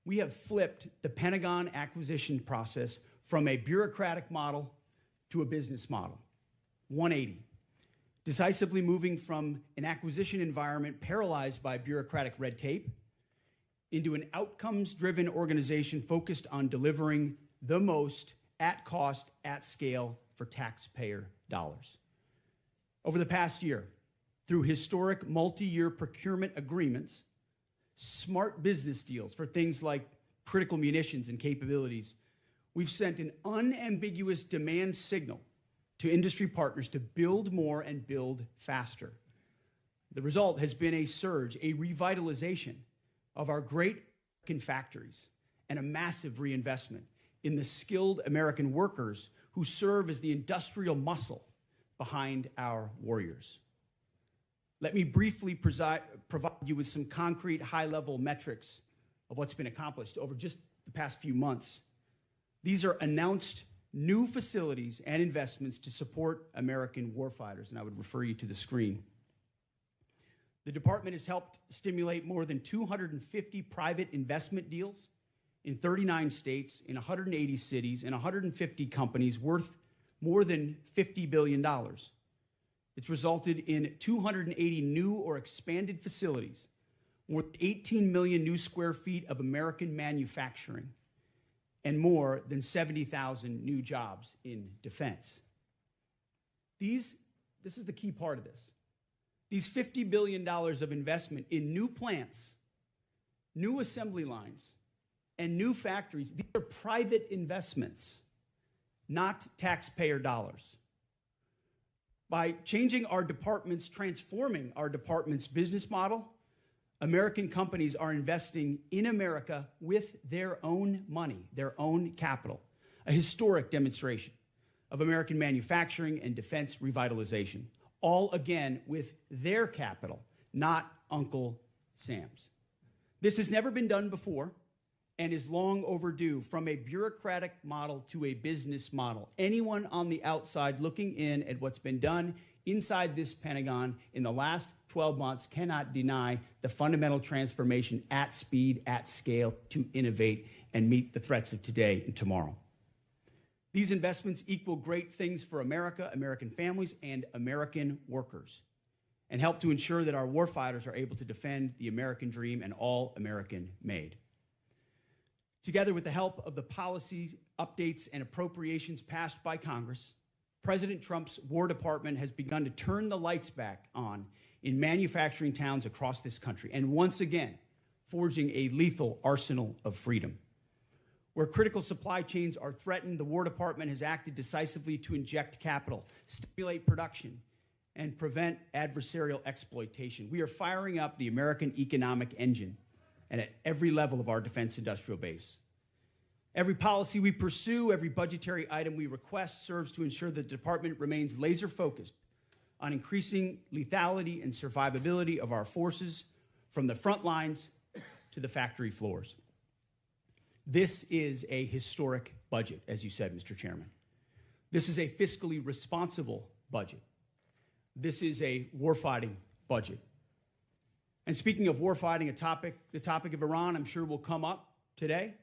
we have flipped the Pentagon acquisition process from a bureaucratic model to a business model. 180. Decisively moving from an acquisition environment paralyzed by bureaucratic red tape into an outcomes-driven organization focused on delivering the most at cost, at scale for taxpayer dollars. Over the past year, through historic multi-year procurement agreements, smart business deals for things like critical munitions and capabilities, we've sent an unambiguous demand signal to industry partners to build more and build faster. The result has been a surge, a revitalization of our great American factories and a massive reinvestment in the skilled American workers who serve as the industrial muscle behind our warriors. Let me briefly provide you with some concrete high-level metrics of what's been accomplished over just the past few months. These are announced new facilities and investments to support American warfighters, and I would refer you to the screen. The department has helped stimulate more than 250 private investment deals in 39 states, in 180 cities, and 150 companies worth more than $50 billion. It's resulted in 280 new or expanded facilities, more than 18 million new square feet of American manufacturing, and more than 70,000 new jobs in defense. This is the key part of this. These $50 billion of investment in new plants, new assembly lines, and new factories, these are private investments, not taxpayer dollars. By changing our departments, transforming our department's business model, American companies are investing in America with their own money, their own capital, a historic demonstration of American manufacturing and defense revitalization, all again with their capital, not Uncle Sam's. This has never been done before and is long overdue. From a bureaucratic model to a business model, anyone on the outside looking in at what's been done inside this Pentagon in the last 12 months cannot deny the fundamental transformation at speed, at scale, to innovate and meet the threats of today and tomorrow. These investments equal great things for America, American families, and American workers, and help to ensure that our warfighters are able to defend the American dream and all American made. Together with the help of the policies, updates, and appropriations passed by Congress, President Trump's War Department has begun to turn the lights back on in manufacturing towns across this country, and once again, forging a lethal arsenal of freedom. Where critical supply chains are threatened, the War Department has acted decisively to inject capital, stimulate production, and prevent adversarial exploitation. We are firing up the American economic engine, and at every level of our defense industrial base. Every policy we pursue, every budgetary item we request serves to ensure the department remains laser-focused on increasing lethality and survivability of our forces from the front lines to the factory floors. This is a historic budget, as you said, Mr. Chairman. This is a fiscally responsible budget. This is a warfighting budget. And speaking of warfighting, the topic of Iran, I'm sure will come up today,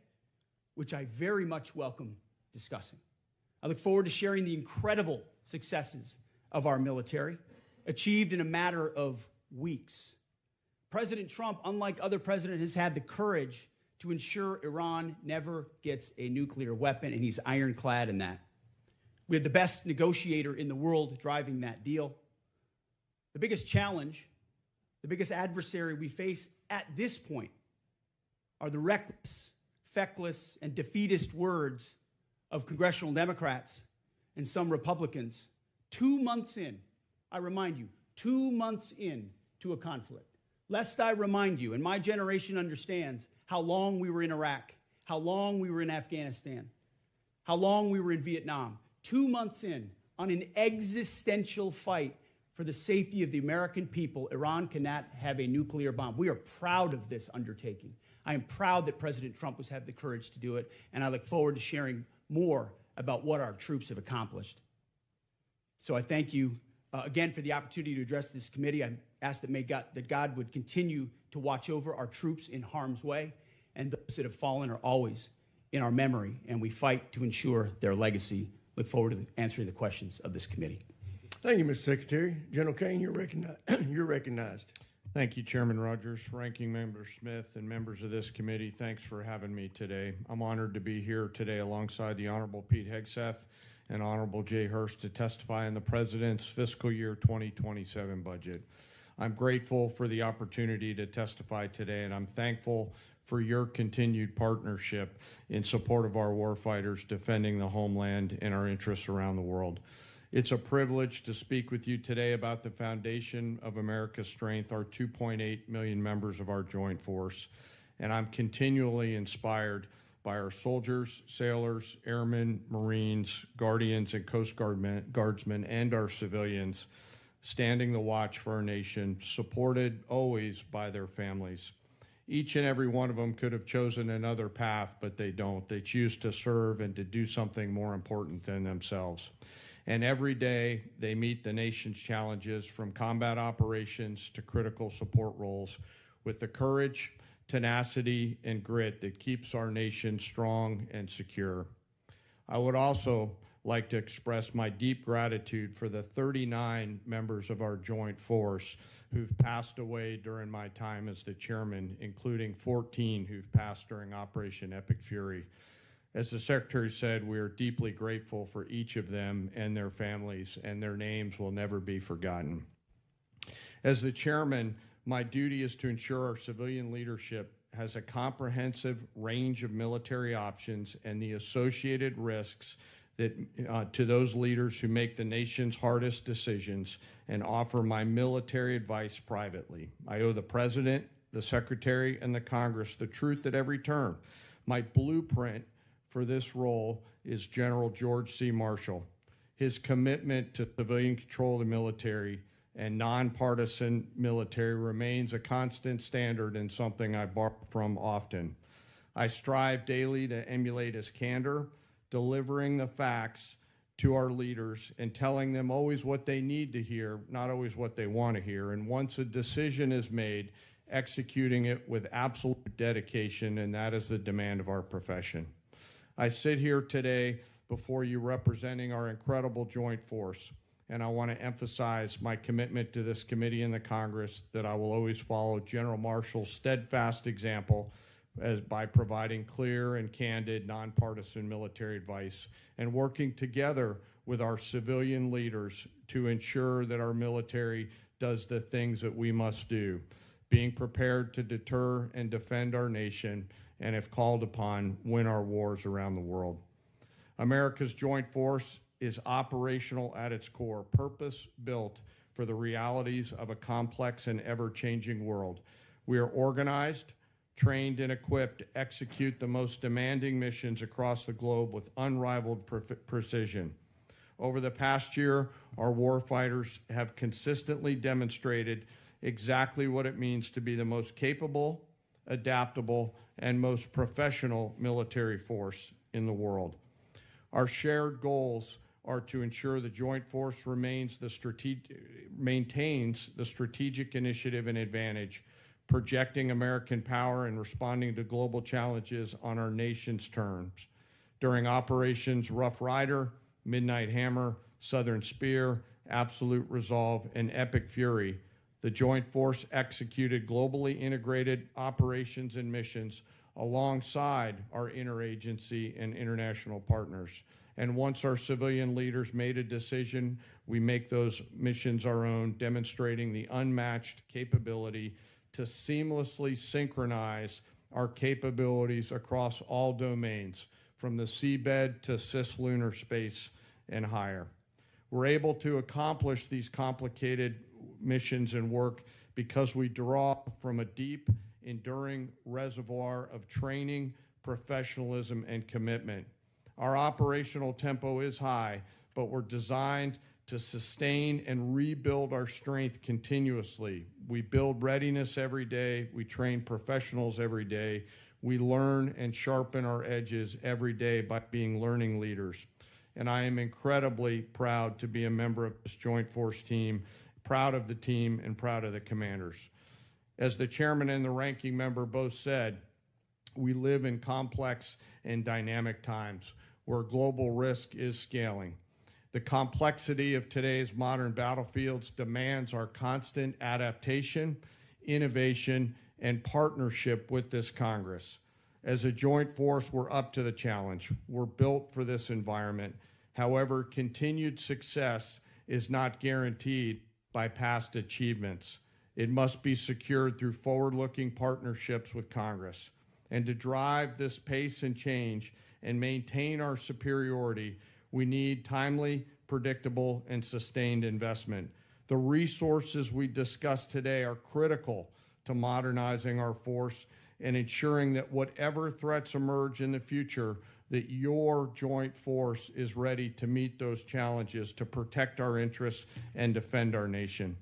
which I very much welcome discussing. I look forward to sharing the incredible successes of our military, achieved in a matter of weeks. President Trump, unlike other presidents, has had the courage to ensure Iran never gets a nuclear weapon, and he's ironclad in that. We have the best negotiator in the world driving that deal. The biggest challenge, the biggest adversary we face at this point are the reckless, feckless, and defeatist words of congressional Democrats and some Republicans 2 months in, I remind you, 2 months in to a conflict. Lest I remind you, and my generation understands how long we were in Iraq, how long we were in Afghanistan, how long we were in Vietnam. 2 months in on an existential fight for the safety of the American people, Iran cannot have a nuclear bomb. We are proud of this undertaking. I am proud that President Trump has had the courage to do it, and I look forward to sharing more about what our troops have accomplished. So I thank you again for the opportunity to address this committee. I ask that God would continue to watch over our troops in harm's way and those that have fallen are always in our memory, and we fight to ensure their legacy. Look forward to answering the questions of this committee. Thank you, Mr. Secretary. General Caine, you're recognized. Thank you, Chairman Rogers, Ranking Member Smith, and members of this committee. Thanks for having me today. I'm honored to be here today alongside the Honorable Pete Hegseth and Honorable Jay Hurst to testify on the President's fiscal year 2027 budget. I'm grateful for the opportunity to testify today, and I'm thankful for your continued partnership in support of our warfighters defending the homeland and our interests around the world. It's a privilege to speak with you today about the foundation of America's strength, our 2.8 million members of our joint force. And I'm continually inspired by our soldiers, sailors, airmen, Marines, Guardians, and Coast Guardsmen, and our civilians standing the watch for our nation, supported always by their families. Each and every one of them could have chosen another path, but they don't. They choose to serve and to do something more important than themselves. And every day they meet the nation's challenges, from combat operations to critical support roles, with the courage, tenacity, and grit that keeps our nation strong and secure. I would also like to express my deep gratitude for the 39 members of our joint force who've passed away during my time as the chairman, including 14 who've passed during Operation Epic Fury. As the Secretary said, we are deeply grateful for each of them and their families, and their names will never be forgotten. As the chairman, my duty is to ensure our civilian leadership has a comprehensive range of military options and the associated risks that to those leaders who make the nation's hardest decisions, and offer my military advice privately. I owe the President, the Secretary, and the Congress the truth at every turn. My blueprint for this role is General George C. Marshall. His commitment to civilian control of the military and nonpartisan military remains a constant standard and something I borrow from often. I strive daily to emulate his candor, delivering the facts to our leaders and telling them always what they need to hear, not always what they want to hear. And once a decision is made, executing it with absolute dedication, and that is the demand of our profession. I sit here today before you representing our incredible joint force, and I want to emphasize my commitment to this committee and the Congress that I will always follow General Marshall's steadfast example by providing clear and candid, nonpartisan military advice and working together with our civilian leaders to ensure that our military does the things that we must do, being prepared to deter and defend our nation, and if called upon, win our wars around the world. America's joint force is operational at its core, purpose-built for the realities of a complex and ever-changing world. We are organized, trained, and equipped to execute the most demanding missions across the globe with unrivaled precision. Over the past year, our warfighters have consistently demonstrated exactly what it means to be the most capable, adaptable, and most professional military force in the world. Our shared goals are to ensure the joint force maintains the strategic initiative and advantage, projecting American power and responding to global challenges on our nation's terms. During Operations Rough Rider, Midnight Hammer, Southern Spear, Absolute Resolve, and Epic Fury, the Joint Force executed globally integrated operations and missions alongside our interagency and international partners. And once our civilian leaders made a decision, we make those missions our own, demonstrating the unmatched capability to seamlessly synchronize our capabilities across all domains, from the seabed to cislunar space and higher. We're able to accomplish these complicated missions and work because we draw from a deep, enduring reservoir of training, professionalism, and commitment. Our operational tempo is high, but we're designed to sustain and rebuild our strength continuously. We build readiness every day. We train professionals every day. We learn and sharpen our edges every day by being learning leaders. And I am incredibly proud to be a member of this Joint Force team, proud of the team and proud of the commanders. As the chairman and the ranking member both said, We live in complex and dynamic times where global risk is scaling. The complexity of today's modern battlefields demands our constant adaptation, innovation, and partnership with this Congress. As a joint force, we're up to the challenge. We're built for this environment. However, continued success is not guaranteed by past achievements. It must be secured through forward-looking partnerships with Congress. And to drive this pace and change and maintain our superiority, we need timely, predictable, and sustained investment. The resources we discussed today are critical to modernizing our force and ensuring that whatever threats emerge in the future, that your joint force is ready to meet those challenges, to protect our interests and defend our nation.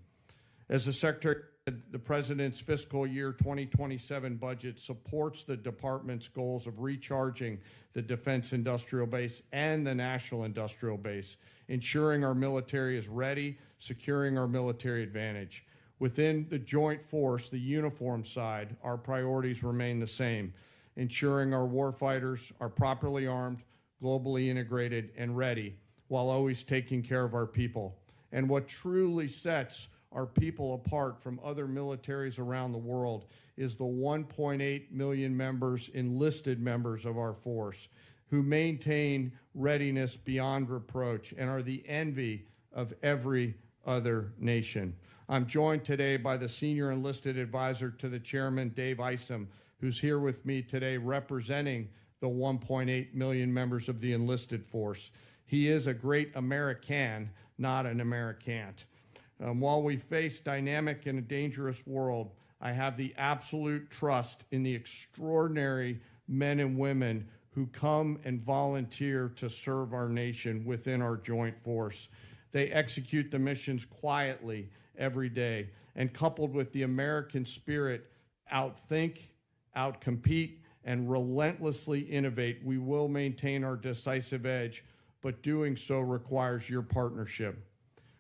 As the Secretary said, the President's fiscal year 2027 budget supports the Department's goals of recharging the defense industrial base and the national industrial base, ensuring our military is ready, securing our military advantage. Within the joint force, the uniform side, our priorities remain the same, ensuring our warfighters are properly armed, globally integrated, and ready, while always taking care of our people. And what truly sets our people apart from other militaries around the world is the 1.8 million members, enlisted members of our force, who maintain readiness beyond reproach and are the envy of every other nation. I'm joined today by the Senior Enlisted Advisor to the Chairman, Dave Isom, who's here with me today representing the 1.8 million members of the enlisted force. He is a great American, not an Americant. While we face dynamic and a dangerous world, I have the absolute trust in the extraordinary men and women who come and volunteer to serve our nation within our joint force. They execute the missions quietly every day, and coupled with the American spirit, outthink, outcompete, and relentlessly innovate, we will maintain our decisive edge, but doing so requires your partnership.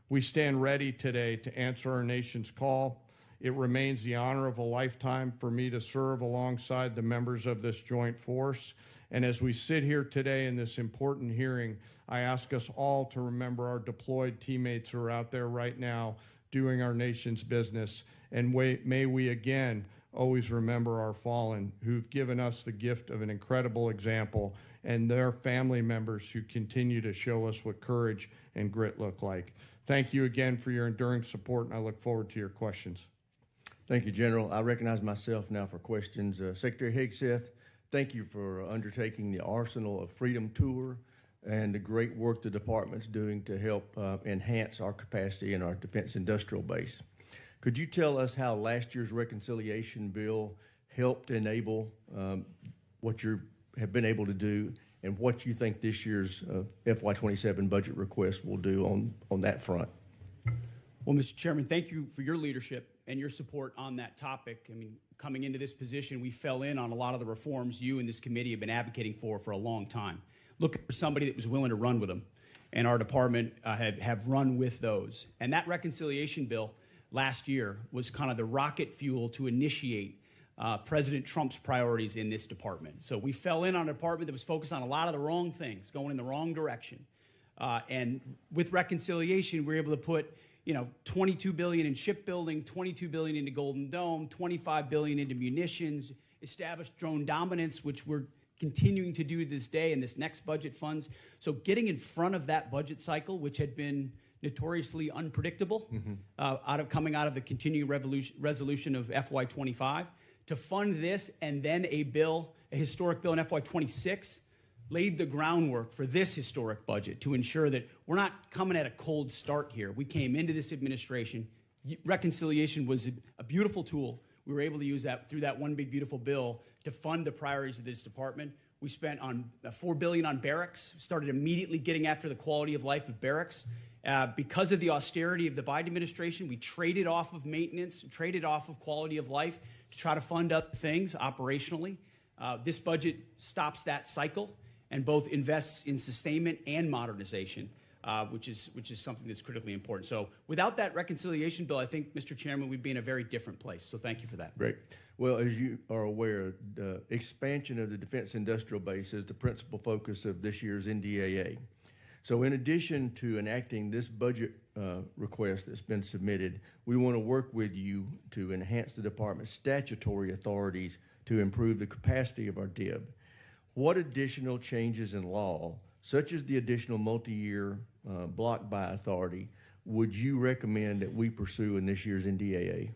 We stand ready today to answer our nation's call. It remains the honor of a lifetime for me to serve alongside the members of this joint force. And as we sit here today in this important hearing, I ask us all to remember our deployed teammates who are out there right now doing our nation's business. And may we again always remember our fallen, who've given us the gift of an incredible example, and their family members who continue to show us what courage and grit look like. Thank you again for your enduring support, and I look forward to your questions. Thank you, General. I recognize myself now for questions. Secretary Hegseth, thank you for undertaking the Arsenal of Freedom tour and the great work the department's doing to help enhance our capacity in our defense industrial base. Could you tell us how last year's reconciliation bill helped enable what you have been able to do, and what you think this year's FY27 budget request will do on that front? Well, Mr. Chairman, thank you for your leadership and your support on that topic. I mean, coming into this position, we fell in on a lot of the reforms you and this committee have been advocating for a long time, looking for somebody that was willing to run with them. And our department have run with those. And that reconciliation bill last year was kind of the rocket fuel to initiate President Trump's priorities in this department. So we fell in on a department that was focused on a lot of the wrong things, going in the wrong direction. And with reconciliation, we were able to put $22 billion in shipbuilding, $22 billion into Golden Dome, $25 billion into munitions, established drone dominance, which we're continuing to do this day in this next budget funds. So getting in front of that budget cycle, which had been notoriously unpredictable, coming out of the continuing resolution of FY25, to fund this and then a historic bill in FY26, laid the groundwork for this historic budget to ensure that we're not coming at a cold start here. We came into this administration. Reconciliation was a beautiful tool. We were able to use that through that one big beautiful bill to fund the priorities of this department. We spent on $4 billion on barracks, started immediately getting after the quality of life of barracks. Because of the austerity of the Biden administration, we traded off of maintenance, traded off of quality of life to try to fund other things operationally. This budget stops that cycle and both invests in sustainment and modernization. which is something that's critically important. So without that reconciliation bill, I think, Mr. Chairman, we'd be in a very different place. So thank you for that. Great. Well, as you are aware, the expansion of the defense industrial base is the principal focus of this year's NDAA. So in addition to enacting this budget request that's been submitted, we want to work with you to enhance the department's statutory authorities to improve the capacity of our DIB. What additional changes in law, such as the additional multi-year block buy authority, would you recommend that we pursue in this year's NDAA?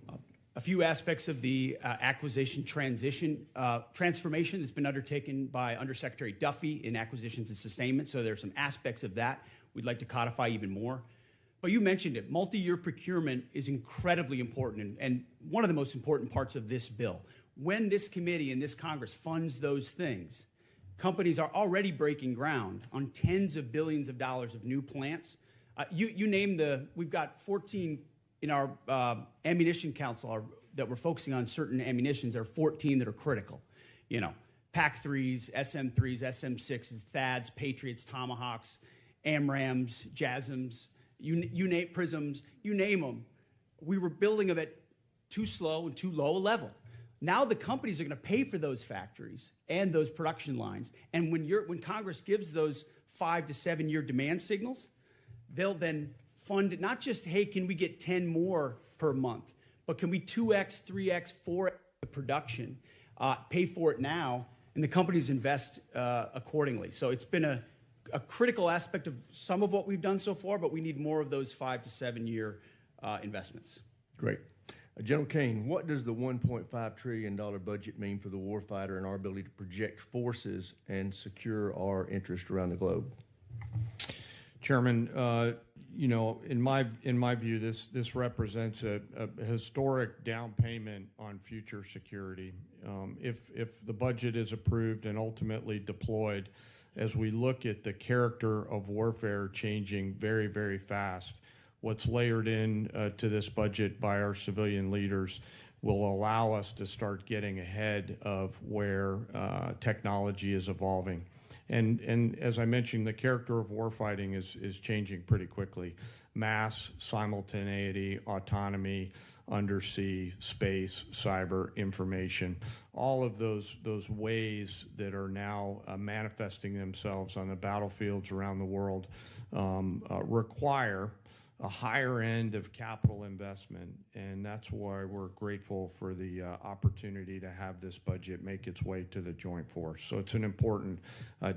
A few aspects of the acquisition transformation that's been undertaken by Undersecretary Duffy in acquisitions and sustainment. So there's some aspects of that we'd like to codify even more. But you mentioned it. Multi-year procurement is incredibly important and one of the most important parts of this bill. When this committee and this Congress funds those things, companies are already breaking ground on tens of billions of dollars of new plants. You name we've got 14 in our ammunition council that we're focusing on certain ammunitions. There are 14 that are critical. You know, PAC-3s, SM-3s, SM-6s, THAADs, Patriots, Tomahawks, AMRAAMs, JASSMs, you name prisms, you name them. We were building them at too slow and too low a level. Now the companies are going to pay for those factories and those production lines. And when Congress gives those 5 to 7 year demand signals, they'll then fund it, not just, hey, can we get 10 more per month, but can we 2x, 3x, 4x the production, pay for it now, and the companies invest accordingly. So it's been a critical aspect of some of what we've done so far, but we need more of those 5 to 7 year investments. Great. General Caine, what does the $1.5 trillion budget mean for the warfighter and our ability to project forces and secure our interests around the globe? Chairman, you know, in my view, this represents a historic down payment on future security. If the budget is approved and ultimately deployed, as we look at the character of warfare changing very, very fast, what's layered in to this budget by our civilian leaders will allow us to start getting ahead of where technology is evolving. And as I mentioned, the character of warfighting is changing pretty quickly. Mass, simultaneity, autonomy, undersea, space, cyber, information, all of those ways that are now manifesting themselves on the battlefields around the world require a higher end of capital investment, and that's why we're grateful for the opportunity to have this budget make its way to the joint force. So it's an important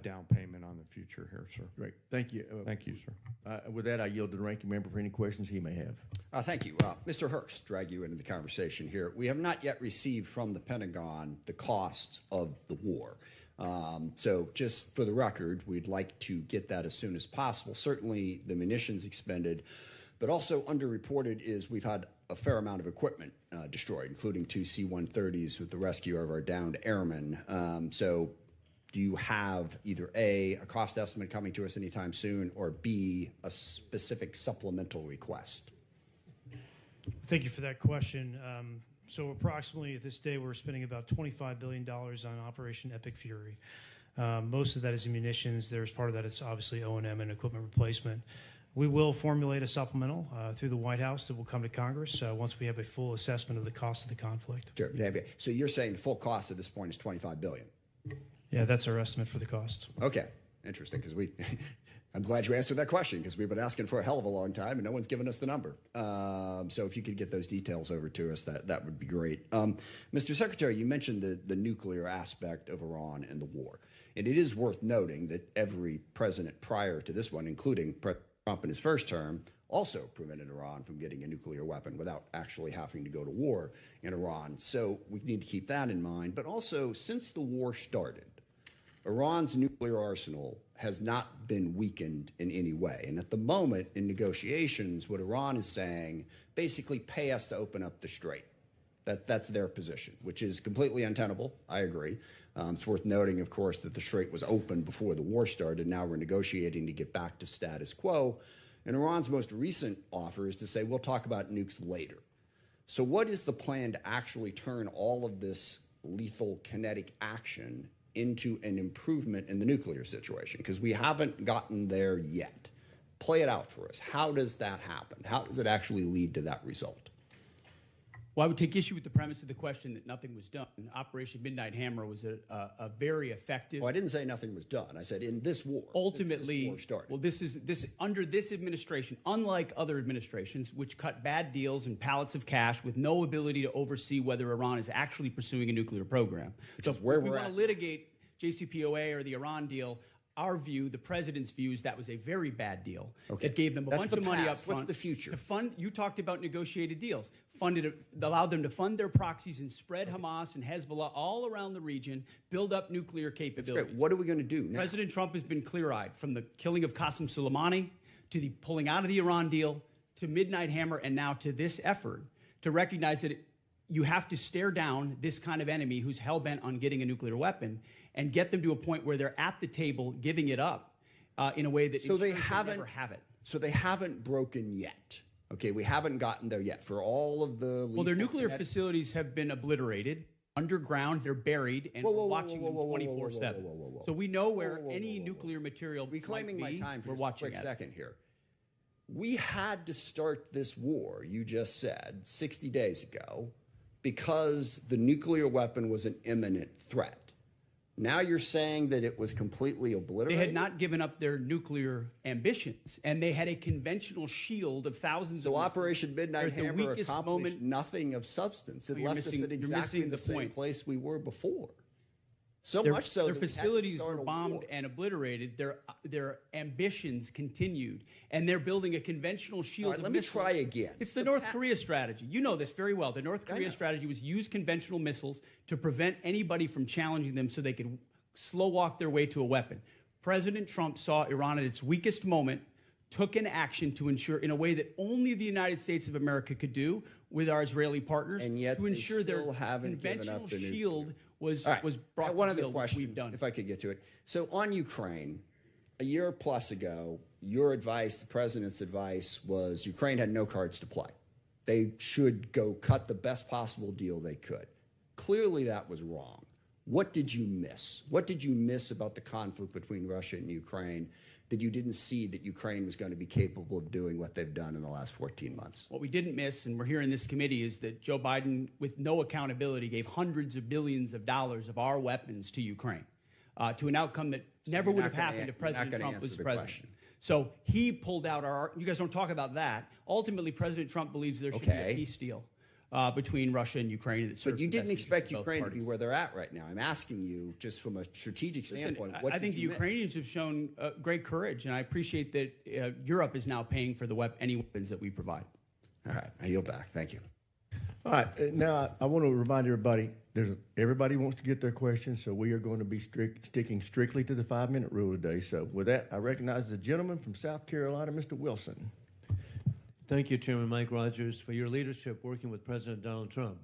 down payment on the future here, sir. Great. Thank you. Thank you, sir. With that, I yield to the ranking member for any questions he may have. Thank you. Mr. Hurst, drag you into the conversation here. We have not yet received from the Pentagon the costs of the war. So just for the record, we'd like to get that as soon as possible. Certainly the munitions expended, but also underreported is we've had a fair amount of equipment destroyed, including 2 C-130s with the rescue of our downed airmen. So do you have either A, a cost estimate coming to us anytime soon, or B, a specific supplemental request? Thank you for that question. So approximately at this day, we're spending about $25 billion on Operation Epic Fury. Most of that is munitions. There's part of that is obviously O&M and equipment replacement. We will formulate a supplemental through the White House that will come to Congress once we have a full assessment of the cost of the conflict. Sure. So you're saying the full cost at this point is $25 billion? Yeah, that's our estimate for the cost. Okay. Interesting, because I'm glad you answered that question, because we've been asking for a hell of a long time and no one's given us the number. So if you could get those details over to us, that would be great. Mr. Secretary, you mentioned the nuclear aspect of Iran and the war. And it is worth noting that every president prior to this one, including Trump in his first term, also prevented Iran from getting a nuclear weapon without actually having to go to war in Iran. So we need to keep that in mind. But also, since the war started, Iran's nuclear arsenal has not been weakened in any way. And at the moment, in negotiations, what Iran is saying, basically pay us to open up the strait. That's their position, which is completely untenable. I agree. It's worth noting, of course, that the strait was open before the war started. Now we're negotiating to get back to status quo. And Iran's most recent offer is to say, we'll talk about nukes later. So what is the plan to actually turn all of this lethal kinetic action into an improvement in the nuclear situation? Because we haven't gotten there yet. Play it out for us. How does that happen? How does it actually lead to that result? Well, I would take issue with the premise of the question that nothing was done. Operation Midnight Hammer was a very effective. Well, I didn't say nothing was done. I said in this war. Ultimately, this war started. well, this under this administration, unlike other administrations, which cut bad deals and pallets of cash with no ability to oversee whether Iran is actually pursuing a nuclear program. Which is where if we we're want to at. litigate JCPOA or the Iran deal, our view, the president's view, is that was a very bad deal. Okay. That gave them a That's bunch the of money past. up front. What's the future? To fund, you talked about negotiated deals. Allowed them to fund their proxies and spread Hamas and Hezbollah all around the region, build up nuclear That's capabilities. great. What are we going to do now? President Trump has been clear-eyed, from the killing of Qasem Soleimani to the pulling out of the Iran deal to Midnight Hammer and now to this effort to recognize that you have to stare down this kind of enemy who's hell-bent on getting a nuclear weapon and get them to a point where they're at the table giving it up in a way that So they ensures haven't never have it. So they haven't broken yet. Okay, we haven't gotten there yet. For all of the Well, their nuclear facilities have been obliterated. Underground, they're buried, and Whoa, we're whoa, whoa, watching whoa, them whoa, whoa, whoa, 24/7. whoa, whoa, whoa, whoa. So we know where Whoa, whoa, whoa, any whoa, whoa. nuclear material Reclaiming might my be. time for We're just a watching quick it. second here. We had to start this war, you just said, 60 days ago, because the nuclear weapon was an imminent threat. Now you're saying that it was completely They obliterated? had not given up their nuclear ambitions, and they had a conventional shield of thousands of So missiles. Operation They're Midnight at the Hammer weakest accomplished moment. nothing of substance. It You're left us missing- at you're exactly missing the the same point. place we were before. So Their, much so their that we had to facilities start were a bombed war. and obliterated. Their ambitions continued, and they're building a conventional shield. All right, of let me missiles. try again. It's the North Korea strategy. You know this very well. The North Korea strategy was use conventional missiles to prevent anybody from challenging them, so they could slow walk their way to a weapon. President Trump saw Iran at its weakest moment, took an action to ensure, in a way that only the United States of America could do with our Israeli partners, And yet to they ensure their still haven't given conventional up the nuclear. shield was All right. was brought One to other yield, which question, we've done. if I could get to it. So on Ukraine, a year plus ago, your advice, the president's advice, was Ukraine had no cards to play. They should go cut the best possible deal they could. Clearly, that was wrong. What did you miss? What did you miss about the conflict between Russia and Ukraine that you didn't see that Ukraine was going to be capable of doing what they've done in the last 14 months? What we didn't miss, and we're here in this committee, is that Joe Biden, with no accountability, gave hundreds of billions of dollars of our weapons to Ukraine, to an outcome that never you're would not have gonna happened if you're not President gonna Trump answer was the president. question. So he pulled out our. You guys don't talk about that. Ultimately, President Trump believes there should be Okay. a peace deal between Russia and Ukraine that serves But you the didn't best expect interests of both Ukraine to be parties. where they're at right now. I'm asking you, just from a strategic Listen, standpoint, what I did think the you miss? Ukrainians have shown great courage, and I appreciate that Europe is now paying for any weapons that we provide. All right, I yield back. Thank you. All right, now I want to remind everybody, everybody wants to get their questions, so we are going to be sticking strictly to the 5-minute rule today. So with that, I recognize the gentleman from South Carolina, Mr. Wilson. Thank you, Chairman Mike Rogers, for your leadership working with President Donald Trump.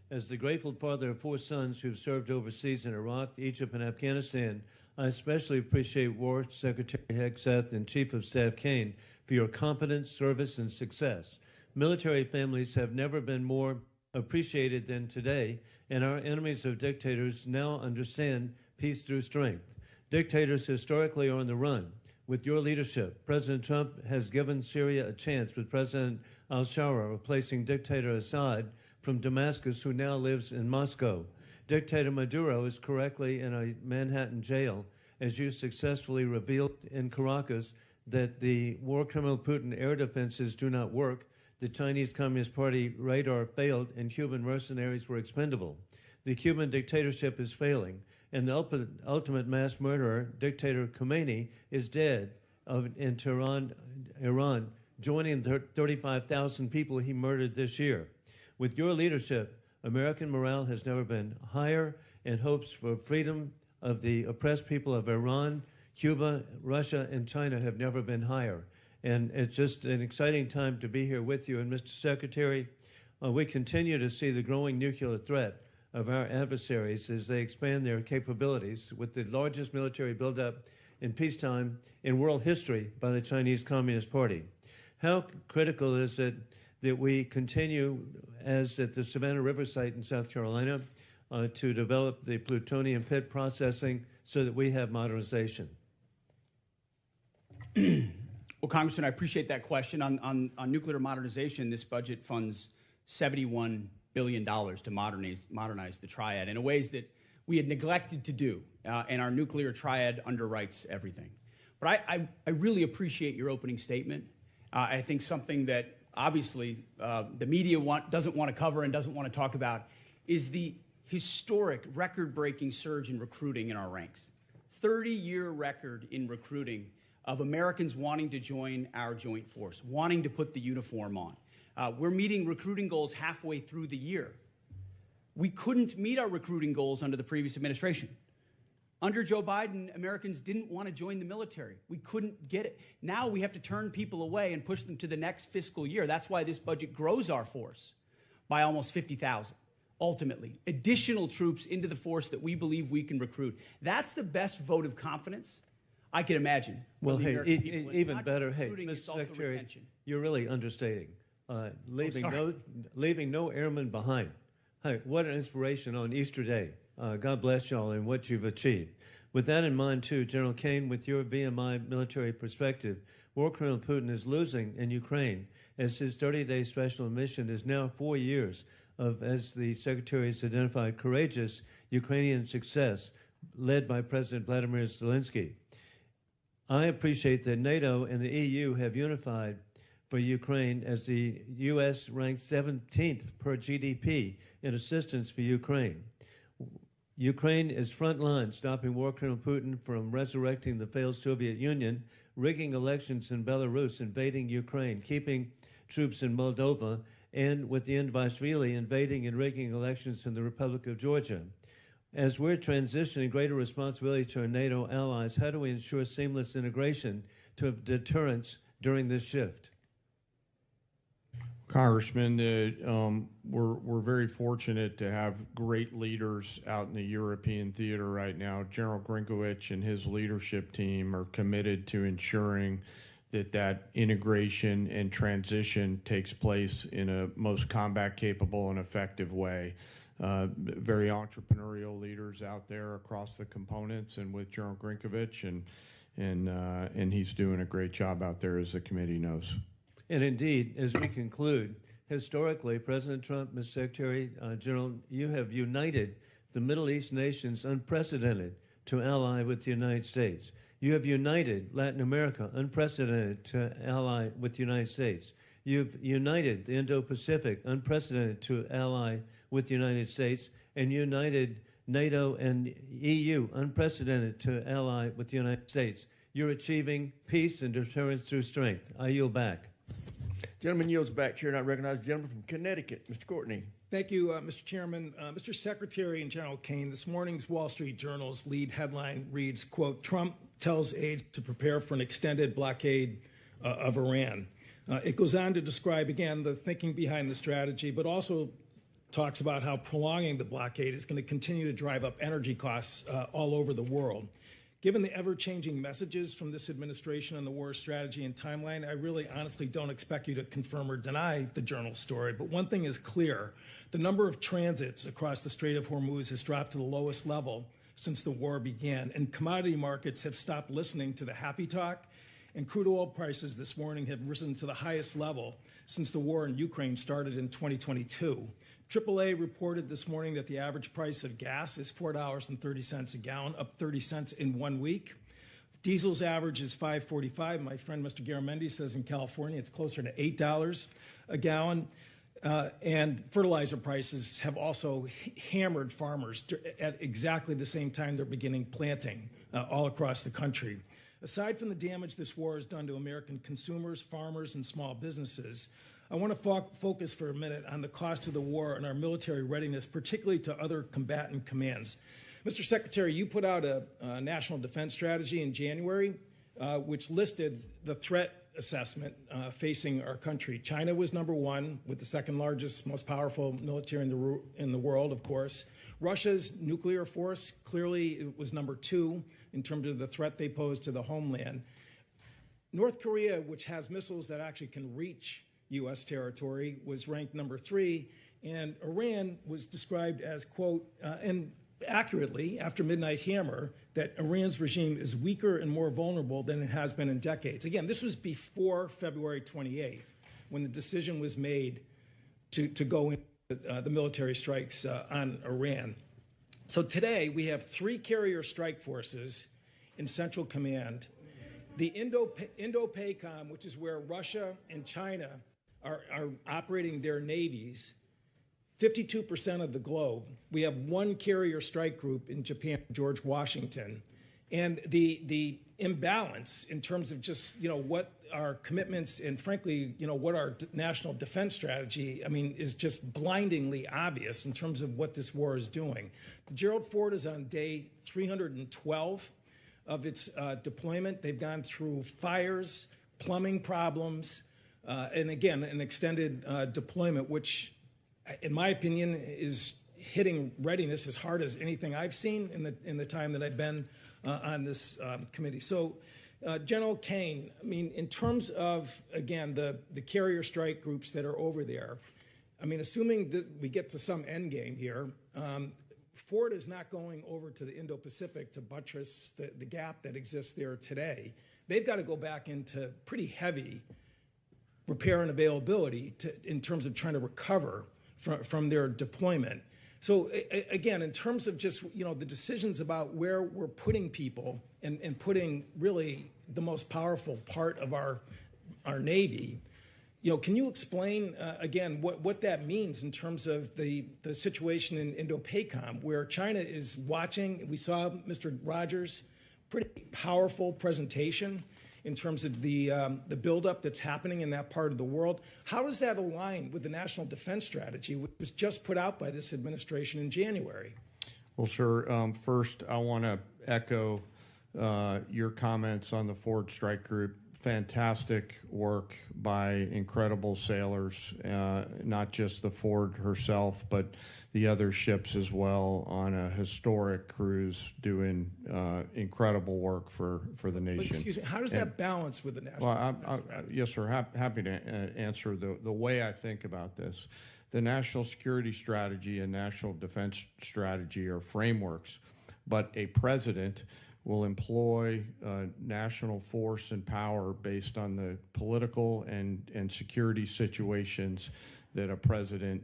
As the grateful father of 4 sons who've served overseas in Iraq, Egypt, and Afghanistan, I especially appreciate War Secretary Hegseth and Chief of Staff Caine for your competence, service, and success. Military families have never been more appreciated than today, and our enemies of dictators now understand peace through strength. Dictators historically are on the run. With your leadership, President Trump has given Syria a chance with President al-Shara replacing dictator Assad from Damascus, who now lives in Moscow. Dictator Maduro is correctly in a Manhattan jail, as you successfully revealed in Caracas that the war criminal Putin air defenses do not work, the Chinese Communist Party radar failed, and Cuban mercenaries were expendable. The Cuban dictatorship is failing, and the ultimate mass murderer, dictator Khomeini, is dead in Tehran, Iran, joining the 35,000 people he murdered this year. With your leadership, American morale has never been higher, and hopes for freedom of the oppressed people of Iran, Cuba, Russia, and China have never been higher. And it's just an exciting time to be here with you. And Mr. Secretary, we continue to see the growing nuclear threat of our adversaries as they expand their capabilities with the largest military buildup in peacetime in world history by the Chinese Communist Party. How critical is it that we continue, as at the Savannah River site in South Carolina, to develop the plutonium pit processing so that we have modernization? Well, Congressman, I appreciate that question. On nuclear modernization, this budget funds $71 billion to modernize the triad in ways that we had neglected to do, and our nuclear triad underwrites everything. But I really appreciate your opening statement. I think something that obviously the media doesn't want to cover and doesn't want to talk about is the historic, record-breaking surge in recruiting in our ranks. 30-year record in recruiting of Americans wanting to join our joint force, wanting to put the uniform on. We're meeting recruiting goals halfway through the year. We couldn't meet our recruiting goals under the previous administration. Under Joe Biden, Americans didn't want to join the military. We couldn't get it. Now we have to turn people away and push them to the next fiscal year. That's why this budget grows our force by almost 50,000. Ultimately, additional troops into the force that we believe we can recruit. That's the best vote of confidence I can imagine. Well, from the hey, American people. And even not just better, hey, recruiting, it's Mr. also Secretary, retention. you're really understating. sorry. Leaving no airmen behind. Hey, what an inspiration on Easter Day. God bless y'all and what you've achieved. With that in mind, too, General Caine, with your VMI military perspective, War Colonel Putin is losing in Ukraine as his 30-day special mission is now 4 years of, as the Secretary has identified, courageous Ukrainian success led by President Vladimir Zelensky. I appreciate that NATO and the EU have unified for Ukraine as the U.S. ranks 17th per GDP in assistance for Ukraine. Ukraine is frontline, stopping War Colonel Putin from resurrecting the failed Soviet Union, rigging elections in Belarus, invading Ukraine, keeping troops in Moldova, and with the Indivashvili invading and rigging elections in the Republic of Georgia. As we're transitioning greater responsibility to our NATO allies, how do we ensure seamless integration to deterrence during this shift? Congressman, we're very fortunate to have great leaders out in the European theater right now. General Grinkowicz and his leadership team are committed to ensuring that integration and transition takes place in a most combat capable and effective way. Very entrepreneurial leaders out there across the components, and with General Grinkowicz, and he's doing a great job out there, as the committee knows. And indeed, as we conclude, historically, President Trump, Mr. Secretary General, you have united the Middle East nations unprecedented to ally with the United States. You have united Latin America unprecedented to ally with the United States. You've united the Indo-Pacific unprecedented to ally with the United States, and united NATO and EU unprecedented to ally with the United States. You're achieving peace and deterrence through strength. I yield back. Gentleman yields back. Chair, and I recognize the gentleman from Connecticut, Mr. Courtney. Thank you, Mr. Chairman. Mr. Secretary and General Caine, this morning's Wall Street Journal's lead headline reads, quote, Trump tells aides to prepare for an extended blockade of Iran. It goes on to describe, again, the thinking behind the strategy, but also talks about how prolonging the blockade is going to continue to drive up energy costs all over the world. Given the ever-changing messages from this administration on the war strategy and timeline, I really honestly don't expect you to confirm or deny the Journal's story. But one thing is clear. The number of transits across the Strait of Hormuz has dropped to the lowest level since the war began, and commodity markets have stopped listening to the happy talk, and crude oil prices this morning have risen to the highest level since the war in Ukraine started in 2022. AAA reported this morning that the average price of gas is $4.30 a gallon, up 30 cents in 1 week. Diesel's average is $5.45. My friend Mr. Garamendi says in California it's closer to $8 a gallon. And fertilizer prices have also hammered farmers at exactly the same time they're beginning planting all across the country. Aside from the damage this war has done to American consumers, farmers, and small businesses, I want to focus for a minute on the cost of the war and our military readiness, particularly to other combatant commands. Mr. Secretary, you put out a national defense strategy in January, which listed the threat assessment facing our country. China was number one, with the second largest, most powerful military in the world, of course. Russia's nuclear force, clearly it was number two in terms of the threat they pose to the homeland. North Korea, which has missiles that actually can reach U.S. territory, was ranked number three, and Iran was described as, quote, and accurately after Midnight Hammer that Iran's regime is weaker and more vulnerable than it has been in decades. Again, this was before February 28th, when the decision was made to go into the military strikes on Iran. So today we have 3 carrier strike forces in Central Command. The Indo-PACOM, which is where Russia and China are operating their navies, 52% of the globe. We have 1 carrier strike group in Japan, George Washington. And the imbalance in terms of just, what our commitments and frankly, what our national defense strategy, is just blindingly obvious in terms of what this war is doing. Gerald Ford is on day 312 of its deployment. They've gone through fires, plumbing problems, and again, an extended deployment, which in my opinion is hitting readiness as hard as anything I've seen in the time that I've been on this committee. So General Caine, in terms of, again, the carrier strike groups that are over there, assuming that we get to some end game here, Ford is not going over to the Indo-Pacific to buttress the gap that exists there today. They've got to go back into pretty heavy repair and availability in terms of trying to recover from their deployment. So again, in terms of just the decisions about where we're putting people and putting really the most powerful part of our Navy, can you explain again what that means in terms of the situation in Indo-PACOM, where China is watching? We saw Mr. Rogers' pretty powerful presentation in terms of the buildup that's happening in that part of the world. How does that align with the national defense strategy, which was just put out by this administration in January? Well, sure. First, I want to echo your comments on the Ford Strike Group. Fantastic work by incredible sailors, not just the Ford herself, but the other ships as well, on a historic cruise doing incredible work for the nation. But excuse me, how does that balance with the national defense strategy? Yes, sir. Happy to answer the way I think about this. The national security strategy and national defense strategy are frameworks, but a president will employ national force and power based on the political and security situations that a president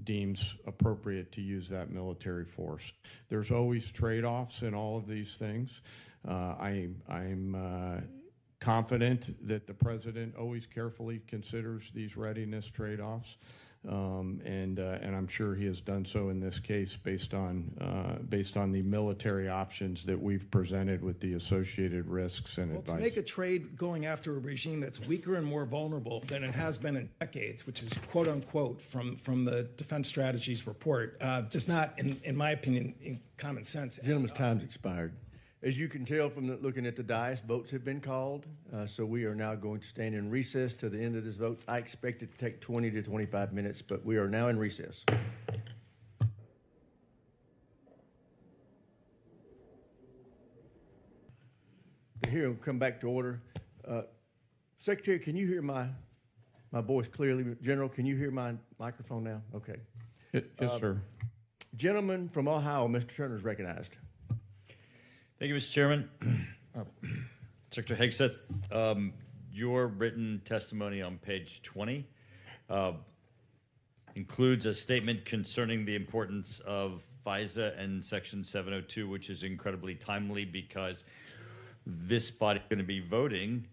deems appropriate to use that military force. There's always trade-offs in all of these things. I'm confident that the president always carefully considers these readiness trade-offs. And I'm sure he has done so in this case based on the military options that we've presented with the associated risks and advice. To make a trade going after a regime that's weaker and more vulnerable than it has been in decades, which is quote unquote from the Defense Strategies report, does not, in my opinion, in common sense. Gentleman's time's expired. As you can tell from looking at the dais, votes have been called, so we are now going to stand in recess to the end of this vote. I expect it to take 20 to 25 minutes, but we are now in recess. The hearing will come back to order. Secretary, can you hear my voice clearly? General, can you hear my microphone now? Okay. Yes, sir. Gentleman from Ohio, Mr. Turner is recognized. Thank you, Mr. Chairman. Secretary Hegseth, your written testimony on page 20 includes a statement concerning the importance of FISA and Section 702, which is incredibly timely because this body is going to be voting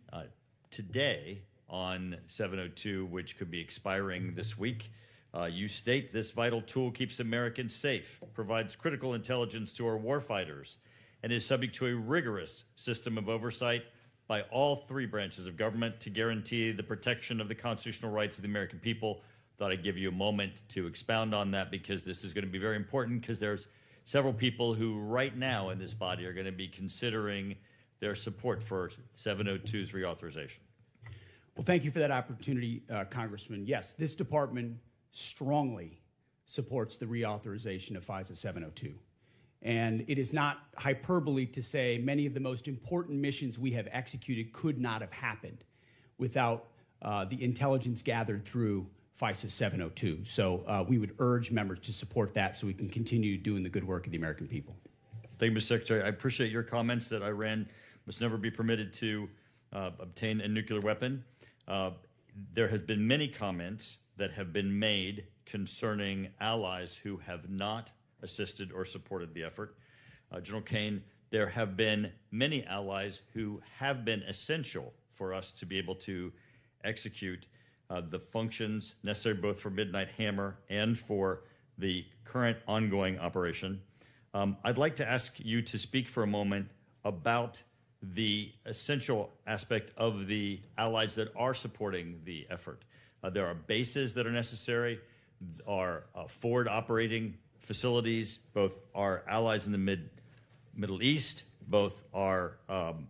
today on 702, which could be expiring this week. You state this vital tool keeps Americans safe, provides critical intelligence to our warfighters, and is subject to a rigorous system of oversight by all 3 branches of government to guarantee the protection of the constitutional rights of the American people. Thought I'd give you a moment to expound on that because this is going to be very important because there's several people who right now in this body are going to be considering their support for 702's reauthorization. Well, thank you for that opportunity, Congressman. Yes, this department strongly supports the reauthorization of FISA 702. And it is not hyperbole to say many of the most important missions we have executed could not have happened without the intelligence gathered through FISA 702. So we would urge members to support that so we can continue doing the good work of the American people. Thank you, Mr. Secretary. I appreciate your comments that Iran must never be permitted to obtain a nuclear weapon. There have been many comments that have been made concerning allies who have not assisted or supported the effort. General Caine, there have been many allies who have been essential for us to be able to execute the functions necessary both for Midnight Hammer and for the current ongoing operation. I'd like to ask you to speak for a moment about the essential aspect of the allies that are supporting the effort. There are bases that are necessary, are forward operating facilities, both our allies in the Middle East, both our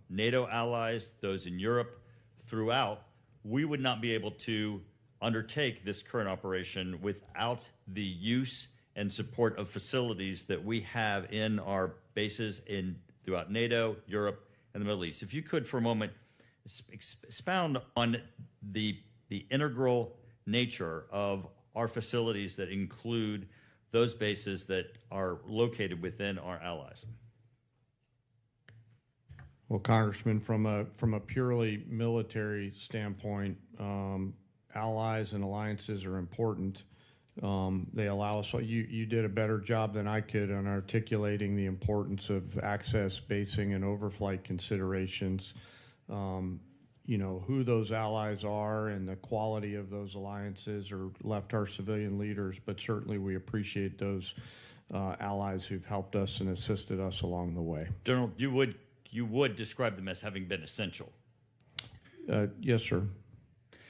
NATO allies, those in Europe, throughout. We would not be able to undertake this current operation without the use and support of facilities that we have in our bases throughout NATO, Europe, and the Middle East. If you could, for a moment, expound on the integral nature of our facilities that include those bases that are located within our allies. Well, Congressman, from a purely military standpoint, allies and alliances are important. They allow us. You did a better job than I could on articulating the importance of access, basing, and overflight considerations. You know, who those allies are and the quality of those alliances are left our civilian leaders, but certainly we appreciate those allies who've helped us and assisted us along the way. General, you would describe them as having been essential. Yes, sir.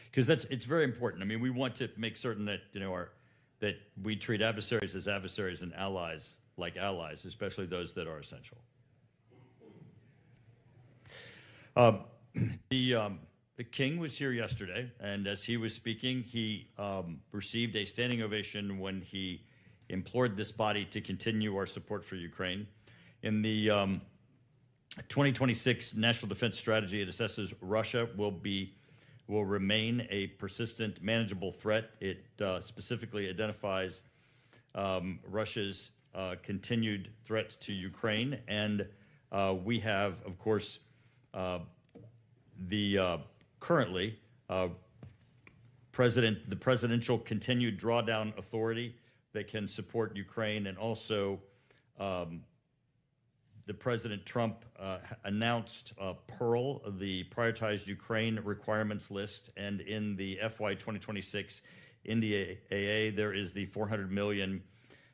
Because it's very important. I mean, we want to make certain that that we treat adversaries as adversaries and allies like allies, especially those that are essential. The king was here yesterday, and as he was speaking, he received a standing ovation when he implored this body to continue our support for Ukraine. In the 2026 National Defense Strategy, it assesses Russia will remain a persistent, manageable threat. It specifically identifies Russia's continued threat to Ukraine, and we have, of course, currently the presidential continued drawdown authority that can support Ukraine, and also the President Trump announced Pearl, the prioritized Ukraine requirements list, and in the FY 2026 NDAA, there is the $400 million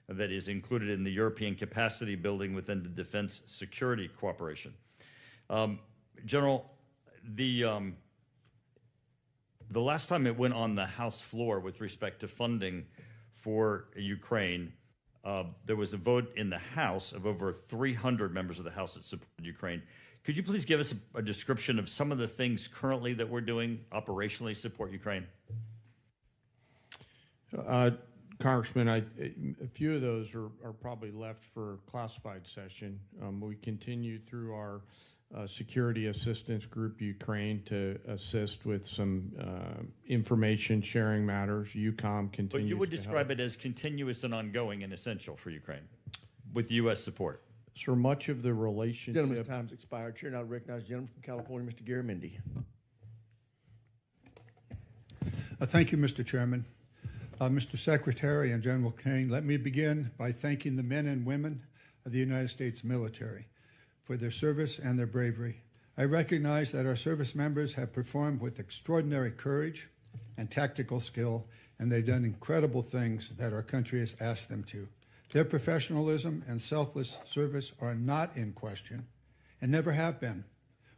that is included in the European capacity building within the defense security cooperation. General, the last time it went on the House floor with respect to funding for Ukraine, there was a vote in the House of over 300 members of the House that supported Ukraine. Could you please give us a description of some of the things currently that we're doing operationally to support Ukraine? Congressman, a few of those are probably left for classified session. We continue through our security assistance group Ukraine to assist with some information sharing matters. UCOM continues. But you would describe it as continuous and ongoing and essential for Ukraine with U.S. support. Sir, much of the relationship. Gentleman's time's expired. Chair now recognizes the gentleman from California, Mr. Garamendi. Thank you, Mr. Chairman. Mr. Secretary and General Caine, let me begin by thanking the men and women of the United States military for their service and their bravery. I recognize that our service members have performed with extraordinary courage and tactical skill, and they've done incredible things that our country has asked them to. Their professionalism and selfless service are not in question and never have been.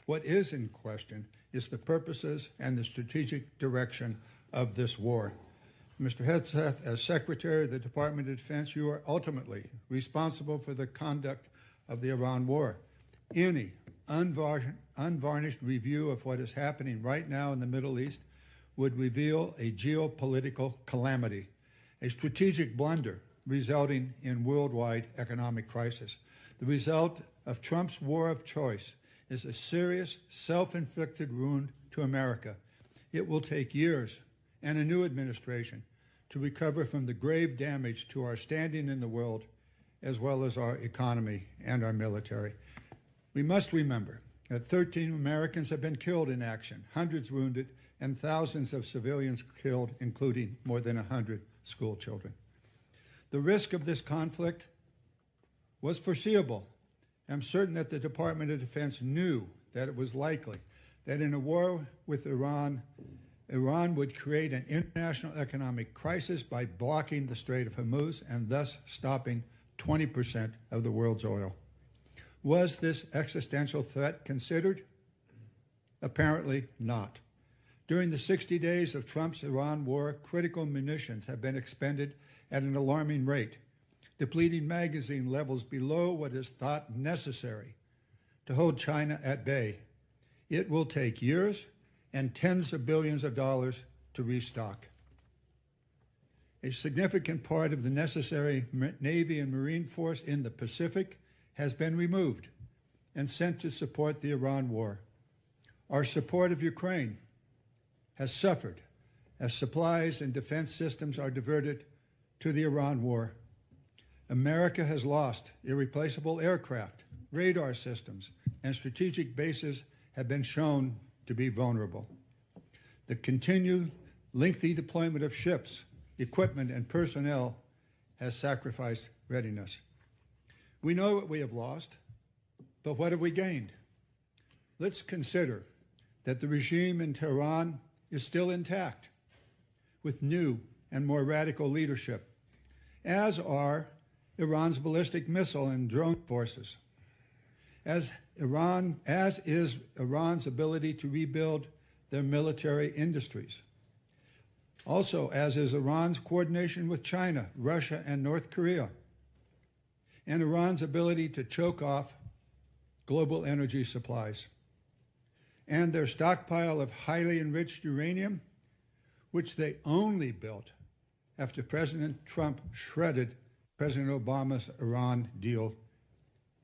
What is in question is the purposes and the strategic direction of this war. Mr. Hegseth, as Secretary of the Department of Defense, you are ultimately responsible for the conduct of the Iran war. Any unvarnished review of what is happening right now in the Middle East would reveal a geopolitical calamity, a strategic blunder resulting in worldwide economic crisis. The result of Trump's war of choice is a serious, self-inflicted wound to America. It will take years and a new administration to recover from the grave damage to our standing in the world, as well as our economy and our military. We must remember that 13 Americans have been killed in action, hundreds wounded, and thousands of civilians killed, including more than 100 school children. The risk of this conflict was foreseeable. I'm certain that the Department of Defense knew that it was likely that in a war with Iran, Iran would create an international economic crisis by blocking the Strait of Hormuz and thus stopping 20% of the world's oil. Was this existential threat considered? Apparently not. During the 60 days of Trump's Iran war, critical munitions have been expended at an alarming rate, depleting magazine levels below what is thought necessary to hold China at bay. It will take years and tens of billions of dollars to restock. A significant part of the necessary Navy and Marine force in the Pacific has been removed and sent to support the Iran war. Our support of Ukraine has suffered as supplies and defense systems are diverted to the Iran war. America has lost irreplaceable aircraft, radar systems, and strategic bases have been shown to be vulnerable. The continued lengthy deployment of ships, equipment, and personnel has sacrificed readiness. We know what we have lost, but what have we gained? Let's consider that the regime in Tehran is still intact, with new and more radical leadership, as are Iran's ballistic missile and drone forces, as is Iran's ability to rebuild their military industries. Also, as is Iran's coordination with China, Russia, and North Korea, and Iran's ability to choke off global energy supplies, and their stockpile of highly enriched uranium, which they only built after President Trump shredded President Obama's Iran deal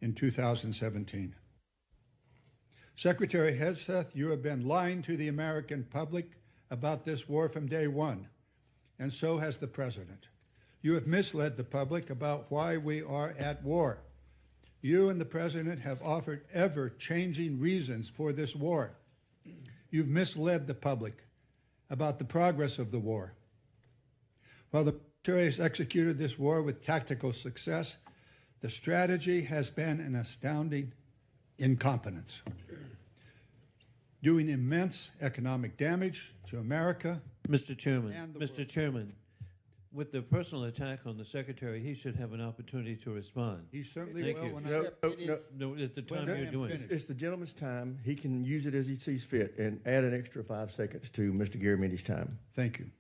in 2017. Secretary Hegseth, you have been lying to the American public about this war from day one, and so has the President. You have misled the public about why we are at war. You and the President have offered ever-changing reasons for this war. You've misled the public about the progress of the war. While the military has executed this war with tactical success, the strategy has been an astounding incompetence, doing immense economic damage to America. Mr. Chairman, And the Mr. world. Chairman, with the personal attack on the Secretary, he should have an opportunity to respond. He certainly Thank will. you. When No, at the time Well, you're I'm doing it. finished. It's the gentleman's time. He can use it as he sees fit and add an extra 5 seconds to Mr. Garamendi's time. Thank you.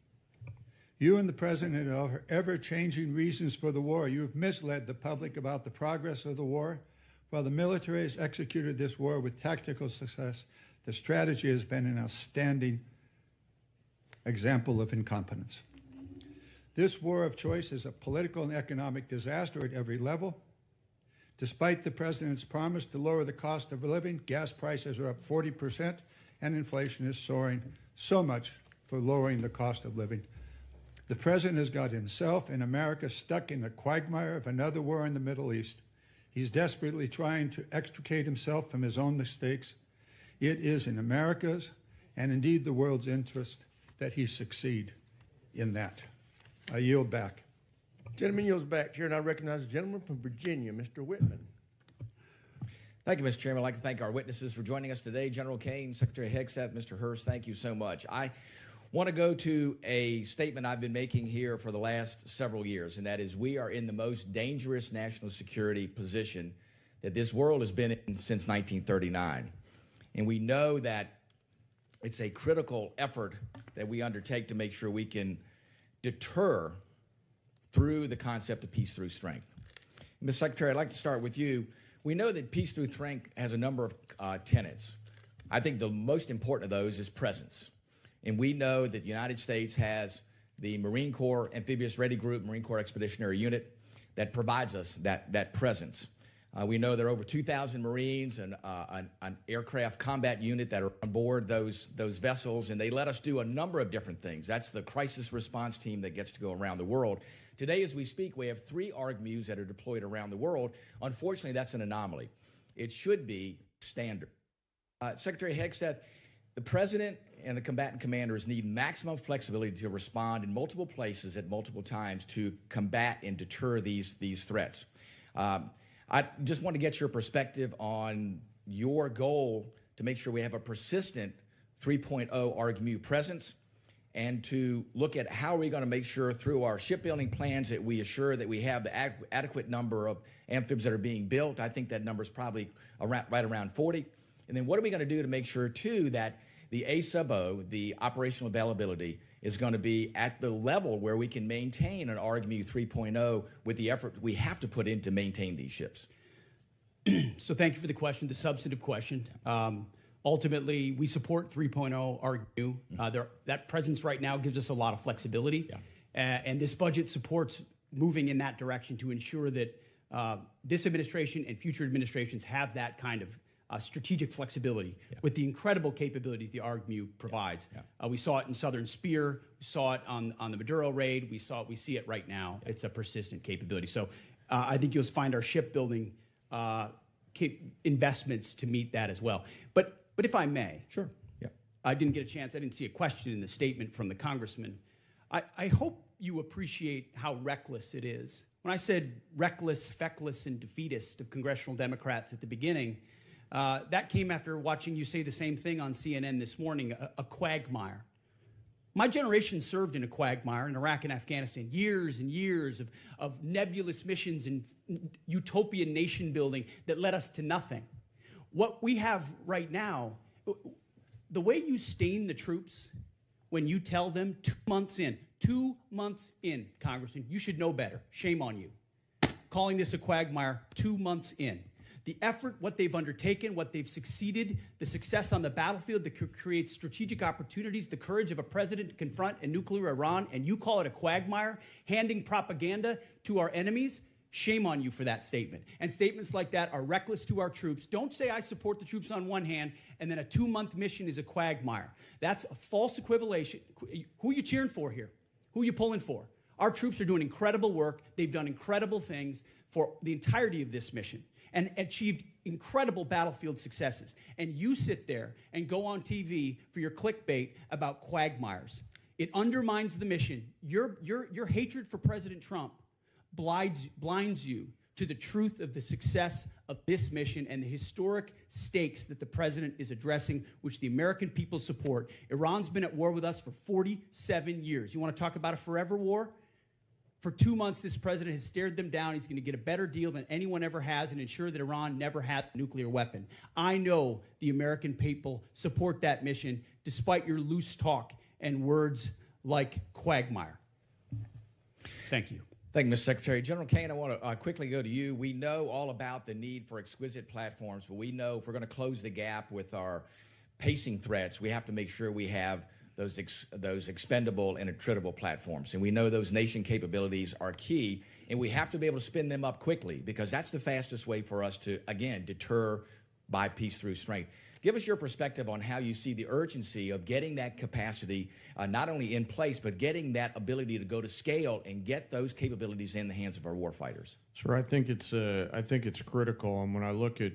You and the President are ever-changing reasons for the war. You have misled the public about the progress of the war. While the military has executed this war with tactical success, the strategy has been an outstanding example of incompetence. This war of choice is a political and economic disaster at every level. Despite the President's promise to lower the cost of living, gas prices are up 40% and inflation is soaring, so much for lowering the cost of living. The President has got himself and America stuck in the quagmire of another war in the Middle East. He's desperately trying to extricate himself from his own mistakes. It is in America's and indeed the world's interest that he succeed in that. I yield back. Gentleman yields back, Chair, and I recognize the gentleman from Virginia, Mr. Whitman. Thank you, Mr. Chairman. I'd like to thank our witnesses for joining us today. General Caine, Secretary Hegseth, Mr. Hurst, thank you so much. I want to go to a statement I've been making here for the last several years, and that is we are in the most dangerous national security position that this world has been in since 1939. And we know that it's a critical effort that we undertake to make sure we can deter through the concept of peace through strength. Ms. Secretary, I'd like to start with you. We know that peace through strength has a number of tenets. I think the most important of those is presence. And we know that the United States has the Marine Corps Amphibious Ready Group, Marine Corps Expeditionary Unit, that provides us that presence. We know there are over 2,000 Marines and an aircraft combat unit that are on board those vessels, and they let us do a number of different things. That's the crisis response team that gets to go around the world. Today, as we speak, we have 3 ARGMUs that are deployed around the world. Unfortunately, that's an anomaly. It should be standard. Secretary Hegseth, the President and the combatant commanders need maximum flexibility to respond in multiple places at multiple times to combat and deter these threats. I just want to get your perspective on your goal to make sure we have a persistent 3.0 ARGMU presence, and to look at how we're going to make sure through our shipbuilding plans that we assure that we have the adequate number of amphibs that are being built. I think that number is probably right around 40. And then what are we going to do to make sure, too, that the A-sub-O, the operational availability, is going to be at the level where we can maintain an ARGMU 3.0 with the effort we have to put in to maintain these ships? So thank you for the question, the substantive question. Ultimately, we support 3.0 ARGMU. That presence right now gives us a lot of flexibility. Yeah. And this budget supports moving in that direction to ensure that this administration and future administrations have that kind of strategic flexibility with the incredible capabilities the ARGMU provides. We saw it in Southern Spear. We saw it on the Maduro raid. We see it right now. It's a persistent capability. So I think you'll find our shipbuilding investments to meet that as well. But if I may, sure. Yeah. I didn't get a chance. I didn't see a question in the statement from the congressman. I hope you appreciate how reckless it is. When I said reckless, feckless, and defeatist of congressional Democrats at the beginning, that came after watching you say the same thing on CNN this morning, a quagmire. My generation served in a quagmire in Iraq and Afghanistan, years and years of nebulous missions and utopian nation building that led us to nothing. What we have right now, the way you stain the troops when you tell them 2 months in, Congressman, you should know better. Shame on you. Calling this a quagmire 2 months in. The effort, what they've undertaken, what they've succeeded, the success on the battlefield that creates strategic opportunities, the courage of a president to confront a nuclear Iran, and you call it a quagmire, handing propaganda to our enemies. Shame on you for that statement. And statements like that are reckless to our troops. Don't say I support the troops on one hand, and then a 2-month mission is a quagmire. That's a false equivalation. Who are you cheering for here? Who are you pulling for? Our troops are doing incredible work. They've done incredible things for the entirety of this mission and achieved incredible battlefield successes. And you sit there and go on TV for your clickbait about quagmires. It undermines the mission. Your hatred for President Trump blinds you to the truth of the success of this mission and the historic stakes that the president is addressing, which the American people support. Iran's been at war with us for 47 years. You want to talk about a forever war? For 2 months, this president has stared them down. He's going to get a better deal than anyone ever has and ensure that Iran never had a nuclear weapon. I know the American people support that mission, despite your loose talk and words like quagmire. Thank you. Thank you, Mr. Secretary. General Caine, I want to quickly go to you. We know all about the need for exquisite platforms, but we know if we're going to close the gap with our pacing threats, we have to make sure we have those expendable and attritable platforms. And we know those nation capabilities are key, and we have to be able to spin them up quickly because that's the fastest way for us to, again, deter by peace through strength. Give us your perspective on how you see the urgency of getting that capacity not only in place, but getting that ability to go to scale and get those capabilities in the hands of our warfighters. Sir, I think it's critical. And when I look at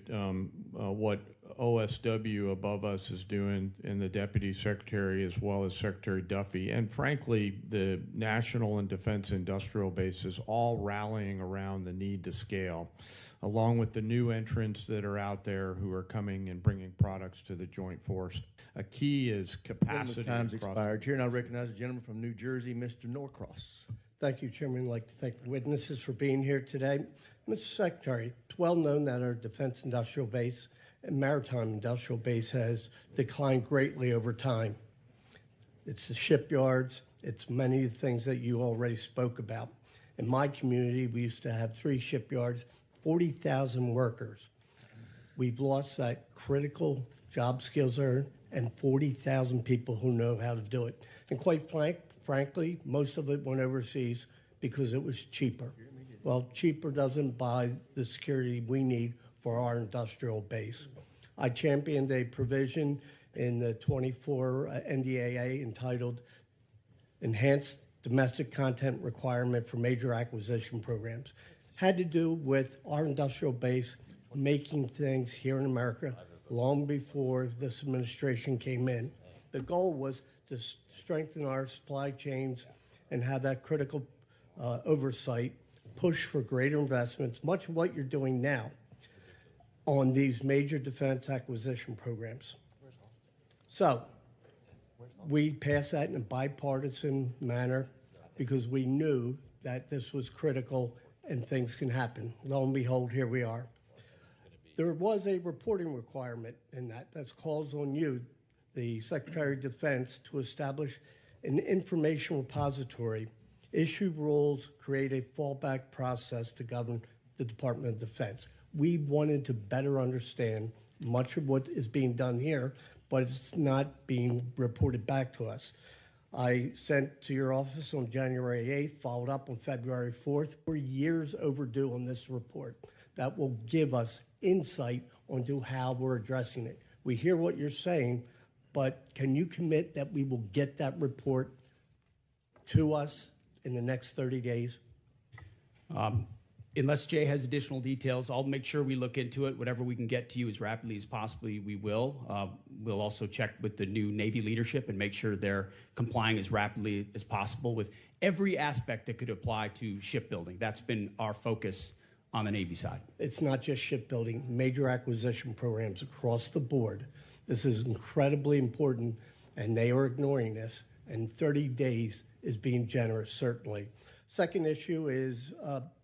what OSW above us is doing, and the Deputy Secretary as well as Secretary Duffy, and frankly, the National and Defense Industrial Bases all rallying around the need to scale, along with the new entrants that are out there who are coming and bringing products to the joint force. A key is capacity. Time's expired. Here, and I recognize the gentleman from New Jersey, Mr. Norcross. Thank you, Chairman. I'd like to thank the witnesses for being here today. Mr. Secretary, it's well known that our Defense Industrial Base and Maritime Industrial Base has declined greatly over time. It's the shipyards. It's many of the things that you already spoke about. In my community, we used to have 3 shipyards, 40,000 workers. We've lost that critical job skills there and 40,000 people who know how to do it. And quite frankly, most of it went overseas because it was cheaper. Well, cheaper doesn't buy the security we need for our industrial base. I championed a provision in the 24 NDAA entitled Enhanced Domestic Content Requirement for Major Acquisition Programs. Had to do with our industrial base making things here in America long before this administration came in. The goal was to strengthen our supply chains and have that critical oversight, push for greater investments, much of what you're doing now on these major defense acquisition programs. So we passed that in a bipartisan manner because we knew that this was critical and things can happen. Lo and behold, here we are. There was a reporting requirement in that calls on you, the Secretary of Defense, to establish an information repository, issue rules, create a fallback process to govern the Department of Defense. We wanted to better understand much of what is being done here, but it's not being reported back to us. I sent to your office on January 8th, followed up on February 4th. We're years overdue on this report that will give us insight onto how we're addressing it. We hear what you're saying, but can you commit that we will get that report to us in the next 30 days? Unless Jay has additional details, I'll make sure we look into it. Whatever we can get to you as rapidly as possibly, we will. We'll also check with the new Navy leadership and make sure they're complying as rapidly as possible with every aspect that could apply to shipbuilding. That's been our focus on the Navy side. It's not just shipbuilding, major acquisition programs across the board. This is incredibly important, and they are ignoring this, and 30 days is being generous, certainly. Second issue is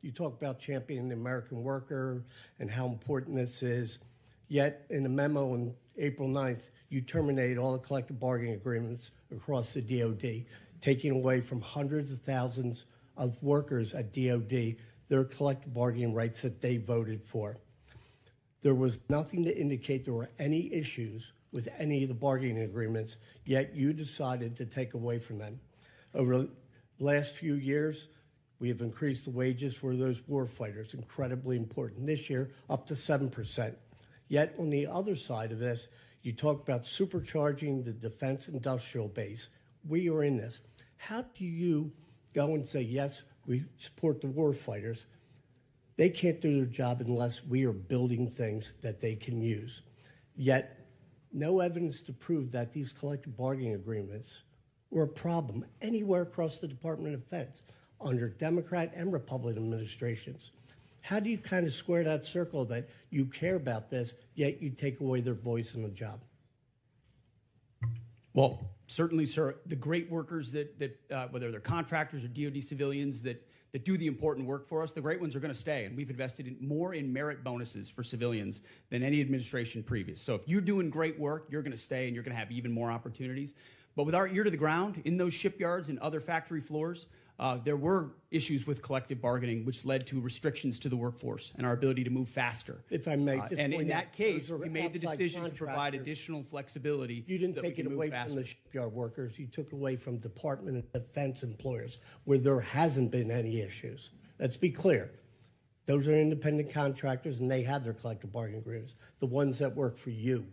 you talk about championing the American worker and how important this is, yet in a memo on April 9th, you terminate all the collective bargaining agreements across the DOD, taking away from hundreds of thousands of workers at DOD their collective bargaining rights that they voted for. There was nothing to indicate there were any issues with any of the bargaining agreements, yet you decided to take away from them. Over the last few years, we have increased the wages for those war fighters, incredibly important. This year, up to 7%. Yet on the other side of this, you talk about supercharging the defense industrial base. We are in this. How do you go and say, yes, we support the war fighters? They can't do their job unless we are building things that they can use. Yet, no evidence to prove that these collective bargaining agreements were a problem anywhere across the Department of Defense under Democrat and Republican administrations. How do you kind of square that circle that you care about this, yet you take away their voice in the job? Well, certainly, sir, the great workers that whether they're contractors or DoD civilians that do the important work for us, the great ones are going to stay. And we've invested more in merit bonuses for civilians than any administration previous. So if you're doing great work, you're going to stay and you're going to have even more opportunities. But with our ear to the ground in those shipyards and other factory floors, there were issues with collective bargaining, which led to restrictions to the workforce and our ability to move faster. If I may, and in that case, we made the decision to provide additional flexibility. You didn't take it away from the shipyard workers. You took away from Department of Defense employers where there hasn't been any issues. Let's be clear. Those are independent contractors, and they have their collective bargaining agreements. The ones that work for you.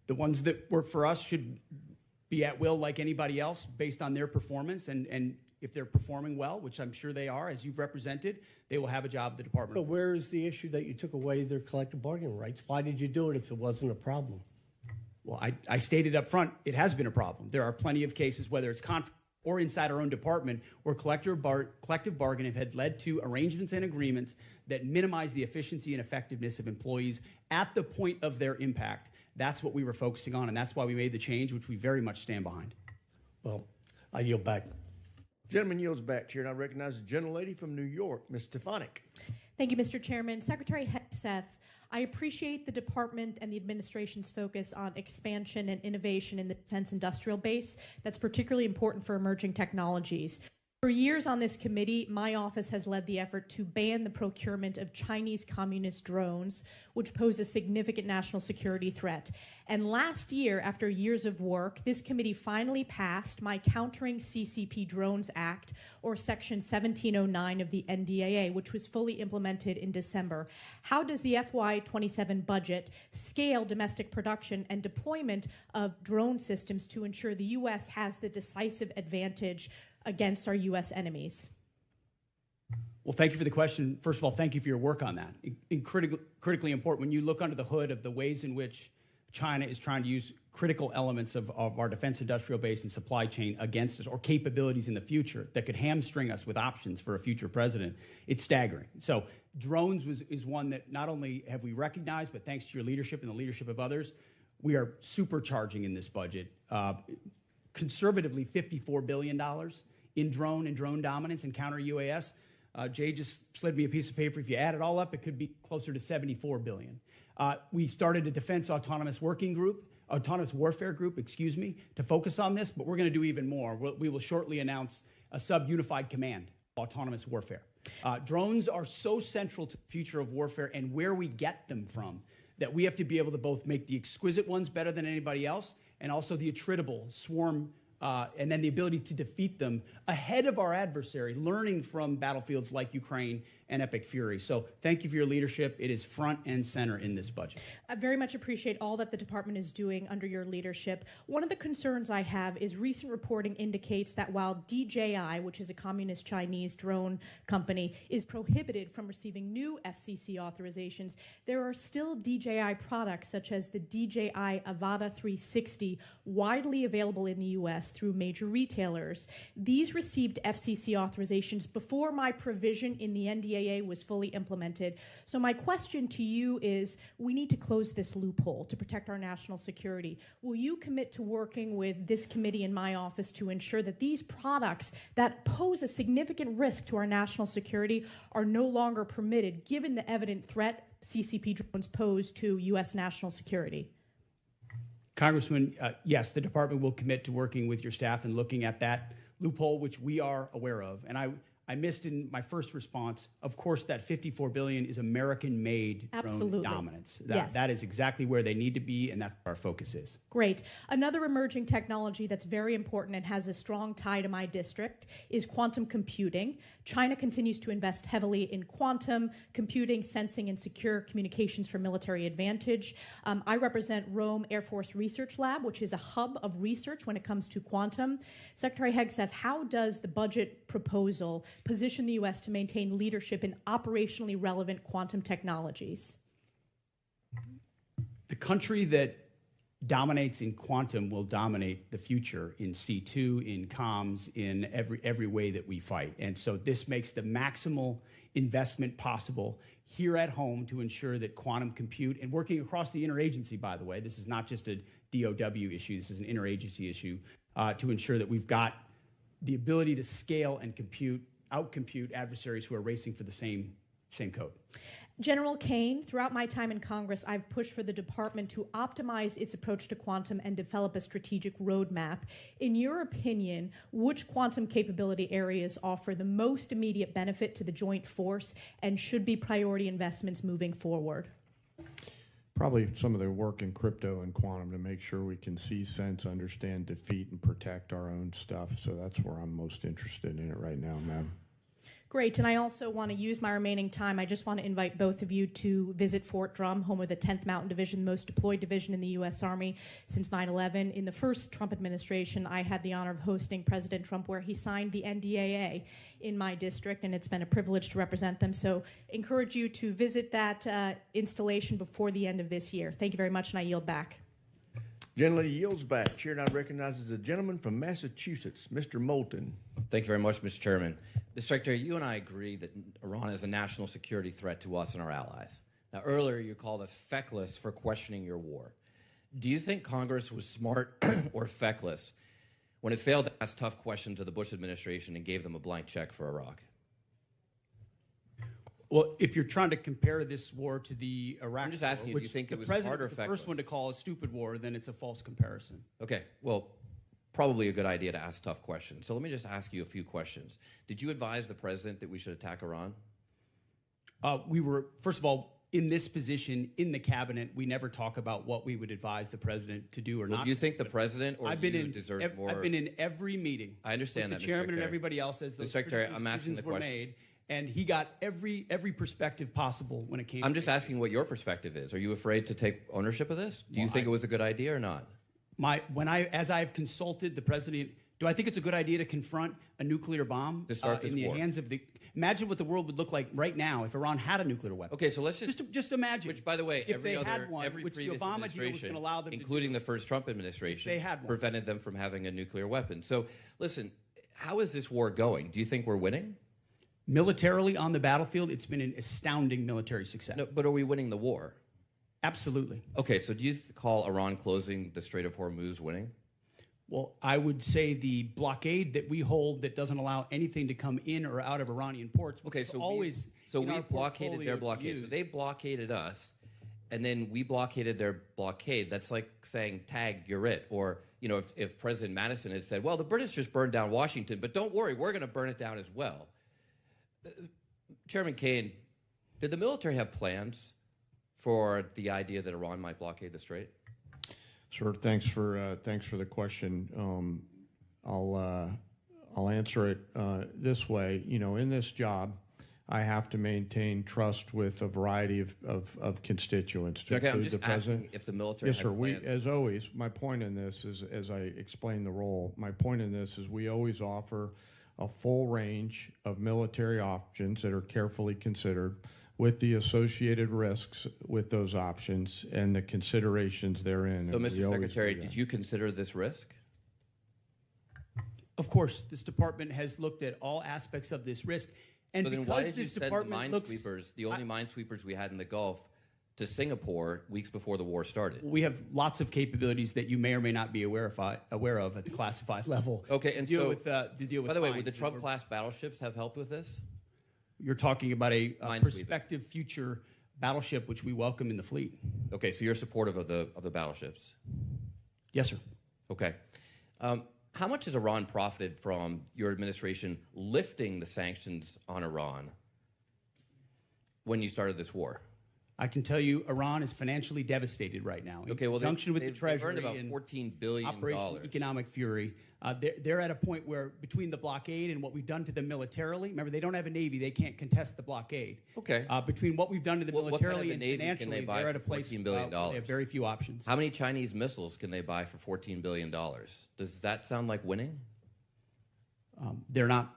The ones that work for us should be at will like anybody else based on their performance. And if they're performing well, which I'm sure they are, as you've represented, they will have a job at the department. But where is the issue that you took away their collective bargaining rights? Why did you do it if it wasn't a problem? Well, I stated up front, it has been a problem. There are plenty of cases, whether it's or inside our own department, where collective bargaining had led to arrangements and agreements that minimize the efficiency and effectiveness of employees at the point of their impact. That's what we were focusing on, and that's why we made the change, which we very much stand behind. Well, I yield back. Gentleman yields back, Chair, and I recognize the gentlelady from New York, Ms. Stefanik. Thank you, Mr. Chairman. Secretary Hegseth, I appreciate the department and the administration's focus on expansion and innovation in the defense industrial base. That's particularly important for emerging technologies. For years on this committee, my office has led the effort to ban the procurement of Chinese communist drones, which pose a significant national security threat. And last year, after years of work, this committee finally passed my Countering CCP Drones Act, or Section 1709 of the NDAA, which was fully implemented in December. How does the FY27 budget scale domestic production and deployment of drone systems to ensure the U.S. has the decisive advantage against our U.S. enemies? Well, thank you for the question. First of all, thank you for your work on that. Critically important. When you look under the hood of the ways in which China is trying to use critical elements of our defense industrial base and supply chain against us, or capabilities in the future that could hamstring us with options for a future president, it's staggering. So drones is one that not only have we recognized, but thanks to your leadership and the leadership of others, we are supercharging in this budget. Conservatively, $54 billion in drone and drone dominance and counter UAS. Jay just slid me a piece of paper. If you add it all up, it could be closer to $74 billion. We started a defense autonomous warfare group, to focus on this, but we're going to do even more. We will shortly announce a sub-unified command, autonomous warfare. Drones are so central to the future of warfare and where we get them from that we have to be able to both make the exquisite ones better than anybody else and also the attritable swarm, and then the ability to defeat them ahead of our adversary, learning from battlefields like Ukraine and Epic Fury. So thank you for your leadership. It is front and center in this budget. I very much appreciate all that the department is doing under your leadership. One of the concerns I have is recent reporting indicates that while DJI, which is a communist Chinese drone company, is prohibited from receiving new FCC authorizations, there are still DJI products such as the DJI Avata 360 widely available in the U.S. through major retailers. These received FCC authorizations before my provision in the NDAA was fully implemented. So my question to you is, we need to close this loophole to protect our national security. Will you commit to working with this committee in my office to ensure that these products that pose a significant risk to our national security are no longer permitted, given the evident threat CCP drones pose to U.S. national security? Congressman, yes, the department will commit to working with your staff and looking at that loophole, which we are aware of. And I missed in my first response, of course, that $54 billion is American-made drone dominance. Yes. That is exactly where they need to be, and that's where our focus is. Great. Another emerging technology that's very important and has a strong tie to my district is quantum computing. China continues to invest heavily in quantum computing, sensing, and secure communications for military advantage. I represent Rome Air Force Research Lab, which is a hub of research when it comes to quantum. Secretary Hegseth, how does the budget proposal position the U.S. to maintain leadership in operationally relevant quantum technologies? The country that dominates in quantum will dominate the future in C2, in comms, in every way that we fight. And so this makes the maximal investment possible here at home to ensure that quantum compute, and working across the interagency, by the way, this is not just a DOW issue, this is an interagency issue, to ensure that we've got the ability to scale and outcompute adversaries who are racing for the same code. General Caine, throughout my time in Congress, I've pushed for the department to optimize its approach to quantum and develop a strategic roadmap. In your opinion, which quantum capability areas offer the most immediate benefit to the joint force and should be priority investments moving forward? Probably some of the work in crypto and quantum to make sure we can see, sense, understand, defeat, and protect our own stuff. So that's where I'm most interested in it right now, ma'am. Great, and I also want to use my remaining time. I just want to invite both of you to visit Fort Drum, home of the 10th Mountain Division, the most deployed division in the U.S. Army since 9/11. In the first Trump administration, I had the honor of hosting President Trump, where he signed the NDAA in my district, and it's been a privilege to represent them. So encourage you to visit that installation before the end of this year. Thank you very much, and I yield back. Gentlelady yields back. Chair now recognizes a gentleman from Massachusetts, Mr. Moulton. Thank you very much, Mr. Chairman. Mr. Secretary, you and I agree that Iran is a national security threat to us and our allies. Now, earlier you called us feckless for questioning your war. Do you think Congress was smart or feckless when it failed to ask tough questions of the Bush administration and gave them a blank check for Iraq? Well, if you're trying to compare this war to the Iraq I'm just asking war, you, do you think it was the hard or the feckless? first one to call a stupid war, then it's a false comparison. Okay, well, probably a good idea to ask tough questions. So let me just ask you a few questions. Did you advise the president that we should attack Iran? We were, first of all, in this position in the cabinet, we never talk about what we would advise the president to do or not. Do you think the president or I've been you in deserve more? I've been in every meeting. I understand with that, the Mr. chairman and Secretary. everybody else as those Secretary, critical I'm asking decisions the were question. made, and he got every perspective possible when it came. I'm to just asking what your perspective is. Are you afraid to take ownership of this? Do you Well, think it was a good idea or not? As I've consulted the president, do I think it's a good idea to confront a nuclear bomb To start this in the war. hands of the? Imagine what the world would look like right now if Iran had a nuclear weapon. Okay, so let's just imagine. Which, by the way, if every they other, had one, every which the previous Obama deal was administration, going to allow them, including the first Trump administration, they had one. prevented them from having a nuclear weapon. So, listen, how is this war going? Do you think we're winning? Militarily on the battlefield, it's been an astounding military success. No, but are we winning the war? Absolutely. Okay, so do you call Iran closing the Strait of Hormuz winning? Well, I would say the blockade that we hold that doesn't allow anything to come in or out of Iranian ports. Okay, is so always we blockaded their blockade. So they blockaded us, and then we blockaded their blockade. That's like saying, "Tag, you're it." Or if President Madison had said, "Well, the British just burned down Washington, but don't worry, we're going to burn it down as well." Chairman Caine, did the military have plans for the idea that Iran might blockade the strait? Sir, thanks for the question. I'll answer it this way. In this job, I have to maintain trust with a variety of constituents. To Okay, I'm include just the president. asking if the military Yes, had sir. plans. As always, my point in this is, as I explain the role, my point in this is we always offer a full range of military options that are carefully considered, with the associated risks with those options and the considerations therein. So, and we Mr. always Secretary, do that. did you consider this risk? Of course, this department has looked at all aspects of this risk, and So then because why did you this send the department looks, minesweepers, the only minesweepers we had in the Gulf, to Singapore weeks before the war started? we have lots of capabilities that you may or may not be aware of at the classified level. Okay, and to deal so, with, to deal with. by the way, would mines. the Trump-class battleships have helped with this? You're talking about a Minesweeper. prospective future battleship, which we welcome in the fleet. Okay, so you're supportive of the battleships. Yes, sir. Okay. How much has Iran profited from your administration lifting the sanctions on Iran when you started this war? I can tell you, Iran is financially devastated right now. In Okay, well, conjunction with the they've Treasury earned about and $14 billion. Operation Economic Fury, they're at a point where between the blockade and what we've done to them militarily, remember they don't have a navy, they can't contest the blockade. Okay. Between what we've done to them What kind of militarily a and navy can financially, they buy they're at a for place $14 billion? where they have very few options. How many Chinese missiles can they buy for $14 billion? Does that sound like winning? They're not.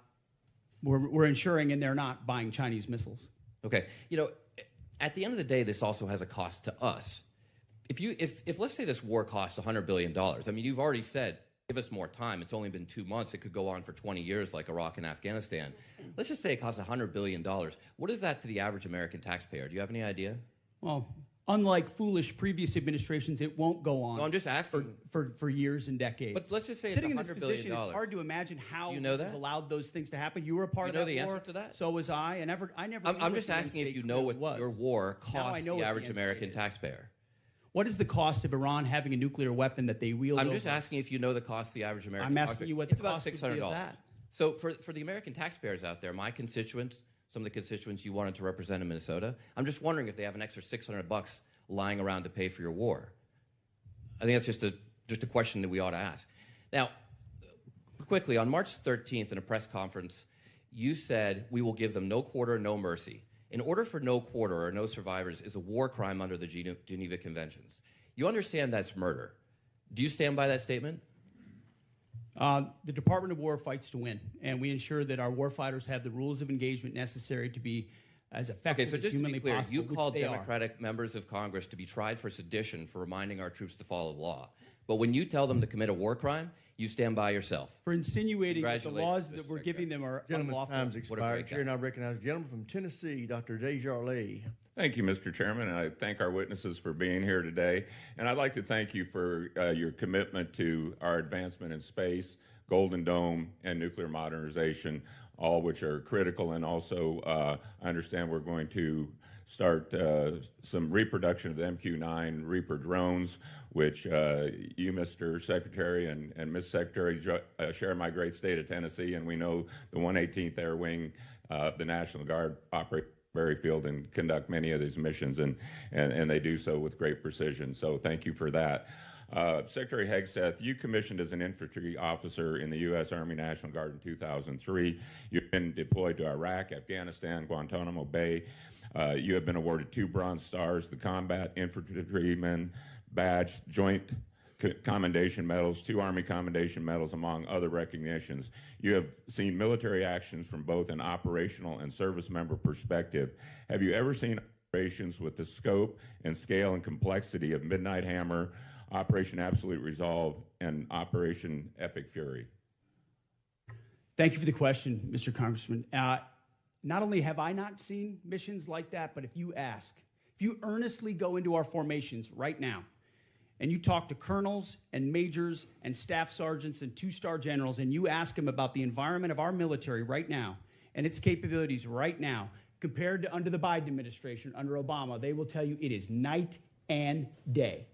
We're ensuring, and they're not buying Chinese missiles. Okay. At the end of the day, this also has a cost to us. If let's say this war costs $100 billion, I mean, you've already said, give us more time. It's only been 2 months. It could go on for 20 years like Iraq and Afghanistan. Let's just say it costs $100 billion. What is that to the average American taxpayer? Do you have any idea? Well, unlike foolish previous administrations, it won't go on. No, I'm just asking. For years and decades. But let's just say sitting in it's this $100 billion. position, it's hard to imagine how Do you know it was that? allowed those things to happen. You were a part Do you of know that the war. answer to that? So was I. I never. I'm knew just what the asking end if you state know what was. your war Now I costs know the what average end state American is. taxpayer. What is the cost of Iran having a nuclear weapon that they wield? I'm just over? asking if you know the cost of the average American I'm asking taxpayer. you what It's the about cost would be $600. of that. So for the American taxpayers out there, my constituents, some of the constituents you wanted to represent in Minnesota, I'm just wondering if they have an extra $600 lying around to pay for your war. I think that's just a question that we ought to ask. Now, quickly, on March 13th in a press conference, you said we will give them no quarter, no mercy. In order for no quarter or no survivors is a war crime under the Geneva Conventions. You understand that's murder. Do you stand by that statement? The Department of War fights to win, and we ensure that our warfighters have the rules of engagement necessary to be as effective Okay, so as just to humanly be clear, possible. you which called they are. Democratic members of Congress to be tried for sedition for reminding our troops to follow the law. But when you tell them to commit a war crime, you stand by yourself. For insinuating that the laws Congratulations, that Mr. we're giving them are Gentleman's unlawful. time's What a expired. great Chair, guy. and I recognize the gentleman from Tennessee, Dr. Desjardins. Thank you, Mr. Chairman, and I thank our witnesses for being here today. And I'd like to thank you for your commitment to our advancement in space, Golden Dome, and nuclear modernization, all which are critical. And also, I understand we're going to start some reproduction of the MQ-9 Reaper drones, which you, Mr. Secretary, and Ms. Secretary share my great state of Tennessee, and we know the 118th Air Wing, the National Guard, operate Berry Field and conduct many of these missions, and they do so with great precision. So thank you for that. Secretary Hegseth, you commissioned as an infantry officer in the U.S. Army National Guard in 2003. You've been deployed to Iraq, Afghanistan, Guantanamo Bay. You have been awarded 2 Bronze Stars, the Combat Infantryman Badge, Joint Commendation Medals, 2 Army Commendation Medals, among other recognitions. You have seen military actions from both an operational and service member perspective. Have you ever seen operations with the scope and scale and complexity of Midnight Hammer, Operation Absolute Resolve, and Operation Epic Fury? Thank you for the question, Mr. Congressman. Not only have I not seen missions like that, but if you earnestly go into our formations right now, and you talk to colonels and majors and staff sergeants and 2-star generals, and you ask them about the environment of our military right now and its capabilities right now, compared to under the Biden administration, under Obama, they will tell you it is night and day.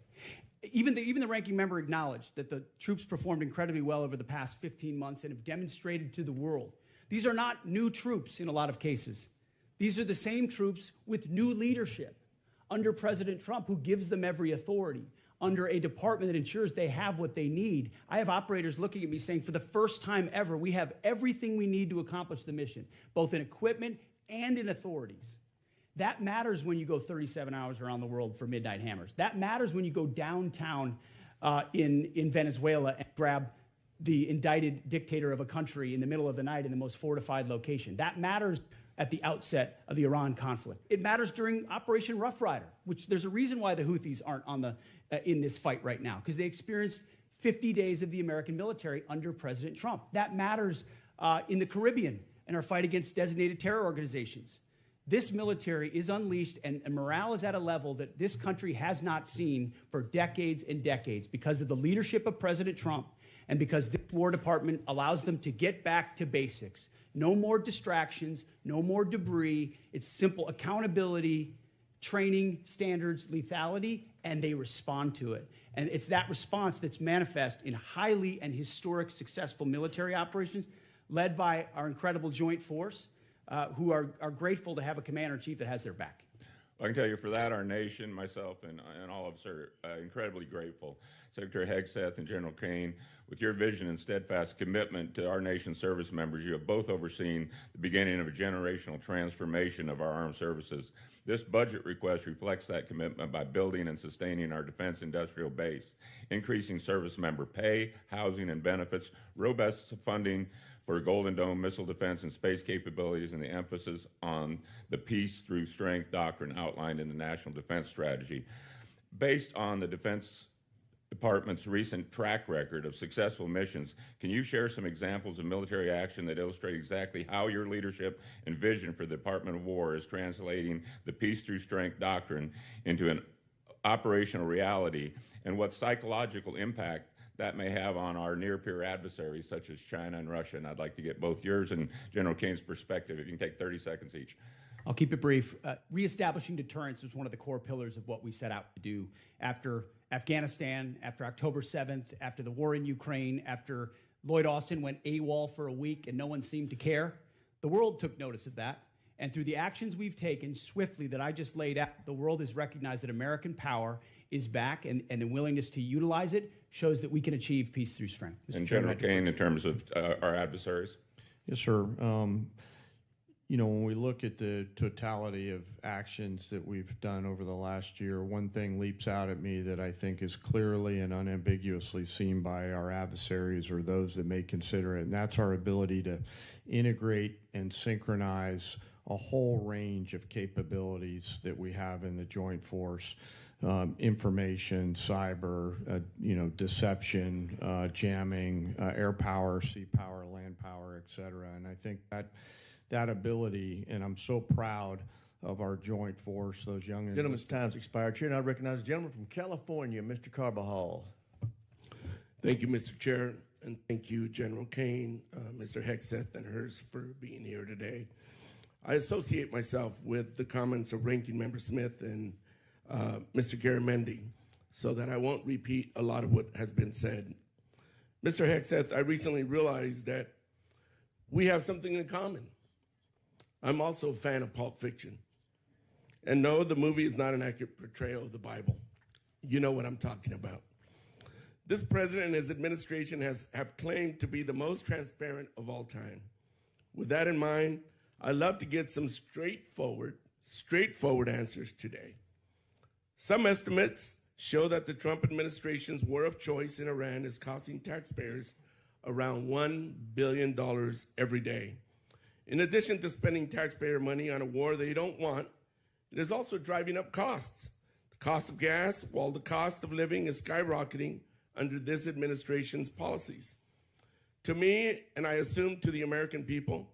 Even the ranking member acknowledged that the troops performed incredibly well over the past 15 months and have demonstrated to the world. These are not new troops in a lot of cases. These are the same troops with new leadership under President Trump, who gives them every authority, under a department that ensures they have what they need. I have operators looking at me saying, for the first time ever, we have everything we need to accomplish the mission, both in equipment and in authorities. That matters when you go 37 hours around the world for Midnight Hammers. That matters when you go downtown in Venezuela and grab the indicted dictator of a country in the middle of the night in the most fortified location. That matters at the outset of the Iran conflict. It matters during Operation Rough Rider, which there's a reason why the Houthis aren't on in this fight right now, because they experienced 50 days of the American military under President Trump. That matters in the Caribbean in our fight against designated terror organizations. This military is unleashed, and morale is at a level that this country has not seen for decades and decades because of the leadership of President Trump and because the War Department allows them to get back to basics. No more distractions, no more debris. It's simple accountability, training, standards, lethality, and they respond to it. And it's that response that's manifest in highly and historic successful military operations led by our incredible joint force, who are grateful to have a commander-in-chief that has their back. I can tell you for that, our nation, myself, and all of us are incredibly grateful. Secretary Hegseth and General Caine, with your vision and steadfast commitment to our nation's service members, you have both overseen the beginning of a generational transformation of our armed services. This budget request reflects that commitment by building and sustaining our defense industrial base, increasing service member pay, housing, and benefits, robust funding for Golden Dome missile defense and space capabilities, and the emphasis on the peace through strength doctrine outlined in the National Defense Strategy. Based on the Defense Department's recent track record of successful missions, can you share some examples of military action that illustrate exactly how your leadership and vision for the Department of War is translating the peace through strength doctrine into an operational reality, and what psychological impact that may have on our near-peer adversaries such as China and Russia? And I'd like to get both yours and General Caine's perspective. If you can take 30 seconds each. I'll keep it brief. Reestablishing deterrence was one of the core pillars of what we set out to do after Afghanistan, after October 7th, after the war in Ukraine, after Lloyd Austin went AWOL for a week and no one seemed to care. The world took notice of that. And through the actions we've taken swiftly that I just laid out, the world has recognized that American power is back, and the willingness to utilize it shows that we can achieve peace through strength. And General Caine, in terms of our adversaries? Yes, sir. You know, when we look at the totality of actions that we've done over the last year, one thing leaps out at me that I think is clearly and unambiguously seen by our adversaries or those that may consider it, and that's our ability to integrate and synchronize a whole range of capabilities that we have in the joint force. Information, cyber, deception, jamming, air power, sea power, land power, et cetera. And I think that ability, and I'm so proud of our joint force, those young... Gentleman's time's expired. Chair, and I recognize the gentleman from California, Mr. Carbajal. Thank you, Mr. Chair, and thank you, General Caine, Mr. Hegseth, and Hearst for being here today. I associate myself with the comments of Ranking Member Smith and Mr. Garamendi so that I won't repeat a lot of what has been said. Mr. Hegseth, I recently realized that we have something in common. I'm also a fan of Pulp Fiction. And no, the movie is not an accurate portrayal of the Bible. You know what I'm talking about. This president and his administration have claimed to be the most transparent of all time. With that in mind, I'd love to get some straightforward answers today. Some estimates show that the Trump administration's war of choice in Iran is costing taxpayers around $1 billion every day. In addition to spending taxpayer money on a war they don't want, it is also driving up costs. The cost of gas, while the cost of living is skyrocketing under this administration's policies. To me, and I assume to the American people,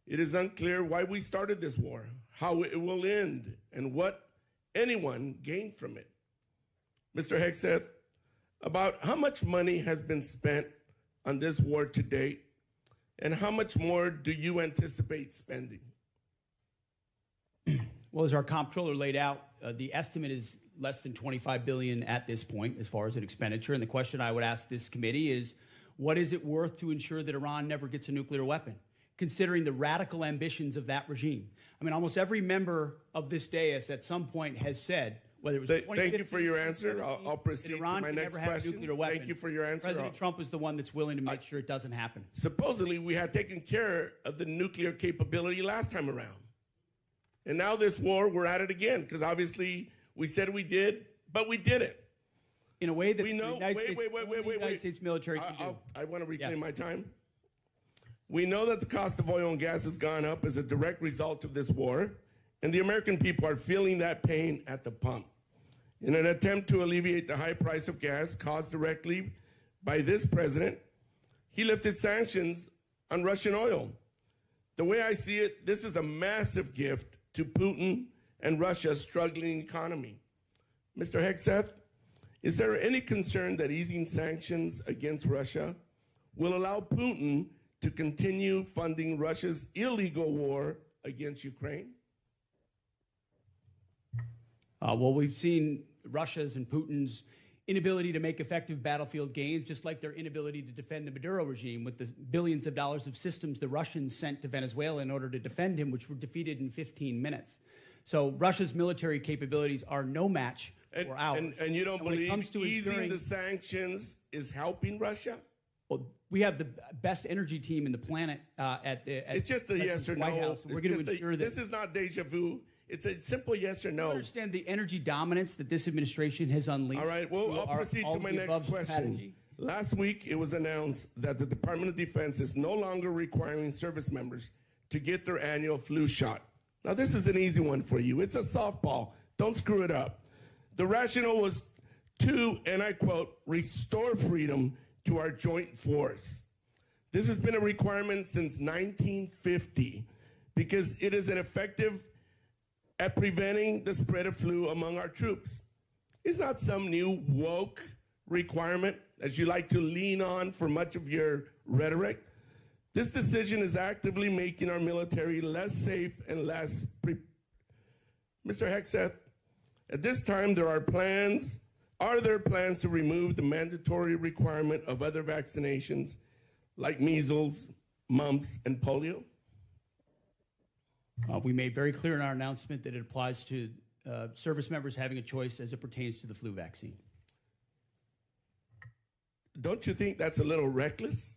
it is unclear why we started this war, how it will end, and what anyone gained from it. Mr. Hegseth, about how much money has been spent on this war to date, and how much more do you anticipate spending? Well, as our comptroller laid out, the estimate is less than $25 billion at this point as far as an expenditure. And the question I would ask this committee is, what is it worth to ensure that Iran never gets a nuclear weapon, considering the radical ambitions of that regime? I mean, almost every member of this dais at some point has said, whether it was Thank you for your answer. I'll proceed to my next question. Weapon. Thank you for your answer. President Trump is the one that's willing to make sure it doesn't happen. Supposedly, we had taken care of the nuclear capability last time around. And now this war, we're at it again, because obviously we said we did, but we did it. In a way that we know, the United States military can do. I want to reclaim my time. We know that the cost of oil and gas has gone up as a direct result of this war, and the American people are feeling that pain at the pump. In an attempt to alleviate the high price of gas caused directly by this president, he lifted sanctions on Russian oil. The way I see it, this is a massive gift to Putin and Russia's struggling economy. Mr. Hegseth, is there any concern that easing sanctions against Russia will allow Putin to continue funding Russia's illegal war against Ukraine? Well, we've seen Russia's and Putin's inability to make effective battlefield gains, just like their inability to defend the Maduro regime with the billions of dollars of systems the Russians sent to Venezuela in order to defend him, which were defeated in 15 minutes. So Russia's military capabilities are no match for ours. And you don't believe easing the sanctions is helping Russia? Well, we have the best energy team in the planet it's just a yes or no. White House, and we're going to ensure that this is not deja vu. It's a simple yes or no. I understand the energy dominance that this administration has unleashed. All right, well, I'll proceed to my next question. Strategy. Last week, it was announced that the Department of Defense is no longer requiring service members to get their annual flu shot. Now, this is an easy one for you. It's a softball. Don't screw it up. The rationale was to, and I quote, restore freedom to our joint force. This has been a requirement since 1950 because it is an effective at preventing the spread of flu among our troops. It's not some new woke requirement, as you like to lean on for much of your rhetoric. This decision is actively making our military less safe and less Mr. Hegseth, at this time are there plans to remove the mandatory requirement of other vaccinations like measles, mumps, and polio? We made very clear in our announcement that it applies to service members having a choice as it pertains to the flu vaccine. Don't you think that's a little reckless?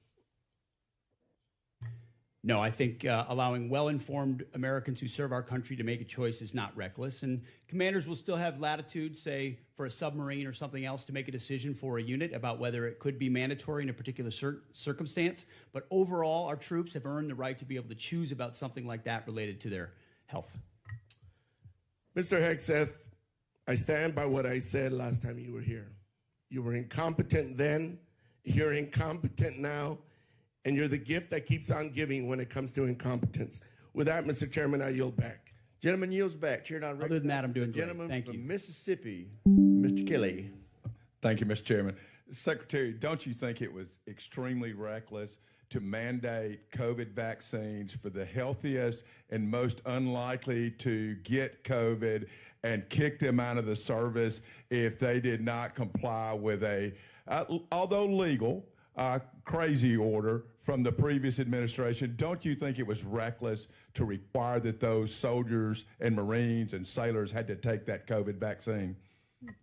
No, I think allowing well-informed Americans who serve our country to make a choice is not reckless. And commanders will still have latitude, say, for a submarine or something else to make a decision for a unit about whether it could be mandatory in a particular circumstance. But overall, our troops have earned the right to be able to choose about something like that related to their health. Mr. Hegseth, I stand by what I said last time you were here. You were incompetent then, you're incompetent now, and you're the gift that keeps on giving when it comes to incompetence. With that, Mr. Chairman, I yield back. Gentleman yields back. Chair, now other than that, I'm doing great. Gentleman Thank from you. Mississippi, Mr. Kelly. Thank you, Mr. Chairman. Secretary, don't you think it was extremely reckless to mandate COVID vaccines for the healthiest and most unlikely to get COVID and kick them out of the service if they did not comply with a, although legal, crazy order from the previous administration. Don't you think it was reckless to require that those soldiers and Marines and sailors had to take that COVID vaccine?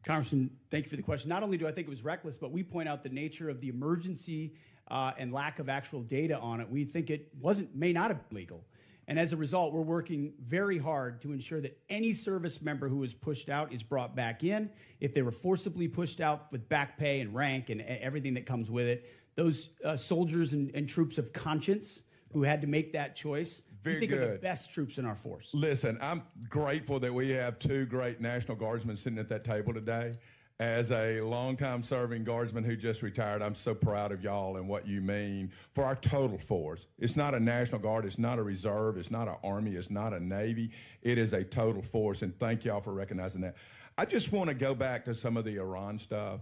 Congressman, thank you for the question. Not only do I think it was reckless, but we point out the nature of the emergency and lack of actual data on it. We think it may not have been legal. And as a result, we're working very hard to ensure that any service member who was pushed out is brought back in. If they were forcibly pushed out with back pay and rank and everything that comes with it, those soldiers and troops of conscience who had to make that choice, we think are the best troops in our force. Listen, I'm grateful that we have two great National Guardsmen sitting at that table today. As a longtime serving Guardsman who just retired, I'm so proud of y'all and what you mean for our total force. It's not a National Guard, it's not a reserve, it's not an Army, it's not a Navy. It is a total force, and thank y'all for recognizing that. I just want to go back to some of the Iran stuff.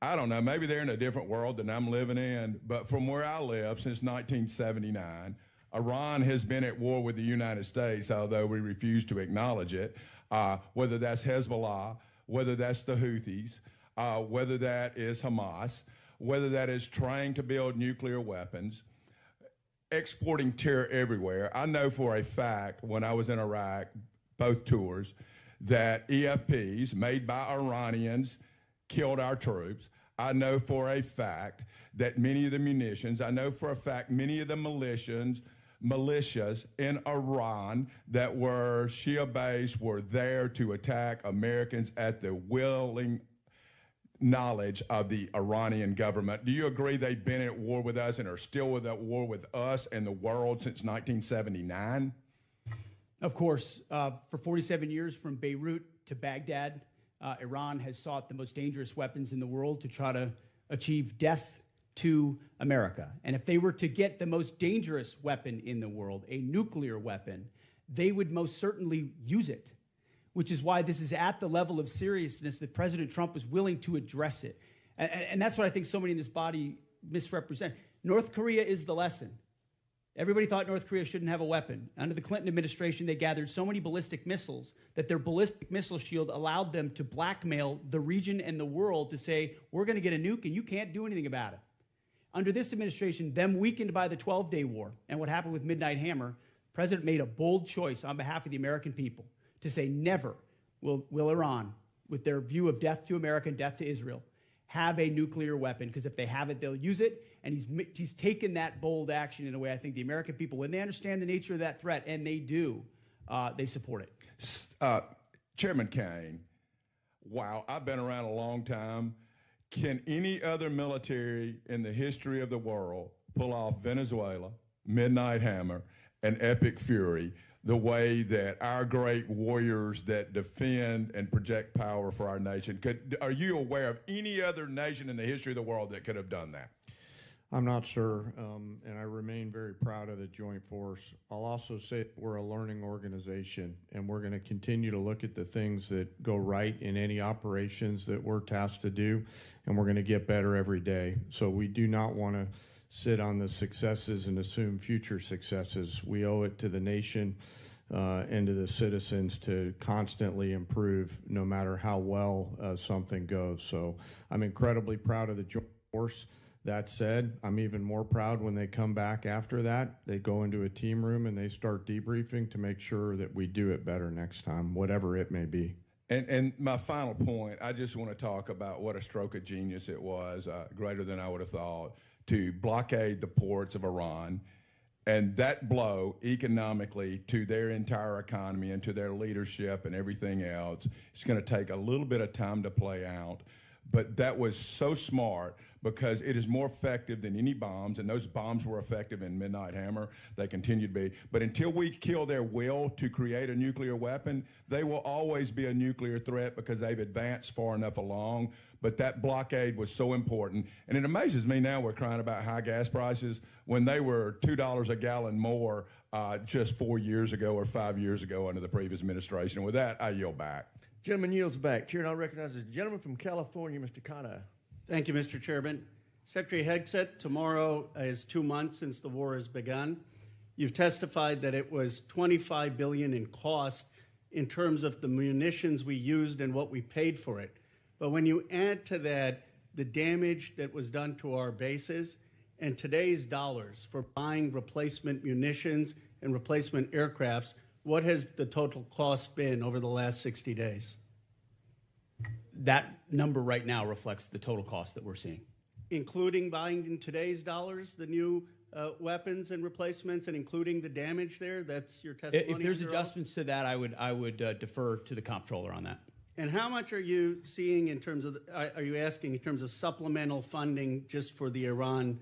I don't know, maybe they're in a different world than I'm living in, but from where I live since 1979, Iran has been at war with the United States, although we refuse to acknowledge it, whether that's Hezbollah, whether that's the Houthis, whether that is Hamas, whether that is trying to build nuclear weapons, exporting terror everywhere. I know for a fact when I was in Iraq, both tours, that EFPs made by Iranians killed our troops. I know for a fact that many of the munitions, I know for a fact many of the militias in Iran that were Shia-based were there to attack Americans at the willing knowledge of the Iranian government. Do you agree they've been at war with us and are still at war with us and the world since 1979? Of course, for 47 years from Beirut to Baghdad, Iran has sought the most dangerous weapons in the world to try to achieve death to America. And if they were to get the most dangerous weapon in the world, a nuclear weapon, they would most certainly use it, which is why this is at the level of seriousness that President Trump was willing to address it. And that's what I think so many in this body misrepresent. North Korea is the lesson. Everybody thought North Korea shouldn't have a weapon. Under the Clinton administration, they gathered so many ballistic missiles that their ballistic missile shield allowed them to blackmail the region and the world to say, we're going to get a nuke and you can't do anything about it. Under this administration, them weakened by the 12-day war and what happened with Midnight Hammer, the president made a bold choice on behalf of the American people to say never will Iran, with their view of death to America and death to Israel, have a nuclear weapon, because if they have it, they'll use it. And he's taken that bold action in a way I think the American people, when they understand the nature of that threat, and they do, they support it. Chairman Caine, wow, I've been around a long time. Can any other military in the history of the world pull off Venezuela, Midnight Hammer, and Epic Fury the way that our great warriors that defend and project power for our nation are you aware of any other nation in the history of the world that could have done that? I'm not sure, and I remain very proud of the Joint Force. I'll also say we're a learning organization, and we're going to continue to look at the things that go right in any operations that we're tasked to do, and we're going to get better every day. So we do not want to sit on the successes and assume future successes. We owe it to the nation and to the citizens to constantly improve no matter how well something goes. So I'm incredibly proud of the Joint Force. That said, I'm even more proud when they come back after that. They go into a team room and they start debriefing to make sure that we do it better next time, whatever it may be. And my final point, I just want to talk about what a stroke of genius it was, greater than I would have thought, to blockade the ports of Iran. And that blow economically to their entire economy and to their leadership and everything else, it's going to take a little bit of time to play out. But that was so smart because it is more effective than any bombs, and those bombs were effective in Midnight Hammer. They continue to be. But until we kill their will to create a nuclear weapon, they will always be a nuclear threat because they've advanced far enough along. But that blockade was so important. And it amazes me now we're crying about high gas prices when they were $2 a gallon more just 4 years ago or 5 years ago under the previous administration. With that, I yield back. Gentleman yields back. Chair, and I recognize the gentleman from California, Mr. Caine. Thank you, Mr. Chairman. Secretary Hegseth, tomorrow is 2 months since the war has begun. You've testified that it was $25 billion in cost in terms of the munitions we used and what we paid for it. But when you add to that the damage that was done to our bases and today's dollars for buying replacement munitions and replacement aircrafts, what has the total cost been over the last 60 days? That number right now reflects the total cost that we're seeing. Including buying in today's dollars the new weapons and replacements, and including the damage there? That's your testimony? If there's under oath? adjustments to that, I would defer to the comptroller on that. And how much are you seeing in terms of, are you asking in terms of supplemental funding just for the Iran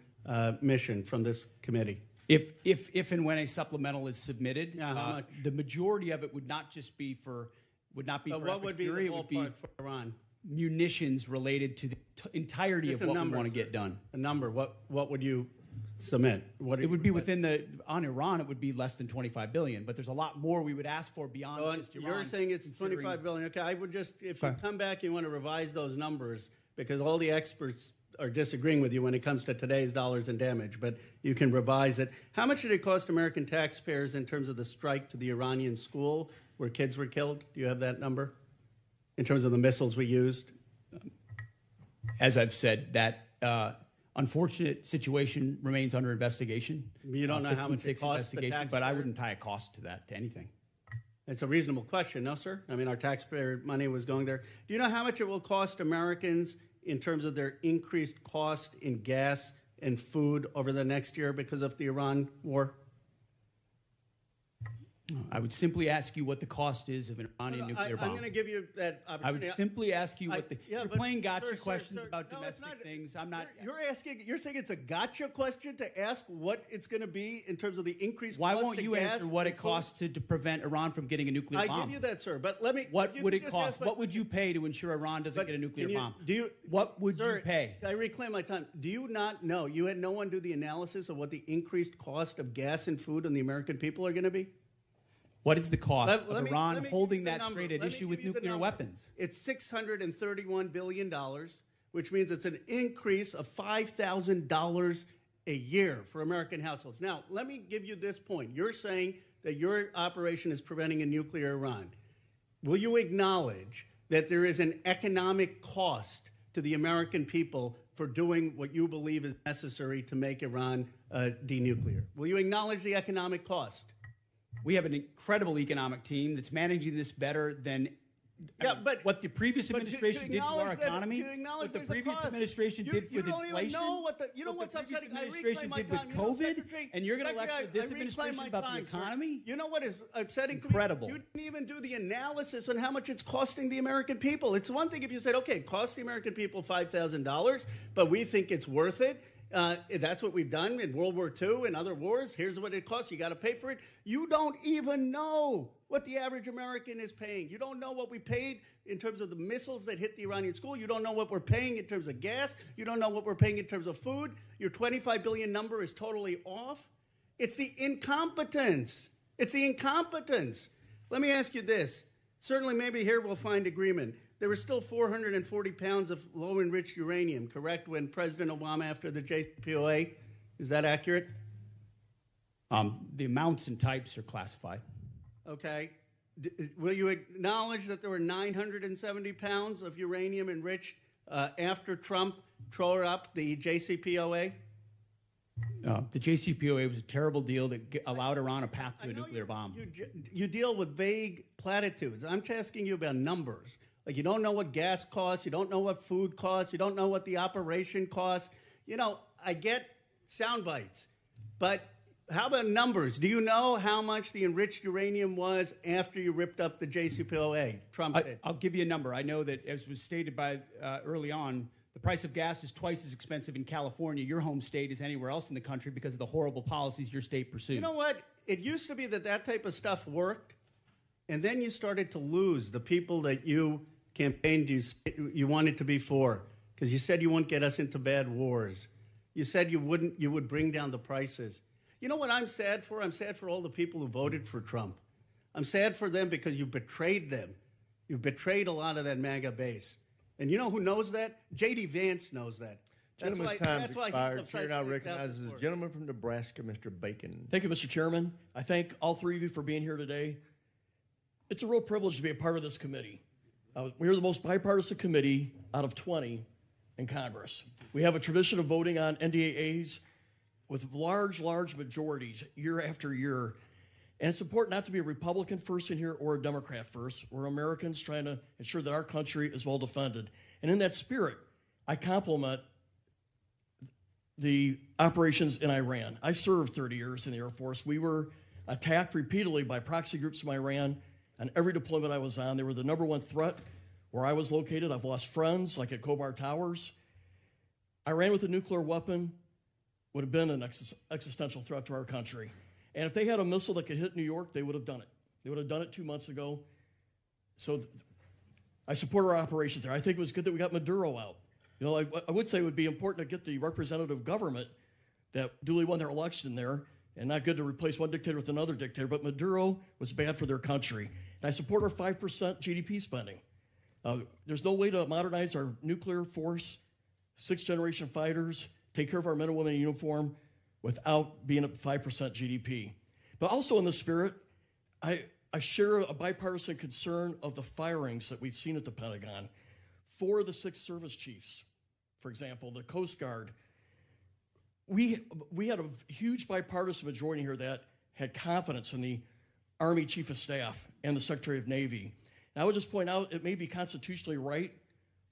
mission from this committee? If and when a supplemental is submitted, Yeah, how much? the majority of it would not just be for for what would be the Fury, it would be ballpark for Iran? munitions related to the entirety Just of a what number, we want to sir. get done. A number. What would you submit? What It would be within on Iran, it would be less than $25 billion, but there's a lot more we would ask for beyond Oh, just Iran. you're saying it's considering- $25 billion. Okay, I would just, if you Okay. come back, you want to revise those numbers because all the experts are disagreeing with you when it comes to today's dollars and damage, but you can revise it. How much did it cost American taxpayers in terms of the strike to the Iranian school where kids were killed? Do you have that number? In terms of the missiles we used? As I've said, that unfortunate situation remains under investigation. You don't know how much it 15-6 costs the investigation, but I taxpayer? wouldn't tie a cost to that, to anything. It's a reasonable question, no, sir? I mean, our taxpayer money was going there. Do you know how much it will cost Americans in terms of their increased cost in gas and food over the next year because of the Iran war? I would simply ask you what the cost is of an Iranian nuclear bomb. I'm going to give you that I opportunity. would simply ask you what you're but, playing gotcha sir, questions sir, about no, it's domestic not. things. I'm not. You're saying it's a gotcha question to ask what it's going to be in terms of the increased Why cost won't of you gas answer what and it costs to prevent Iran from getting a nuclear bomb? I give you that, sir. But let me. What you would can it just cost? ask, What would you pay to ensure Iran doesn't get a nuclear bomb? What would sir, you pay? I reclaim my time. Do you not know? You had no one do the analysis of what the increased cost of gas and food on the American people are going to be? What is the cost of Let me Iran give you holding the that number. straight at Let me issue give with you the nuclear number. weapons? It's $631 billion, which means it's an increase of $5,000 a year for American households. Now, let me give you this point. You're saying that your operation is preventing a nuclear Iran. Will you acknowledge that there is an economic cost to the American people for doing what you believe is necessary to make Iran denuclear? Will you acknowledge the economic cost? We have an incredible economic team that's managing this better than but what the previous but administration did to our acknowledge that- economy, to acknowledge what the there's a previous cost. administration You- did for you the don't even inflation, know what the- you know what what's the previous upsetting? I administration reclaim my did with time. You know, COVID, Secretary- and you're going to Secretary, lecture this I reclaim administration my about time, the sir. economy? You know what is upsetting to me? Incredible. You didn't even do the analysis on how much it's costing the American people. It's one thing if you said, okay, it costs the American people $5,000, but we think it's worth it. That's what we've done in World War II and other wars. Here's what it costs. You got to pay for it. You don't even know what the average American is paying. You don't know what we paid in terms of the missiles that hit the Iranian school. You don't know what we're paying in terms of gas. You don't know what we're paying in terms of food. Your 25 billion number is totally off. It's the incompetence. It's the incompetence. Let me ask you this. Certainly, maybe here we'll find agreement. There were still 440 pounds of low-enriched uranium, correct, when President Obama, after the JCPOA? Is that accurate? The amounts and types are classified. Okay. Will you acknowledge that there were 970 pounds of uranium enriched after Trump tore up the JCPOA? The JCPOA was a terrible deal that allowed Iran a path to a nuclear bomb. You deal with vague platitudes. I'm asking you about numbers. Like you don't know what gas costs, you don't know what food costs, you don't know what the operation costs. You know, I get sound bites, but how about numbers? Do you know how much the enriched uranium was after you ripped up the JCPOA? Trump did. I'll give you a number. I know that, as was stated by early on, the price of gas is twice as expensive in California, your home state, as anywhere else in the country because of the horrible policies your state pursued. You know what? It used to be that type of stuff worked, and then you started to lose the people that you campaigned you wanted to be for, because you said you wouldn't get us into bad wars. You said you would bring down the prices. You know what I'm sad for? I'm sad for all the people who voted for Trump. I'm sad for them because you betrayed them. You betrayed a lot of that MAGA base. And you know who knows that? J.D. Vance knows that. Gentleman's why- time's that's why he's expired. upside Chair now down recognizes the before. gentleman from Nebraska, Mr. Bacon. Thank you, Mr. Chairman. I thank all three of you for being here today. It's a real privilege to be a part of this committee. We're the most bipartisan committee out of 20 in Congress. We have a tradition of voting on NDAAs with large majorities year after year. And it's important not to be a Republican first in here or a Democrat first. We're Americans trying to ensure that our country is well defended. And in that spirit, I compliment the operations in Iran. I served 30 years in the Air Force. We were attacked repeatedly by proxy groups from Iran on every deployment I was on. They were the #1 threat where I was located. I've lost friends, like at Kobar Towers. Iran with a nuclear weapon would have been an existential threat to our country. And if they had a missile that could hit New York, they would have done it. They would have done it 2 months ago. So I support our operations there. I think it was good that we got Maduro out. You know, I would say it would be important to get the representative government that duly won their election there, and not good to replace one dictator with another dictator, but Maduro was bad for their country. And I support our 5% GDP spending. There's no way to modernize our nuclear force, 6th-generation fighters, take care of our men and women in uniform without being at 5% GDP. But also in the spirit, I share a bipartisan concern of the firings that we've seen at the Pentagon. 4 of the 6 service chiefs, for example, the Coast Guard. We had a huge bipartisan majority here that had confidence in the Army Chief of Staff and the Secretary of Navy. And I would just point out, it may be constitutionally right.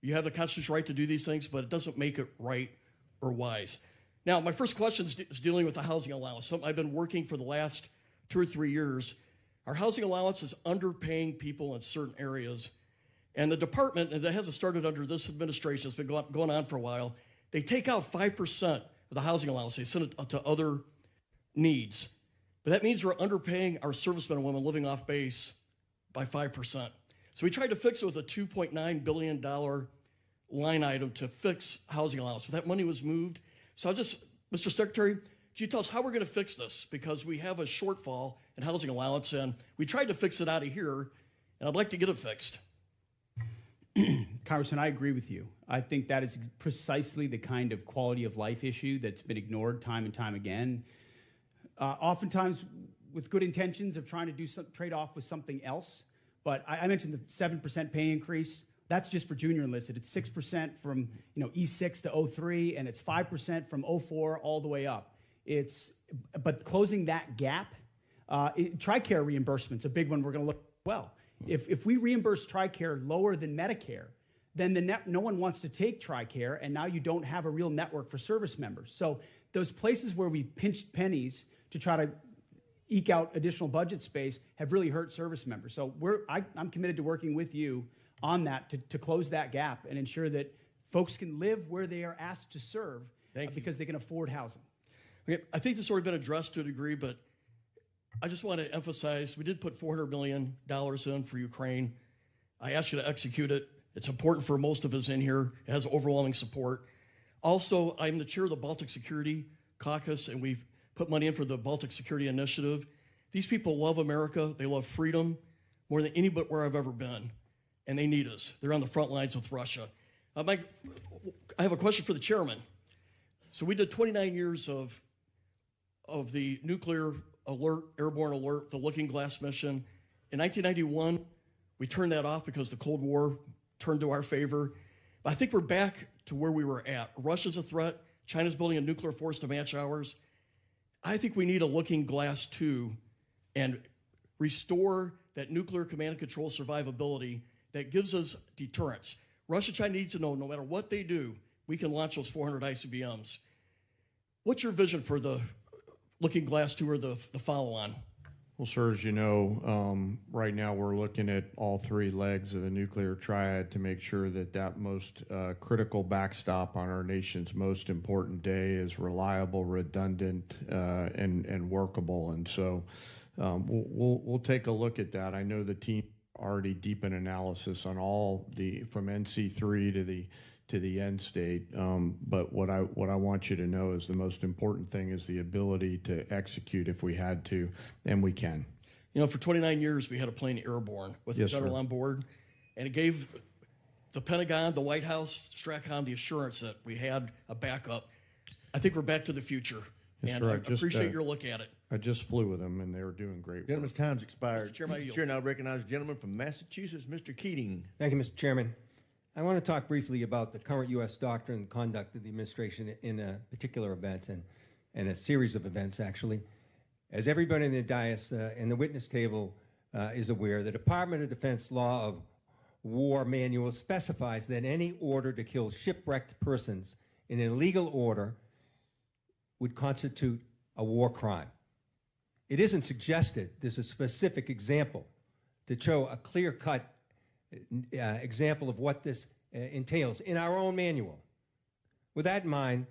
You have the constitutional right to do these things, but it doesn't make it right or wise. Now, my first question is dealing with the housing allowance. Something I've been working for the last 2 or 3 years. Our housing allowance is underpaying people in certain areas. And the department, and that hasn't started under this administration, it's been going on for a while, they take out 5% of the housing allowance. They send it to other needs. But that means we're underpaying our servicemen and women living off base by 5%. So we tried to fix it with a $2.9 billion line item to fix housing allowance. But that money was moved. So Mr. Secretary, could you tell us how we're going to fix this? Because we have a shortfall in housing allowance, and we tried to fix it out of here, and I'd like to get it fixed. Congressman, I agree with you. I think that is precisely the kind of quality of life issue that's been ignored time and time again. Oftentimes with good intentions of trying to do some trade-off with something else. But I mentioned the 7% pay increase. That's just for junior enlisted. It's 6% from E6 to 03, and it's 5% from 04 all the way up. But closing that gap, TRICARE reimbursement's a big one we're going to look at well. If we reimburse TRICARE lower than Medicare, then no one wants to take TRICARE, and now you don't have a real network for service members. So those places where we pinched pennies to try to eke out additional budget space have really hurt service members. So I'm committed to working with you on that to close that gap and ensure that folks can live where they are asked to serve because they can afford housing. Okay, I think this has already been addressed to a degree, but I just want to emphasize we did put $400 million in for Ukraine. I asked you to execute it. It's important for most of us in here. It has overwhelming support. Also, I'm the chair of the Baltic Security Caucus, and we've put money in for the Baltic Security Initiative. These people love America. They love freedom more than anywhere I've ever been, and they need us. They're on the front lines with Russia. Mike, I have a question for the chairman. So we did 29 years of the nuclear alert, airborne alert, the Looking Glass mission. In 1991, we turned that off because the Cold War turned to our favor. But I think we're back to where we were at. Russia's a threat. China's building a nuclear force to match ours. I think we need a Looking Glass 2 and restore that nuclear command and control survivability that gives us deterrence. Russia, China needs to know no matter what they do, we can launch those 400 ICBMs. What's your vision for the Looking Glass 2 or the follow-on? Well, sir, as you know, right now we're looking at all 3 legs of the nuclear triad to make sure that most critical backstop on our nation's most important day is reliable, redundant, and workable. And so we'll take a look at that. I know the team already deep in analysis on all from NC3 to the end state. But what I want you to know is the most important thing is the ability to execute if we had to, and we can. You know, for 29 years, we had a plane airborne with a general on board, and it gave the Pentagon, the White House, Strachan, the assurance that we had a backup, I think we're back to the future. Yes, And sir. I I just, appreciate your look at it. I just flew with them, and they were doing great work. Gentleman's time's expired. Mr. Chairman, I yield. Chair now recognizes the gentleman from Massachusetts, Mr. Keating. Thank you, Mr. Chairman. I want to talk briefly about the current U.S. doctrine and conduct of the administration in a particular event and a series of events, actually. As everybody in the dais and the witness table is aware, the Department of Defense Law of War Manual specifies that any order to kill shipwrecked persons in an illegal order would constitute a war crime. It isn't suggested. There's a specific example to show a clear-cut example of what this entails in our own manual. With that in mind,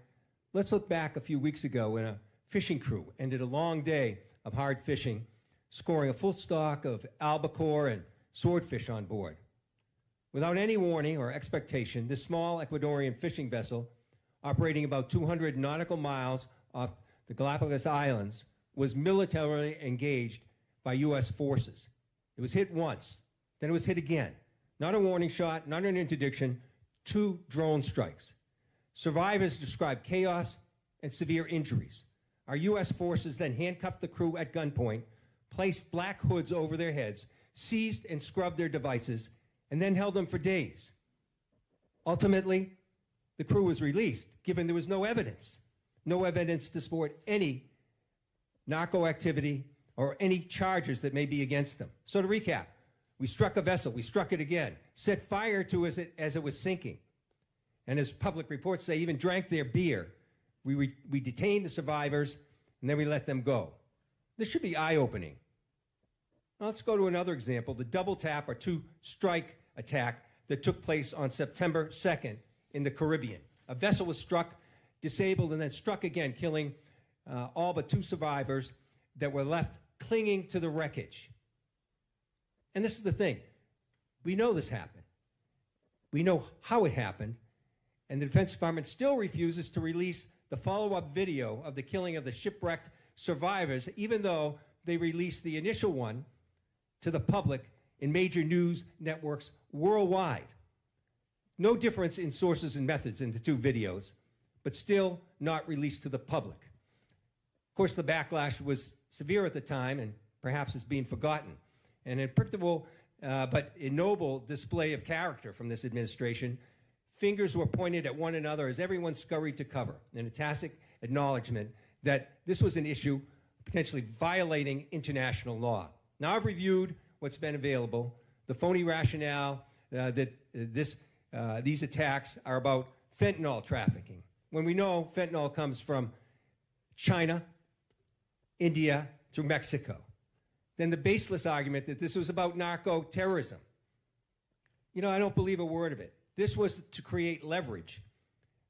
let's look back a few weeks ago when a fishing crew ended a long day of hard fishing, scoring a full stock of albacore and swordfish on board. Without any warning or expectation, this small Ecuadorian fishing vessel, operating about 200 nautical miles off the Galapagos Islands, was militarily engaged by U.S. forces. It was hit once, then it was hit again. Not a warning shot, not an interdiction, 2 drone strikes. Survivors described chaos and severe injuries. Our U.S. forces then handcuffed the crew at gunpoint, placed black hoods over their heads, seized and scrubbed their devices, and then held them for days. Ultimately, the crew was released, given there was no evidence to support any narco activity or any charges that may be against them. So to recap, we struck a vessel, we struck it again, set fire to it as it was sinking, and as public reports say, even drank their beer. We detained the survivors, and then we let them go. This should be eye-opening. Now let's go to another example, the double tap or 2-strike attack that took place on September 2nd in the Caribbean. A vessel was struck, disabled, and then struck again, killing all but 2 survivors that were left clinging to the wreckage. And this is the thing. We know this happened. We know how it happened, and the Defense Department still refuses to release the follow-up video of the killing of the shipwrecked survivors, even though they released the initial one to the public in major news networks worldwide. No difference in sources and methods in the 2 videos, but still not released to the public. Of course, the backlash was severe at the time and perhaps is being forgotten. An unpredictable but ennoble display of character from this administration, fingers were pointed at one another as everyone scurried to cover, in a tacit acknowledgement that this was an issue potentially violating international law. Now, I've reviewed what's been available, the phony rationale that these attacks are about fentanyl trafficking, when we know fentanyl comes from China, India, through Mexico. Then the baseless argument that this was about narco-terrorism. You know, I don't believe a word of it. This was to create leverage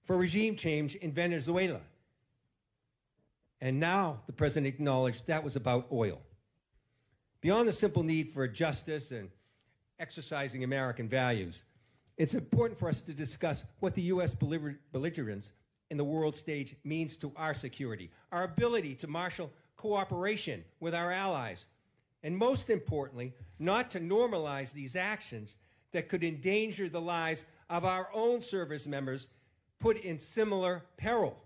for regime change in Venezuela. And now the president acknowledged that was about oil. Beyond the simple need for justice and exercising American values, it's important for us to discuss what the U.S. belligerence in the world stage means to our security, our ability to marshal cooperation with our allies, and most importantly, not to normalize these actions that could endanger the lives of our own service members put in similar peril.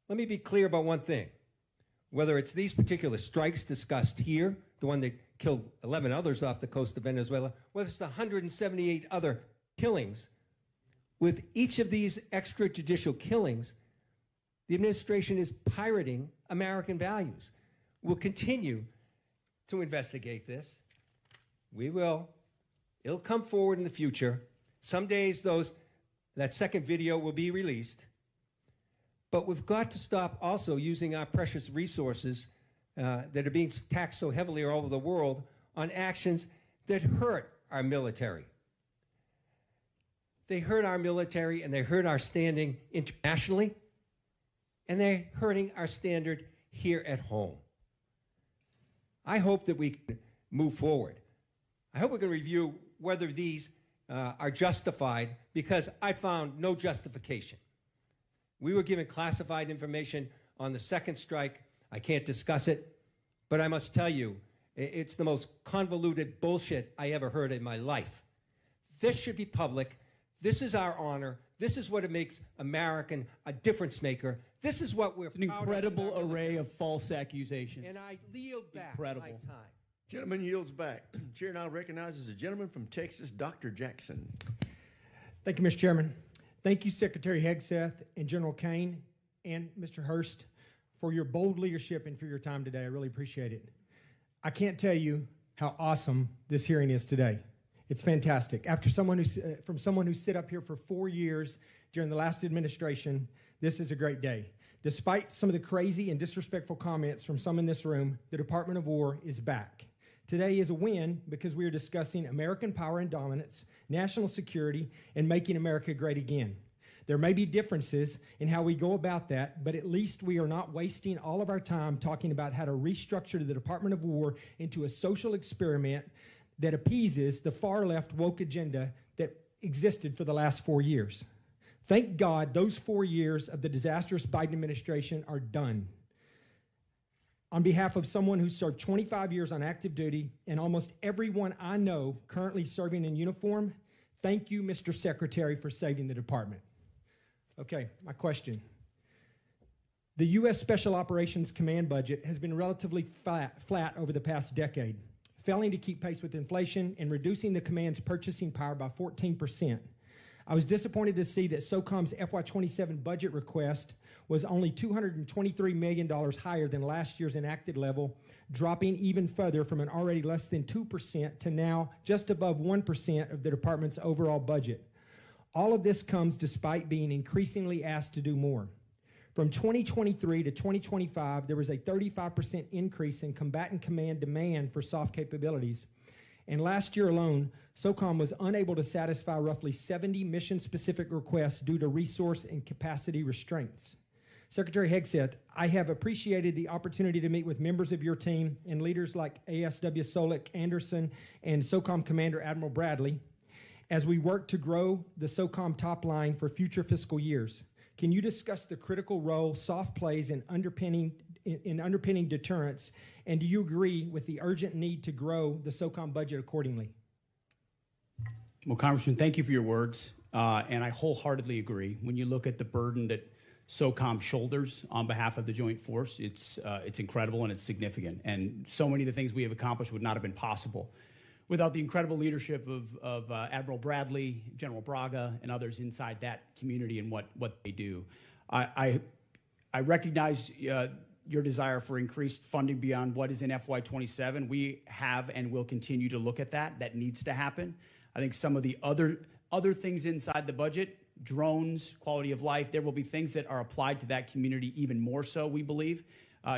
Let me be clear about one thing. Whether it's these particular strikes discussed here, the one that killed 11 others off the coast of Venezuela, whether it's the 178 other killings, with each of these extrajudicial killings, the administration is pirating American values. We'll continue to investigate this. We will. It'll come forward in the future. Some days that second video will be released. But we've got to stop also using our precious resources that are being taxed so heavily all over the world on actions that hurt our military. They hurt our military and they hurt our standing internationally, and they're hurting our standard here at home. I hope that we can move forward. I hope we can review whether these are justified, because I found no justification. We were given classified information on the second strike. I can't discuss it, but I must tell you, it's the most convoluted bullshit I ever heard in my life. This should be public. This is our honor. This is what it makes American a difference maker. This is what we're It's an incredible array of false accusations. And I yield back Incredible. my time. Gentleman yields back. Chair now recognizes a gentleman from Texas, Dr. Jackson. Thank you, Mr. Chairman. Thank you, Secretary Hegseth and General Caine and Mr. Hurst for your bold leadership and for your time today. I really appreciate it. I can't tell you how awesome this hearing is today. It's fantastic. After someone who sit up here for 4 years during the last administration, this is a great day. Despite some of the crazy and disrespectful comments from some in this room, the Department of War is back. Today is a win because we are discussing American power and dominance, national security, and making America great again. There may be differences in how we go about that, but at least we are not wasting all of our time talking about how to restructure the Department of War into a social experiment that appeases the far-left woke agenda that existed for the last 4 years. Thank God those 4 years of the disastrous Biden administration are done. On behalf of someone who served 25 years on active duty and almost everyone I know currently serving in uniform, thank you, Mr. Secretary, for saving the department. Okay, my question. The U.S. Special Operations Command budget has been relatively flat over the past decade, failing to keep pace with inflation and reducing the command's purchasing power by 14%. I was disappointed to see that SOCOM's FY27 budget request was only $223 million higher than last year's enacted level, dropping even further from an already less than 2% to now just above 1% of the department's overall budget. All of this comes despite being increasingly asked to do more. From 2023 to 2025, there was a 35% increase in combatant command demand for soft capabilities. And last year alone, SOCOM was unable to satisfy roughly 70 mission-specific requests due to resource and capacity restraints. Secretary Hegseth, I have appreciated the opportunity to meet with members of your team and leaders like ASW Solik Anderson and SOCOM Commander Admiral Bradley as we work to grow the SOCOM top line for future fiscal years. Can you discuss the critical role soft plays in underpinning deterrence, and do you agree with the urgent need to grow the SOCOM budget accordingly? Well, Congressman, thank you for your words, and I wholeheartedly agree. When you look at the burden that SOCOM shoulders on behalf of the Joint Force, it's incredible and it's significant. And so many of the things we have accomplished would not have been possible without the incredible leadership of Admiral Bradley, General Braga, and others inside that community and what they do. I recognize your desire for increased funding beyond what is in FY27. We have and will continue to look at that. That needs to happen. I think some of the other things inside the budget, drones, quality of life, there will be things that are applied to that community even more so, we believe,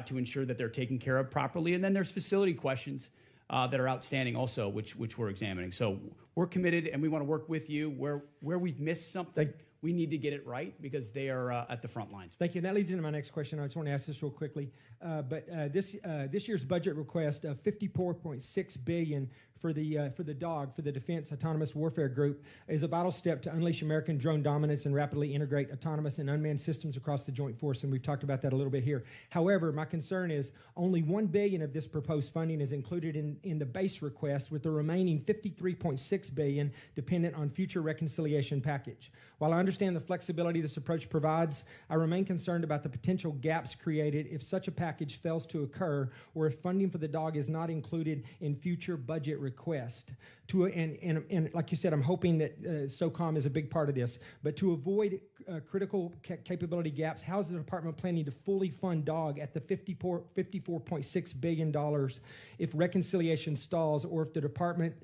to ensure that they're taken care of properly. And then there's facility questions that are outstanding also, which we're examining. So we're committed, and we want to work with you. Where we've missed something, we need to get it right because they are at the front lines. Thank you. And that leads into my next question. I just want to ask this real quickly. This year's budget request of $54.6 billion for the DAWG, for the Defense Autonomous Warfare Group, is a vital step to unleash American drone dominance and rapidly integrate autonomous and unmanned systems across the Joint Force, and we've talked about that a little bit here. However, my concern is only $1 billion of this proposed funding is included in the base request, with the remaining $53.6 billion dependent on future reconciliation package. While I understand the flexibility this approach provides, I remain concerned about the potential gaps created if such a package fails to occur, or if funding for the DAWG is not included in future budget request. And like you said, I'm hoping that SOCOM is a big part of this. But to avoid critical capability gaps, how is the department planning to fully fund DAWG at the $54.6 billion if reconciliation stalls, or if the department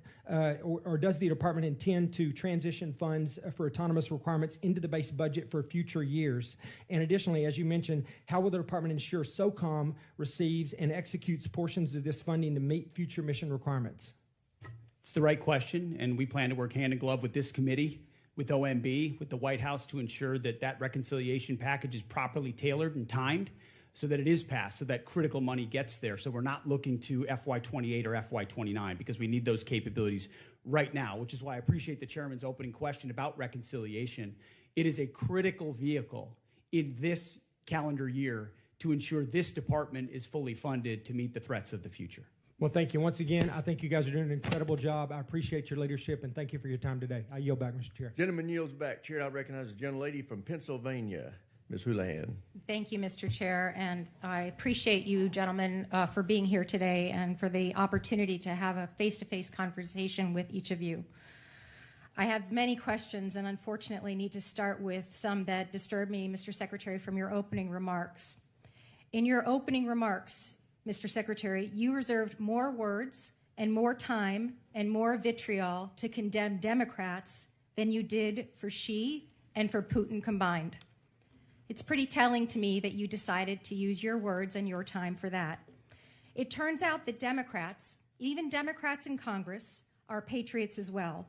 or does the department intend to transition funds for autonomous requirements into the base budget for future years? And additionally, as you mentioned, how will the department ensure SOCOM receives and executes portions of this funding to meet future mission requirements? It's the right question, and we plan to work hand in glove with this committee, with OMB, with the White House to ensure that that reconciliation package is properly tailored and timed so that it is passed, so that critical money gets there. So we're not looking to FY28 or FY29 because we need those capabilities right now, which is why I appreciate the chairman's opening question about reconciliation. It is a critical vehicle in this calendar year to ensure this department is fully funded to meet the threats of the future. Well, thank you once again. I think you guys are doing an incredible job. I appreciate your leadership, and thank you for your time today. I yield back, Mr. Chair. Gentleman yields back. Chair, I recognize the gentlelady from Pennsylvania, Ms. Houlihan. Thank you, Mr. Chair, and I appreciate you gentlemen for being here today and for the opportunity to have a face-to-face conversation with each of you. I have many questions and unfortunately need to start with some that disturbed me, Mr. Secretary, from your opening remarks. In your opening remarks, Mr. Secretary, you reserved more words and more time and more vitriol to condemn Democrats than you did for Xi and for Putin combined. It's pretty telling to me that you decided to use your words and your time for that. It turns out that Democrats, even Democrats in Congress, are patriots as well.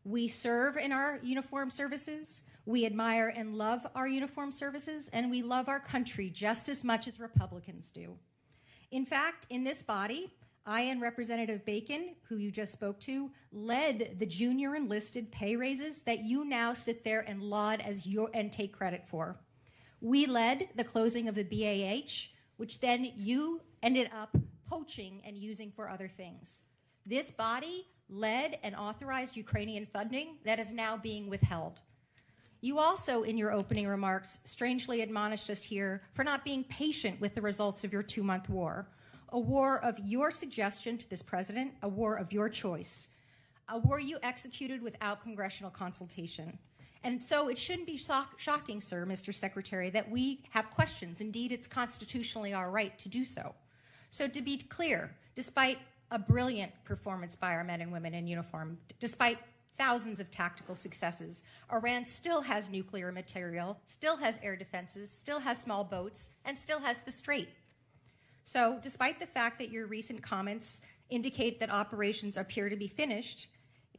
We serve in our uniformed services, we admire and love our uniformed services, and we love our country just as much as Republicans do. In fact, in this body, I and Representative Bacon, who you just spoke to, led the junior enlisted pay raises that you now sit there and laud as and take credit for. We led the closing of the BAH, which then you ended up poaching and using for other things. This body led and authorized Ukrainian funding that is now being withheld. You also, in your opening remarks, strangely admonished us here for not being patient with the results of your 2-month war, a war of your suggestion to this president, a war of your choice, a war you executed without congressional consultation. And so it shouldn't be shocking, sir, Mr. Secretary, that we have questions. Indeed, it's constitutionally our right to do so. So to be clear, despite a brilliant performance by our men and women in uniform, despite thousands of tactical successes, Iran still has nuclear material, still has air defenses, still has small boats, and still has the Strait. So despite the fact that your recent comments indicate that operations appear to be finished,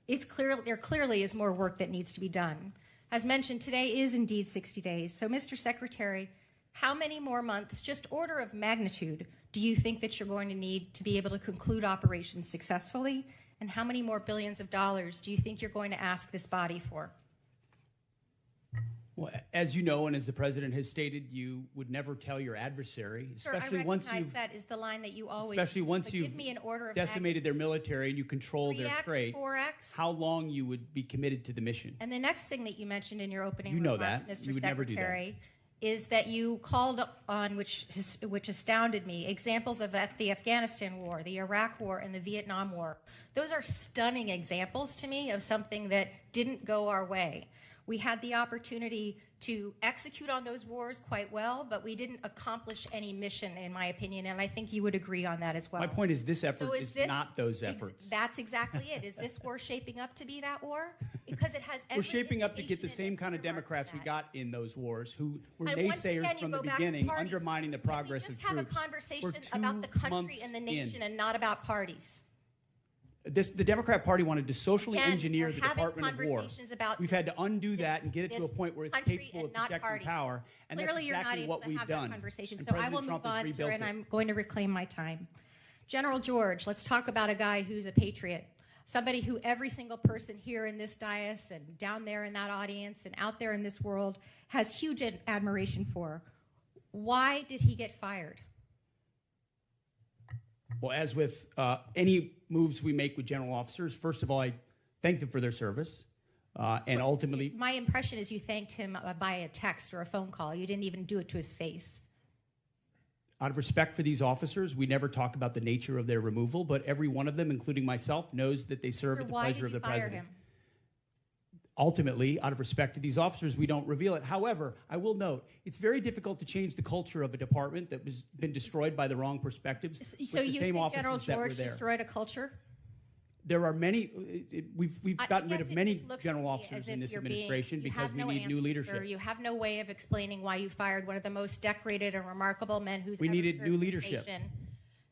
there clearly is more work that needs to be done. As mentioned, today is indeed 60 days. So Mr. Secretary, how many more months, just order of magnitude, do you think that you're going to need to be able to conclude operations successfully? And how many more billions of dollars do you think you're going to ask this body for? Well, as you know, and as the president has stated, you would never tell your adversary, Sir, especially I once recognize you've, that is the line that you always especially use, once but you've give me an order of decimated their military and you control their 3X, strait, 4X. how long you would be committed to the mission. And the next thing that you mentioned in your opening You know remarks, that. Mr. You would never do that. Secretary, is that you called on, which astounded me, examples of the Afghanistan war, the Iraq war, and the Vietnam war. Those are stunning examples to me of something that didn't go our way. We had the opportunity to execute on those wars quite well, but we didn't accomplish any mission, in my opinion, and I think you would agree on that as well. My point is this effort So is not those efforts. That's exactly it. Is this war shaping up to be that war? Because it has every We're shaping up to get the indication same kind of Democrats we got in those wars who were And once naysayers again, you from the go back to beginning, parties. undermining the progress of Just have a troops. conversation We're 2 about the country months and the nation in. and not about parties. The Democrat Party wanted to socially Again, engineer we're the having Department of War. conversations about We've had to undo that and get it to a this point where it's country capable of and not projecting party. power, and Clearly, that's you're not exactly able what to we've have done. that conversation. And So I President will Trump move has on, sir, rebuilt and it. I'm going to reclaim my time. General George, let's talk about a guy who's a patriot. Somebody who every single person here in this dais and down there in that audience and out there in this world has huge admiration for. Why did he get fired? Well, as with any moves we make with general officers, first of all, I thank them for their service. And ultimately, My impression is you thanked him by a text or a phone call. You didn't even do it to his face. out of respect for these officers, we never talk about the nature of their removal, but every one of them, including myself, knows that they serve at the pleasure of the president. Him? Ultimately, out of respect to these officers, we don't reveal it. However, I will note, it's very difficult to change the culture of a department that was been destroyed by the wrong perspectives. So you think General that were George there. destroyed a culture? There are many, we've gotten rid of many looks general to me officers as if in this you're administration you because have we no need new answer, leadership. sir. You have no way of explaining why you fired one of the most decorated and remarkable men who's We ever needed served new this leadership. nation.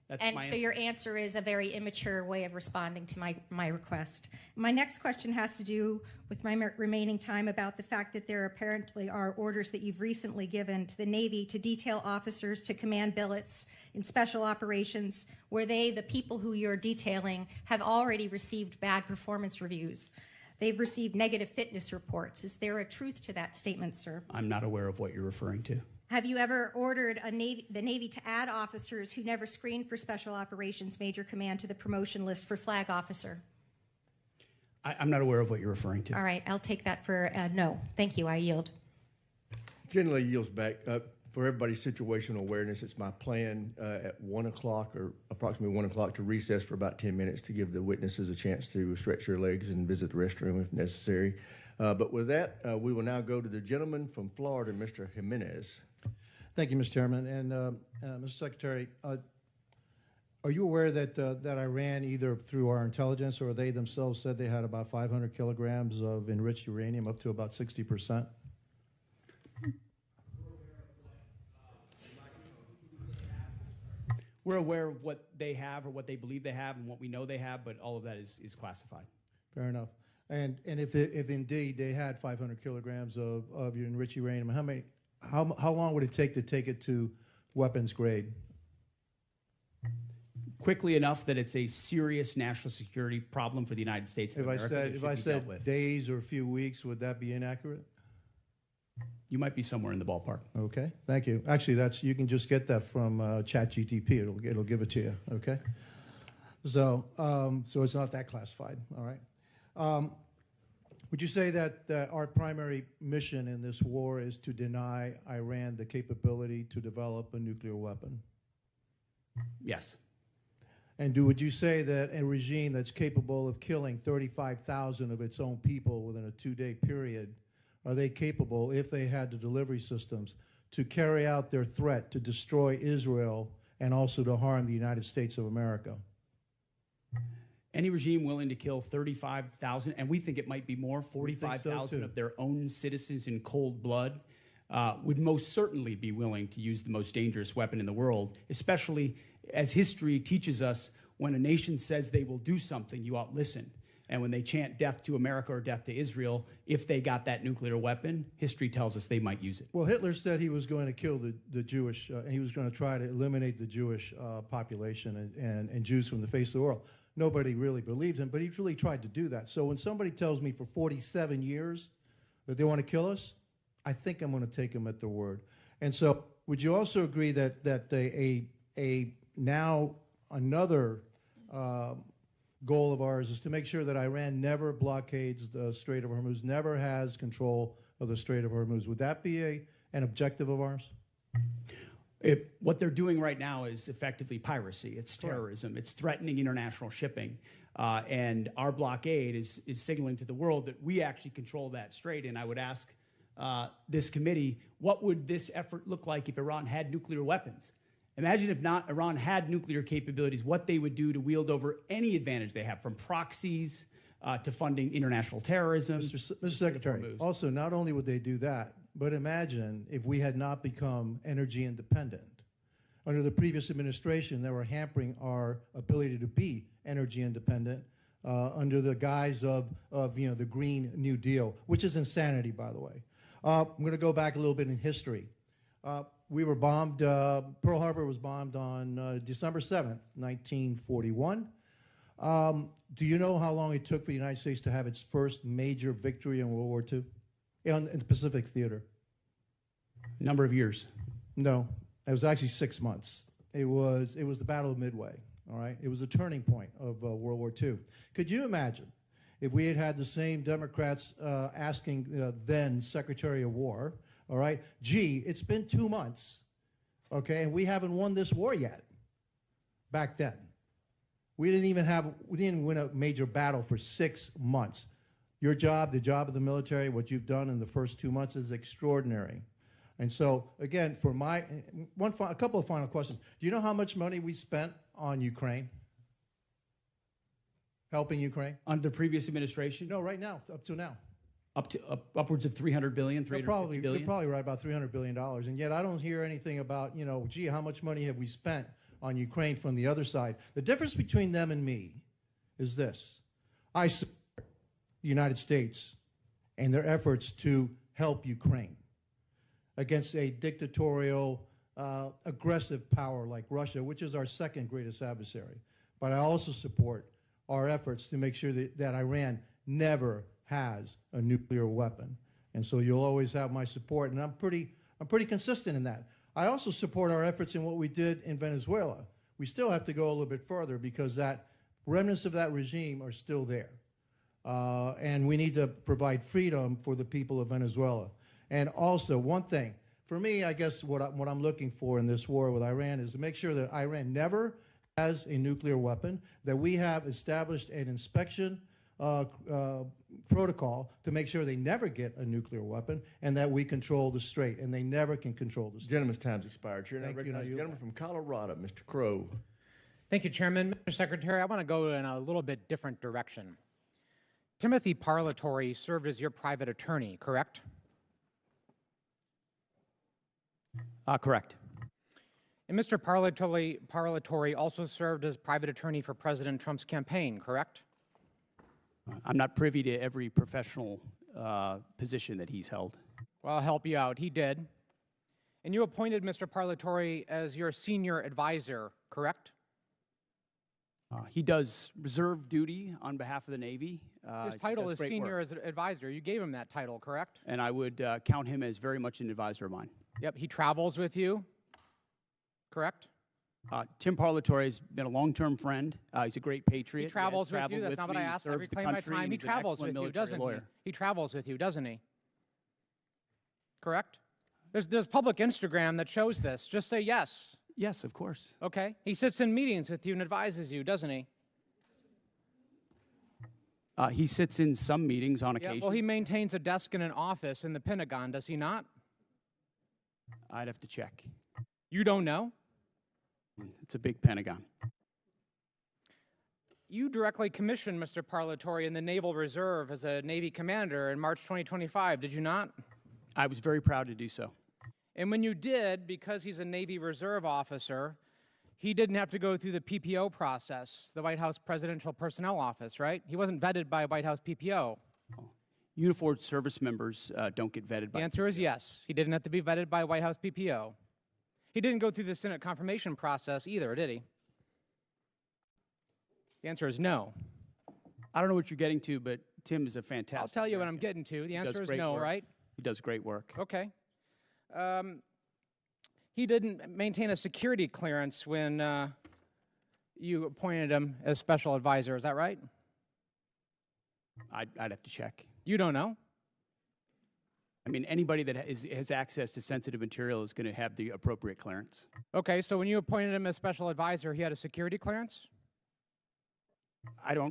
That's And my so answer. your answer is a very immature way of responding to my request. My next question has to do with my remaining time about the fact that there apparently are orders that you've recently given to the Navy to detail officers to command billets in special operations where they, the people who you're detailing, have already received bad performance reviews. They've received negative fitness reports. Is there a truth to that statement, sir? I'm not aware of what you're referring to. Have you ever ordered the Navy to add officers who never screened for Special Operations Major Command to the promotion list for flag officer? I'm not aware of what you're referring to. All right, I'll take that for no. Thank you, I yield. Generally yields back. For everybody's situational awareness, it's my plan at 1 o'clock or approximately 1 o'clock to recess for about 10 minutes to give the witnesses a chance to stretch their legs and visit the restroom if necessary. But with that, we will now go to the gentleman from Florida, Mr. Jimenez. Thank you, Mr. Chairman. And Mr. Secretary, are you aware that Iran, either through our intelligence or they themselves, said they had about 500 kilograms of enriched uranium, up to about 60%? We're aware of what they have or what they believe they have and what we know they have, but all of that is classified. Fair enough. And if indeed they had 500 kilograms of your enriched uranium, how long would it take it to weapons grade? Quickly enough that it's a serious national security problem for the United States of America. If I said days or a few weeks, would that be inaccurate? You might be somewhere in the ballpark. Okay, thank you. Actually, you can just get that from ChatGTP. It'll give it to you. Okay. So it's not that classified. All right. Would you say that our primary mission in this war is to deny Iran the capability to develop a nuclear weapon? Yes. And would you say that a regime that's capable of killing 35,000 of its own people within a 2-day period, are they capable, if they had the delivery systems, to carry out their threat to destroy Israel and also to harm the United States of America? Any regime willing to kill 35,000, and we think it might be more, 45,000 of their own citizens in cold blood, would most certainly be willing to use the most dangerous weapon in the world, especially as history teaches us, when a nation says they will do something, you ought to listen. And when they chant death to America or death to Israel, if they got that nuclear weapon, history tells us they might use it. Well, Hitler said he was going to kill the Jewish, and he was going to try to eliminate the Jewish population and Jews from the face of the world. Nobody really believed him, but he really tried to do that. So when somebody tells me for 47 years that they want to kill us, I think I'm going to take them at their word. And so would you also agree that now another goal of ours is to make sure that Iran never blockades the Strait of Hormuz, never has control of the Strait of Hormuz? Would that be an objective of ours? What they're doing right now is effectively piracy. It's terrorism. It's threatening international shipping. And our blockade is signaling to the world that we actually control that strait. And I would ask this committee, what would this effort look like if Iran had nuclear weapons? Imagine if not Iran had nuclear capabilities, what they would do to wield over any advantage they have, from proxies to funding international terrorism. Mr. Secretary, also, not only would they do that, but imagine if we had not become energy independent. Under the previous administration, they were hampering our ability to be energy independent under the guise of the Green New Deal, which is insanity, by the way. I'm going to go back a little bit in history. We were bombed, Pearl Harbor was bombed on December 7th, 1941. Do you know how long it took for the United States to have its first major victory in World War II? In the Pacific Theater? Number of years. No, it was actually 6 months. It was the Battle of Midway, all right? It was a turning point of World War II. Could you imagine if we had the same Democrats asking then Secretary of War, all right, gee, it's been 2 months, okay, and we haven't won this war yet. Back then. We didn't win a major battle for 6 months. Your job, the job of the military, what you've done in the first 2 months is extraordinary. And so, again, for a couple of final questions. Do you know how much money we spent on Ukraine? Helping Ukraine? Under the previous administration? No, right now, up to now. Upwards of $300 billion, $350 billion? They're probably right about $300 billion. And yet I don't hear anything about, gee, how much money have we spent on Ukraine from the other side? The difference between them and me is this. I support the United States and their efforts to help Ukraine against a dictatorial, aggressive power like Russia, which is our second greatest adversary. But I also support our efforts to make sure that Iran never has a nuclear weapon. And so you'll always have my support. And I'm pretty I'm pretty consistent in that. I also support our efforts in what we did in Venezuela. We still have to go a little bit further because that remnants of that regime are still there. And we need to provide freedom for the people of Venezuela. And also, one thing, for me, I guess what I'm looking for in this war with Iran is to make sure that Iran never has a nuclear weapon, that we have established an inspection protocol to make sure they never get a nuclear weapon, and that we control the strait, and they never can control the strait. Gentleman's time's expired. Chair, now Thank you. recognize the Now you- gentleman from Colorado, Mr. Crow. Thank you, Chairman. Mr. Secretary, I want to go in a little bit different direction. Timothy Parlatore served as your private attorney, correct? Correct. And Mr. Parlatore also served as private attorney for President Trump's campaign, correct? I'm not privy to every professional position that he's held. Well, I'll help you out. He did. And you appointed Mr. Parlatore as your senior advisor, correct? He does reserve duty on behalf of the Navy. His He title does is great senior work. as an advisor. You gave him that title, correct? And I would count him as very much an advisor of mine. Yep, he travels with you, correct? Tim Parlatore has been a long-term friend. He's a great patriot. He travels with you. traveled That's not what I me. He asked. I serves the reclaim my country, time. and He he's an travels excellent with you, military doesn't lawyer. he? He travels with you, doesn't he? Correct? There's public Instagram that shows this. Just say yes. Yes, of course. Okay. He sits in meetings with you and advises you, doesn't he? He sits in some meetings on Yeah, occasion. well, he maintains a desk in an office in the Pentagon, does he not? I'd have to check. You don't know? It's a big Pentagon. You directly commissioned Mr. Parlatore in the Naval Reserve as a Navy commander in March 2025, did you not? I was very proud to do so. And when you did, because he's a Navy Reserve officer, he didn't have to go through the PPO process, the White House Presidential Personnel Office, right? He wasn't vetted by a White House PPO. Uniformed service members don't get vetted by The answer is yes. He didn't have to be vetted by a White House PPO. He didn't go through the Senate confirmation process either, did he? The answer is no. I don't know what you're getting to, but Tim is a fantastic. I'll tell you what I'm getting to. The He does answer is great no, work. right? He does great work. Okay. He didn't maintain a security clearance when you appointed him as special advisor. Is that right? I'd have to check. You don't know? I mean, anybody that has access to sensitive material is going to have the appropriate clearance. Okay, so when you appointed him as special advisor, he had a security clearance?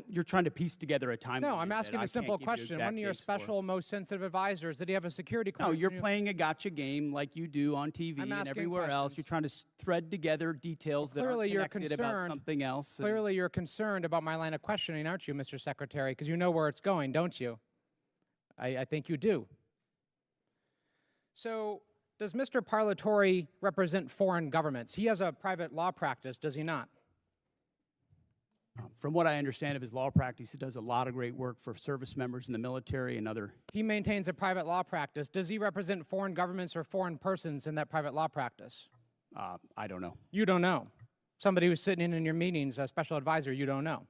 You're trying to piece together a timeline. No, I'm that asking I a can't simple give you question. exact One of your dates for. special, most sensitive advisors, did he have a security No, clearance? you're when you- playing a gotcha game like you do on TV I'm and asking everywhere else. questions. You're trying to thread together details that Clearly, are you're connected about concerned. something else. and- Clearly, you're concerned about my line of questioning, aren't you, Mr. Secretary? Because you know where it's going, don't you? I think you do. So, does Mr. Parlatore represent foreign governments? He has a private law practice, does he not? From what I understand of his law practice, he does a lot of great work for service members in the military and other. He maintains a private law practice. Does he represent foreign governments or foreign persons in that private law practice? I don't know. You don't know. Somebody who's sitting in your meetings, a special advisor, you don't know.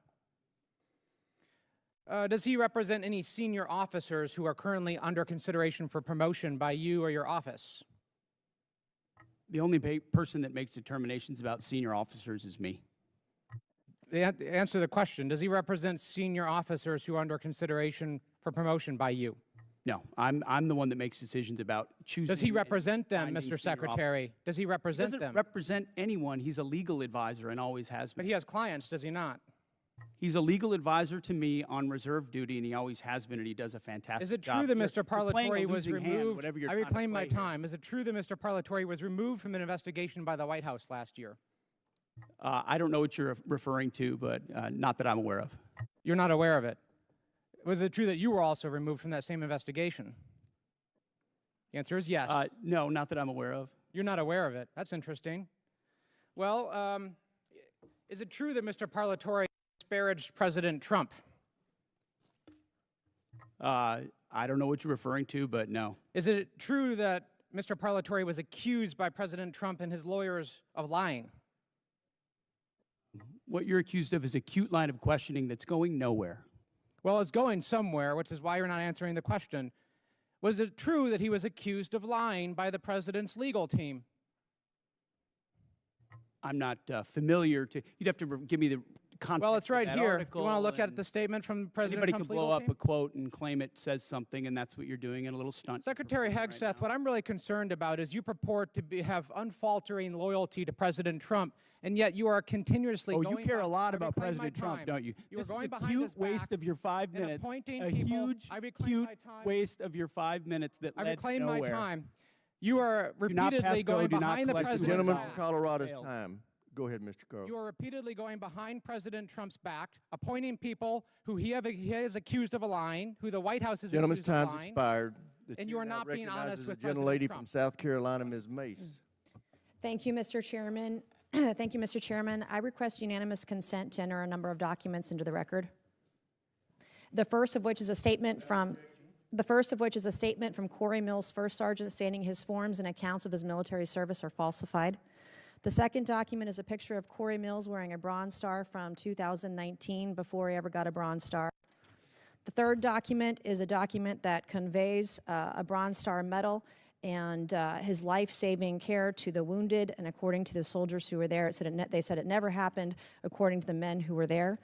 Does he represent any senior officers who are currently under consideration for promotion by you or your office? The only person that makes determinations about senior officers is me. Answer the question. Does he represent senior officers who are under consideration for promotion by you? No, I'm the one that makes decisions about choosing. Does he and represent them, finding Mr. senior Secretary? Does he He represent doesn't them? represent anyone. He's a legal advisor and always has been. But he has clients, does he not? He's a legal advisor to me on reserve duty, and he always has been, and he does a fantastic job. Is it true that Mr. You're playing a Parlatore was losing hand, removed? whatever you're I trying to reclaim my play here. time. Is it true that Mr. Parlatore was removed from an investigation by the White House last year? I don't know what you're referring to, but not that I'm aware of. You're not aware of it. Was it true that you were also removed from that same investigation? The answer is yes. No, not that I'm aware of. You're not aware of it. That's interesting. Well, is it true that Mr. Parlatore disparaged President Trump? I don't know what you're referring to, but no. Is it true that Mr. Parlatore was accused by President Trump and his lawyers of lying? What you're accused of is a cute line of questioning that's going nowhere. Well, it's going somewhere, which is why you're not answering the question. Was it true that he was accused of lying by the president's legal team? I'm not familiar to. You'd have to give me the context. Well, it's right of that here. article, You want to look at and the statement from President anybody Trump's could blow legal up team? a quote and claim it says something, and that's what you're doing in a little stunt. Secretary Hegseth, what I'm really concerned about is you purport to have unfaltering loyalty to President Trump, and yet you are continuously Oh, going you care a lot I about reclaim my President Trump, time. don't you? You This are going is a behind cute his waste back of your 5 and minutes. appointing A people. huge, I reclaim cute my time. waste of your 5 minutes that I led reclaim nowhere. my time. You are Do not repeatedly pass go, going do not behind the collect president's Gentleman back. from Colorado's time. Go ahead, Mr. Carl. You are repeatedly going behind President Trump's back, appointing people who he is accused of lying, who the White House is Gentleman's accused of time's lying. expired. The And you chair are now not being honest recognizes with the gentlelady President from Trump. South Carolina, Ms. Mace. Thank you, Mr. Chairman. Thank you, Mr. Chairman. I request unanimous consent to enter a number of documents into the record. The first of which is a statement from Corey Mills, First Sergeant, stating his forms and accounts of his military service are falsified. The second document is a picture of Corey Mills wearing a Bronze Star from 2019 before he ever got a Bronze Star. The third document is a document that conveys a Bronze Star medal and his life-saving care to the wounded, and according to the soldiers who were there, they said it never happened, according to the men who were there.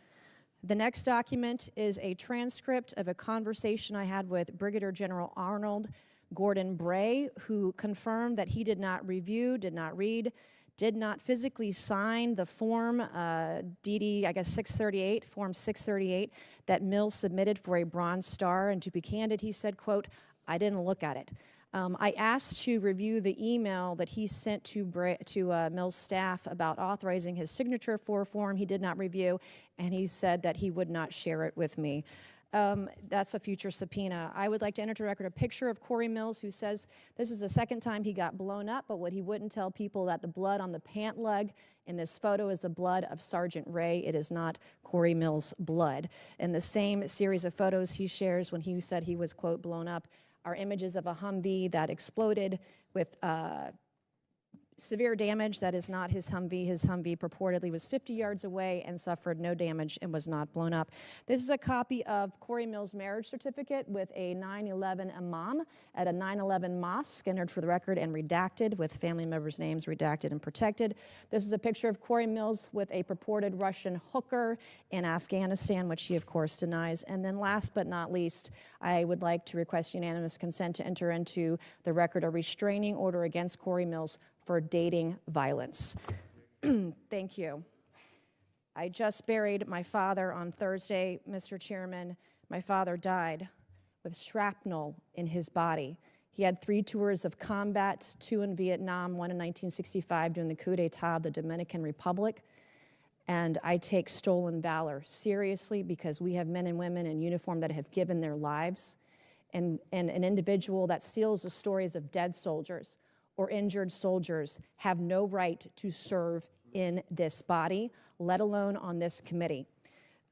The next document is a transcript of a conversation I had with Brigadier General Arnold Gordon Bray, who confirmed that he did not review, did not read, did not physically sign the form DD, I guess 638, form 638, that Mills submitted for a Bronze Star. And to be candid, he said, quote, "I didn't look at it." I asked to review the email that he sent to Mills' staff about authorizing his signature for a form he did not review, and he said that he would not share it with me. That's a future subpoena. I would like to enter to record a picture of Corey Mills, who says this is the second time he got blown up, but what he wouldn't tell people that the blood on the pant leg in this photo is the blood of Sergeant Ray. It is not Corey Mills' blood. In the same series of photos he shares when he said he was, quote, blown up, are images of a Humvee that exploded with severe damage. That is not his Humvee. His Humvee purportedly was 50 yards away and suffered no damage and was not blown up. This is a copy of Corey Mills' marriage certificate with a 9/11 imam at a 9/11 mosque, entered for the record and redacted, with family members' names redacted and protected. This is a picture of Corey Mills with a purported Russian hooker in Afghanistan, which he, of course, denies. And then last but not least, I would like to request unanimous consent to enter into the record a restraining order against Corey Mills for dating violence. Thank you. I just buried my father on Thursday, Mr. Chairman. My father died with shrapnel in his body. He had 3 tours of combat, 2 in Vietnam, 1 in 1965 during the coup d'etat of the Dominican Republic. And I take stolen valor seriously, because we have men and women in uniform that have given their lives. And an individual that steals the stories of dead soldiers or injured soldiers have no right to serve in this body, let alone on this committee.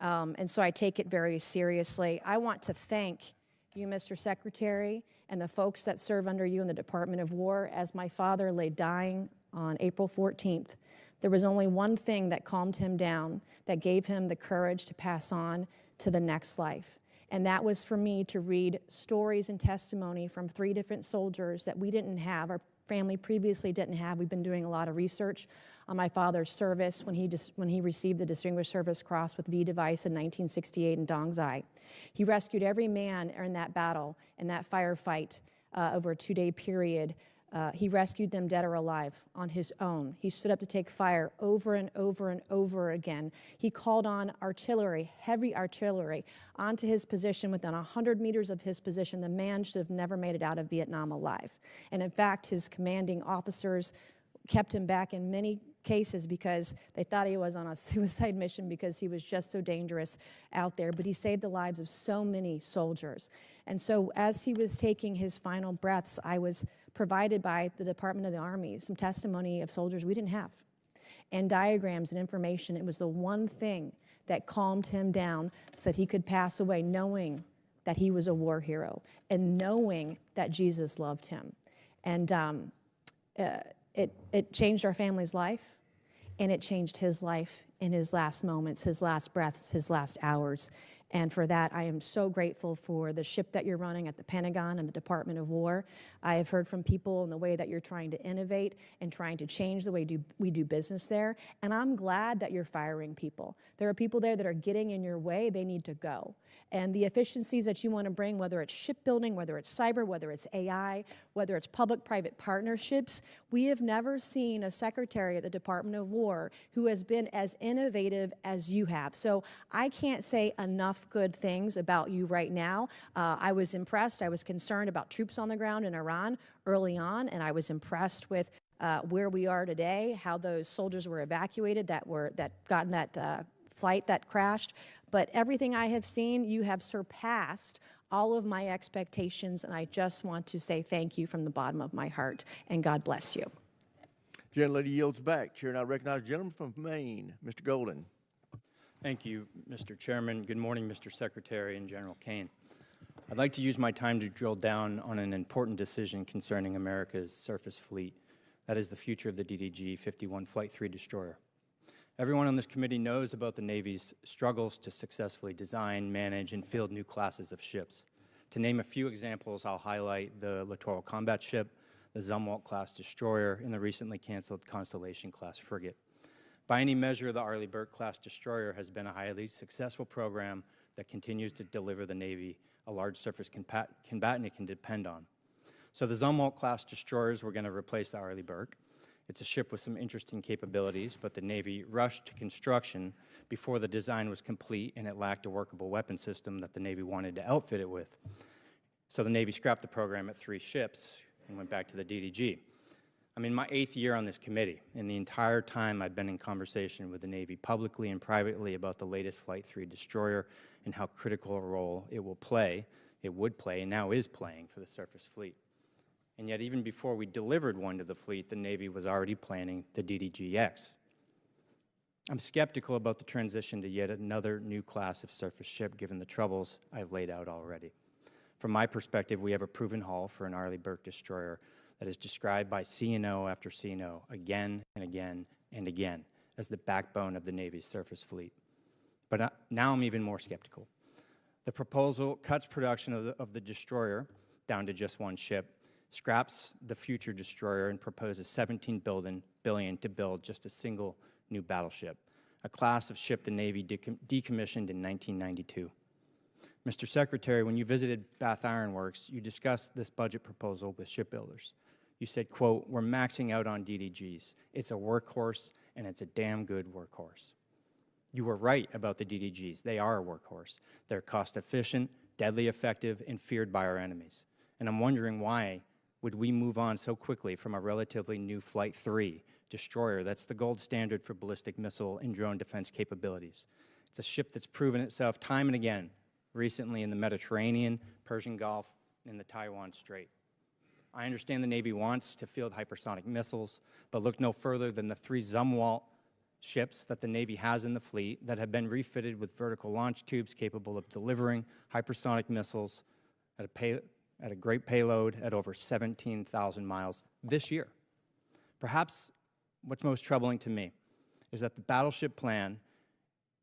And so I take it very seriously. I want to thank you, Mr. Secretary, and the folks that serve under you in the Department of War. As my father lay dying on April 14th, there was only one thing that calmed him down, that gave him the courage to pass on to the next life. And that was for me to read stories and testimony from 3 different soldiers that we didn't have, our family previously didn't have. We've been doing a lot of research on my father's service when he received the Distinguished Service Cross with V device in 1968 in Dong Zai. He rescued every man in that battle, in that firefight, over a 2-day period. He rescued them dead or alive on his own. He stood up to take fire over and over and over again. He called on artillery, heavy artillery, onto his position. Within 100 meters of his position, the man should have never made it out of Vietnam alive. And in fact, his commanding officers kept him back in many cases because they thought he was on a suicide mission, because he was just so dangerous out there. But he saved the lives of so many soldiers. And so as he was taking his final breaths, I was provided by the Department of the Army some testimony of soldiers we didn't have, and diagrams and information. It was the one thing that calmed him down so that he could pass away knowing that he was a war hero and knowing that Jesus loved him. And it changed our family's life, and it changed his life in his last moments, his last breaths, his last hours. And for that, I am so grateful for the ship that you're running at the Pentagon and the Department of War. I have heard from people in the way that you're trying to innovate and trying to change the way we do business there. And I'm glad that you're firing people. There are people there that are getting in your way. They need to go. And the efficiencies that you want to bring, whether it's shipbuilding, whether it's cyber, whether it's AI, whether it's public-private partnerships, we have never seen a secretary at the Department of War who has been as innovative as you have. So I can't say enough good things about you right now. I was impressed. I was concerned about troops on the ground in Iran early on, and I was impressed with where we are today, how those soldiers were evacuated that got in that flight that crashed. But everything I have seen, you have surpassed all of my expectations, and I just want to say thank you from the bottom of my heart, and God bless you. Gentlelady yields back. Chair now recognizes the gentleman from Maine, Mr. Golden. Thank you, Mr. Chairman. Good morning, Mr. Secretary and General Caine. I'd like to use my time to drill down on an important decision concerning America's surface fleet. That is the future of the DDG-51 Flight 3 destroyer. Everyone on this committee knows about the Navy's struggles to successfully design, manage, and field new classes of ships. To name a few examples, I'll highlight the Littoral Combat Ship, the Zumwalt-class destroyer, and the recently canceled Constellation-class frigate. By any measure, the Arleigh Burke-class destroyer has been a highly successful program that continues to deliver the Navy a large surface combatant it can depend on. So the Zumwalt-class destroyers were going to replace the Arleigh Burke. It's a ship with some interesting capabilities, but the Navy rushed to construction before the design was complete, and it lacked a workable weapon system that the Navy wanted to outfit it with. So the Navy scrapped the program at 3 ships and went back to the DDG. I'm in my 8th year on this committee, and the entire time I've been in conversation with the Navy publicly and privately about the latest Flight 3 destroyer and how critical a role it would play, and now is playing for the surface fleet. And yet, even before we delivered one to the fleet, the Navy was already planning the DDG-X. I'm skeptical about the transition to yet another new class of surface ship, given the troubles I've laid out already. From my perspective, we have a proven hull for an Arleigh Burke destroyer that is described by CNO after CNO again and again and again as the backbone of the Navy's surface fleet. But now I'm even more skeptical. The proposal cuts production of the destroyer down to just 1 ship, scraps the future destroyer, and proposes $17 billion to build just a single new battleship, a class of ship the Navy decommissioned in 1992. Mr. Secretary, when you visited Bath Iron Works, you discussed this budget proposal with shipbuilders. You said, quote, "We're maxing out on DDGs. It's a workhorse, and it's a damn good workhorse." You were right about the DDGs. They are a workhorse. They're cost-efficient, deadly effective, and feared by our enemies. And I'm wondering why would we move on so quickly from a relatively new Flight 3 destroyer that's the gold standard for ballistic missile and drone defense capabilities. It's a ship that's proven itself time and again, recently in the Mediterranean, Persian Gulf, and the Taiwan Strait. I understand the Navy wants to field hypersonic missiles, but look no further than the 3 Zumwalt ships that the Navy has in the fleet that have been refitted with vertical launch tubes capable of delivering hypersonic missiles at a great payload at over 17,000 miles this year. Perhaps what's most troubling to me is that the battleship plan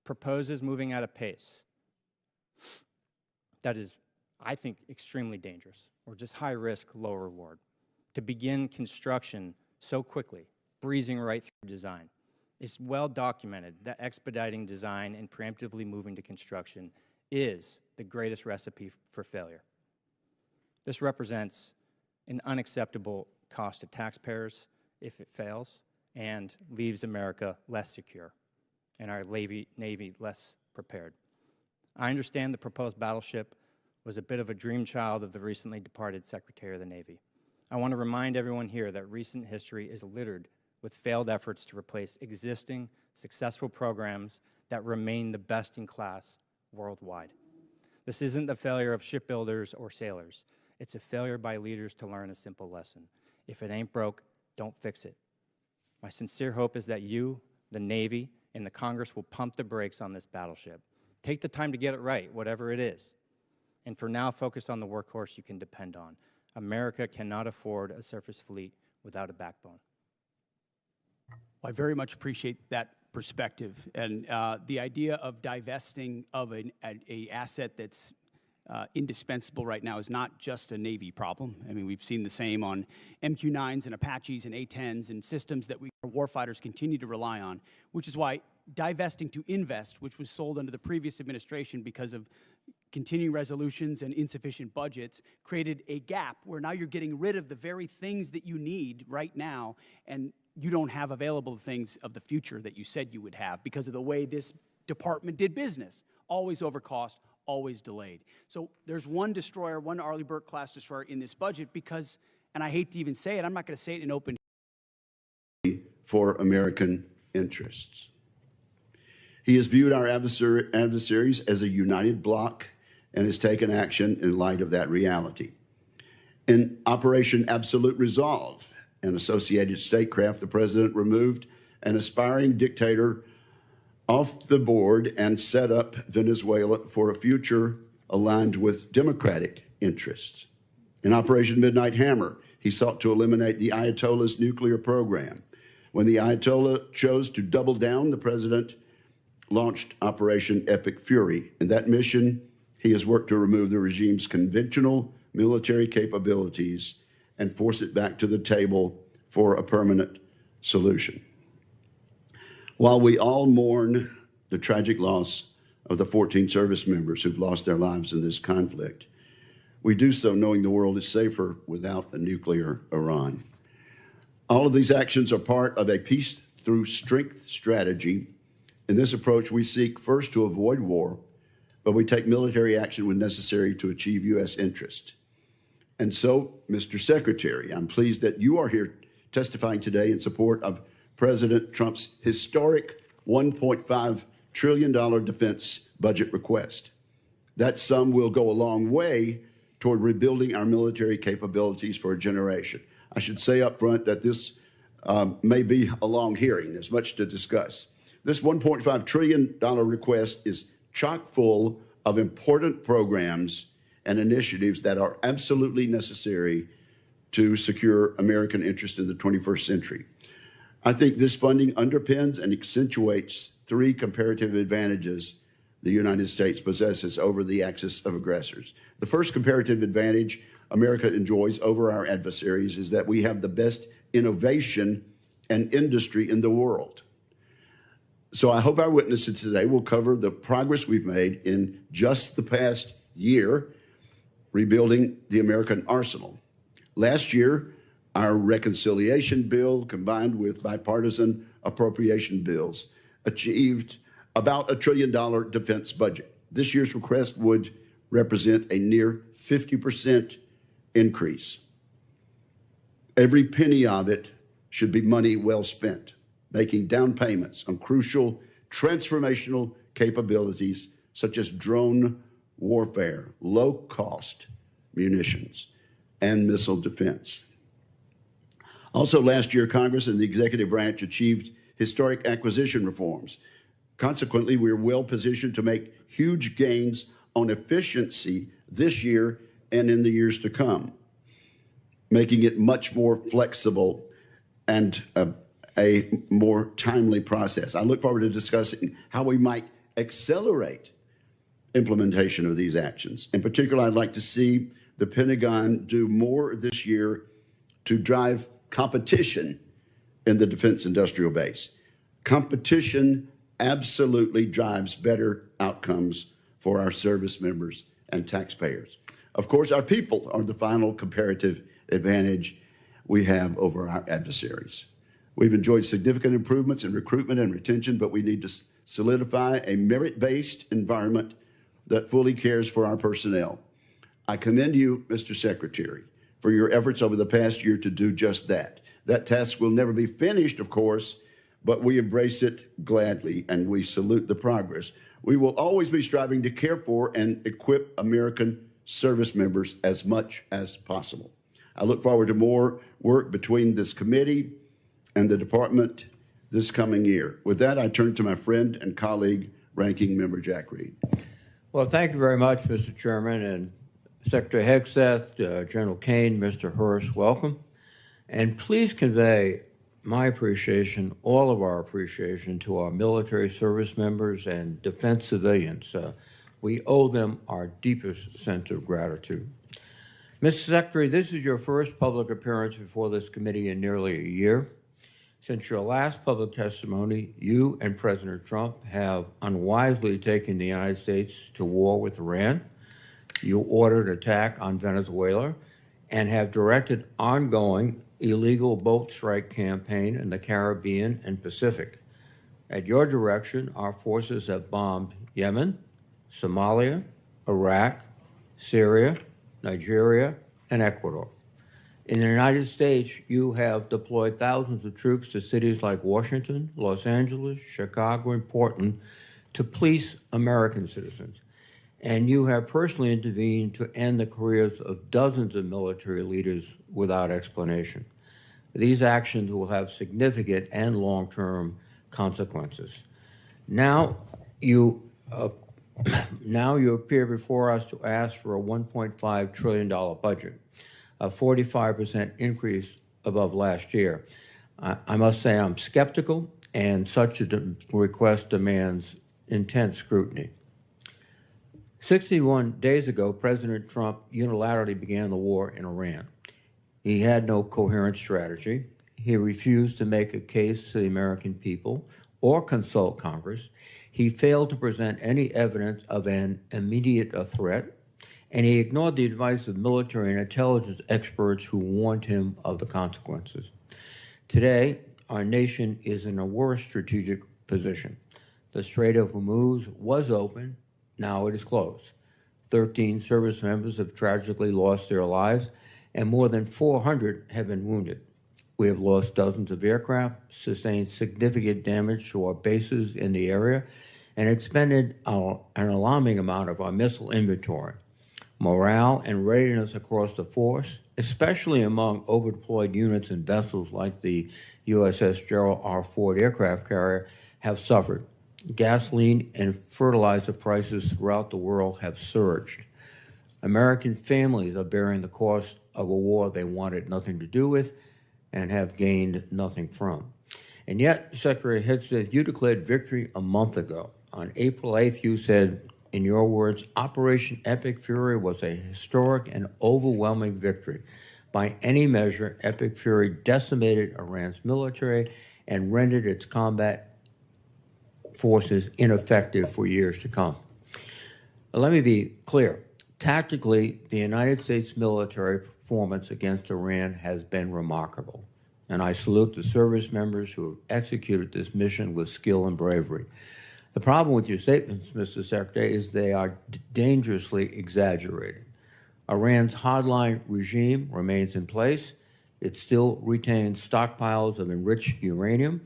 proposes moving at a pace that is, I think, extremely dangerous, or just high risk, low reward. To begin construction so quickly, breezing right through design. It's well documented that expediting design and preemptively moving to construction is the greatest recipe for failure. This represents an unacceptable cost to taxpayers if it fails, and leaves America less secure and our Navy less prepared. I understand the proposed battleship was a bit of a dream child of the recently departed Secretary of the Navy. I want to remind everyone here that recent history is littered with failed efforts to replace existing successful programs that remain the best in class worldwide. This isn't the failure of shipbuilders or sailors. It's a failure by leaders to learn a simple lesson. If it ain't broke, don't fix it. My sincere hope is that you, the Navy, and the Congress will pump the brakes on this battleship. Take the time to get it right, whatever it is. And for now, focus on the workhorse you can depend on. America cannot afford a surface fleet without a backbone. I very much appreciate that perspective. And the idea of divesting of an asset that's indispensable right now is not just a Navy problem. I mean, we've seen the same on MQ-9s and Apaches and A-10s and systems that our warfighters continue to rely on, which is why divesting to invest, which was sold under the previous administration because of continuing resolutions and insufficient budgets, created a gap where now you're getting rid of the very things that you need right now, and you don't have available the things of the future that you said you would have because of the way this department did business. Always over cost, always delayed. So there's one destroyer, one Arleigh Burke-class destroyer in this budget because, and I hate to even say it, I'm not going to say it in open. For American interests. He has viewed our adversaries as a united bloc and has taken action in light of that reality. In Operation Absolute Resolve and associated statecraft, the president removed an aspiring dictator off the board and set up Venezuela for a future aligned with democratic interests. In Operation Midnight Hammer, he sought to eliminate the Ayatollah's nuclear program. When the Ayatollah chose to double down, the president launched Operation Epic Fury. In that mission, he has worked to remove the regime's conventional military capabilities and force it back to the table for a permanent solution. While we all mourn the tragic loss of the 14 service members who've lost their lives in this conflict, we do so knowing the world is safer without a nuclear Iran. All of these actions are part of a peace through strength strategy. In this approach, we seek first to avoid war, but we take military action when necessary to achieve U.S. interest. And so, Mr. Secretary, I'm pleased that you are here testifying today in support of President Trump's historic $1.5 trillion defense budget request. That sum will go a long way toward rebuilding our military capabilities for a generation. I should say up front that this may be a long hearing. There's much to discuss. This $1.5 trillion request is chock full of important programs and initiatives that are absolutely necessary to secure American interest in the 21st century. I think this funding underpins and accentuates three comparative advantages the United States possesses over the axis of aggressors. The first comparative advantage America enjoys over our adversaries is that we have the best innovation and industry in the world. So I hope our witnesses today will cover the progress we've made in just the past year rebuilding the American arsenal. Last year, our reconciliation bill, combined with bipartisan appropriation bills, achieved about $1 trillion defense budget. This year's request would represent a near 50% increase. Every penny of it should be money well spent, making down payments on crucial transformational capabilities such as drone warfare, low-cost munitions, and missile defense. Also last year, Congress and the executive branch achieved historic acquisition reforms. Consequently, we're well positioned to make huge gains on efficiency this year and in the years to come, making it much more flexible and a more timely process. I look forward to discussing how we might accelerate implementation of these actions. In particular, I'd like to see the Pentagon do more this year to drive competition in the defense industrial base. Competition absolutely drives better outcomes for our service members and taxpayers. Of course, our people are the final comparative advantage we have over our adversaries. We've enjoyed significant improvements in recruitment and retention, but we need to solidify a merit-based environment that fully cares for our personnel. I commend you, Mr. Secretary, for your efforts over the past year to do just that. That task will never be finished, of course, but we embrace it gladly and we salute the progress. We will always be striving to care for and equip American service members as much as possible. I look forward to more work between this committee and the department this coming year. With that, I turn to my friend and colleague, Ranking Member Jack Reed. Well, thank you very much, Mr. Chairman, and Secretary Hegseth, General Caine, Mr. Hurst, welcome. And please convey my appreciation, all of our appreciation to our military service members and defense civilians. We owe them our deepest sense of gratitude. Mr. Secretary, this is your first public appearance before this committee in nearly a year. Since your last public testimony, you and President Trump have unwisely taken the United States to war with Iran. You ordered attack on Venezuela and have directed ongoing illegal boat strike campaign in the Caribbean and Pacific. At your direction, our forces have bombed Yemen, Somalia, Iraq, Syria, Nigeria, and Ecuador. In the United States, you have deployed thousands of troops to cities like Washington, Los Angeles, Chicago, and Portland to police American citizens. And you have personally intervened to end the careers of dozens of military leaders without explanation. These actions will have significant and long-term consequences. Now you appear before us to ask for a $1.5 trillion budget, a 45% increase above last year. I must say I'm skeptical, and such a request demands intense scrutiny. 61 days ago, President Trump unilaterally began the war in Iran. He had no coherent strategy. He refused to make a case to the American people or consult Congress. He failed to present any evidence of an immediate threat, and he ignored the advice of military and intelligence experts who warned him of the consequences. Today, our nation is in a worse strategic position. The Strait of Hormuz was open, now it is closed. 13 service members have tragically lost their lives, and more than 400 have been wounded. We have lost dozens of aircraft, sustained significant damage to our bases in the area, and expended an alarming amount of our missile inventory. Morale and readiness across the force, especially among overdeployed units and vessels like the USS Gerald R. Ford aircraft carrier, have suffered. Gasoline and fertilizer prices throughout the world have surged. American families are bearing the cost of a war they wanted nothing to do with and have gained nothing from. And yet, Secretary Hegseth, you declared victory a month ago. On April 8th, you said, in your words, Operation Epic Fury was a historic and overwhelming victory. By any measure, Epic Fury decimated Iran's military and rendered its combat forces ineffective for years to come. Let me be clear. Tactically, the United States military performance against Iran has been remarkable, and I salute the service members who have executed this mission with skill and bravery. The problem with your statements, Mr. Secretary, is they are dangerously exaggerated. Iran's hardline regime remains in place. It still retains stockpiles of enriched uranium,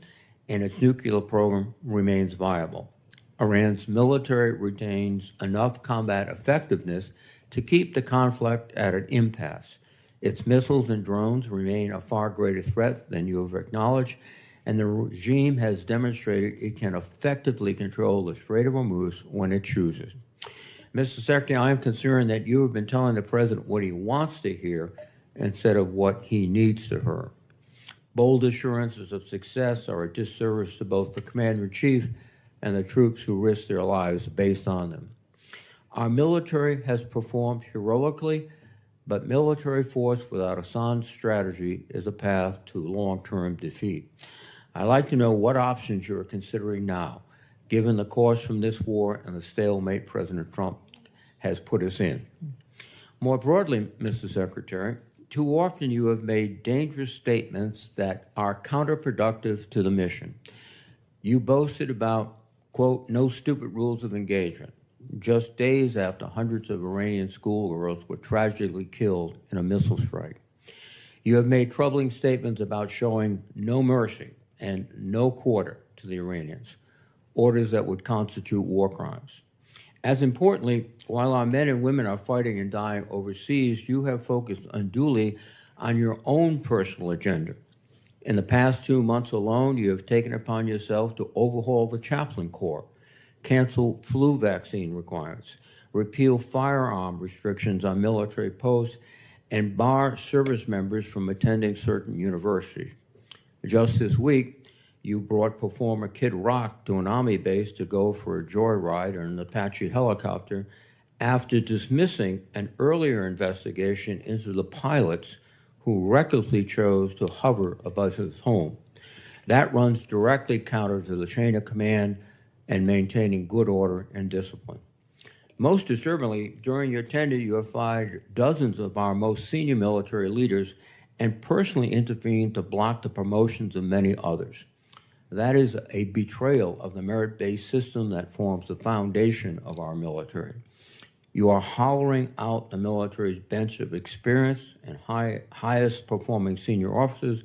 and its nuclear program remains viable. Iran's military retains enough combat effectiveness to keep the conflict at an impasse. Its missiles and drones remain a far greater threat than you have acknowledged, and the regime has demonstrated it can effectively control the Strait of Hormuz when it chooses. Mr. Secretary, I am concerned that you have been telling the President what he wants to hear instead of what he needs to hear. Bold assurances of success are a disservice to both the Commander-in-Chief and the troops who risk their lives based on them. Our military has performed heroically, but military force without a sound strategy is a path to long-term defeat. I'd like to know what options you are considering now, given the course from this war and the stalemate President Trump has put us in. More broadly, Mr. Secretary, too often you have made dangerous statements that are counterproductive to the mission. You boasted about, quote, no stupid rules of engagement, just days after hundreds of Iranian schoolgirls were tragically killed in a missile strike. You have made troubling statements about showing no mercy and no quarter to the Iranians, orders that would constitute war crimes. As importantly, while our men and women are fighting and dying overseas, you have focused unduly on your own personal agenda. In the past 2 months alone, you have taken upon yourself to overhaul the chaplain corps, cancel flu vaccine requirements, repeal firearm restrictions on military posts, and bar service members from attending certain universities. Just this week, you brought performer Kid Rock to an Army base to go for a joyride in an Apache helicopter after dismissing an earlier investigation into the pilots who recklessly chose to hover above his home. That runs directly counter to the chain of command and maintaining good order and discipline. Most disturbingly, during your tenure, you have fired dozens of our most senior military leaders and personally intervened to block the promotions of many others. That is a betrayal of the merit-based system that forms the foundation of our military. You are hollowing out the military's bench of experienced and highest performing senior officers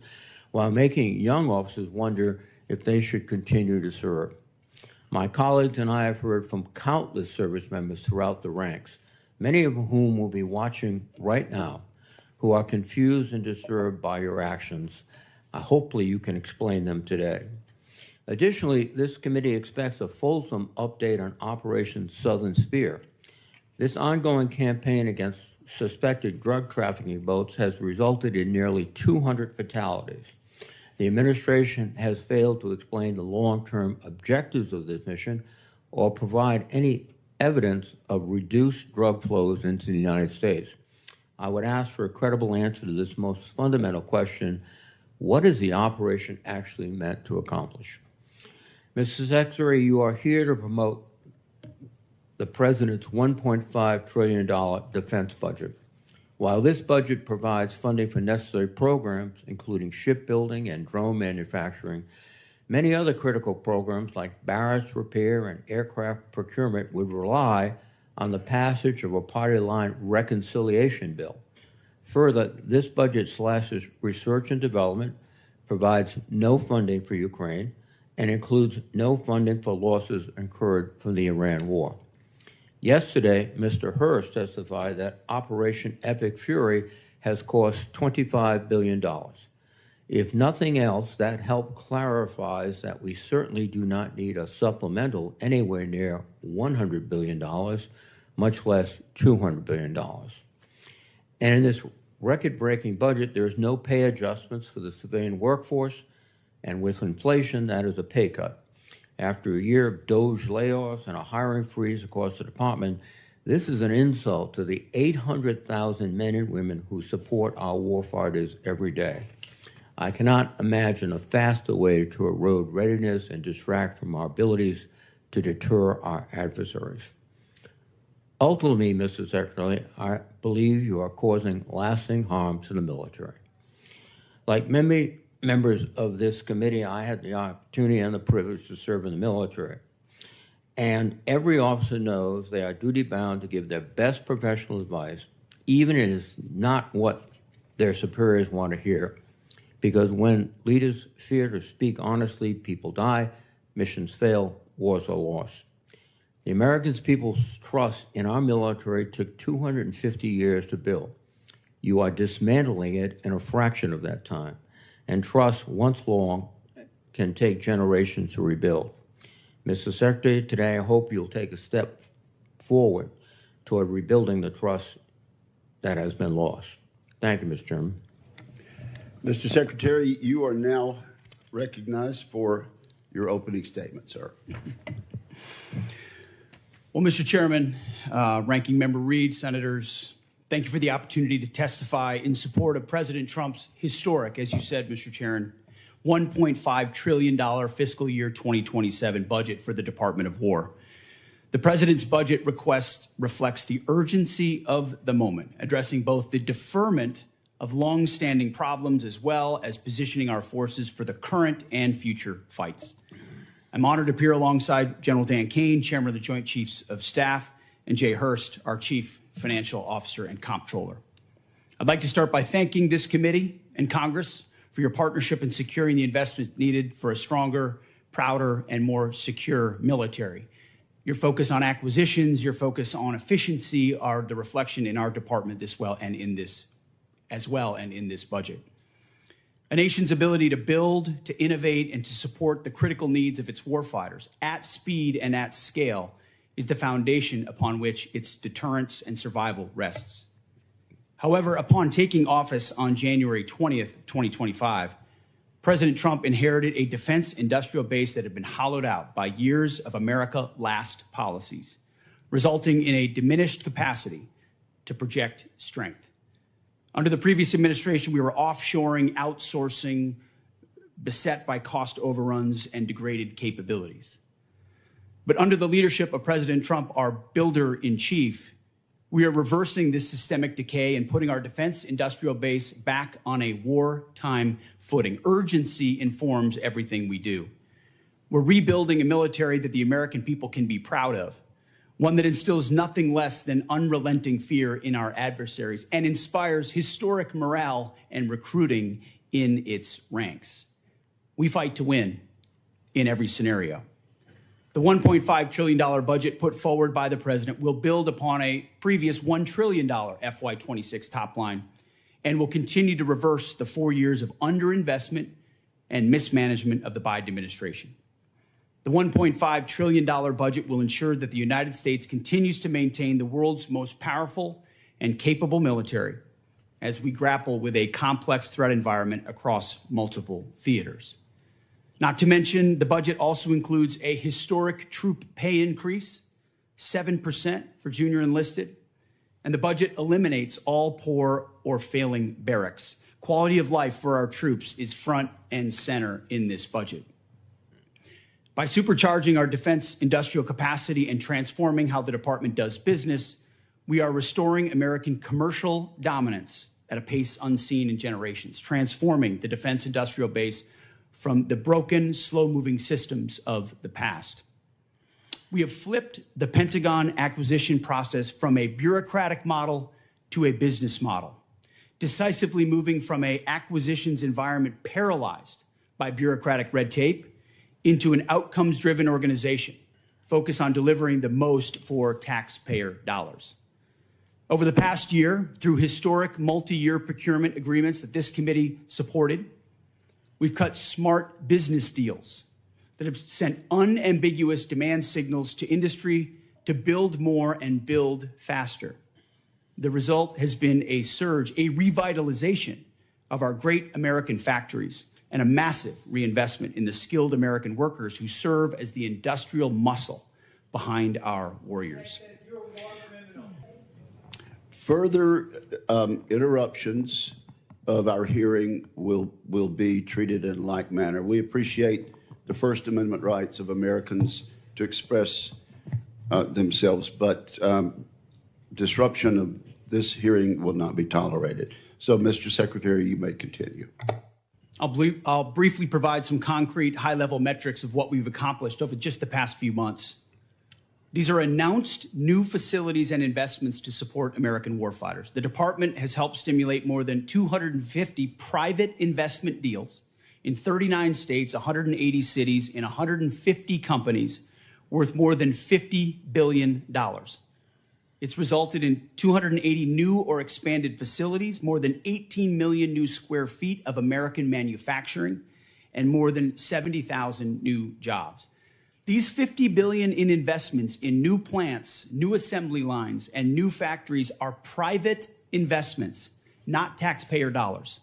while making young officers wonder if they should continue to serve. My colleagues and I have heard from countless service members throughout the ranks, many of whom will be watching right now, who are confused and disturbed by your actions. Hopefully you can explain them today. Additionally, this committee expects a fulsome update on Operation Southern Spear. This ongoing campaign against suspected drug trafficking boats has resulted in nearly 200 fatalities. The administration has failed to explain the long-term objectives of this mission or provide any evidence of reduced drug flows into the United States. I would ask for a credible answer to this most fundamental question: what is the operation actually meant to accomplish? Mr. Secretary, you are here to promote the President's $1.5 trillion defense budget. While this budget provides funding for necessary programs, including shipbuilding and drone manufacturing, many other critical programs like barracks repair and aircraft procurement would rely on the passage of a party line reconciliation bill. Further, this budget slashes research and development, provides no funding for Ukraine, and includes no funding for losses incurred from the Iran war. Yesterday, Mr. Hurst testified that Operation Epic Fury has cost $25 billion. If nothing else, that help clarifies that we certainly do not need a supplemental anywhere near $100 billion, much less $200 billion. And in this record-breaking budget, there is no pay adjustments for the civilian workforce, and with inflation, that is a pay cut. After a year of DOGE layoffs and a hiring freeze across the department, this is an insult to the 800,000 men and women who support our warfighters every day. I cannot imagine a faster way to erode readiness and distract from our abilities to deter our adversaries. Ultimately, Mr. Secretary, I believe you are causing lasting harm to the military. Like many members of this committee, I had the opportunity and the privilege to serve in the military. And every officer knows they are duty-bound to give their best professional advice, even if it is not what their superiors want to hear. Because when leaders fear to speak honestly, people die, missions fail, wars are lost. The American people's trust in our military took 250 years to build. You are dismantling it in a fraction of that time. And trust, once long, can take generations to rebuild. Mr. Secretary, today I hope you'll take a step forward toward rebuilding the trust that has been lost. Thank you, Mr. Chairman. Mr. Secretary, you are now recognized for your opening statement, sir. Well, Mr. Chairman, Ranking Member Reed, Senators, thank you for the opportunity to testify in support of President Trump's historic, as you said, Mr. Chairman, $1.5 trillion fiscal year 2027 budget for the Department of War. The President's budget request reflects the urgency of the moment, addressing both the deferment of long-standing problems as well as positioning our forces for the current and future fights. I'm honored to appear alongside General Dan Caine, Chairman of the Joint Chiefs of Staff, and Jay Hurst, our Chief Financial Officer and Comptroller. I'd like to start by thanking this committee and Congress for your partnership in securing the investment needed for a stronger, prouder, and more secure military. Your focus on acquisitions, your focus on efficiency are the reflection in our department as well and in this budget. A nation's ability to build, to innovate, and to support the critical needs of its warfighters at speed and at scale is the foundation upon which its deterrence and survival rests. However, upon taking office on January 20th, 2025, President Trump inherited a defense industrial base that had been hollowed out by years of America last policies, resulting in a diminished capacity to project strength. Under the previous administration, we were offshoring, outsourcing, beset by cost overruns and degraded capabilities. But under the leadership of President Trump, our builder-in-chief, we are reversing this systemic decay and putting our defense industrial base back on a wartime footing. Urgency informs everything we do. We're rebuilding a military that the American people can be proud of, one that instills nothing less than unrelenting fear in our adversaries and inspires historic morale and recruiting in its ranks. We fight to win in every scenario. The $1.5 trillion budget put forward by the president will build upon a previous $1 trillion FY26 top line and will continue to reverse the 4 years of underinvestment and mismanagement of the Biden administration. The $1.5 trillion budget will ensure that the United States continues to maintain the world's most powerful and capable military as we grapple with a complex threat environment across multiple theaters. Not to mention, the budget also includes a historic troop pay increase, 7% for junior enlisted, and the budget eliminates all poor or failing barracks. Quality of life for our troops is front and center in this budget. By supercharging our defense industrial capacity and transforming how the department does business, we are restoring American commercial dominance at a pace unseen in generations, transforming the defense industrial base from the broken, slow-moving systems of the past. We have flipped the Pentagon acquisition process from a bureaucratic model to a business model, decisively moving from an acquisitions environment paralyzed by bureaucratic red tape into an outcomes-driven organization focused on delivering the most for taxpayer dollars. Over the past year, through historic multi-year procurement agreements that this committee supported, we've cut smart business deals that have sent unambiguous demand signals to industry to build more and build faster. The result has been a surge, a revitalization of our great American factories and a massive reinvestment in the skilled American workers who serve as the industrial muscle behind our warriors. Further interruptions of our hearing will be treated in like manner. We appreciate the First Amendment rights of Americans to express themselves, but disruption of this hearing will not be tolerated. So, Mr. Secretary, you may continue. I'll briefly provide some concrete high-level metrics of what we've accomplished over just the past few months. These are announced new facilities and investments to support American warfighters. The department has helped stimulate more than 250 private investment deals in 39 states, 180 cities, in 150 companies worth more than $50 billion. It's resulted in 280 new or expanded facilities, more than 18 million new square feet of American manufacturing, and more than 70,000 new jobs. These $50 billion in investments in new plants, new assembly lines, and new factories are private investments, not taxpayer dollars.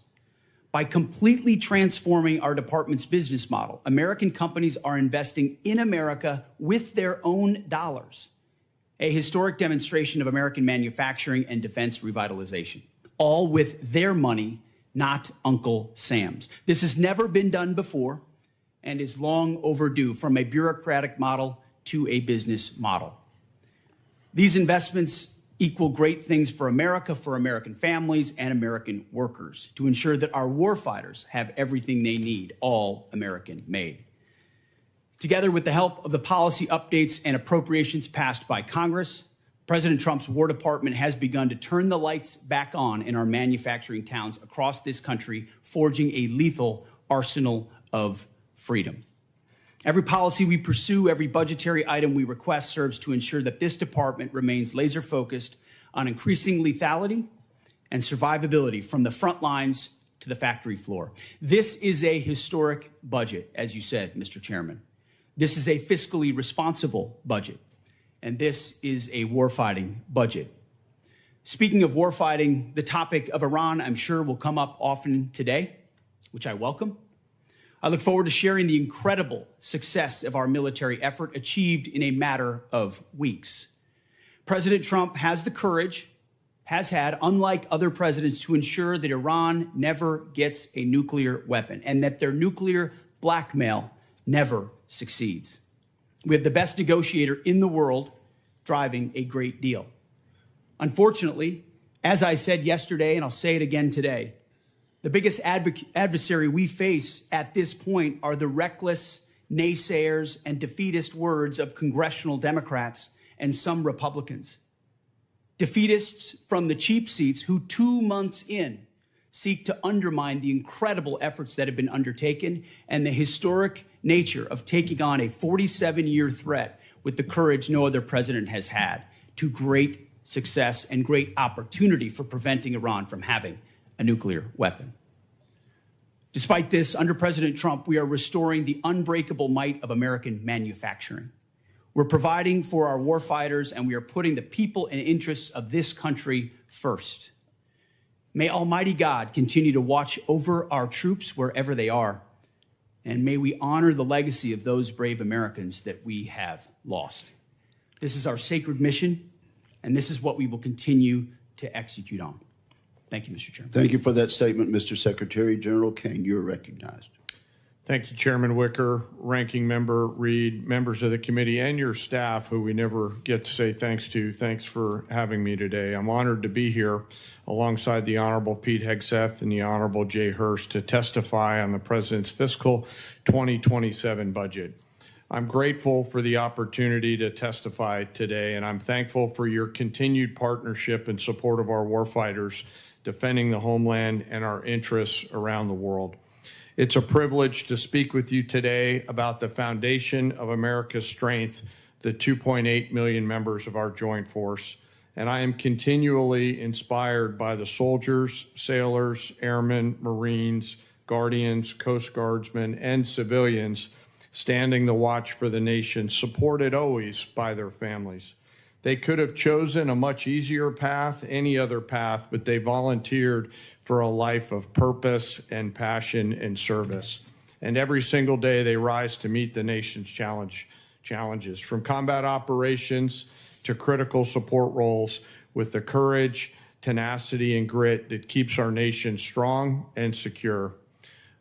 By completely transforming our department's business model, American companies are investing in America with their own dollars. A historic demonstration of American manufacturing and defense revitalization, all with their money, not Uncle Sam's. This has never been done before and is long overdue, from a bureaucratic model to a business model. These investments equal great things for America, for American families, and American workers, to ensure that our warfighters have everything they need, all American made. Together with the help of the policy updates and appropriations passed by Congress, President Trump's War Department has begun to turn the lights back on in our manufacturing towns across this country, forging a lethal arsenal of freedom. Every policy we pursue, every budgetary item we request serves to ensure that this department remains laser-focused on increasing lethality and survivability from the front lines to the factory floor. This is a historic budget, as you said, Mr. Chairman. This is a fiscally responsible budget, and this is a warfighting budget. Speaking of warfighting, the topic of Iran, I'm sure, will come up often today, which I welcome. I look forward to sharing the incredible success of our military effort achieved in a matter of weeks. President Trump has the courage, has had, unlike other presidents, to ensure that Iran never gets a nuclear weapon and that their nuclear blackmail never succeeds. We have the best negotiator in the world driving a great deal. Unfortunately, as I said yesterday, and I'll say it again today, the biggest adversary we face at this point are the reckless naysayers and defeatist words of congressional Democrats and some Republicans. Defeatists from the cheap seats who 2 months in seek to undermine the incredible efforts that have been undertaken and the historic nature of taking on a 47-year threat with the courage no other president has had, to great success and great opportunity for preventing Iran from having a nuclear weapon. Despite this, under President Trump, we are restoring the unbreakable might of American manufacturing. We're providing for our warfighters, and we are putting the people and interests of this country first. May Almighty God continue to watch over our troops wherever they are, and may we honor the legacy of those brave Americans that we have lost. This is our sacred mission, and this is what we will continue to execute on. Thank you, Mr. Chairman. Thank you for that statement, Mr. Secretary. General Caine, you're recognized. Thank you, Chairman Wicker, Ranking Member Reed, members of the committee, and your staff, who we never get to say thanks to. Thanks for having me today. I'm honored to be here alongside the Honorable Pete Hegseth and the Honorable Jay Hurst to testify on the President's fiscal 2027 budget. I'm grateful for the opportunity to testify today, and I'm thankful for your continued partnership and support of our warfighters, defending the homeland and our interests around the world. It's a privilege to speak with you today about the foundation of America's strength, the 2.8 million members of our joint force. And I am continually inspired by the soldiers, sailors, airmen, Marines, Guardians, Coast Guardsmen, and civilians standing the watch for the nation, supported always by their families. They could have chosen a much easier path, any other path, but they volunteered for a life of purpose and passion and service. And every single day they rise to meet the nation's challenges, from combat operations to critical support roles, with the courage, tenacity, and grit that keeps our nation strong and secure.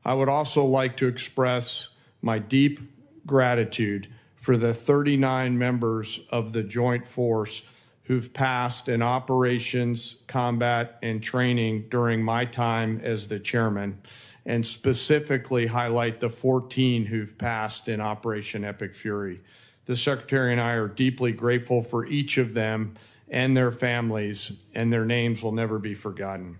I would also like to express my deep gratitude for the 39 members of the Joint Force who've passed in operations, combat, and training during my time as the chairman, and specifically highlight the 14 who've passed in Operation Epic Fury. The Secretary and I are deeply grateful for each of them and their families, and their names will never be forgotten.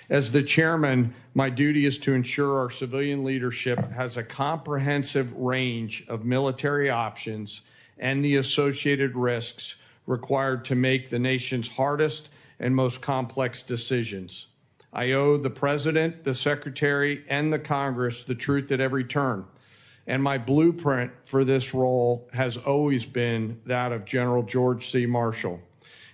As the chairman, my duty is to ensure our civilian leadership has a comprehensive range of military options and the associated risks required to make the nation's hardest and most complex decisions. I owe the President, the Secretary, and the Congress the truth at every turn. And my blueprint for this role has always been that of General George C. Marshall.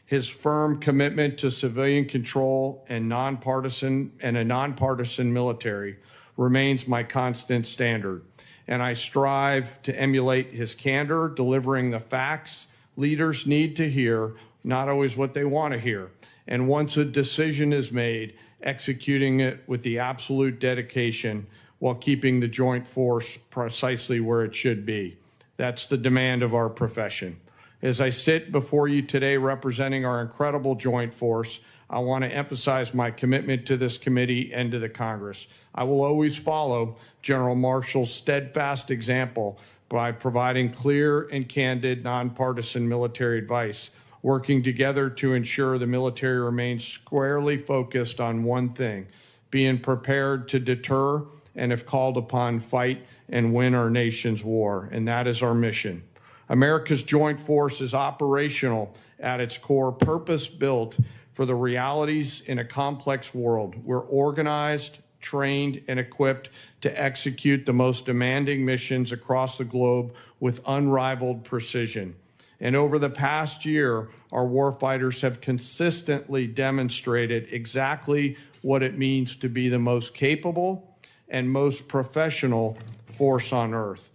His firm commitment to civilian control and a nonpartisan military remains my constant standard. And I strive to emulate his candor, delivering the facts leaders need to hear, not always what they want to hear. And once a decision is made, executing it with the absolute dedication while keeping the joint force precisely where it should be. That's the demand of our profession. As I sit before you today representing our incredible joint force, I want to emphasize my commitment to this committee and to the Congress. I will always follow General Marshall's steadfast example by providing clear and candid nonpartisan military advice, working together to ensure the military remains squarely focused on one thing, being prepared to deter and, if called upon, fight and win our nation's war. And that is our mission. America's joint force is operational at its core, purpose-built for the realities in a complex world. We're organized, trained, and equipped to execute the most demanding missions across the globe with unrivaled precision. And over the past year, our warfighters have consistently demonstrated exactly what it means to be the most capable and most professional force on earth.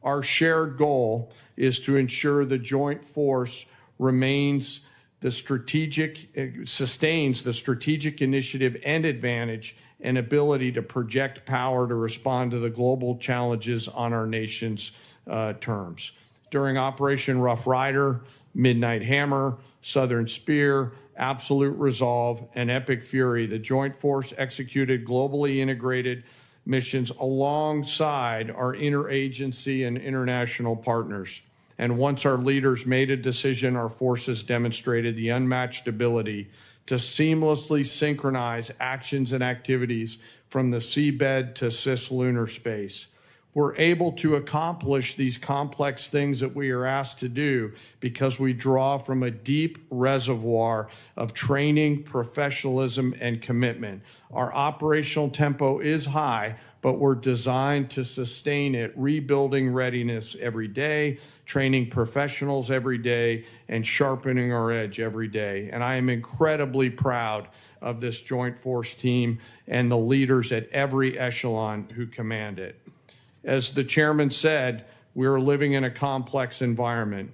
Our shared goal is to ensure the joint force sustains the strategic initiative and advantage and ability to project power to respond to the global challenges on our nation's terms. During Operation Rough Rider, Midnight Hammer, Southern Spear, Absolute Resolve, and Epic Fury, the Joint Force executed globally integrated missions alongside our interagency and international partners. And once our leaders made a decision, our forces demonstrated the unmatched ability to seamlessly synchronize actions and activities from the seabed to cislunar space. We're able to accomplish these complex things that we are asked to do because we draw from a deep reservoir of training, professionalism, and commitment. Our operational tempo is high, but we're designed to sustain it, rebuilding readiness every day, training professionals every day, and sharpening our edge every day. And I am incredibly proud of this Joint Force team and the leaders at every echelon who command it. As the chairman said, we are living in a complex environment.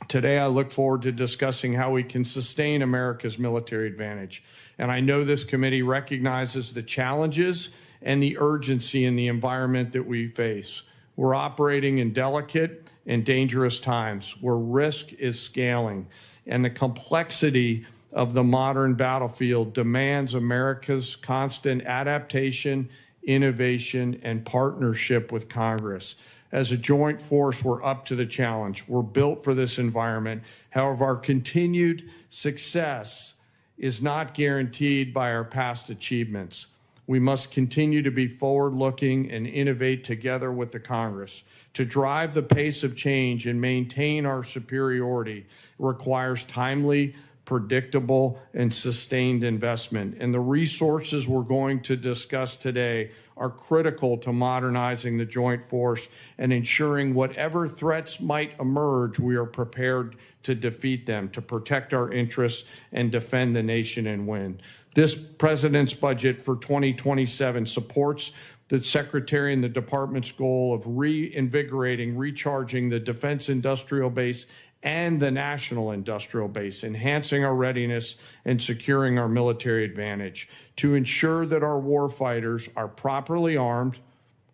Today, I look forward to discussing how we can sustain America's military advantage. And I know this committee recognizes the challenges and the urgency in the environment that we face. We're operating in delicate and dangerous times where risk is scaling, and the complexity of the modern battlefield demands America's constant adaptation, innovation, and partnership with Congress. As a joint force, we're up to the challenge. We're built for this environment. However, our continued success is not guaranteed by our past achievements. We must continue to be forward-looking and innovate together with the Congress. To drive the pace of change and maintain our superiority requires timely, predictable, and sustained investment. And the resources we're going to discuss today are critical to modernizing the joint force and ensuring whatever threats might emerge, we are prepared to defeat them, to protect our interests and defend the nation and win. This president's budget for 2027 supports the Secretary and the Department's goal of reinvigorating, recharging the defense industrial base and the national industrial base, enhancing our readiness and securing our military advantage to ensure that our warfighters are properly armed,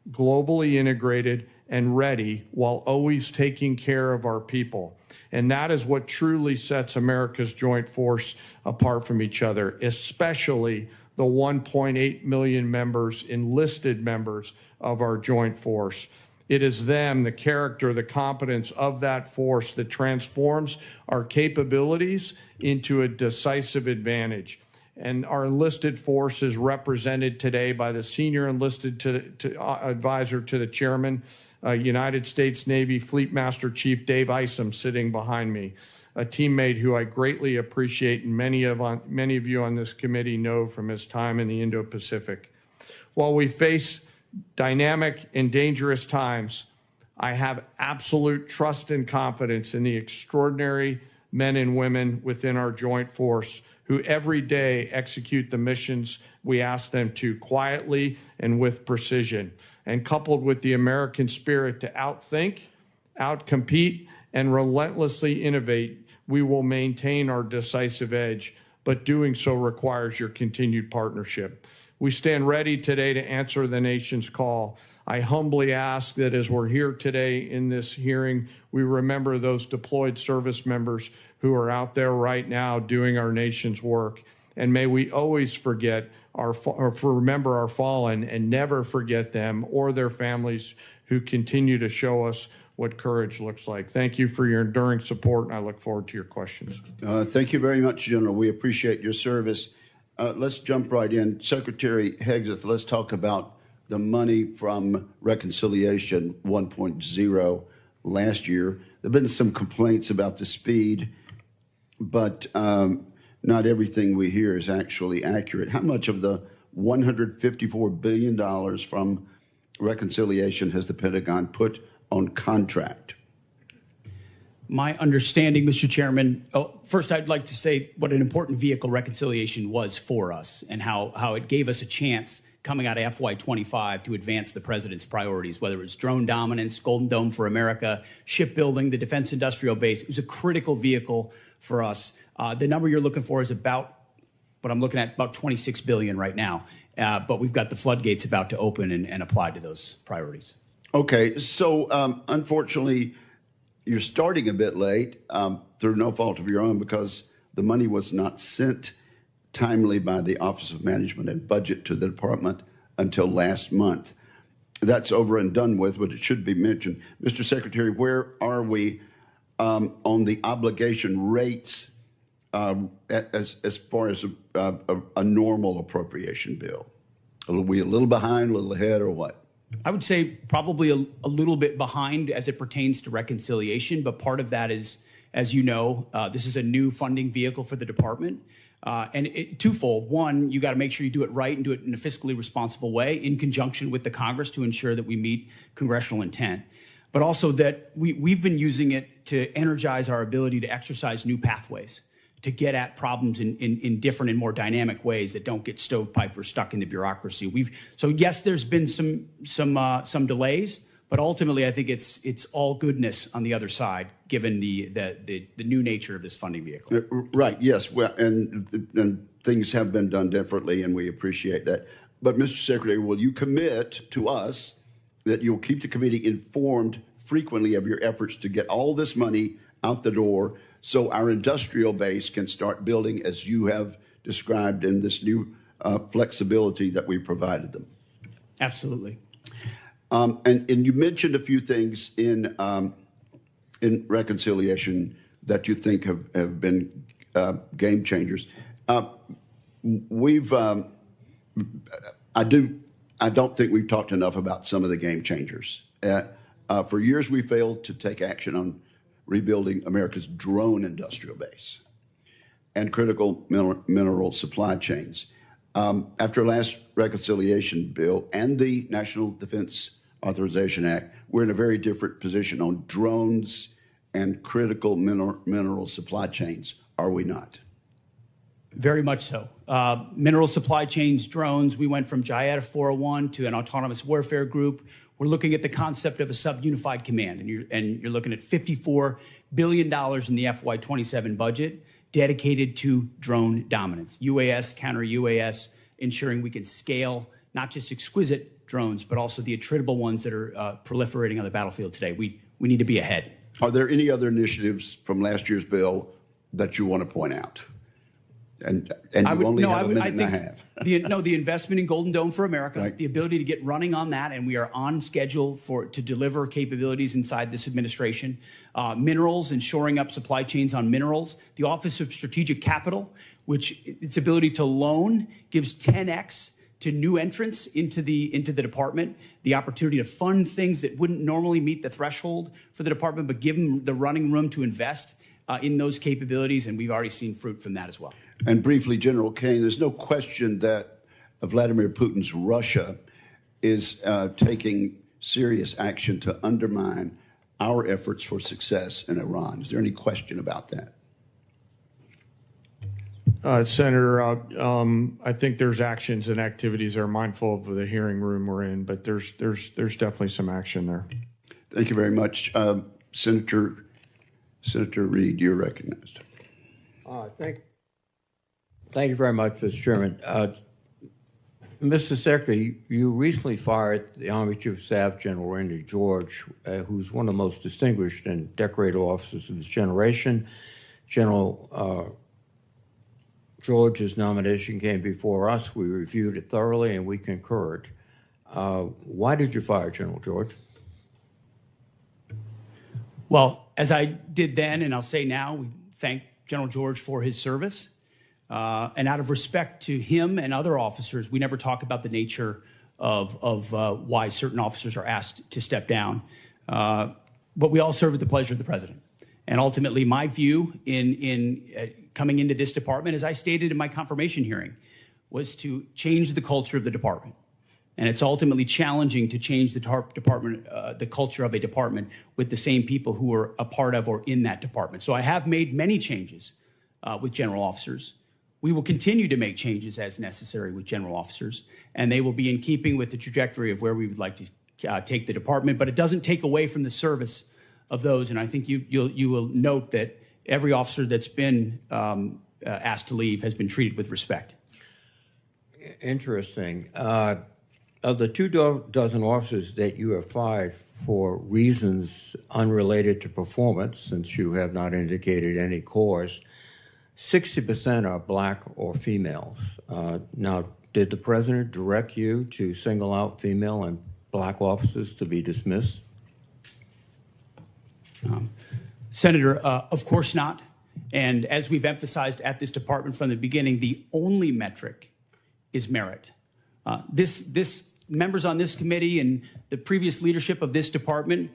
globally integrated, and ready while always taking care of our people. And that is what truly sets America's joint force apart from each other, especially the 1.8 million members, enlisted members of our joint force. It is them, the character, the competence of that force that transforms our capabilities into a decisive advantage. And our enlisted force is represented today by the senior enlisted advisor to the chairman, United States Navy Fleet Master Chief Dave Isom, sitting behind me, a teammate who I greatly appreciate and many of you on this committee know from his time in the Indo-Pacific. While we face dynamic and dangerous times, I have absolute trust and confidence in the extraordinary men and women within our joint force who every day execute the missions we ask them to quietly and with precision. And coupled with the American spirit to outthink, outcompete, and relentlessly innovate, we will maintain our decisive edge, but doing so requires your continued partnership. We stand ready today to answer the nation's call. I humbly ask that as we're here today in this hearing, we remember those deployed service members who are out there right now doing our nation's work. And may we always remember our fallen and never forget them or their families who continue to show us what courage looks like. Thank you for your enduring support, and I look forward to your questions. Thank you very much, General. We appreciate your service. Let's jump right in. Secretary Hegseth, let's talk about the money from Reconciliation 1.0 last year. There have been some complaints about the speed, but not everything we hear is actually accurate. How much of the $154 billion from Reconciliation has the Pentagon put on contract? My understanding, Mr. Chairman, first I'd like to say what an important vehicle Reconciliation was for us and how it gave us a chance coming out of FY25 to advance the president's priorities, whether it's drone dominance, Golden Dome for America, shipbuilding, the defense industrial base. It was a critical vehicle for us. The number you're looking for is about, what I'm looking at, about $26 billion right now. But we've got the floodgates about to open and apply to those priorities. Okay, so unfortunately, you're starting a bit late through no fault of your own because the money was not sent timely by the Office of Management and Budget to the department until last month. That's over and done with, but it should be mentioned. Mr. Secretary, where are we on the obligation rates as far as a normal appropriation bill? Are we a little behind, a little ahead, or what? I would say probably a little bit behind as it pertains to reconciliation, but part of that is, as you know, this is a new funding vehicle for the department. And twofold. One, you got to make sure you do it right and do it in a fiscally responsible way in conjunction with the Congress to ensure that we meet congressional intent. But also that we've been using it to energize our ability to exercise new pathways, to get at problems in different and more dynamic ways that don't get stovepiped or stuck in the bureaucracy. So yes, there's been some delays, but ultimately I think it's all goodness on the other side, given the new nature of this funding vehicle. Right. Yes. Well, and things have been done differently, and we appreciate that. But Mr. Secretary, will you commit to us that you'll keep the committee informed frequently of your efforts to get all this money out the door, so our industrial base can start building as you have described in this new flexibility that we provided them? Absolutely. And you mentioned a few things in reconciliation that you think have been game changers. I don't think we've talked enough about some of the game changers. For years, we failed to take action on rebuilding America's drone industrial base and critical mineral supply chains. After last reconciliation bill and the National Defense Authorization Act, we're in a very different position on drones and critical mineral supply chains, are we not? Very much so. Mineral supply chains, drones, we went from JIATA 401 to an autonomous warfare group. We're looking at the concept of a sub-unified command, and you're looking at $54 billion in the FY27 budget dedicated to drone dominance, UAS, counter-UAS, ensuring we can scale not just exquisite drones, but also the attritable ones that are proliferating on the battlefield today. We need to be ahead. Are there any other initiatives from last year's bill that you want to point out? And you only have a minute and a half. The investment in Golden Dome for America, Right. the ability to get running on that, and we are on schedule to deliver capabilities inside this administration. Minerals and shoring up supply chains on minerals. The Office of Strategic Capital, which its ability to loan gives 10x to new entrants into the department, the opportunity to fund things that wouldn't normally meet the threshold for the department, but give them the running room to invest in those capabilities, and we've already seen fruit from that as well. And briefly, General Caine, there's no question that Vladimir Putin's Russia is taking serious action to undermine our efforts for success in Iran. Is there any question about that? Senator, I think there's actions and activities that are mindful of the hearing room we're in, but there's definitely some action there. Thank you very much. Senator Reed, you're recognized. Thank you very much, Mr. Chairman. Mr. Secretary, you recently fired the Army Chief of Staff, General Randy George, who's one of the most distinguished and decorated officers of his generation. General George's nomination came before us. We reviewed it thoroughly, and we concurred. Why did you fire General George? Well, as I did then, and I'll say now, we thank General George for his service. And out of respect to him and other officers, we never talk about the nature of why certain officers are asked to step down. But we all serve at the pleasure of the president. And ultimately, my view in coming into this department, as I stated in my confirmation hearing, was to change the culture of the department. And it's ultimately challenging to change the culture of a department with the same people who are a part of or in that department. So I have made many changes with general officers. We will continue to make changes as necessary with general officers. and they will be in keeping with the trajectory of where we would like to take the department. But it doesn't take away from the service of those, and I think you will note that every officer that's been asked to leave has been treated with respect. Interesting. Of the 24 officers that you have fired for reasons unrelated to performance, since you have not indicated any cause, 60% are black or females. Now, did the president direct you to single out female and black officers to be dismissed? Senator, of course not. And as we've emphasized at this department from the beginning, the only metric is merit. This members on this committee and the previous leadership of this department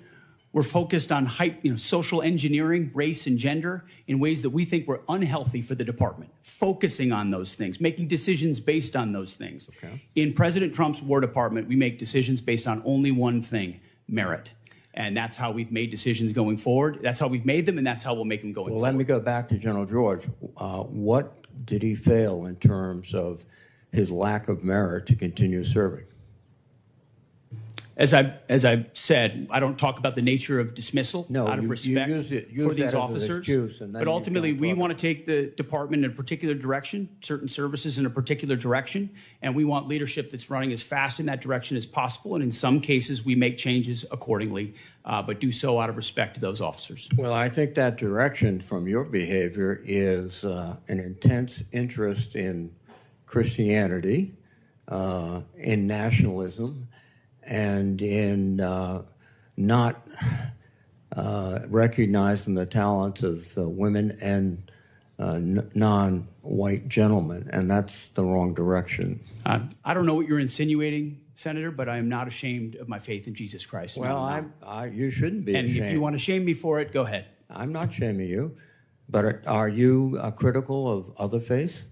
were focused on social engineering, race and gender in ways that we think were unhealthy for the department, focusing on those things, making decisions based on those things. Okay. In President Trump's War Department, we make decisions based on only one thing, merit. And that's how we've made decisions going forward. That's how we've made them, and that's how we'll make them going forward. Well, let me go back to General George. What did he fail in terms of his lack of merit to continue serving? As I've said, I don't talk about the nature of dismissal out of respect for these officers. But ultimately, we want to take the department in a particular direction, certain services in a particular direction, and we want leadership that's running as fast in that direction as possible. And in some cases, we make changes accordingly, but do so out of respect to those officers. Well, I think that direction from your behavior is an intense interest in Christianity, in nationalism, and in not recognizing the talents of women and non-white gentlemen, and that's the wrong direction. I don't know what you're insinuating, Senator, but I am not ashamed of my faith in Jesus Christ. Well, you shouldn't be ashamed. And if you want to shame me for it, go ahead. I'm not shaming you, but are you critical of other faiths?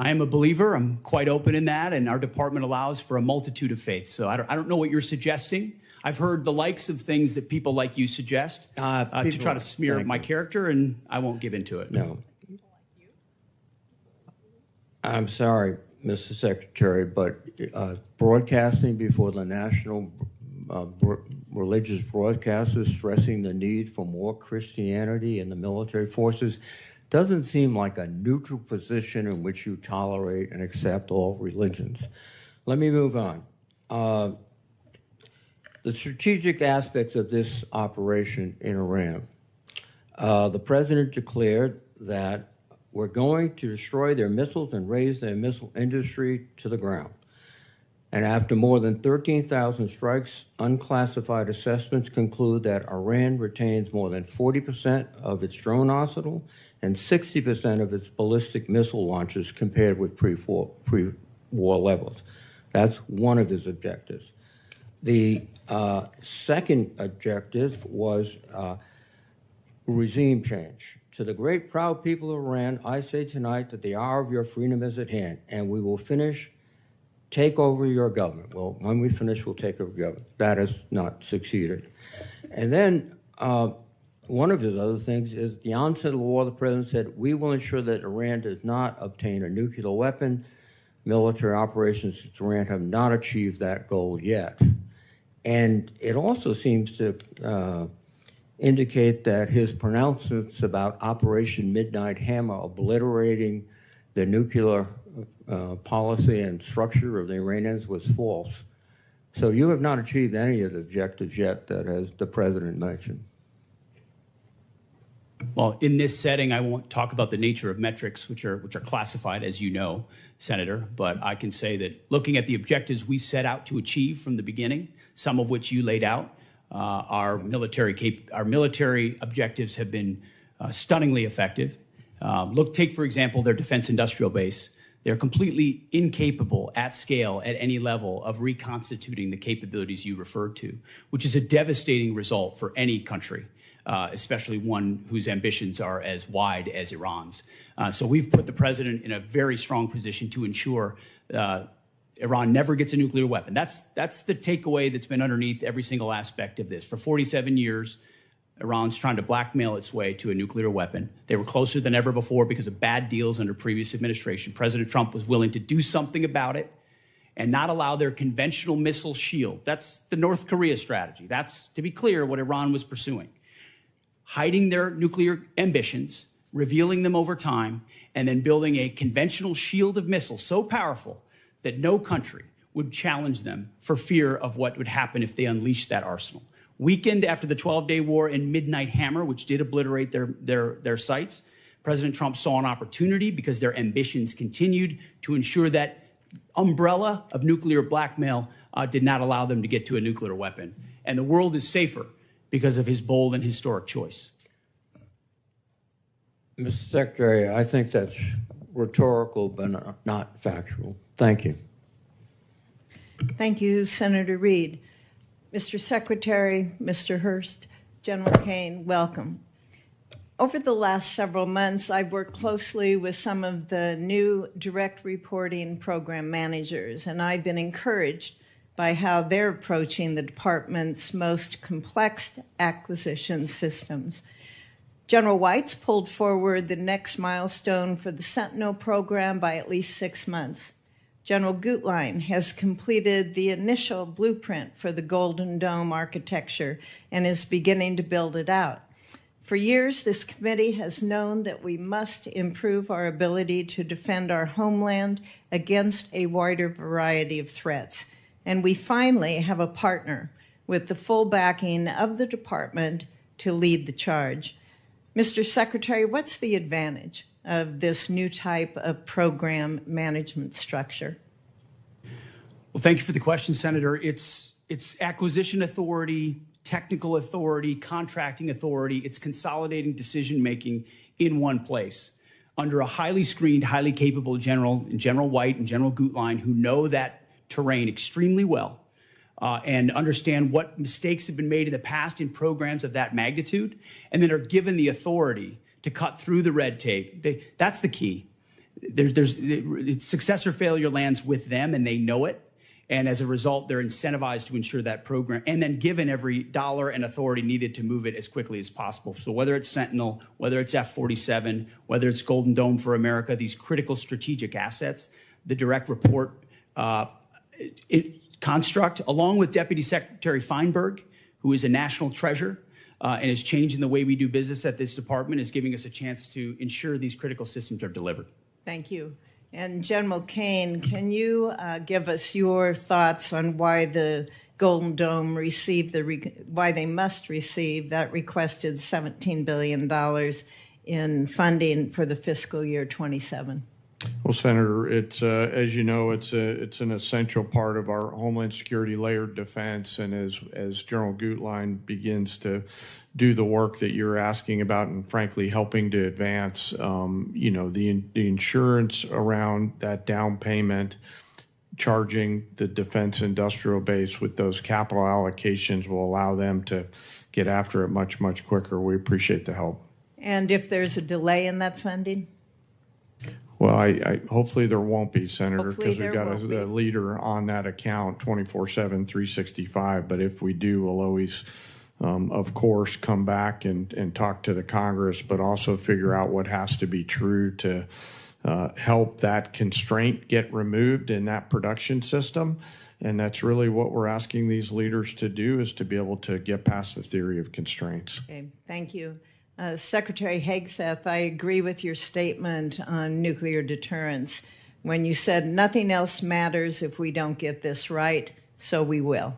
I am a believer. I'm quite open in that, and our department allows for a multitude of faiths. So I don't know what you're suggesting. I've heard the likes of things that people like you suggest to try to smear my character, and I won't give into it. No. I'm sorry, Mr. Secretary, but broadcasting before the national religious broadcasters stressing the need for more Christianity in the military forces doesn't seem like a neutral position in which you tolerate and accept all religions. Let me move on. The strategic aspects of this operation in Iran. The president declared that we're going to destroy their missiles and raise their missile industry to the ground. And after more than 13,000 strikes, unclassified assessments conclude that Iran retains more than 40% of its drone arsenal and 60% of its ballistic missile launches compared with pre-war levels. That's one of his objectives. The second objective was regime change. To the great proud people of Iran, I say tonight that the hour of your freedom is at hand, and we will take over your government. Well, when we finish, we'll take over government. That has not succeeded. And then one of his other things is the onset of the war, the president said, we will ensure that Iran does not obtain a nuclear weapon. Military operations in Iran have not achieved that goal yet. And it also seems to indicate that his pronouncements about Operation Midnight Hammer obliterating the nuclear policy and structure of the Iranians was false. So you have not achieved any of the objectives yet that as the president mentioned. Well, in this setting, I won't talk about the nature of metrics, which are classified, as you know, Senator, but I can say that looking at the objectives we set out to achieve from the beginning, some of which you laid out, our military objectives have been stunningly effective. Take, for example, their defense industrial base. They're completely incapable at scale at any level of reconstituting the capabilities you referred to, which is a devastating result for any country, especially one whose ambitions are as wide as Iran's. So we've put the president in a very strong position to ensure Iran never gets a nuclear weapon. That's the takeaway that's been underneath every single aspect of this. For 47 years, Iran's trying to blackmail its way to a nuclear weapon. They were closer than ever before because of bad deals under previous administration. President Trump was willing to do something about it and not allow their conventional missile shield. That's the North Korea strategy. That's, to be clear, what Iran was pursuing. Hiding their nuclear ambitions, revealing them over time, and then building a conventional shield of missiles so powerful that no country would challenge them for fear of what would happen if they unleashed that arsenal. Weakened after the 12-day war and Midnight Hammer, which did obliterate their sites, President Trump saw an opportunity because their ambitions continued to ensure that umbrella of nuclear blackmail did not allow them to get to a nuclear weapon. And the world is safer because of his bold and historic choice. Mr. Secretary, I think that's rhetorical but not factual. Thank you. Thank you, Senator Reid. Mr. Secretary, Mr. Hurst, General Caine, welcome. Over the last several months, I've worked closely with some of the new direct reporting program managers, and I've been encouraged by how they're approaching the department's most complex acquisition systems. General White's pulled forward the next milestone for the Sentinel program by at least 6 months. General Gutlein has completed the initial blueprint for the Golden Dome architecture and is beginning to build it out. For years, this committee has known that we must improve our ability to defend our homeland against a wider variety of threats. And we finally have a partner with the full backing of the department to lead the charge. Mr. Secretary, what's the advantage of this new type of program management structure? Well, thank you for the question, Senator. It's acquisition authority, technical authority, contracting authority. It's consolidating decision-making in one place under a highly screened, highly capable General White and General Gutlein, who know that terrain extremely well and understand what mistakes have been made in the past in programs of that magnitude, and then are given the authority to cut through the red tape. That's the key. Success or failure lands with them, and they know it. And as a result, they're incentivized to ensure that program, and then given every dollar and authority needed to move it as quickly as possible. So whether it's Sentinel, whether it's F-47, whether it's Golden Dome for America, these critical strategic assets, the direct report construct, along with Deputy Secretary Feinberg, who is a national treasure and is changing the way we do business at this department, is giving us a chance to ensure these critical systems are delivered. Thank you. And General Caine, can you give us your thoughts on why the Golden Dome received why they must receive that requested $17 billion in funding for the fiscal year 27? Well, Senator, it's as you know, it's an essential part of our Homeland Security layered defense, and as General Gutlein begins to do the work that you're asking about, and frankly helping to advance, the insurance around that down payment, charging the defense industrial base with those capital allocations will allow them to get after it much, much quicker. We appreciate the help. And if there's a delay in that funding? Well, I hopefully there won't be, Senator, because we've got a leader on that account 24/7, 365. But if we do, we'll always, of course, come back and talk to the Congress, but also figure out what has to be true to help that constraint get removed in that production system. And that's really what we're asking these leaders to do, is to be able to get past the theory of constraints. Okay, thank you. Secretary Hegseth, I agree with your statement on nuclear deterrence when you said nothing else matters if we don't get this right, so we will.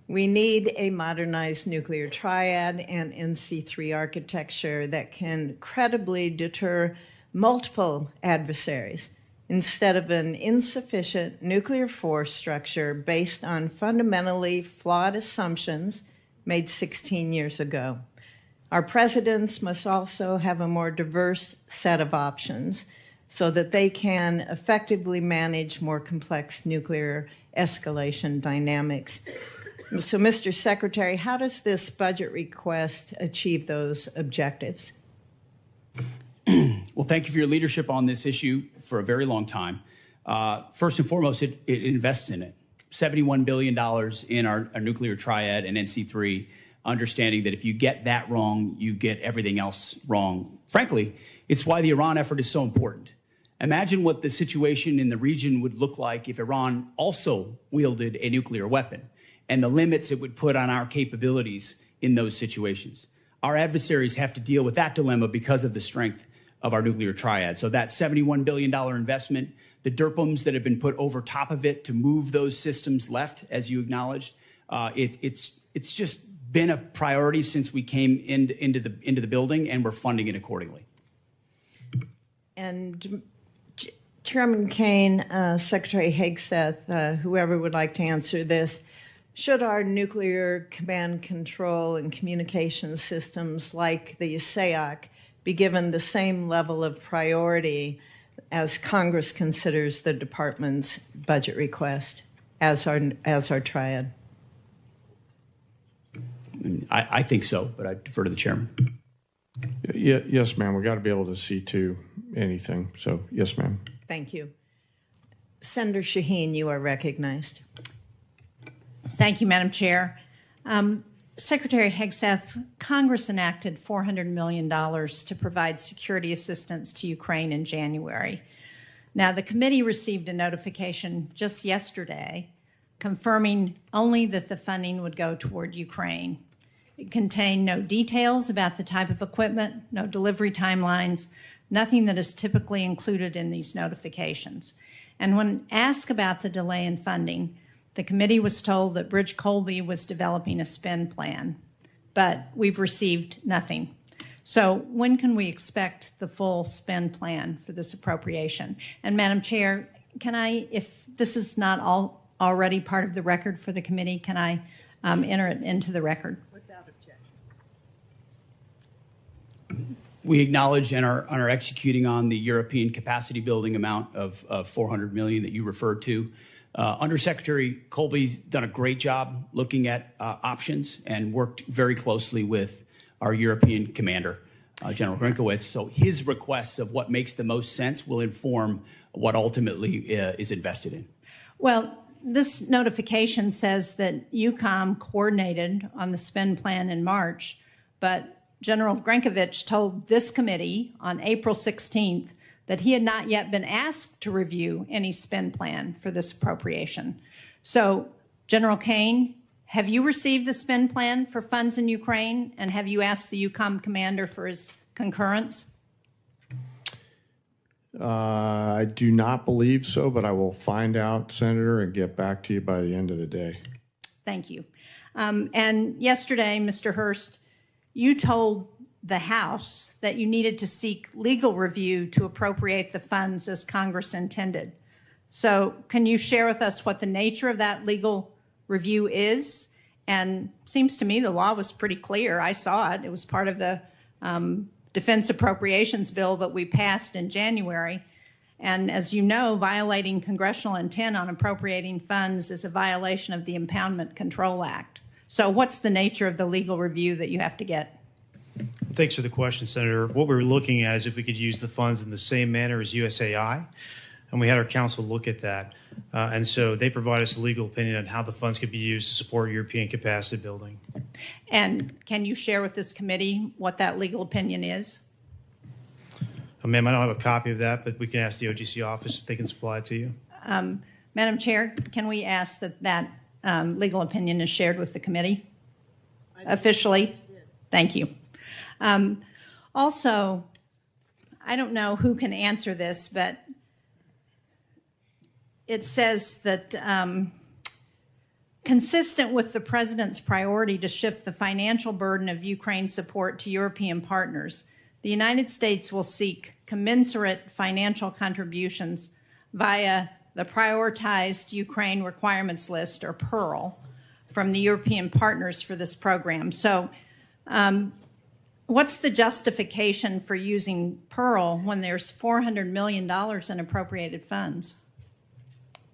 We need a modernized nuclear triad and NC3 architecture that can credibly deter multiple adversaries instead of an insufficient nuclear force structure based on fundamentally flawed assumptions made 16 years ago. Our presidents must also have a more diverse set of options so that they can effectively manage more complex nuclear escalation dynamics. So, Mr. Secretary, how does this budget request achieve those objectives? Well, thank you for your leadership on this issue for a very long time. First and foremost, it invests in it. $71 billion in our nuclear triad and NC3 understanding that if you get that wrong, you get everything else wrong. Frankly, it's why the Iran effort is so important. Imagine what the situation in the region would look like if Iran also wielded a nuclear weapon and the limits it would put on our capabilities in those situations. Our adversaries have to deal with that dilemma because of the strength of our nuclear triad. So that $71 billion investment, the DRPMs that have been put over top of it to move those systems left, as you acknowledged, it's just been a priority since we came into the building, and we're funding it accordingly. And Chairman Caine, Secretary Hegseth, whoever would like to answer this, should our nuclear command control and communication systems like the SAOC be given the same level of priority as Congress considers the department's budget request as our triad? I think so, but I defer to the chairman. Yes, ma'am. We got to be able to see to anything. So, yes, ma'am. Thank you. Senator Shaheen, you are recognized. Thank you, Madam Chair. Secretary Hegseth, Congress enacted $400 million to provide security assistance to Ukraine in January. Now, the committee received a notification just yesterday confirming only that the funding would go toward Ukraine. It contained no details about the type of equipment, no delivery timelines, nothing that is typically included in these notifications. And when asked about the delay in funding, the committee was told that Bridge Colby was developing a spend plan, but we've received nothing. So when can we expect the full spend plan for this appropriation? And Madam Chair, can I, if this is not already part of the record for the committee, can I enter it into the record? Without objection. We acknowledge and are executing on the European capacity building amount of $400 million that you referred to. Undersecretary Colby's done a great job looking at options and worked very closely with our European commander, General Grinkowitz. So his requests of what makes the most sense will inform what ultimately is invested in. Well, this notification says that EUCOM coordinated on the spend plan in March, but General Grinkowitz told this committee on April 16th that he had not yet been asked to review any spend plan for this appropriation. So, General Caine, have you received the spend plan for funds in Ukraine, and have you asked the EUCOM commander for his concurrence? I do not believe so, but I will find out, Senator, and get back to you by the end of the day. Thank you. And yesterday, Mr. Hurst, you told the House that you needed to seek legal review to appropriate the funds as Congress intended. So can you share with us what the nature of that legal review is? And seems to me the law was pretty clear. I saw it. It was part of the defense appropriations bill that we passed in January. And as you know, violating congressional intent on appropriating funds is a violation of the Impoundment Control Act. So what's the nature of the legal review that you have to get? Thanks for the question, Senator. What we're looking at is if we could use the funds in the same manner as USAI, and we had our counsel look at that. And so they provide us a legal opinion on how the funds could be used to support European capacity building. And can you share with this committee what that legal opinion is? Ma'am, I don't have a copy of that, but we can ask the OGC office if they can supply it to you. Madam Chair, can we ask that that legal opinion is shared with the committee officially? Thank you. Also, I don't know who can answer this, but it says that consistent with the President's priority to shift the financial burden of Ukraine support to European partners, the United States will seek commensurate financial contributions via the Prioritized Ukraine Requirements List, or PEARL, from the European partners for this program. So what's the justification for using PEARL when there's $400 million in appropriated funds?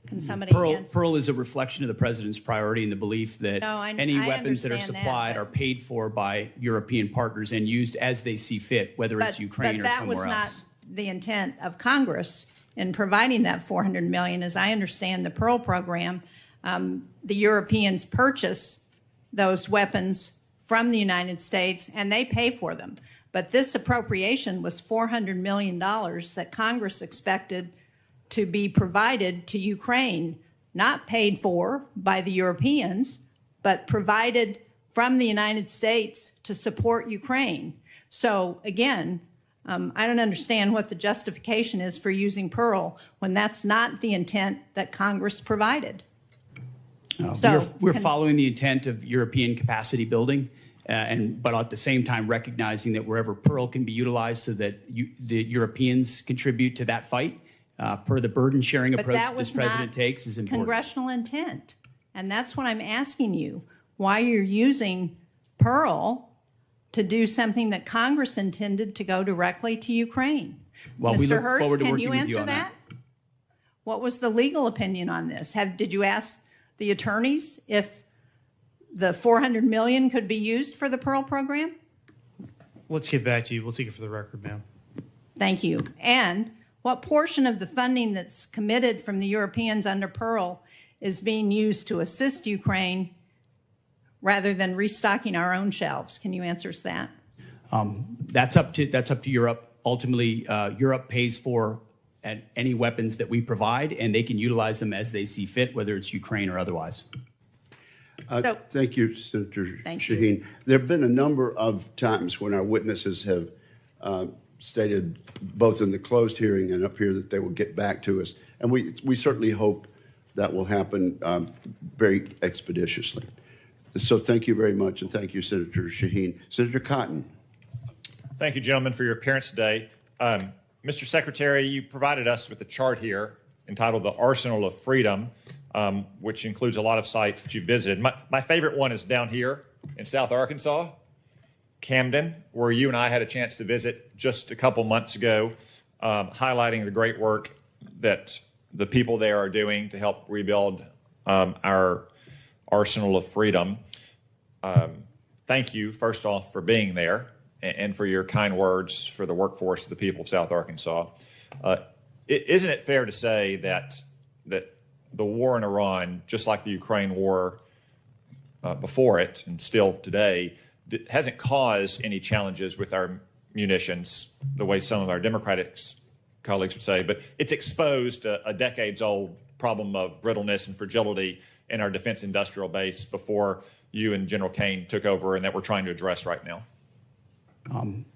Can somebody answer? PEARL is a reflection of the President's priority and the belief that any weapons that are understand supplied are paid for by European partners and used as they see fit, whether it's Ukraine or somewhere else. But that was not the intent of Congress in providing that $400 million. As I understand the PEARL program, the Europeans purchase those weapons from the United States, and they pay for them. But this appropriation was $400 million that Congress expected to be provided to Ukraine, not paid for by the Europeans, but provided from the United States to support Ukraine. So again, I don't understand what the justification is for using Pearl when that's not the intent that Congress provided. We're following the intent of European capacity building, but at the same time recognizing that wherever Pearl can be utilized so that the Europeans contribute to that fight, per the burden sharing approach that this president takes, is important. Congressional intent. And that's what I'm asking you, why you're using Pearl to do something that Congress intended to go directly to Ukraine. Well, Mr. we look Hurst, forward to can working you with you answer on that. What was the legal opinion on this? Did you ask the attorneys if the $400 million could be used for the Pearl program? Let's get back to you. We'll take it for the record, ma'am. Thank you. And what portion of the funding that's committed from the Europeans under Pearl is being used to assist Ukraine rather than restocking our own shelves? Can you answer us that? That's up to Europe. Ultimately, Europe pays for any weapons that we provide, and they can utilize them as they see fit, whether it's Ukraine or otherwise. Thank you, Senator Thank Shaheen. There have been a number of times when our witnesses have stated, both in the closed hearing and up here, that they will get back to us. And we certainly hope that will happen very expeditiously. So thank you very much, and thank you, Senator Shaheen. Senator Cotton. Thank you, gentlemen, for your appearance today. Mr. Secretary, you provided us with a chart here entitled The Arsenal of Freedom, which includes a lot of sites that you visited. My favorite one is down here in South Arkansas, Camden, where you and I had a chance to visit just a couple months ago, highlighting the great work that the people there are doing to help rebuild our arsenal of freedom. Thank you, first off, for being there and for your kind words for the workforce of the people of South Arkansas. Isn't it fair to say that the war in Iran, just like the Ukraine war before it and still today, hasn't caused any challenges with our munitions the way some of our Democratic colleagues would say, but it's exposed a decades-old problem of brittleness and fragility in our defense industrial base before you and General Caine took over, and that we're trying to address right now?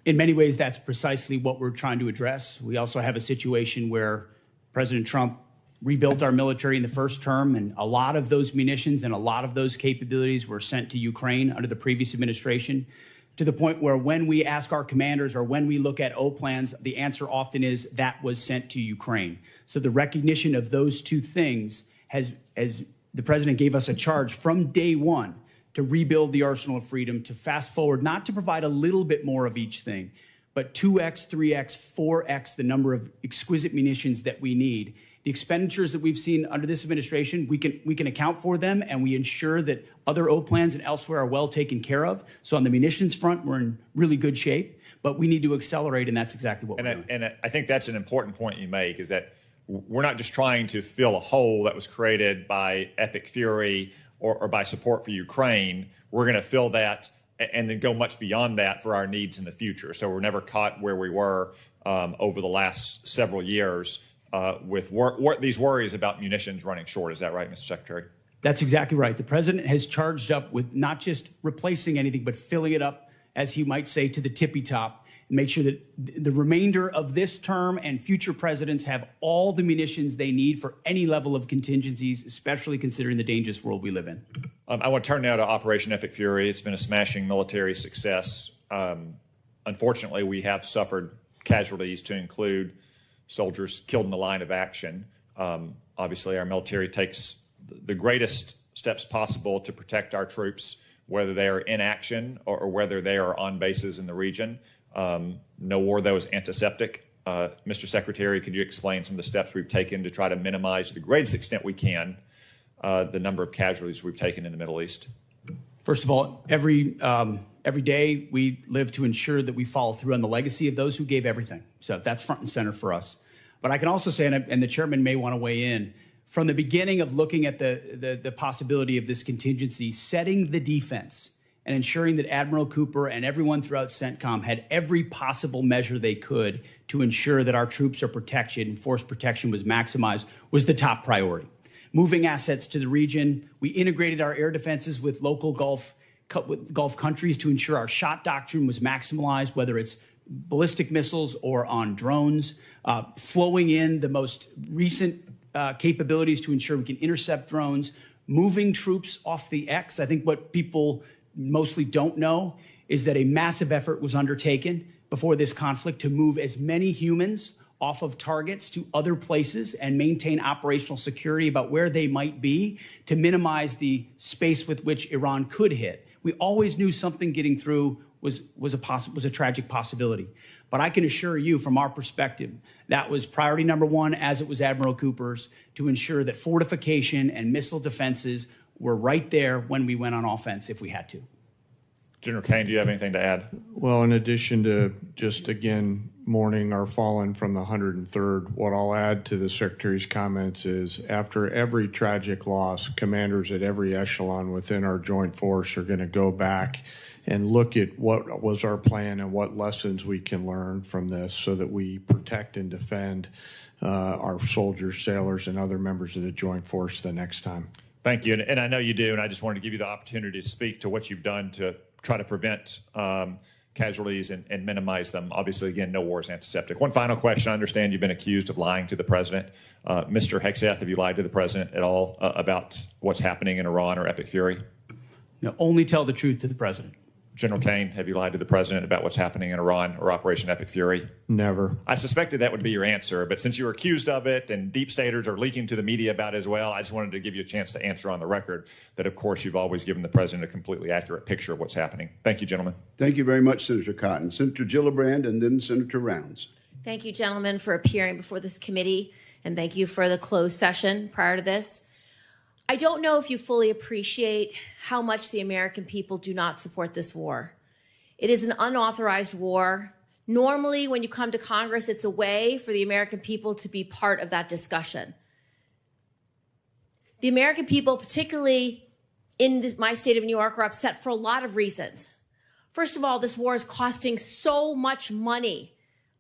In many ways, that's precisely what we're trying to address. We also have a situation where President Trump rebuilt our military in the first term, and a lot of those munitions and a lot of those capabilities were sent to Ukraine under the previous administration, to the point where when we ask our commanders or when we look at O plans, the answer often is that was sent to Ukraine. So the recognition of those two things has, as the president gave us a charge from day one, to rebuild the arsenal of freedom, to fast forward, not to provide a little bit more of each thing, but 2x, 3x, 4x the number of exquisite munitions that we need. The expenditures that we've seen under this administration, we can account for them, and we ensure that other O plans and elsewhere are well taken care of. So on the munitions front, we're in really good shape, but we need to accelerate, and that's exactly what we're doing. And I think that's an important point you make, is that we're not just trying to fill a hole that was created by epic fury or by support for Ukraine. We're going to fill that and then go much beyond that for our needs in the future. So we're never caught where we were over the last several years with these worries about munitions running short. Is that right, Mr. Secretary? That's exactly right. The president has charged up with not just replacing anything, but filling it up, as he might say, to the tippy top, and make sure that the remainder of this term and future presidents have all the munitions they need for any level of contingencies, especially considering the dangerous world we live in. I want to turn now to Operation Epic Fury. It's been a smashing military success. Unfortunately, we have suffered casualties, to include soldiers killed in the line of action. Obviously, our military takes the greatest steps possible to protect our troops, whether they are in action or whether they are on bases in the region. No war, though, is antiseptic. Mr. Secretary, could you explain some of the steps we've taken to try to minimize, to the greatest extent we can, the number of casualties we've taken in the Middle East? First of all, every day we live to ensure that we follow through on the legacy of those who gave everything. So that's front and center for us. But I can also say, and the chairman may want to weigh in, from the beginning of looking at the possibility of this contingency, setting the defense and ensuring that Admiral Cooper and everyone throughout CENTCOM had every possible measure they could to ensure that our troops are protected and force protection was maximized was the top priority. Moving assets to the region, we integrated our air defenses with local Gulf countries to ensure our shot doctrine was maximized, whether it's ballistic missiles or on drones, flowing in the most recent capabilities to ensure we can intercept drones, moving troops off the X. I think what people mostly don't know is that a massive effort was undertaken before this conflict to move as many humans off of targets to other places and maintain operational security about where they might be to minimize the space with which Iran could hit. We always knew something getting through was a tragic possibility. But I can assure you from our perspective, that was priority number one, as it was Admiral Cooper's, to ensure that fortification and missile defenses were right there when we went on offense if we had to. General Caine, do you have anything to add? Well, in addition to just, again, mourning our fallen from the 103rd, what I'll add to the Secretary's comments is after every tragic loss, commanders at every echelon within our joint force are going to go back and look at what was our plan and what lessons we can learn from this so that we protect and defend our soldiers, sailors, and other members of the joint force the next time. Thank you. And I know you do, and I just wanted to give you the opportunity to speak to what you've done to try to prevent casualties and minimize them. Obviously, again, no war is antiseptic. One final question. I understand you've been accused of lying to the president. Mr. Hegseth, have you lied to the president at all about what's happening in Iran or Epic Fury? No, only tell the truth to the president. General Caine, have you lied to the president about what's happening in Iran or Operation Epic Fury? Never. I suspected that would be your answer, but since you were accused of it and deep staters are leaking to the media about it as well, I just wanted to give you a chance to answer on the record that, of course, you've always given the president a completely accurate picture of what's happening. Thank you, gentlemen. Thank you very much, Senator Cotton. Senator Gillibrand and then Senator Rounds. Thank you, gentlemen, for appearing before this committee, and thank you for the closed session prior to this. I don't know if you fully appreciate how much the American people do not support this war. It is an unauthorized war. Normally, when you come to Congress, it's a way for the American people to be part of that discussion. The American people, particularly in my state of New York, are upset for a lot of reasons. First of all, this war is costing so much money.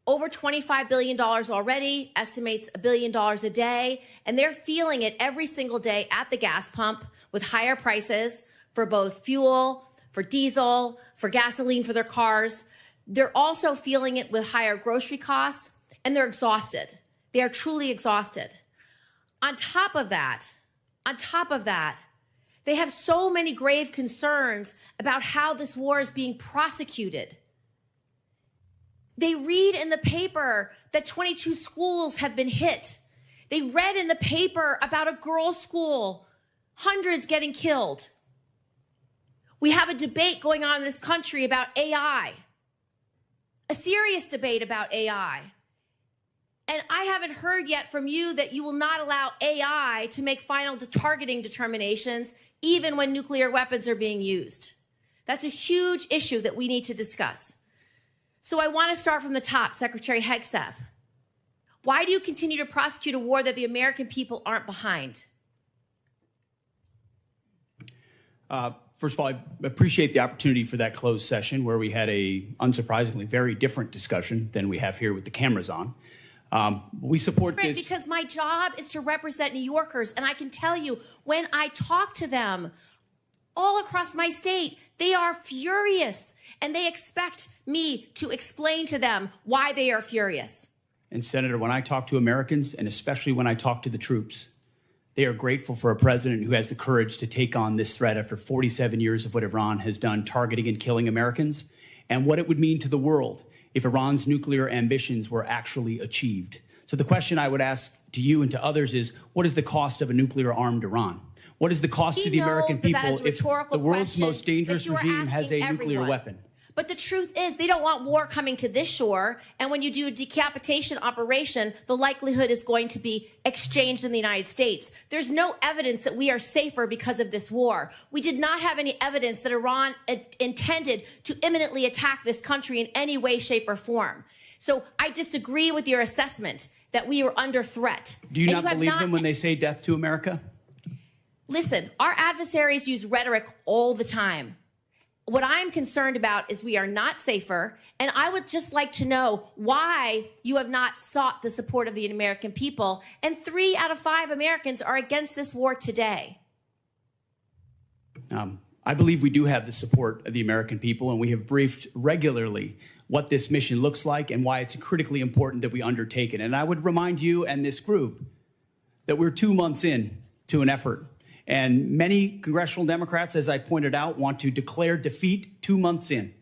Over $25 billion already, estimates $1 billion a day, and they're feeling it every single day at the gas pump with higher prices for both fuel, for diesel, for gasoline for their cars. They're also feeling it with higher grocery costs, and they're exhausted. They are truly exhausted. On top of that, they have so many grave concerns about how this war is being prosecuted. They read in the paper that 22 schools have been hit. They read in the paper about a girls' school, hundreds getting killed. We have a debate going on in this country about AI, a serious debate about AI. And I haven't heard yet from you that you will not allow AI to make final targeting determinations, even when nuclear weapons are being used. That's a huge issue that we need to discuss. So I want to start from the top, Secretary Hegseth. Why do you continue to prosecute a war that the American people aren't behind? First of all, I appreciate the opportunity for that closed session where we had a, unsurprisingly, very different discussion than we have here with the cameras on. We support this. Because my job is to represent New Yorkers, and I can tell you, when I talk to them all across my state, they are furious, and they expect me to explain to them why they are furious. And Senator, when I talk to Americans, and especially when I talk to the troops, they are grateful for a president who has the courage to take on this threat after 47 years of what Iran has done, targeting and killing Americans, and what it would mean to the world if Iran's nuclear ambitions were actually achieved. So the question I would ask to you and to others is, what is the cost of a nuclear-armed Iran? What is the cost to the American people if the world's most dangerous regime has a nuclear weapon? But the truth is, they don't want war coming to this shore. And when you do a decapitation operation, the likelihood is going to be exchanged in the United States. There's no evidence that we are safer because of this war. We did not have any evidence that Iran intended to imminently attack this country in any way, shape, or form. So I disagree with your assessment that we were under threat. Do you not believe them when they say death to America? Listen, our adversaries use rhetoric all the time. What I'm concerned about is we are not safer, and I would just like to know why you have not sought the support of the American people, and 3 out of 5 Americans are against this war today. I believe we do have the support of the American people, and we have briefed regularly what this mission looks like and why it's critically important that we undertake it. And I would remind you and this group that we're 2 months in to an effort. And many congressional Democrats, as I pointed out, want to declare defeat 2 months in.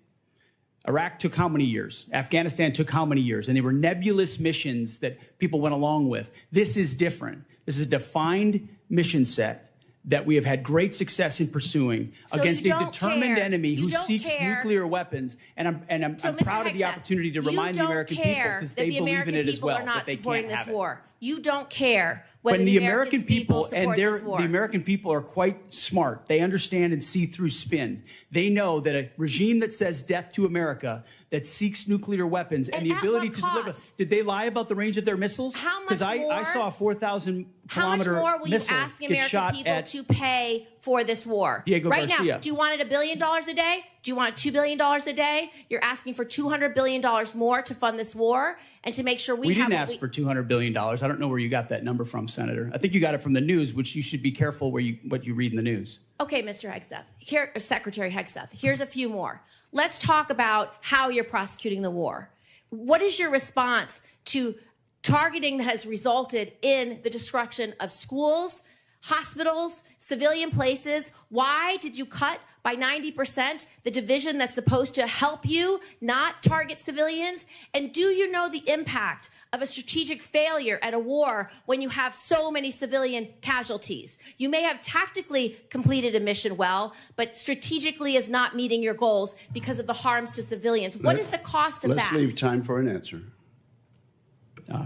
Iraq took how many years? Afghanistan took how many years? And they were nebulous missions that people went along with. This is different. This is a defined mission set that we have had great success in pursuing against a determined enemy who seeks nuclear weapons. And I'm proud of the opportunity to remind the American people, because they believe in it as well, that they can't have it. You don't care whether When the American people support this war. The American people are quite smart. They understand and see through spin. They know that a regime that says death to America, that seeks nuclear weapons and the ability to deliver. Did they lie about the range of their missiles? How much Because I saw a 4,000-kilometer How much more will you missile ask get American shot people at to pay for this war? Diego right Garcia. now, do you want it $1 billion a day? Do you want it $2 billion a day? You're asking for $200 billion more to fund this war and to make sure we have didn't ask for $200 billion. I don't know where you got that number from, Senator. I think you got it from the news, which you should be careful what you read in the news. Okay, Mr. Hegseth, here, Secretary Hegseth, here's a few more. Let's talk about how you're prosecuting the war. What is your response to targeting that has resulted in the destruction of schools, hospitals, civilian places? Why did you cut by 90% the division that's supposed to help you not target civilians? And do you know the impact of a strategic failure at a war when you have so many civilian casualties? You may have tactically completed a mission well, but strategically is not meeting your goals because of the harms to civilians. What is the cost of that? Let's leave time for an answer.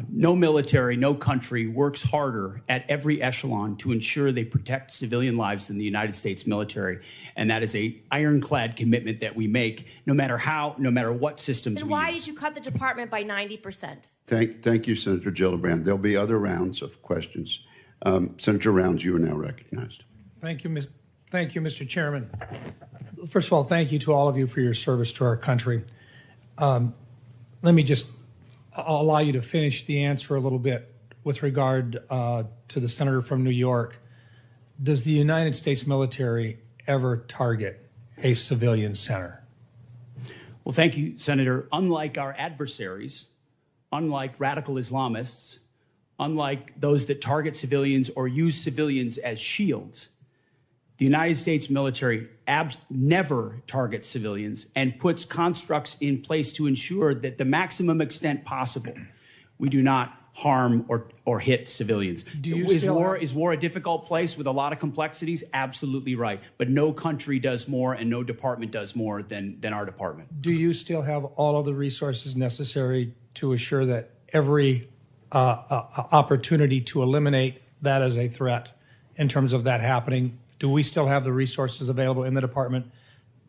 No military, no country works harder at every echelon to ensure they protect civilian lives than the United States military. And that is a ironclad commitment that we make, no matter what systems Then we why use. did you cut the department by 90%? Thank you, Senator Gillibrand. There'll be other rounds of questions. Senator Rounds, you are now recognized. Thank you, Mr. Chairman. First of all, thank you to all of you for your service to our country. Let me just allow you to finish the answer a little bit with regard to the senator from New York. Does the United States military ever target a civilian center? Well, thank you, Senator. Unlike our adversaries, unlike radical Islamists, unlike those that target civilians or use civilians as shields, the United States military never targets civilians and puts constructs in place to ensure that the maximum extent possible, we do not harm or hit civilians. Is war a difficult place with a lot of complexities? Absolutely right. But no country does more and no department does more than our department. Do you still have all of the resources necessary to assure that every opportunity to eliminate that as a threat in terms of that happening? Do we still have the resources available in the department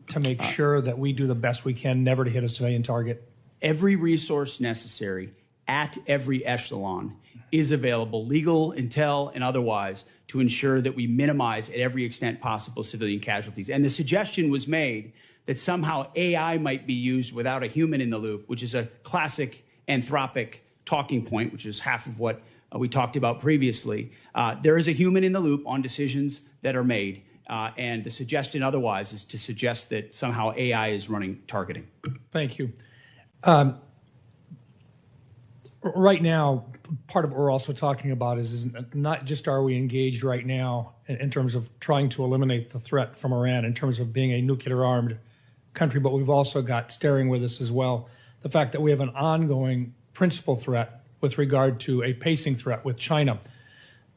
to make sure that we do the best we can never to hit a civilian target? Every resource necessary at every echelon is available, legal, intel, and otherwise, to ensure that we minimize at every extent possible civilian casualties. And the suggestion was made that somehow AI might be used without a human in the loop, which is a classic anthropic talking point, which is half of what we talked about previously. There is a human in the loop on decisions that are made, and the suggestion otherwise is to suggest that somehow AI is running targeting. Thank you. Right now, part of what we're also talking about is not just are we engaged right now in terms of trying to eliminate the threat from Iran in terms of being a nuclear-armed country, but we've also got staring with us as well the fact that we have an ongoing principal threat with regard to a pacing threat with China.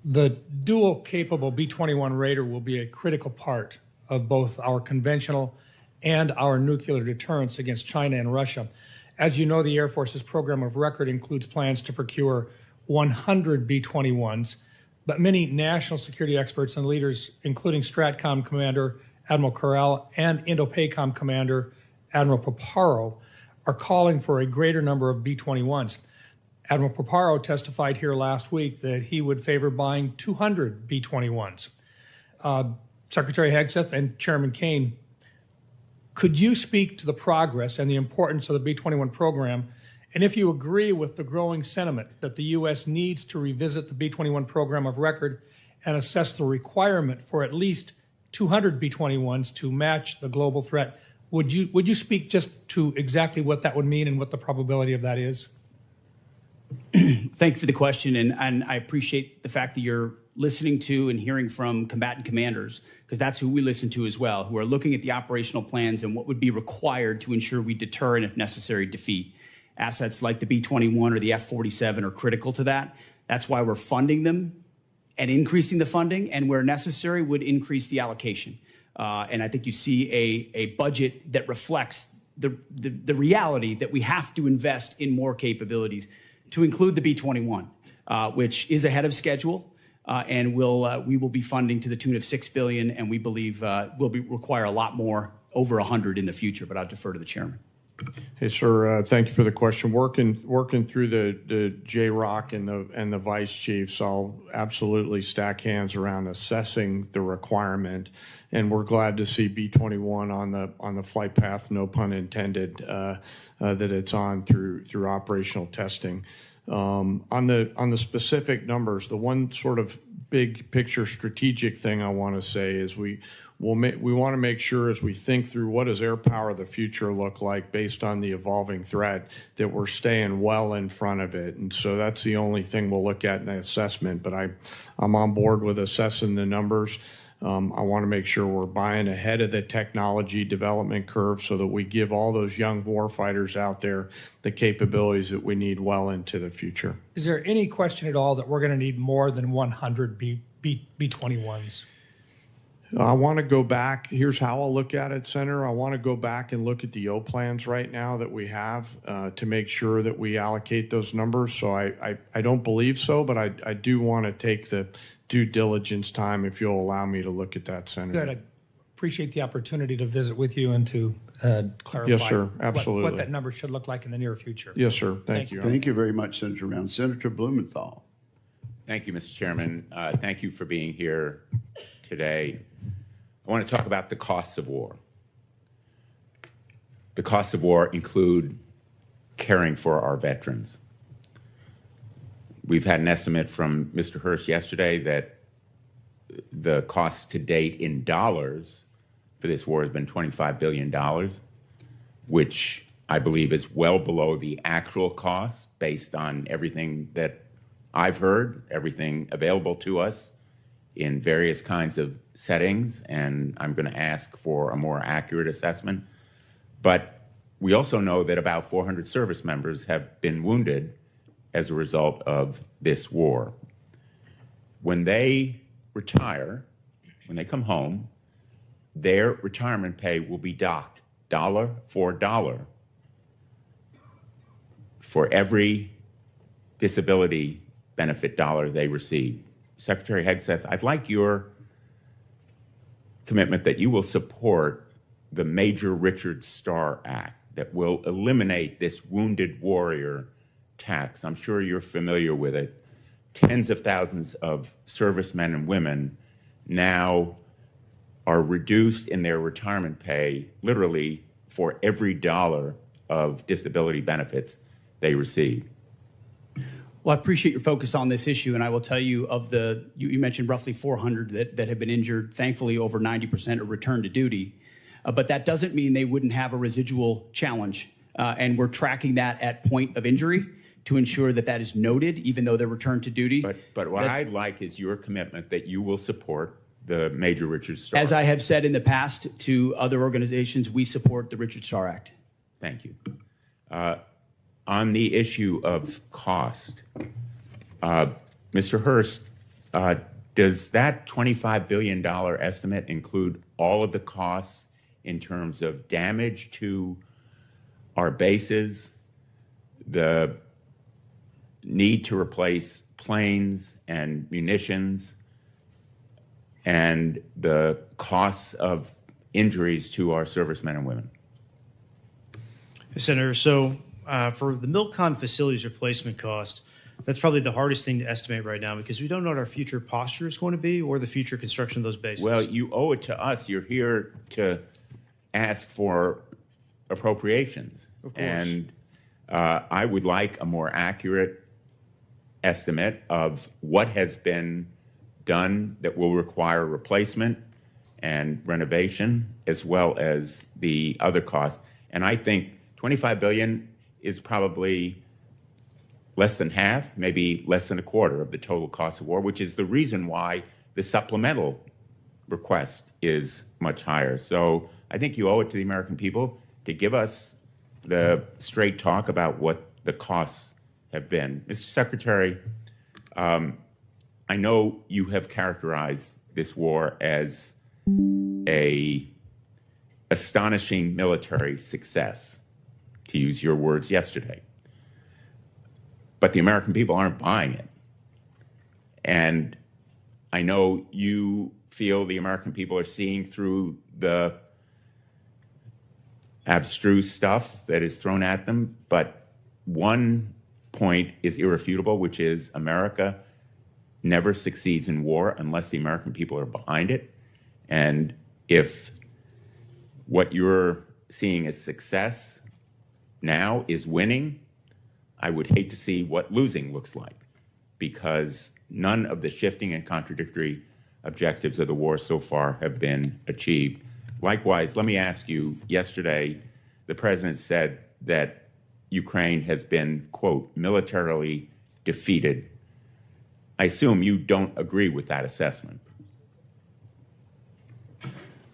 The dual-capable B-21 Raider will be a critical part of both our conventional and our nuclear deterrence against China and Russia. As you know, the Air Force's program of record includes plans to procure 100 B-21s, but many national security experts and leaders, including STRATCOM Commander Admiral Corral and INDOPACOM Commander Admiral Paparo, are calling for a greater number of B-21s. Admiral Paparo testified here last week that he would favor buying 200 B-21s. Secretary Hegseth and Chairman Caine, Could you speak to the progress and the importance of the B-21 program, and if you agree with the growing sentiment that the U.S. needs to revisit the B-21 program of record and assess the requirement for at least 200 B-21s to match the global threat? Would you speak just to exactly what that would mean and what the probability of that is? Thank you for the question, and I appreciate the fact that you're listening to and hearing from combatant commanders, because that's who we listen to as well, who are looking at the operational plans and what would be required to ensure we deter and, if necessary, defeat. Assets like the B-21 or the F-47 are critical to that. That's why we're funding them and increasing the funding, and where necessary would increase the allocation. And I think you see a budget that reflects the reality that we have to invest in more capabilities, to include the B-21, which is ahead of schedule, and we will be funding to the tune of $6 billion, and we believe will require a lot more, over 100 in the future. But I'll defer to the chairman. Hey, sir, thank you for the question. Working through the J-ROC and the vice chiefs, I'll absolutely stack hands around assessing the requirement, and we're glad to see B-21 on the flight path, no pun intended, that it's on through operational testing. On the specific numbers, the one sort of big picture strategic thing I want to say is we want to make sure, as we think through what does air power of the future look like based on the evolving threat, that we're staying well in front of it. And so that's the only thing we'll look at in the assessment. But I'm on board with assessing the numbers. I want to make sure we're buying ahead of the technology development curve so that we give all those young warfighters out there the capabilities that we need well into the future. Is there any question at all that we're going to need more than 100 B-21s? I want to go back. Here's how I'll look at it, Senator. I want to go back and look at the O plans right now that we have to make sure that we allocate those numbers. So I don't believe so, but I do want to take the due diligence time, if you'll allow me to look at that, Senator. Good. I appreciate the opportunity to visit with you and to clarify Yes, sir. Absolutely. What that number should look like in the near future. Yes, sir. Thank you. Thank you very much, Senator Round. Senator Blumenthal. Thank you, Mr. Chairman. Thank you for being here today. I want to talk about the costs of war. The costs of war include caring for our veterans. We've had an estimate from Mr. Hurst yesterday that the cost to date in dollars for this war has been $25 billion, which I believe is well below the actual cost based on everything that I've heard, everything available to us in various kinds of settings, and I'm going to ask for a more accurate assessment. But we also know that about 400 service members have been wounded as a result of this war. When they retire, when they come home, their retirement pay will be docked dollar for dollar for every disability benefit dollar they receive. Secretary Hegseth, I'd like your commitment that you will support the Major Richard Starr Act that will eliminate this wounded warrior tax. I'm sure you're familiar with it. Tens of thousands of servicemen and women now are reduced in their retirement pay literally for every dollar of disability benefits they receive. Well, I appreciate your focus on this issue, and I will tell you, you mentioned roughly 400 that have been injured. Thankfully, over 90% are returned to duty. But that doesn't mean they wouldn't have a residual challenge. And we're tracking that at point of injury to ensure that that is noted, even though they're returned to duty. But what I'd like is your commitment that you will support the Major Richard Starr. As I have said in the past to other organizations, we support the Richard Starr Act. Thank you. On the issue of cost, Mr. Hurst, does that $25 billion estimate include all of the costs in terms of damage to our bases, the need to replace planes and munitions, and the costs of injuries to our servicemen and women? Senator, so for the MilCon facilities replacement cost, that's probably the hardest thing to estimate right now because we don't know what our future posture is going to be or the future construction of those bases. Well, you owe it to us. You're here to ask for appropriations. Of course. And I would like a more accurate estimate of what has been done that will require replacement and renovation, as well as the other costs. And I think $25 billion is probably less than half, maybe less than a quarter of the total cost of war, which is the reason why the supplemental request is much higher. So I think you owe it to the American people to give us the straight talk about what the costs have been. Mr. Secretary, I know you have characterized this war as a astonishing military success, to use your words yesterday. But the American people aren't buying it. And I know you feel the American people are seeing through the abstruse stuff that is thrown at them, but one point is irrefutable, which is America never succeeds in war unless the American people are behind it. And if what you're seeing as success now is winning, I would hate to see what losing looks like, because none of the shifting and contradictory objectives of the war so far have been achieved. Likewise, let me ask you, yesterday, the president said that Ukraine has been, quote, militarily defeated. I assume you don't agree with that assessment.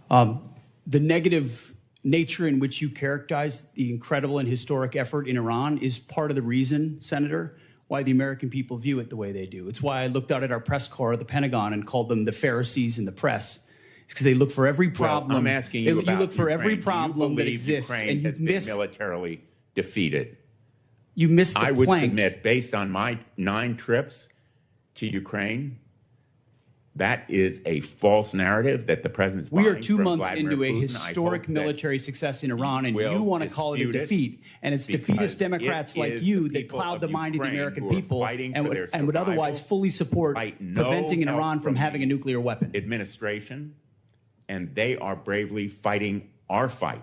The negative nature in which you characterize the incredible and historic effort in Iran is part of the reason, Senator, why the American people view it the way they do. It's why I looked out at our press corps at the Pentagon and called them the Pharisees in the press. It's because they look for every problem. Well, I'm asking you about you look for Ukraine. every problem that Do you believe exists, Ukraine and you has miss been militarily defeated? You missed the I would plank. submit, based on my 9 trips to Ukraine, that is a false narrative that the president's We are buying 2 from months Vladimir into a Putin. I historic hope that military success in Iran, and will you want to call it a dispute it, defeat. And it's because defeatist Democrats it like is you the that people cloud the of mind of the Ukraine American who are people fighting and for would, their and would otherwise survival, fully support fight no preventing help Iran from having a nuclear weapon. Administration, and they are bravely fighting our fight.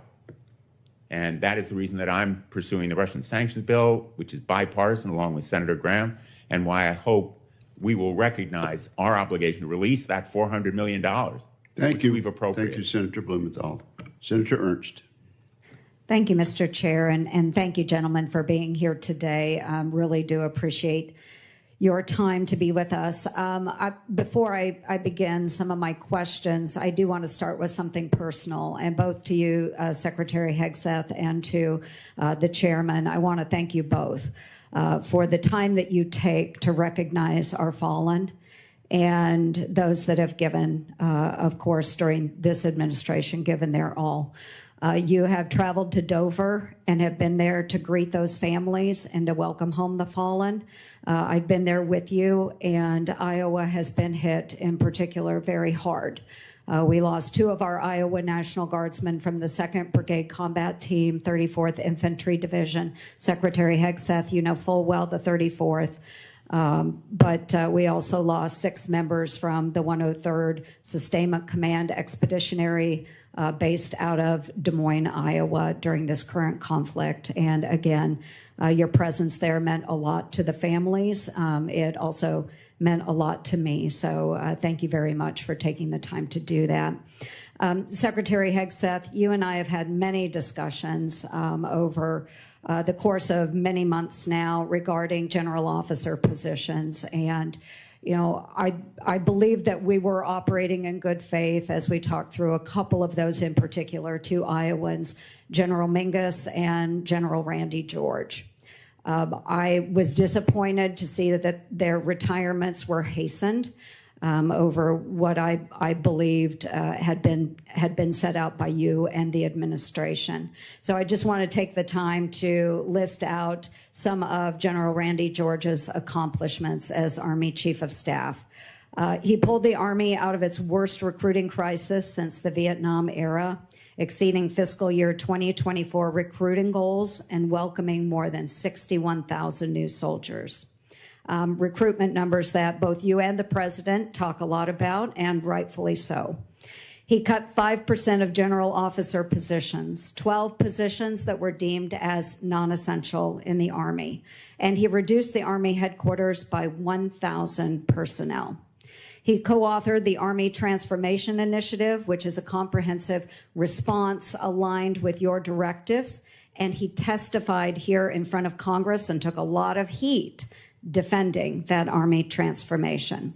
And that is the reason that I'm pursuing the Russian sanctions bill, which is bipartisan, along with Senator Graham, and why I hope we will recognize our obligation to release that $400 million. Thank you. We've appropriated. Thank you, Senator Blumenthal. Senator Ernst. Thank you, Mr. Chair, and thank you, gentlemen, for being here today. Really do appreciate your time to be with us. Before I begin some of my questions, I do want to start with something personal, and both to you, Secretary Hegseth, and to the chairman. I want to thank you both for the time that you take to recognize our fallen and those that have given, of course, during this administration, given their all. You have traveled to Dover and have been there to greet those families and to welcome home the fallen. I've been there with you, and Iowa has been hit in particular very hard. We lost 2 of our Iowa National Guardsmen from the 2nd Brigade Combat Team, 34th Infantry Division. Secretary Hegseth, you know full well the 34th. But we also lost 6 members from the 103rd Sustainment Command Expeditionary based out of Des Moines, Iowa during this current conflict. And again, your presence there meant a lot to the families. It also meant a lot to me. So thank you very much for taking the time to do that. Secretary Hegseth, you and I have had many discussions over the course of many months now regarding general officer positions. And, you know, I believe that we were operating in good faith as we talked through a couple of those in particular, 2 Iowans, General Mingus and General Randy George. I was disappointed to see that their retirements were hastened over what I believed had been set out by you and the administration. So I just want to take the time to list out some of General Randy George's accomplishments as Army Chief of Staff. He pulled the Army out of its worst recruiting crisis since the Vietnam era, exceeding fiscal year 2024 recruiting goals and welcoming more than 61,000 new soldiers. Recruitment numbers that both you and the president talk a lot about, and rightfully so. He cut 5% of general officer positions, 12 positions that were deemed as non-essential in the Army, and he reduced the Army headquarters by 1,000 personnel. He co-authored the Army Transformation Initiative, which is a comprehensive response aligned with your directives, and he testified here in front of Congress and took a lot of heat defending that Army transformation.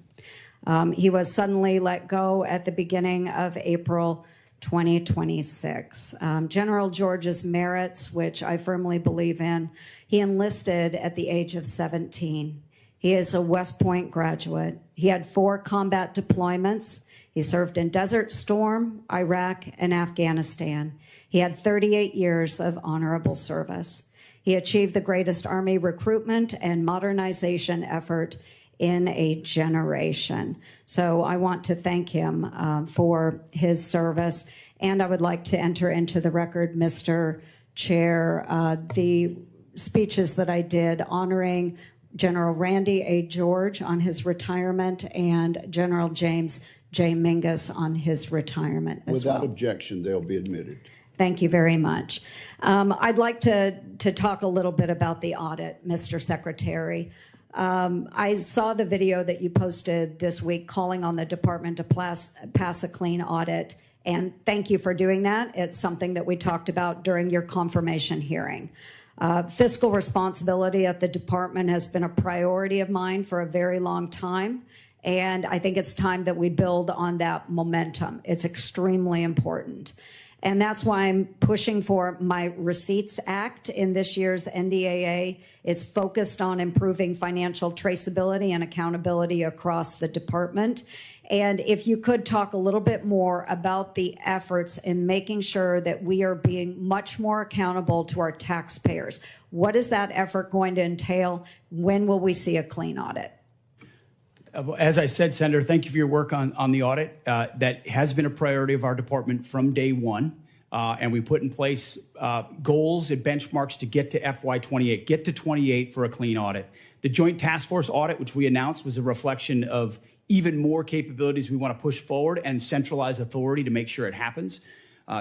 He was suddenly let go at the beginning of April 2026. General George's merits, which I firmly believe in, he enlisted at the age of 17. He is a West Point graduate. He had 4 combat deployments. He served in Desert Storm, Iraq, and Afghanistan. He had 38 years of honorable service. He achieved the greatest Army recruitment and modernization effort in a generation. So I want to thank him for his service. And I would like to enter into the record, Mr. Chair, the speeches that I did honoring General Randy A. George on his retirement and General James J. Mingus on his retirement as well. Without objection, they'll be admitted. Thank you very much. I'd like to talk a little bit about the audit, Mr. Secretary. I saw the video that you posted this week calling on the department to pass a clean audit, and thank you for doing that. It's something that we talked about during your confirmation hearing. Fiscal responsibility at the department has been a priority of mine for a very long time, and I think it's time that we build on that momentum. It's extremely important. And that's why I'm pushing for my Receipts Act in this year's NDAA. It's focused on improving financial traceability and accountability across the department. And if you could talk a little bit more about the efforts in making sure that we are being much more accountable to our taxpayers. What is that effort going to entail? When will we see a clean audit? As I said, Senator, thank you for your work on the audit. That has been a priority of our department from day one. And we put in place goals and benchmarks to get to FY28, get to 28 for a clean audit. The Joint Task Force audit, which we announced, was a reflection of even more capabilities we want to push forward and centralize authority to make sure it happens.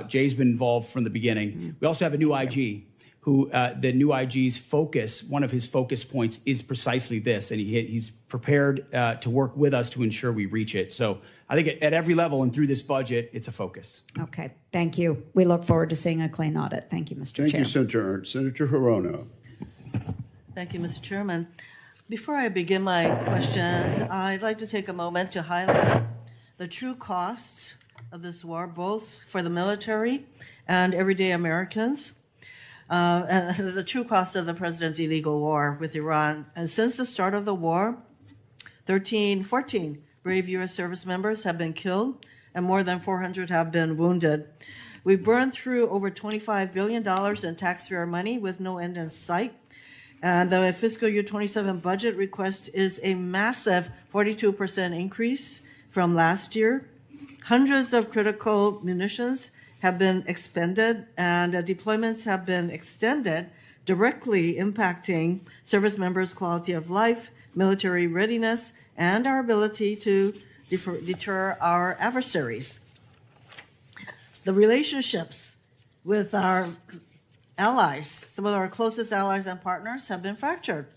Jay's been involved from the beginning. We also have a new IG who the new IG's focus, one of his focus points is precisely this, and he's prepared to work with us to ensure we reach it. So I think at every level and through this budget, it's a focus. Okay, thank you. We look forward to seeing a clean audit. Thank you, Mr. Chair. Thank you, Senator Ernst. Senator Hirono. Thank you, Mr. Chairman. Before I begin my questions, I'd like to take a moment to highlight the true costs of this war, both for the military and everyday Americans. And the true cost of the president's illegal war with Iran. And since the start of the war, 14 brave U.S. service members have been killed and more than 400 have been wounded. We've burned through over $25 billion in taxpayer money with no end in sight. And the fiscal year 27 budget request is a massive 42% increase from last year. Hundreds of critical munitions have been expended, and deployments have been extended, directly impacting service members' quality of life, military readiness, and our ability to deter our adversaries. The relationships with our allies, some of our closest allies and partners, have been fractured.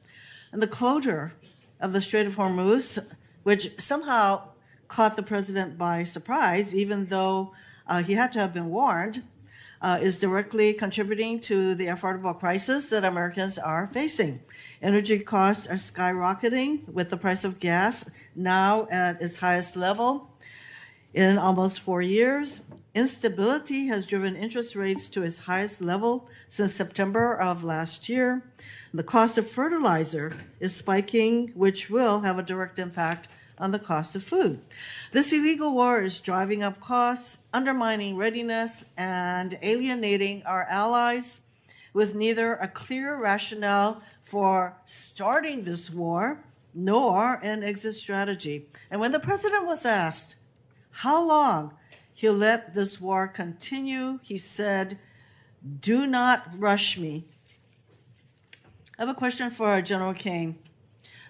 And the closure of the Strait of Hormuz, which somehow caught the president by surprise, even though he had to have been warned, is directly contributing to the affordable crisis that Americans are facing. Energy costs are skyrocketing, with the price of gas now at its highest level in almost 4 years. Instability has driven interest rates to its highest level since September of last year. The cost of fertilizer is spiking, which will have a direct impact on the cost of food. This illegal war is driving up costs, undermining readiness, and alienating our allies with neither a clear rationale for starting this war nor an exit strategy. And when the president was asked how long he'll let this war continue, he said, "Do not rush me." I have a question for General Caine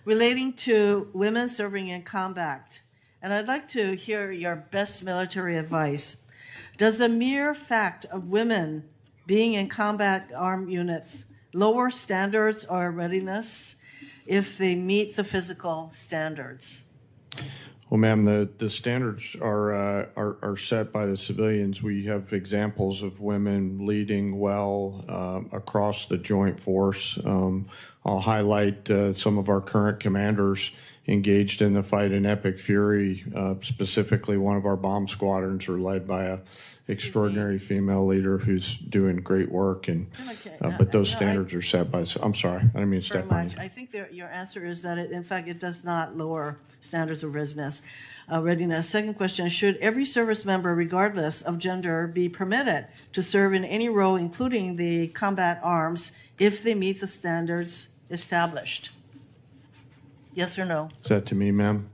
relating to women serving in combat and I'd like to hear your best military advice. Does the mere fact of women being in combat armed units lower standards or readiness if they meet the physical standards? Well, ma'am, the standards are set by the civilians. We have examples of women leading well across the joint force. I'll highlight some of our current commanders engaged in the fight in Epic Fury. Specifically, one of our bomb squadrons are led by a extraordinary female leader who's doing great work. And but those standards are set by. I'm sorry, I didn't mean to step on you. I think your answer is that in fact it does not lower standards of readiness. Second question: should every service member, regardless of gender, be permitted to serve in any role, including the combat arms, if they meet the standards established? Yes or no? Is that to me, ma'am?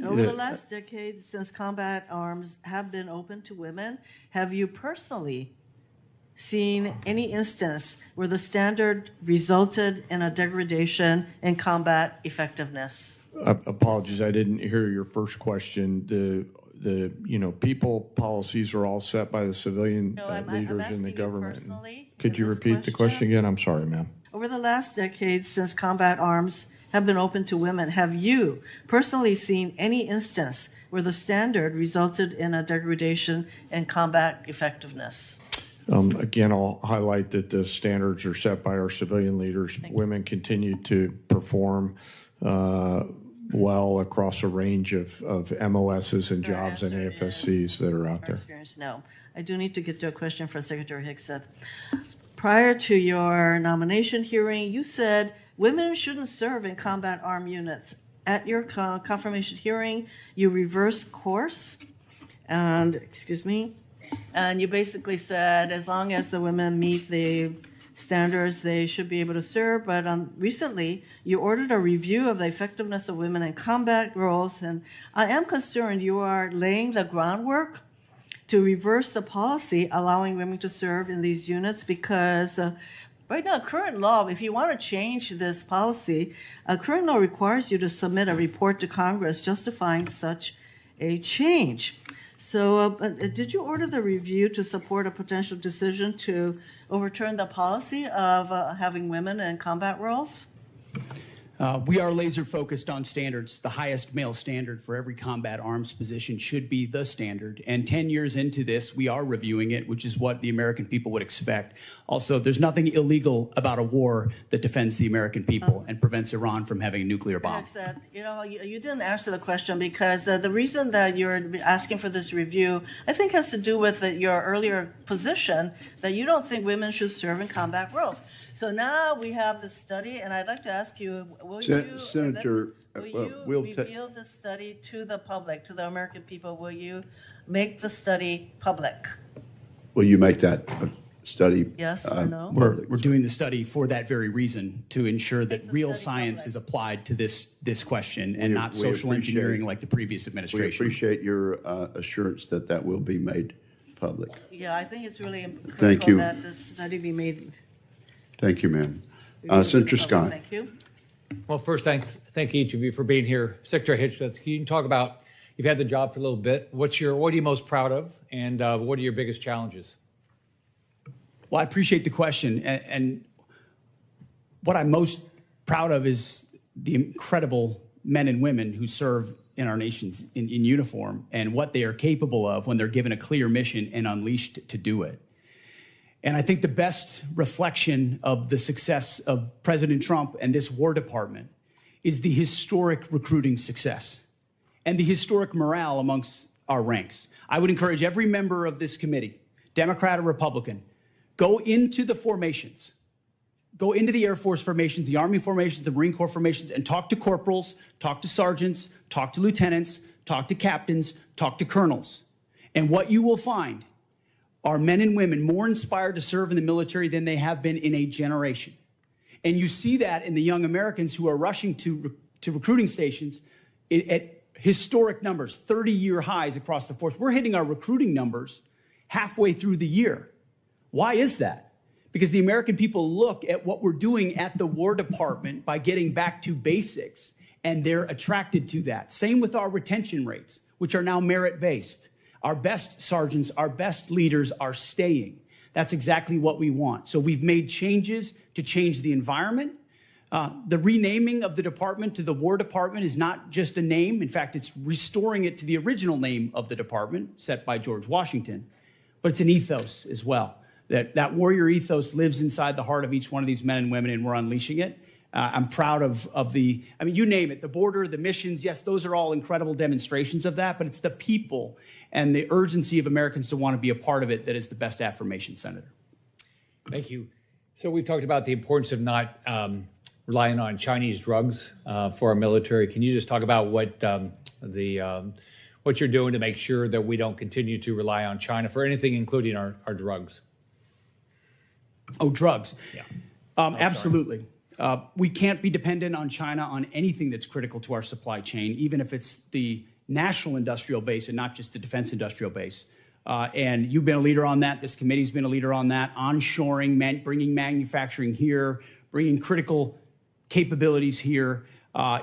Over the last decade, since combat arms have been open to women, have you personally seen any instance where the standard resulted in a degradation in combat effectiveness? Apologies, I didn't hear your first question. The people policies are all set by the civilian leaders in the government. Could you repeat the question again? I'm sorry, ma'am. Over the last decade, since combat arms have been open to women, have you personally seen any instance where the standard resulted in a degradation in combat effectiveness? Again, I'll highlight that the standards are set by our civilian leaders. Women continue to perform well across a range of MOSs and jobs and AFSCs that are out there. No. I do need to get to a question for Secretary Hegseth. Prior to your nomination hearing, you said women shouldn't serve in combat armed units. At your confirmation hearing, you reversed course, and you basically said as long as the women meet the standards, they should be able to serve. But recently, you ordered a review of the effectiveness of women in combat roles, and I am concerned you are laying the groundwork to reverse the policy allowing women to serve in these units, because right now, current law, if you want to change this policy, current law requires you to submit a report to Congress justifying such a change. So did you order the review to support a potential decision to overturn the policy of having women in combat roles? We are laser focused on standards. The highest male standard for every combat arms position should be the standard. And 10 years into this, we are reviewing it, which is what the American people would expect. Also, there's nothing illegal about a war that defends the American people and prevents Iran from having a nuclear bomb. You didn't answer the question, because the reason that you're asking for this review, I think, has to do with your earlier position that you don't think women should serve in combat roles. So now we have this study, and I'd like to ask you, will Senator, you reveal the study to the public, to the American people? Will you make the study public? Will you make that study? Yes or no? We're doing the study for that very reason, to ensure that real science is applied to this question and not social engineering like the previous administration. We appreciate your assurance that that will be made public. Yeah, I think it's really critical that this study be made. Thank you, ma'am. Senator Scott. Thank you. Well, first, thank each of you for being here. Secretary Hegseth, can you talk about, you've had the job for a little bit. What are you most proud of, and what are your biggest challenges? Well, I appreciate the question. And what I'm most proud of is the incredible men and women who serve in our nations in uniform, and what they are capable of when they're given a clear mission and unleashed to do it. And I think the best reflection of the success of President Trump and this War Department is the historic recruiting success and the historic morale amongst our ranks. I would encourage every member of this committee, Democrat or Republican, go into the formations, go into the Air Force formations, the Army formations, the Marine Corps formations, and talk to corporals, talk to sergeants, talk to lieutenants, talk to captains, talk to colonels. And what you will find are men and women more inspired to serve in the military than they have been in a generation. And you see that in the young Americans who are rushing to recruiting stations at historic numbers, 30-year highs across the force. We're hitting our recruiting numbers halfway through the year. Why is that? Because the American people look at what we're doing at the War Department by getting back to basics and they're attracted to that. Same with our retention rates, which are now merit-based. Our best sergeants, our best leaders are staying. That's exactly what we want. So we've made changes to change the environment. The renaming of the department to the War Department is not just a name. In fact, it's restoring it to the original name of the department set by George Washington. But it's an ethos as well. That warrior ethos lives inside the heart of each one of these men and women, and we're unleashing it. I'm proud of the, I mean, you name it, the border, the missions, yes, those are all incredible demonstrations of that, but it's the people and the urgency of Americans to want to be a part of it that is the best affirmation, Senator. Thank you. So we've talked about the importance of not relying on Chinese drugs for our military. Can you just talk about what you're doing to make sure that we don't continue to rely on China for anything, including our drugs? Oh, drugs. Yeah. Absolutely. We can't be dependent on China on anything that's critical to our supply chain, even if it's the national industrial base and not just the defense industrial base. And you've been a leader on that. This committee's been a leader on that. Onshoring, bringing manufacturing here, bringing critical capabilities here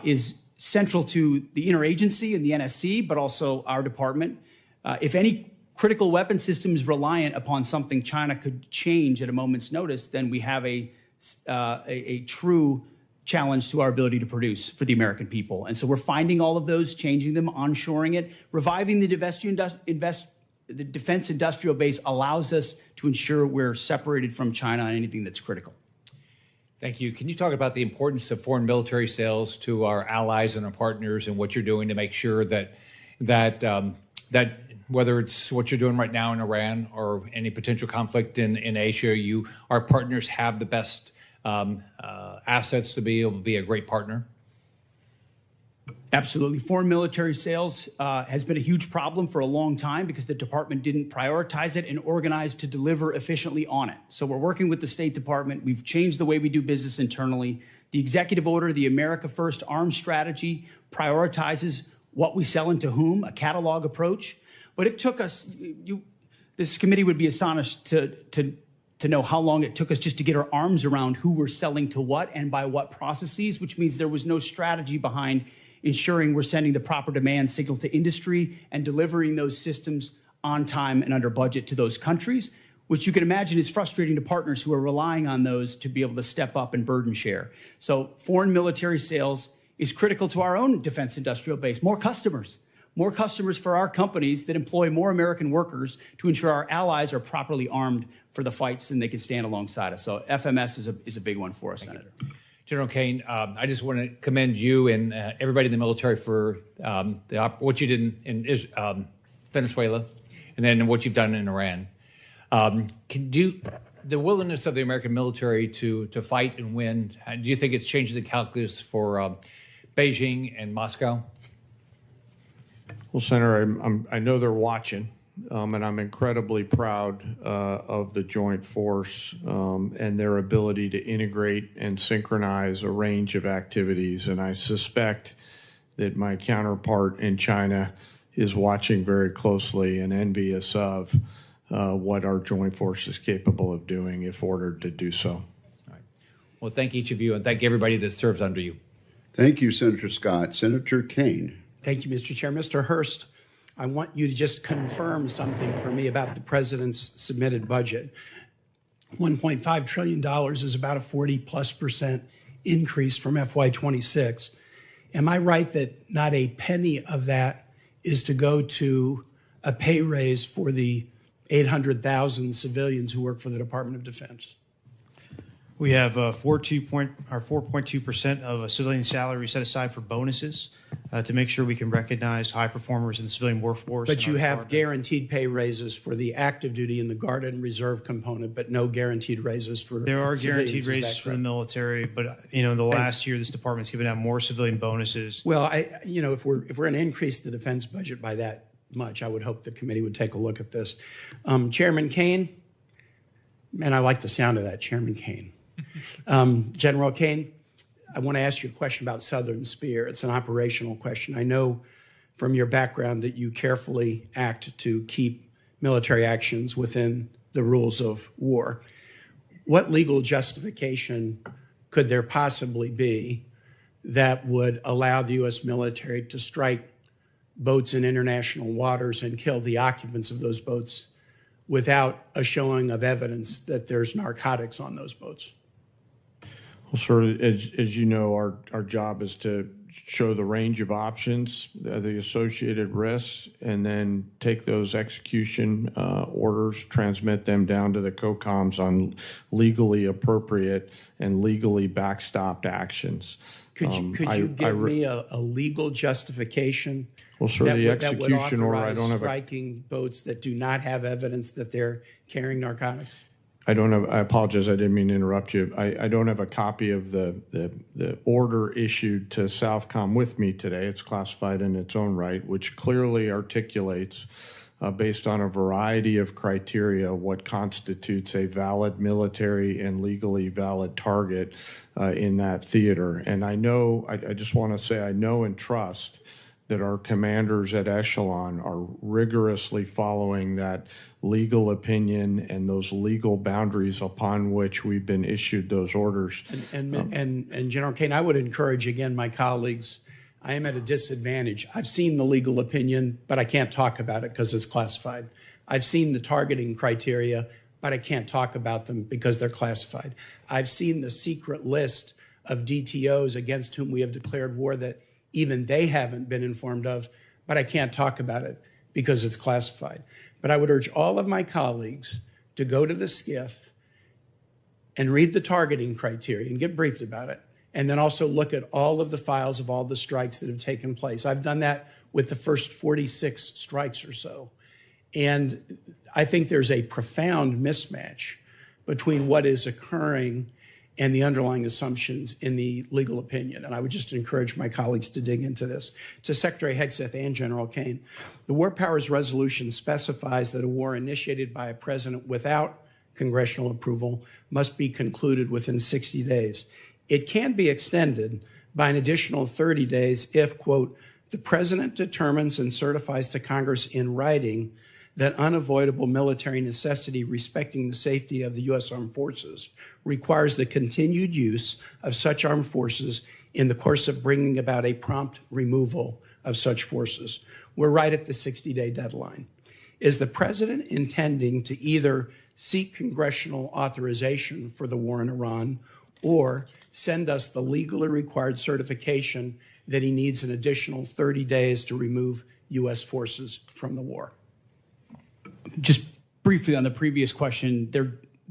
is central to the interagency and the NSC, but also our department. If any critical weapon system is reliant upon something China could change at a moment's notice, then we have a true challenge to our ability to produce for the American people. And so we're finding all of those, changing them, onshoring it. Reviving the defense industrial base allows us to ensure we're separated from China on anything that's critical. Thank you. Can you talk about the importance of foreign military sales to our allies and our partners, and what you're doing to make sure that whether it's what you're doing right now in Iran or any potential conflict in Asia, our partners have the best assets to be able to be a great partner? Absolutely. Foreign military sales has been a huge problem for a long time because the department didn't prioritize it and organize to deliver efficiently on it. So we're working with the State Department. We've changed the way we do business internally. The executive order, the America First Arms Strategy, prioritizes what we sell and to whom, a catalog approach. But it took us, this committee would be astonished to know how long it took us just to get our arms around who we're selling to what and by what processes, which means there was no strategy behind ensuring we're sending the proper demand signal to industry and delivering those systems on time and under budget to those countries, which you can imagine is frustrating to partners who are relying on those to be able to step up and burden share. So foreign military sales is critical to our own defense industrial base. More customers for our companies that employ more American workers to ensure our allies are properly armed for the fights and they can stand alongside us. So FMS is a big one for us, Senator. General Caine, I just want to commend you and everybody in the military for what you did in Venezuela and then what you've done in Iran. The willingness of the American military to fight and win, do you think it's changed the calculus for Beijing and Moscow? Well, Senator, I know they're watching, and I'm incredibly proud of the joint force and their ability to integrate and synchronize a range of activities. And I suspect that my counterpart in China is watching very closely and envious of what our joint force is capable of doing if ordered to do so. All right. Well, thank each of you, and thank everybody that serves under you. Thank you, Senator Scott. Senator Caine. Thank you, Mr. Chair. Mr. Hurst, I want you to just confirm something for me about the president's submitted budget. $1.5 trillion is about a 40+% increase from FY26. Am I right that not a penny of that is to go to a pay raise for the 800,000 civilians who work for the Department of Defense? We have 4.2% of a civilian salary set aside for bonuses to make sure we can recognize high performers in the civilian workforce. But you have guaranteed pay raises for the active duty and the Guard and Reserve component, but no guaranteed raises for There are civilians. guaranteed raises for the military, but in the last year, this department's given out more civilian bonuses. Well, if we're going to increase the defense budget by that much, I would hope the committee would take a look at this. Chairman Caine, man, I like the sound of that, Chairman Caine. General Caine, I want to ask you a question about Southern Spear. It's an operational question. I know from your background that you carefully act to keep military actions within the rules of war. What legal justification could there possibly be that would allow the U.S. military to strike boats in international waters and kill the occupants of those boats without a showing of evidence that there's narcotics on those boats? Well, sir, as you know, our job is to show the range of options, the associated risks, and then take those execution orders, transmit them down to the COCOMs on legally appropriate and legally backstopped actions. Could you give me a legal justification? Well, sir, the execution order, I don't have striking boats that do not have evidence that they're carrying narcotics? I apologize, I didn't mean to interrupt you. I don't have a copy of the order issued to Southcom with me today. It's classified in its own right, which clearly articulates, based on a variety of criteria, what constitutes a valid military and legally valid target in that theater. And I know, I just want to say I know and trust that our commanders at Echelon are rigorously following that legal opinion and those legal boundaries upon which we've been issued those orders. And General Caine, I would encourage, again, my colleagues, I am at a disadvantage. I've seen the legal opinion, but I can't talk about it because it's classified. I've seen the targeting criteria, but I can't talk about them because they're classified. I've seen the secret list of DTOs against whom we have declared war that even they haven't been informed of, but I can't talk about it because it's classified. But I would urge all of my colleagues to go to the SCIF and read the targeting criteria and get briefed about it, and then also look at all of the files of all the strikes that have taken place. I've done that with the first 46 strikes or so. And I think there's a profound mismatch between what is occurring and the underlying assumptions in the legal opinion. And I would just encourage my colleagues to dig into this. To Secretary Hegseth and General Caine, the War Powers Resolution specifies that a war initiated by a president without congressional approval must be concluded within 60 days. It can be extended by an additional 30 days if, quote, the president determines and certifies to Congress in writing that unavoidable military necessity respecting the safety of the U.S. Armed Forces requires the continued use of such armed forces in the course of bringing about a prompt removal of such forces. We're right at the 60-day deadline. Is the president intending to either seek congressional authorization for the war in Iran or send us the legally required certification that he needs an additional 30 days to remove U.S. forces from the war? Just briefly on the previous question,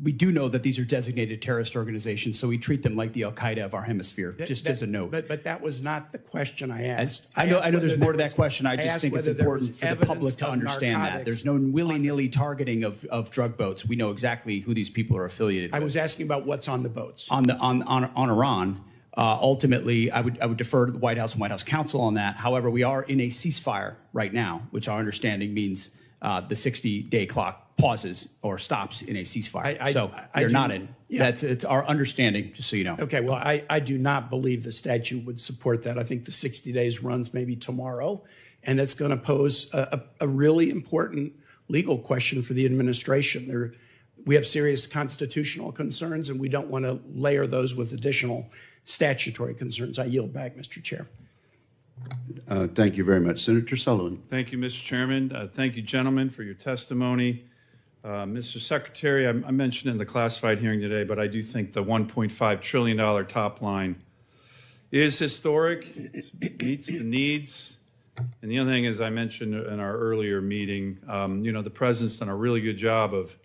we do know that these are designated terrorist organizations, so we treat them like the Al-Qaeda of our hemisphere, just as a note. But that was not the question I asked. I know there's more to that question. I just think it's important for the public to understand that. There's no willy-nilly targeting of drug boats. We know exactly who these people are affiliated with. I was asking about what's on the boats. On Iran, ultimately, I would defer to the White House and White House counsel on that. However, we are in a ceasefire right now, which our understanding means the 60-day clock pauses or stops in a ceasefire. So you're not in. Yeah. It's our understanding, just so you know. Okay, well, I do not believe the statute would support that. I think the 60 days runs maybe tomorrow, and it's going to pose a really important legal question for the administration. We have serious constitutional concerns, and we don't want to layer those with additional statutory concerns. I yield back, Mr. Chair. Thank you very much. Senator Sullivan. Thank you, Mr. Chairman. Thank you, gentlemen, for your testimony. Mr. Secretary, I mentioned in the classified hearing today, but I do think the $1.5 trillion top line is historic. It meets the needs. And the other thing, as I mentioned in our earlier meeting, the president's done a really good job of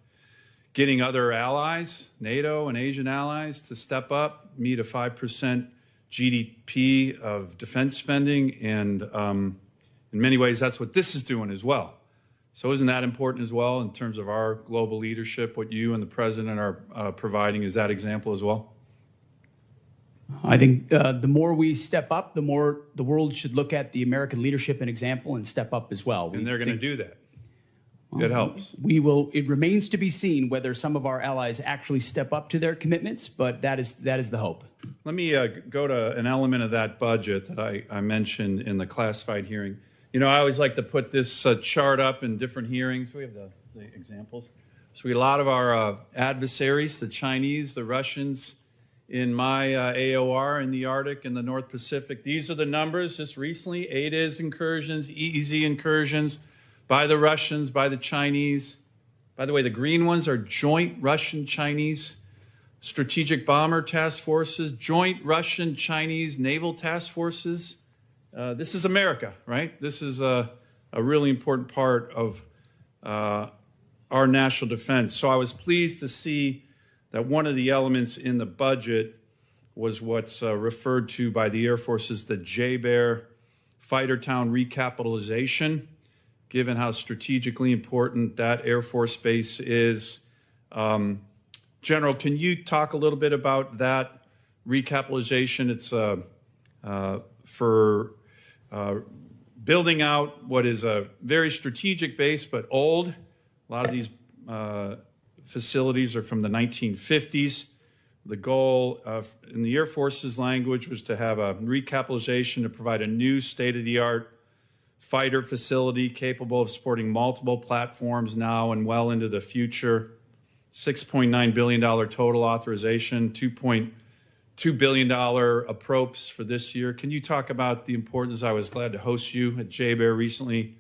getting other allies, NATO and Asian allies, to step up, meet a 5% GDP of defense spending, and in many ways, that's what this is doing as well. So isn't that important as well in terms of our global leadership, what you and the president are providing? Is that example as well? I think the more we step up, the more the world should look at the American leadership and example and step up as well. And they're going to do that. That helps. It remains to be seen whether some of our allies actually step up to their commitments, but that is the hope. Let me go to an element of that budget that I mentioned in the classified hearing. I always like to put this chart up in different hearings. We have the examples. So a lot of our adversaries, the Chinese, the Russians, in my AOR in the Arctic and the North Pacific. These are the numbers just recently. ADIZ incursions, EEZ incursions by the Russians, by the Chinese. By the way, the green ones are joint Russian-Chinese strategic bomber task forces, joint Russian-Chinese naval task forces. This is America, right? This is a really important part of our national defense. So I was pleased to see that one of the elements in the budget was what's referred to by the Air Force as the J-Bear Fighter Town recapitalization, given how strategically important that Air Force base is. General, can you talk a little bit about that recapitalization? It's for building out what is a very strategic base, but old. A lot of these facilities are from the 1950s. The goal in the Air Force's language was to have a recapitalization to provide a new state-of-the-art fighter facility capable of supporting multiple platforms now and well into the future. $6.9 billion total authorization, $2.2 billion appropes for this year. Can you talk about the importance? I was glad to host you at J-Bear recently.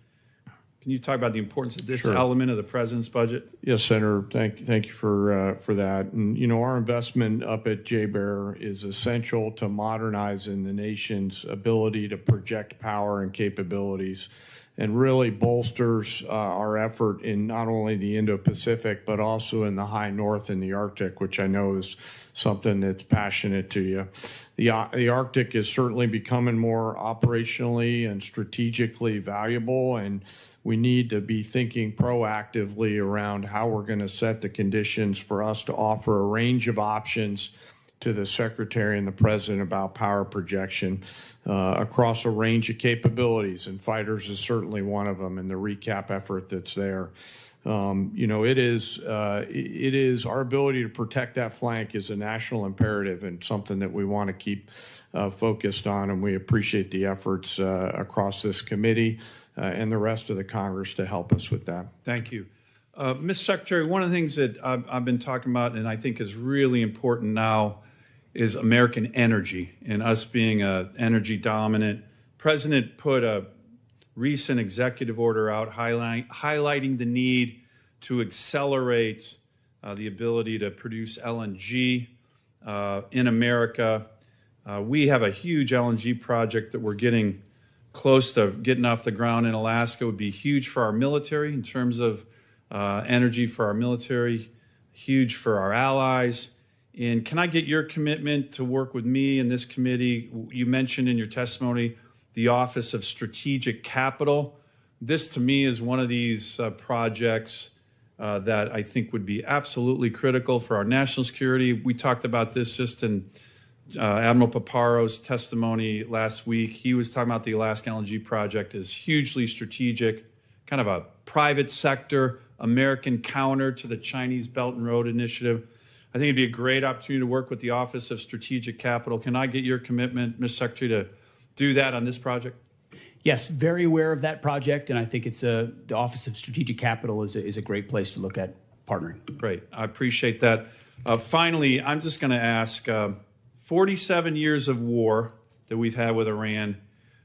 Can you talk about the importance of this element of the president's budget? Yes, Senator. Thank you for that. And you know, our investment up at J-Bear is essential to modernizing the nation's ability to project power and capabilities, and really bolsters our effort in not only the Indo-Pacific but also in the high north and the Arctic, which I know is something that's passionate to you. The Arctic is certainly becoming more operationally and strategically valuable, and we need to be thinking proactively around how we're going to set the conditions for us to offer a range of options to the Secretary and the President about power projection across a range of capabilities, and fighters is certainly one of them, and the recap effort that's there. You know, it is our ability to protect that flank is a national imperative and something that we want to keep focused on, and we appreciate the efforts across this committee and the rest of the Congress to help us with that. Thank you. Mr. Secretary, one of the things that I've been talking about and I think is really important now is American energy and us being energy dominant. President put a recent executive order out highlighting the need to accelerate the ability to produce LNG in America. We have a huge LNG project that we're getting close to getting off the ground in Alaska. It would be huge for our military in terms of energy for our military, huge for our allies. And can I get your commitment to work with me and this committee? You mentioned in your testimony the Office of Strategic Capital. This, to me, is one of these projects that I think would be absolutely critical for our national security. We talked about this just in Admiral Paparo's testimony last week. He was talking about the Alaska LNG project as hugely strategic, kind of a private sector, American counter to the Chinese Belt and Road Initiative. I think it'd be a great opportunity to work with the Office of Strategic Capital. Can I get your commitment, Mr. Secretary, to do that on this project? Yes, very aware of that project, and I think it's the Office of Strategic Capital is a great place to look at partnering. Great, I appreciate that. Finally, I'm just going to ask, 47 years of war that we've had with Iran.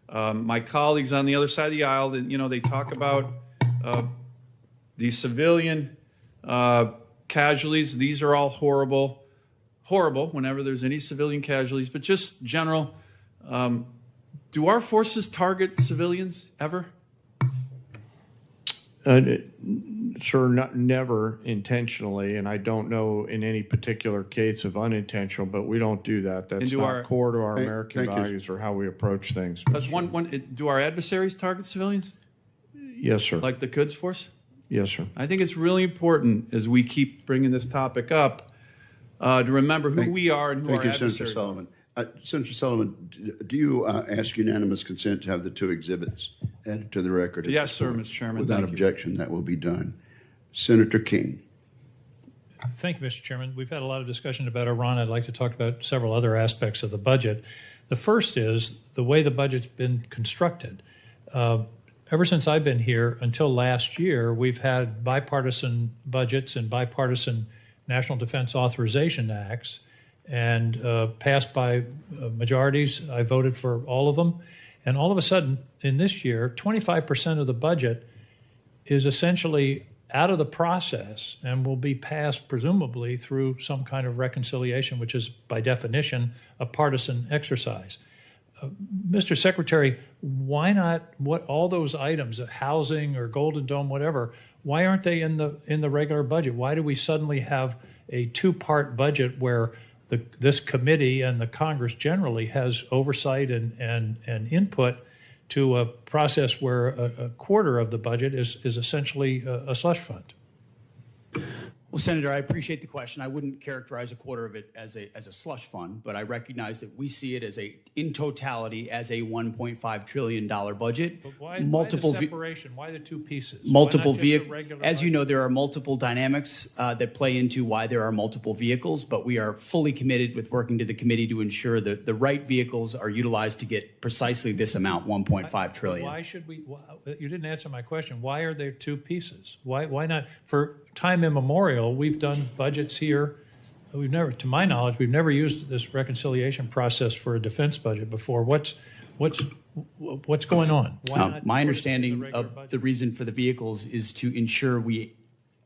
My colleagues on the other side of the aisle, you know, they talk about the civilian casualties. These are all horrible whenever there's any civilian casualties. But just general, do our forces target civilians ever? Sir, never intentionally, and I don't know in any particular case of unintentional, but we don't do that. That's not core to our American values or how we approach things. Do our adversaries target civilians? Yes, sir. Like the Quds Force? Yes, sir. I think it's really important as we keep bringing this topic up to remember who we are and who our adversaries are. Senator Sullivan. Senator Sullivan, do you ask unanimous consent to have the two exhibits added to the record? Yes, sir, Mr. Chairman. Without objection, that will be done. Senator King. Thank you, Mr. Chairman. We've had a lot of discussion about Iran. I'd like to talk about several other aspects of the budget. The first is the way the budget's been constructed. Ever since I've been here until last year, we've had bipartisan budgets and bipartisan National Defense Authorization Acts. and passed by majorities. I voted for all of them. And all of a sudden, in this year, 25% of the budget is essentially out of the process and will be passed presumably through some kind of reconciliation, which is by definition a partisan exercise. Mr. Secretary, why not all those items, housing or Golden Dome, whatever, why aren't they in the regular budget? Why do we suddenly have a two-part budget where this committee and the Congress generally has oversight and input to a process where a quarter of the budget is essentially a slush fund? Well, Senator, I appreciate the question. I wouldn't characterize a quarter of it as a slush fund, but I recognize that we see it as in totality as a $1.5 trillion budget. But why the separation? Why the two pieces? Multiple Why not just a vehicles. regular As you budget? know, there are multiple dynamics that play into why there are multiple vehicles, but we are fully committed with working to the committee to ensure that the right vehicles are utilized to get precisely this amount, $1.5 trillion. Why should we? You didn't answer my question. Why are there two pieces? Why not? For time immemorial, we've done budgets here. We've never, to my knowledge, we've never used this reconciliation process for a defense budget before. What's going on? Why not My put it in the understanding regular of budget? the reason for the vehicles is to ensure we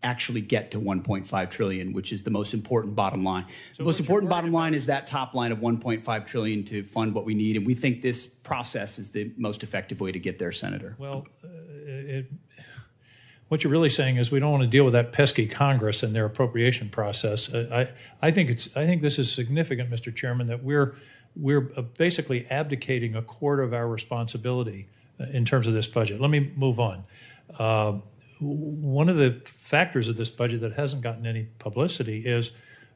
actually get to 1.5 trillion, which is the most important bottom line. The most important bottom line is that top line of 1.5 trillion to fund what we need, and we think this process is the most effective way to get there, Senator. Well, what you're really saying is we don't want to deal with that pesky Congress and their appropriation process. I think this is significant, Mr. Chairman, that we're basically abdicating a quarter of our responsibility in terms of this budget. Let me move on. One of the factors of this budget that hasn't gotten any publicity is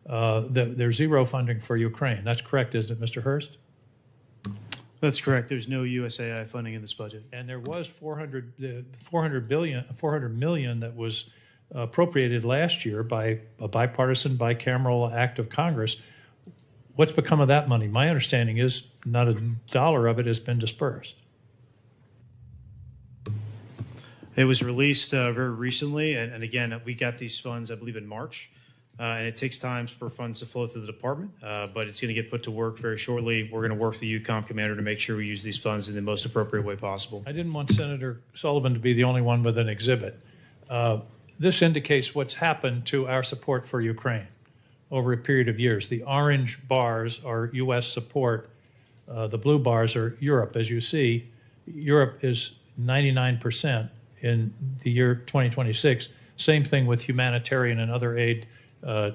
that there's zero funding for Ukraine. That's correct, isn't it, Mr. Hurst? That's correct. There's no USAI funding in this budget. And there was 400 million that was appropriated last year by a bipartisan, bicameral act of Congress. What's become of that money? My understanding is not a dollar of it has been dispersed. It was released very recently, and again, we got these funds, I believe, in March, and it takes time for funds to flow through the department, but it's going to get put to work very shortly. We're going to work with the UCOM commander to make sure we use these funds in the most appropriate way possible. I didn't want Senator Sullivan to be the only one with an exhibit. This indicates what's happened to our support for Ukraine over a period of years. The orange bars are U.S. support. The blue bars are Europe. As you see, Europe is 99% in the year 2026. Same thing with humanitarian and other aid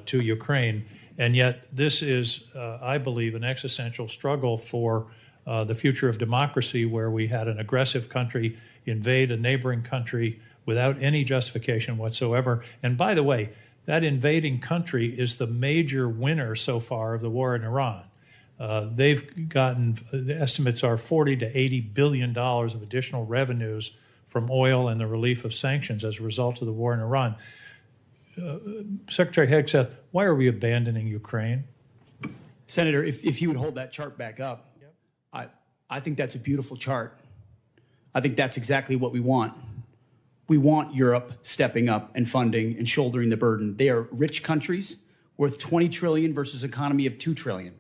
to Ukraine. And yet this is, I believe, an existential struggle for the future of democracy, where we had an aggressive country invade a neighboring country without any justification whatsoever. And by the way, that invading country is the major winner so far of the war in Iran. They've gotten, the estimates are $40 to $80 billion of additional revenues from oil and the relief of sanctions as a result of the war in Iran. Secretary Hegseth, why are we abandoning Ukraine? Senator, if you would hold that chart back up, I think that's a beautiful chart. I think that's exactly what we want. We want Europe stepping up and funding and shouldering the burden. They are rich countries worth $20 trillion versus an economy of $2 trillion.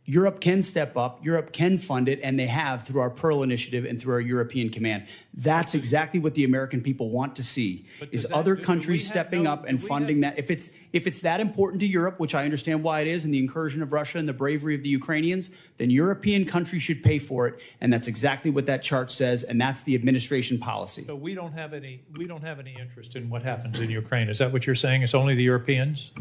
Europe can step up, Europe can fund it, and they have through our Pearl Initiative and through our European Command. That's exactly what the American people want to see, is other countries stepping up and funding that. If it's that important to Europe, which I understand why it is, and the incursion of Russia and the bravery of the Ukrainians, then European countries should pay for it, and that's exactly what that chart says, and that's the administration policy. So we don't have any interest in what happens in Ukraine. Is that what you're saying? It's only the Europeans?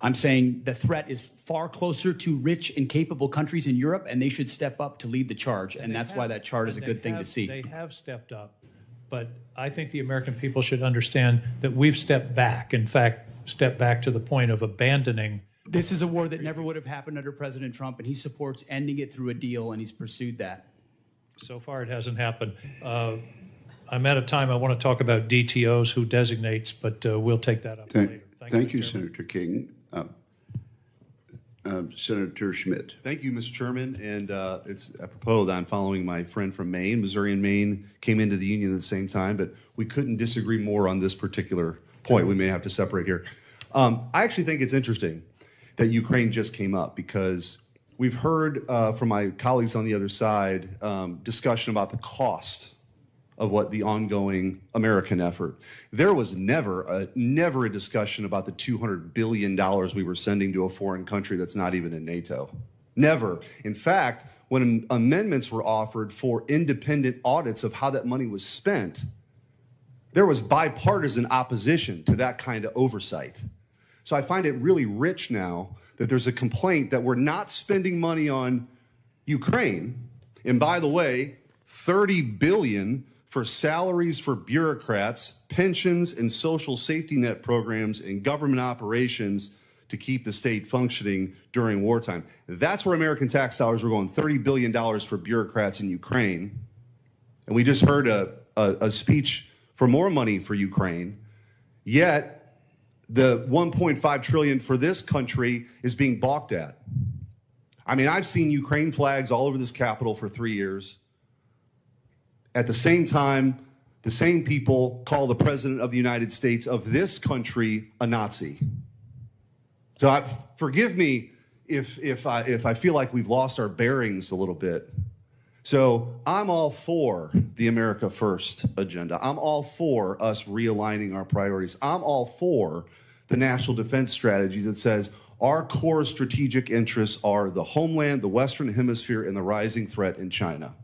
I'm saying the threat is far closer to rich and capable countries in Europe, and they should step up to lead the charge. And that's why that chart is a good thing to see. They have stepped up, but I think the American people should understand that we've stepped back. In fact, stepped back to the point of abandoning. This is a war that never would have happened under President Trump, and he supports ending it through a deal, and he's pursued that. So far, it hasn't happened. I'm out of time. I want to talk about DTOs, who designates, but we'll take that up later. Thank you, Senator King. Senator Schmidt. Thank you, Mr. Chairman. And it's apropos that I'm following my friend from Maine. Missouri and Maine came into the union at the same time, but we couldn't disagree more on this particular point. We may have to separate here. I actually think it's interesting. that Ukraine just came up, because we've heard from my colleagues on the other side discussion about the cost of what the ongoing American effort. There was never a discussion about the $200 billion we were sending to a foreign country that's not even in NATO. Never. In fact, when amendments were offered for independent audits of how that money was spent, there was bipartisan opposition to that kind of oversight. So I find it really rich now that there's a complaint that we're not spending money on Ukraine. And by the way, $30 billion for salaries for bureaucrats, pensions and social safety net programs and government operations to keep the state functioning during wartime. That's where American tax dollars were going, $30 billion for bureaucrats in Ukraine. And we just heard a speech for more money for Ukraine, yet the $1.5 trillion for this country is being balked at. I mean, I've seen Ukraine flags all over this Capitol for 3 years. At the same time, the same people call the President of the United States of this country a Nazi. So forgive me if I feel like we've lost our bearings a little bit. So I'm all for the America First agenda. I'm all for us realigning our priorities. I'm all for the national defense strategy that says our core strategic interests are the homeland, the Western Hemisphere, and the rising threat in China.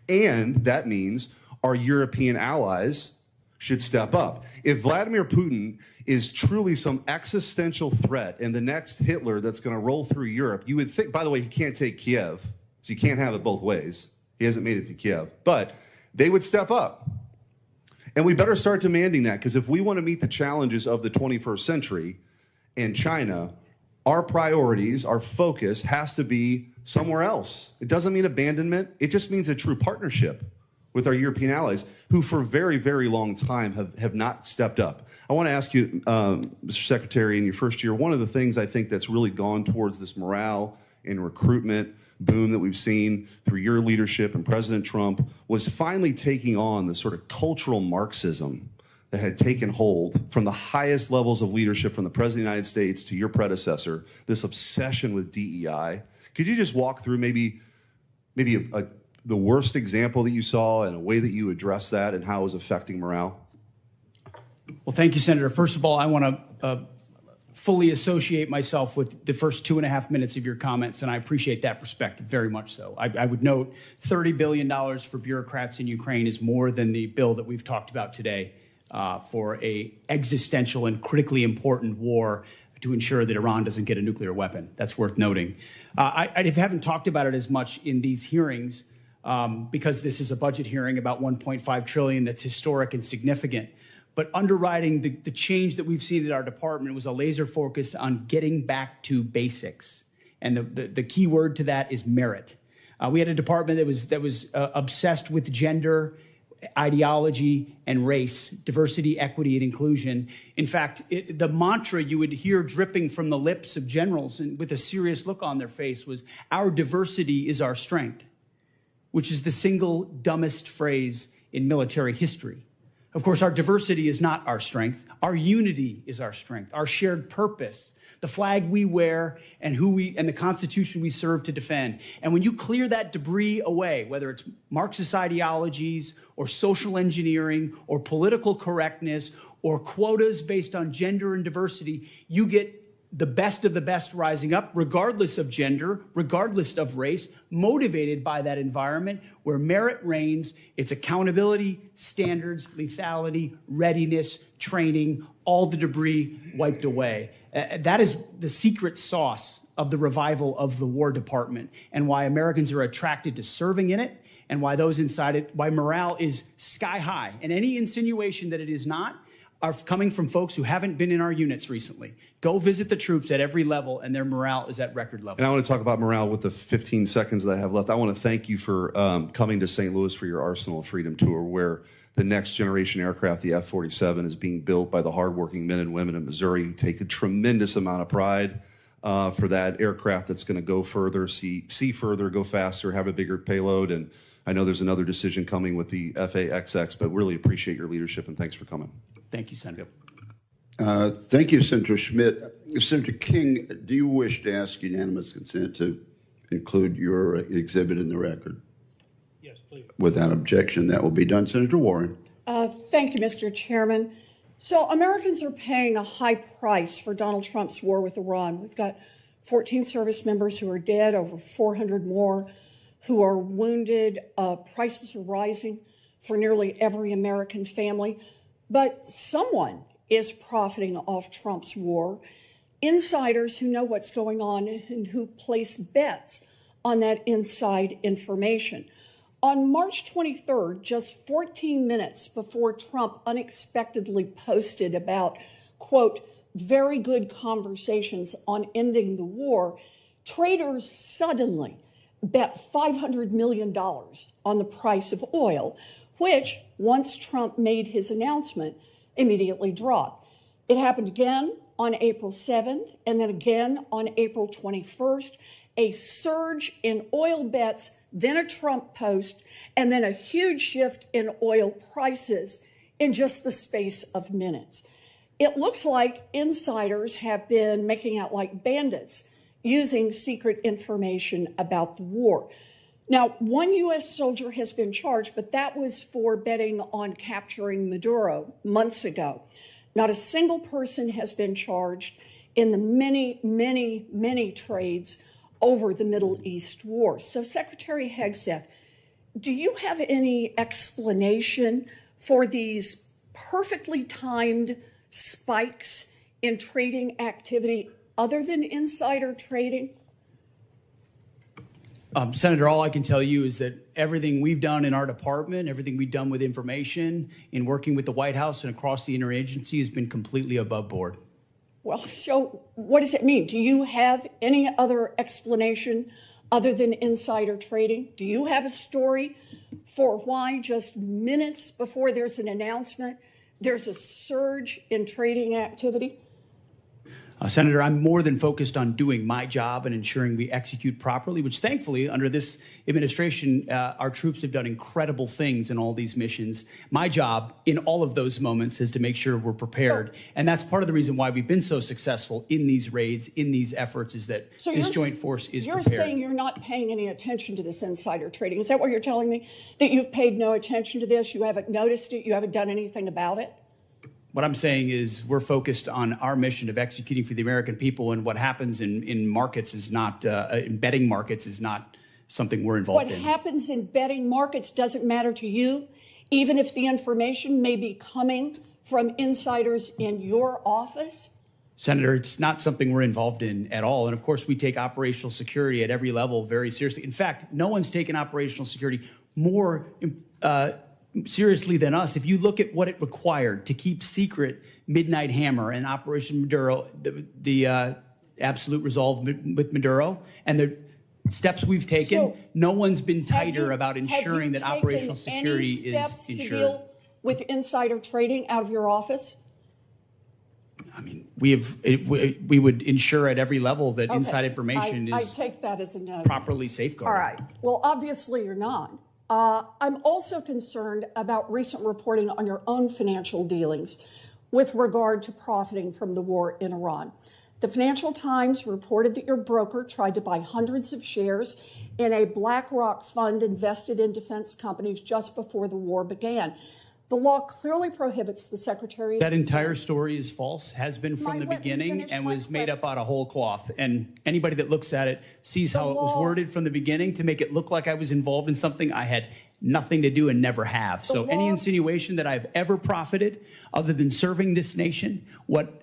And that means our European allies should step up. If Vladimir Putin is truly some existential threat and the next Hitler that's going to roll through Europe, you would think, by the way, he can't take Kiev, so you can't have it both ways. He hasn't made it to Kiev. But they would step up. And we better start demanding that, because if we want to meet the challenges of the 21st century and China, our priorities, our focus has to be somewhere else. It doesn't mean abandonment. It just means a true partnership with our European allies, who for a very, very long time have not stepped up. I want to ask you, Mr. Secretary, in your first year, one of the things I think that's really gone towards this morale and recruitment boom that we've seen through your leadership and President Trump was finally taking on the sort of cultural Marxism that had taken hold from the highest levels of leadership, from the President of the United States to your predecessor, this obsession with DEI. Could you just walk through maybe the worst example that you saw and a way that you addressed that and how it was affecting morale? Well, thank you, Senator. First of all, I want to fully associate myself with the first 2.5 minutes of your comments, and I appreciate that perspective very much so. I would note $30 billion for bureaucrats in Ukraine is more than the bill that we've talked about today for a existential and critically important war to ensure that Iran doesn't get a nuclear weapon. That's worth noting. I haven't talked about it as much in these hearings because this is a budget hearing about $1.5 trillion that's historic and significant. But underwriting the change that we've seen at our department was a laser focus on getting back to basics. And the key word to that is merit. We had a department that was obsessed with gender, ideology, and race, diversity, equity, and inclusion. In fact, the mantra you would hear dripping from the lips of generals and with a serious look on their face was, "Our diversity is our strength," which is the single dumbest phrase in military history. Of course, our diversity is not our strength. Our unity is our strength, our shared purpose, the flag we wear, and the Constitution we serve to defend. And when you clear that debris away, whether it's Marxist ideologies or social engineering or political correctness or quotas based on gender and diversity, you get the best of the best rising up, regardless of gender, regardless of race, motivated by that environment where merit reigns. It's accountability, standards, lethality, readiness, training, all the debris wiped away. That is the secret sauce of the revival of the War Department, and why Americans are attracted to serving in it, and why those inside it, why morale is sky high. And any insinuation that it is not are coming from folks who haven't been in our units recently. Go visit the troops at every level, and their morale is at record levels. And I want to talk about morale with the 15 seconds that I have left. I want to thank you for coming to St. Louis for your Arsenal of Freedom tour, where the next generation aircraft, the F-47, is being built by the hardworking men and women in Missouri who take a tremendous amount of pride for that aircraft that's going to go further, see further, go faster, have a bigger payload. And I know there's another decision coming with the FA-XX, but really appreciate your leadership, and thanks for coming. Thank you, Senator. Thank you, Senator Schmidt. Senator King, do you wish to ask unanimous consent to include your exhibit in the record? Yes, please. Without objection, that will be done. Senator Warren. Thank you, Mr. Chairman. So Americans are paying a high price for Donald Trump's war with Iran. We've got 14 service members who are dead, over 400 more who are wounded. Prices are rising for nearly every American family. But someone is profiting off Trump's war. Insiders who know what's going on and who place bets on that inside information. On March 23rd, just 14 minutes before Trump unexpectedly posted about, quote, very good conversations on ending the war, traders suddenly bet $500 million on the price of oil, which, once Trump made his announcement, immediately dropped. It happened again on April 7th, and then again on April 21st, a surge in oil bets, then a Trump post, and then a huge shift in oil prices in just the space of minutes. It looks like insiders have been making out like bandits using secret information about the war. Now, one U.S. soldier has been charged, but that was for betting on capturing Maduro months ago. Not a single person has been charged in the many, many, many trades over the Middle East war. So, Secretary Hegseth, do you have any explanation for these perfectly timed spikes in trading activity other than insider trading? Senator, all I can tell you is that everything we've done in our department, everything we've done with information, in working with the White House and across the interagency has been completely above board. Well, so what does it mean? Do you have any other explanation other than insider trading? Do you have a story for why just minutes before there's an announcement, there's a surge in trading activity? Senator, I'm more than focused on doing my job and ensuring we execute properly, which thankfully, under this administration, our troops have done incredible things in all these missions. My job in all of those moments is to make sure we're prepared. And that's part of the reason why we've been so successful in these raids, in these efforts, is that this joint force is prepared. You're saying you're not paying any attention to this insider trading. Is that what you're telling me? That you've paid no attention to this? You haven't noticed it? You haven't done anything about it? What I'm saying is we're focused on our mission of executing for the American people, and what happens in markets is not, in betting markets is not something we're involved in. What happens in betting markets doesn't matter to you, even if the information may be coming from insiders in your office? Senator, it's not something we're involved in at all. And of course, we take operational security at every level very seriously. In fact, no one's taken operational security more seriously than us. If you look at what it required to keep secret Midnight Hammer and Operation Maduro, the absolute resolve with Maduro, and the steps we've taken, so no one's been tighter about ensuring that operational security is ensured. To deal with insider trading out of your office? I mean, we would ensure at every level that inside information is I take that as a no. Properly safeguarded. All right. Well, obviously you're not. I'm also concerned about recent reporting on your own financial dealings with regard to profiting from the war in Iran. The Financial Times reported that your broker tried to buy hundreds of shares in a BlackRock fund invested in defense companies just before the war began. The law clearly prohibits the Secretary. That entire story is false, has been from the beginning, and was made up out of whole cloth. And anybody that looks at it sees how it was worded from the beginning to make it look like I was involved in something I had nothing to do and never have. So any insinuation that I've ever profited other than serving this nation, what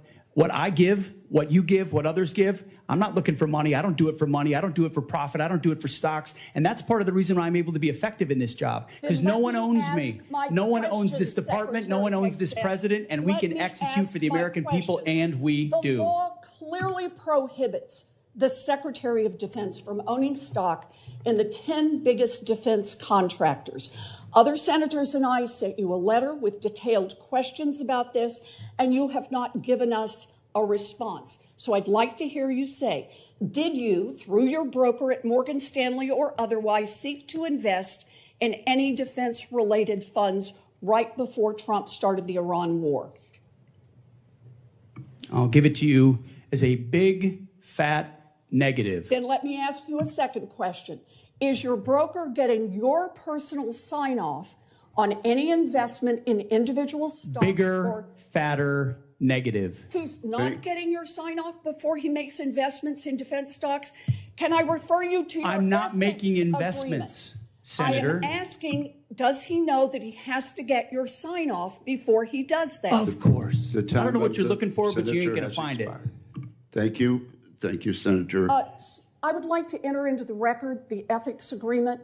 I give, what you give, what others give, I'm not looking for money. I don't do it for money. I don't do it for profit. I don't do it for stocks. And that's part of the reason why I'm able to be effective in this job, because no one owns me. No one owns this department. No one owns this president. And we can execute for the American people, and we do. The law clearly prohibits the Secretary of Defense from owning stock in the 10 biggest defense contractors. Other senators and I sent you a letter with detailed questions about this, and you have not given us a response. So I'd like to hear you say, did you, through your broker at Morgan Stanley or otherwise, seek to invest in any defense-related funds right before Trump started the Iran war? I'll give it to you as a big, fat negative. Then let me ask you a second question. Is your broker getting your personal sign-off on any investment in individual stocks? Bigger, fatter negative. He's not getting your sign-off before he makes investments in defense stocks? Can I refer you to your I'm not ethics making agreement? investments, Senator. I am asking, does he know that he has to get your sign-off before he does that? Of course. The I time don't know what of you're the looking for, but you ain't senator going to has find it. expired. Thank you. Thank you, Senator. I would like to enter into the record the ethics agreement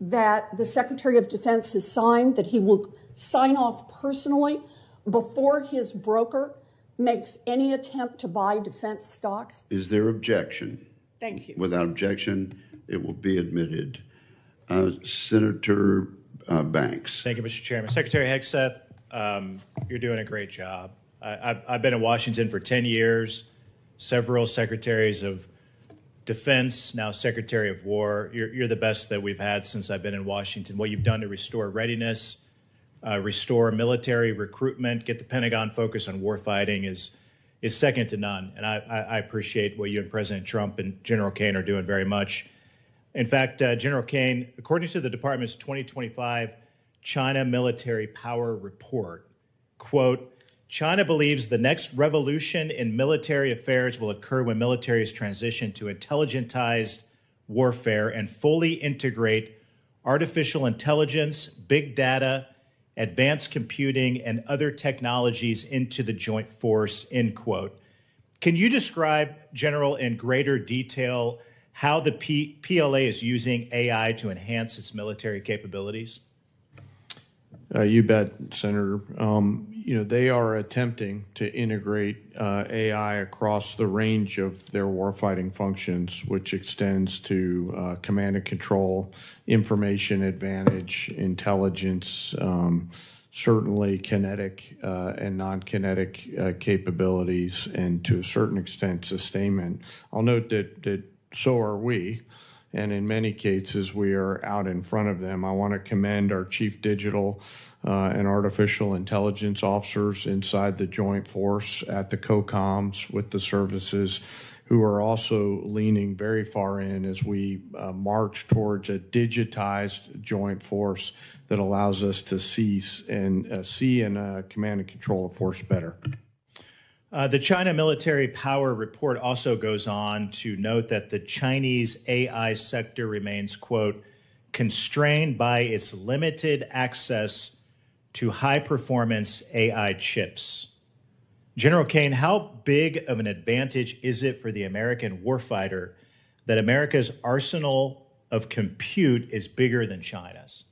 that the Secretary of Defense has signed, that he will sign off personally before his broker makes any attempt to buy defense stocks. Is there objection? Thank you. Without objection, it will be admitted. Senator Banks. Thank you, Mr. Chairman. Secretary Hegseth, you're doing a great job. I've been in Washington for 10 years, several secretaries of defense, now Secretary of War. You're the best that we've had since I've been in Washington. What you've done to restore readiness, restore military recruitment, get the Pentagon focused on warfighting is second to none. And I appreciate what you and President Trump and General Caine are doing very much. In fact, General Caine, according to the Department's 2025 China Military Power Report, quote, China believes the next revolution in military affairs will occur when militaries transition to intelligentized warfare and fully integrate artificial intelligence, big data, advanced computing, and other technologies into the joint force, end quote. Can you describe, General, in greater detail how the PLA is using AI to enhance its military capabilities? You bet, Senator. They are attempting to integrate AI across the range of their warfighting functions, which extends to command and control, information advantage, intelligence, certainly kinetic and non-kinetic capabilities, and to a certain extent, sustainment. I'll note that so are we. And in many cases, we are out in front of them. I want to commend our chief digital and artificial intelligence officers inside the joint force at the COCOMs with the services who are also leaning very far in as we march towards a digitized joint force that allows us to see and command and control a force better. The China Military Power Report also goes on to note that the Chinese AI sector remains, quote, constrained by its limited access to high-performance AI chips. General Caine, how big of an advantage is it for the American warfighter that America's arsenal of compute is bigger than China's?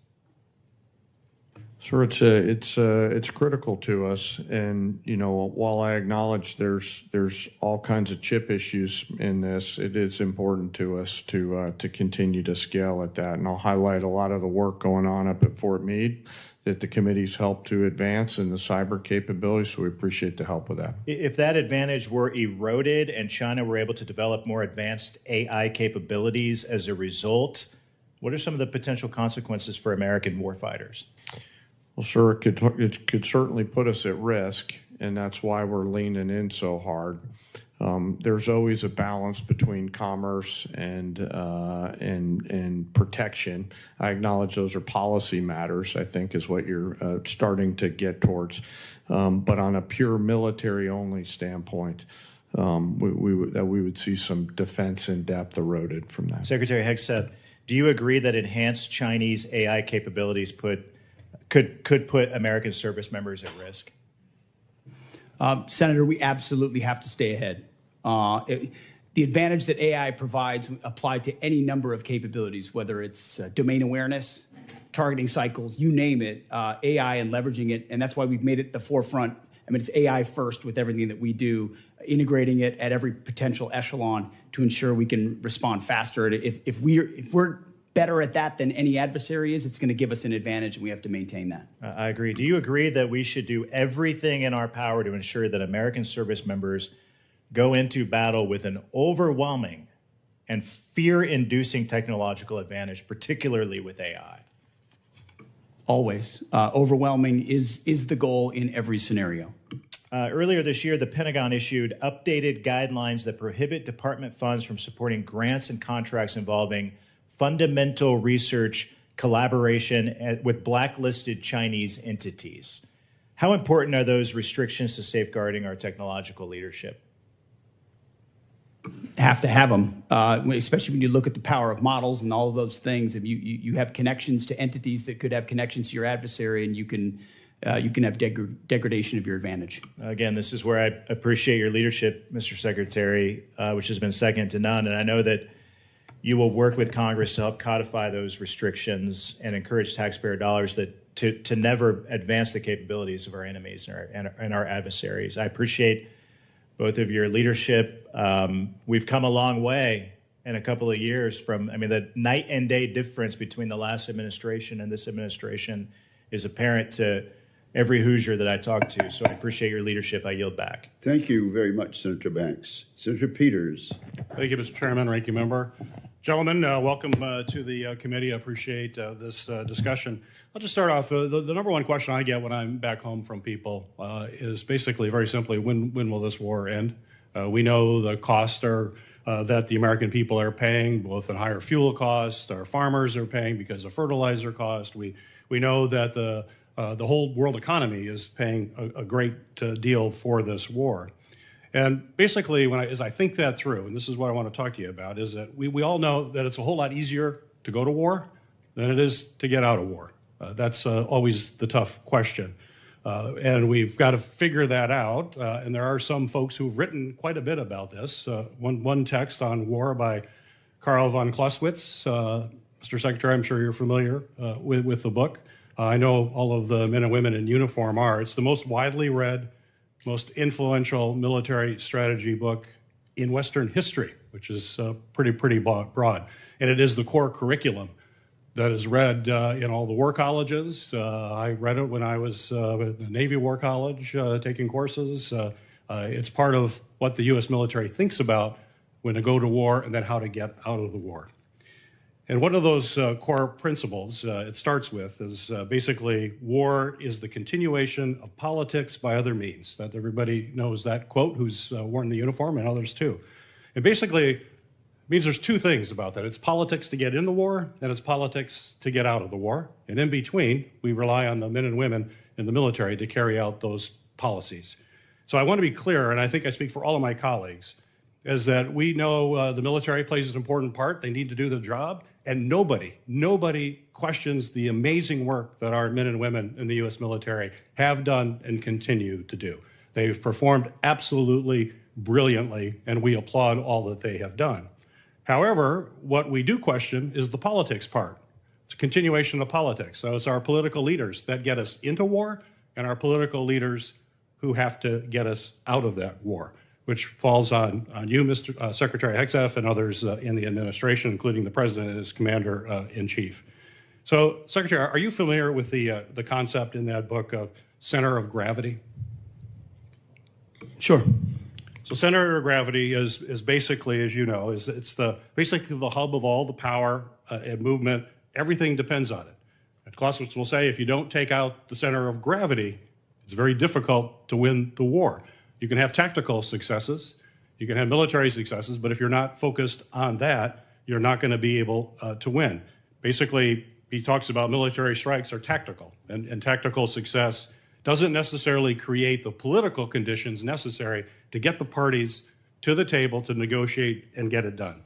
Sir, it's critical to us, and while I acknowledge there's all kinds of chip issues in this, it is important to us to continue to scale at that. And I'll highlight a lot of the work going on up at Fort Meade that the committee's helped to advance in the cyber capabilities. So we appreciate the help with that. If that advantage were eroded and China were able to develop more advanced AI capabilities as a result, what are some of the potential consequences for American warfighters? Well, sir, it could certainly put us at risk, and that's why we're leaning in so hard. There's always a balance between commerce and protection. I acknowledge those are policy matters, I think, is what you're starting to get towards. But on a pure military-only standpoint, we would see some defense in depth eroded from that. Secretary Hegseth, do you agree that enhanced Chinese AI capabilities could put American service members at risk? Senator, we absolutely have to stay ahead. The advantage that AI provides applied to any number of capabilities, whether it's domain awareness, targeting cycles, you name it, AI and leveraging it. And that's why we've made it the forefront. I mean, it's AI first with everything that we do, integrating it at every potential echelon to ensure we can respond faster. If we're better at that than any adversary is, it's going to give us an advantage, and we have to maintain that. I agree. Do you agree that we should do everything in our power to ensure that American service members go into battle with an overwhelming and fear-inducing technological advantage, particularly with AI? Always. Overwhelming is the goal in every scenario. Earlier this year, the Pentagon issued updated guidelines that prohibit department funds from supporting grants and contracts involving fundamental research collaboration with blacklisted Chinese entities. How important are those restrictions to safeguarding our technological leadership? Have to have them, especially when you look at the power of models and all of those things. If you have connections to entities that could have connections to your adversary, and you can have degradation of your advantage. Again, this is where I appreciate your leadership, Mr. Secretary, which has been second to none. And I know that you will work with Congress to help codify those restrictions and encourage taxpayer dollars to never advance the capabilities of our enemies and our adversaries. I appreciate both of your leadership. We've come a long way in a couple of years from, the night and day difference between the last administration and this administration is apparent to every Hoosier that I talk to. So I appreciate your leadership. I yield back. Thank you very much, Senator Banks. Senator Peters. Thank you, Mr. Chairman, Ranking Member. Gentlemen, welcome to the committee. I appreciate this discussion. I'll just start off. The number one question I get when I'm back home from people is basically, very simply, when will this war end? We know the costs are that the American people are paying, both in higher fuel costs, our farmers are paying because of fertilizer cost. We know that the whole world economy is paying a great deal for this war. And basically, as I think that through, and this is what I want to talk to you about, is that we all know that it's a whole lot easier to go to war than it is to get out of war. That's always the tough question. And we've got to figure that out. And there are some folks who've written quite a bit about this. One text on war by Karl von Clausewitz. Mr. Secretary, I'm sure you're familiar with the book. I know all of the men and women in uniform are. It's the most widely read, most influential military strategy book in Western history, which is pretty broad. And it is the core curriculum that is read in all the war colleges. I read it when I was at the Navy War College taking courses. It's part of what the U.S. military thinks about when to go to war and then how to get out of the war. And one of those core principles it starts with is basically war is the continuation of politics by other means. That everybody knows that quote who's worn the uniform, and others too. And basically it means there's two things about that. It's politics to get in the war, and it's politics to get out of the war. And in between, we rely on the men and women in the military to carry out those policies. So I want to be clear, and I think I speak for all of my colleagues, is that we know the military plays an important part. They need to do the job. And nobody questions the amazing work that our men and women in the U.S. military have done and continue to do. They've performed absolutely brilliantly, and we applaud all that they have done. However, what we do question is the politics part. It's a continuation of politics. So it's our political leaders that get us into war, and our political leaders who have to get us out of that war, which falls on you, Mr. Secretary Hegseth, and others in the administration, including the President as Commander-in-Chief. So, Secretary, are you familiar with the concept in that book of center of gravity? Sure. So center of gravity is basically, as you know, it's basically the hub of all the power and movement. Everything depends on it. And Clausewitz will say if you don't take out the center of gravity, it's very difficult to win the war. You can have tactical successes, you can have military successes, but if you're not focused on that, you're not going to be able to win. Basically, he talks about military strikes are tactical, and tactical success doesn't necessarily create the political conditions necessary to get the parties to the table to negotiate and get it done.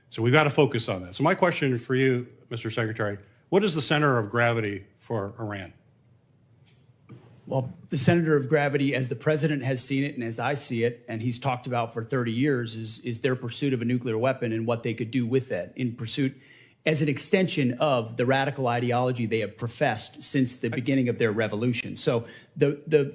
So we've got to focus on that. So my question for you, Mr. Secretary, what is the center of gravity for Iran? Well, the center of gravity, as the president has seen it and as I see it, and he's talked about for 30 years, is their pursuit of a nuclear weapon and what they could do with that in pursuit as an extension of the radical ideology they have professed since the beginning of their revolution. So the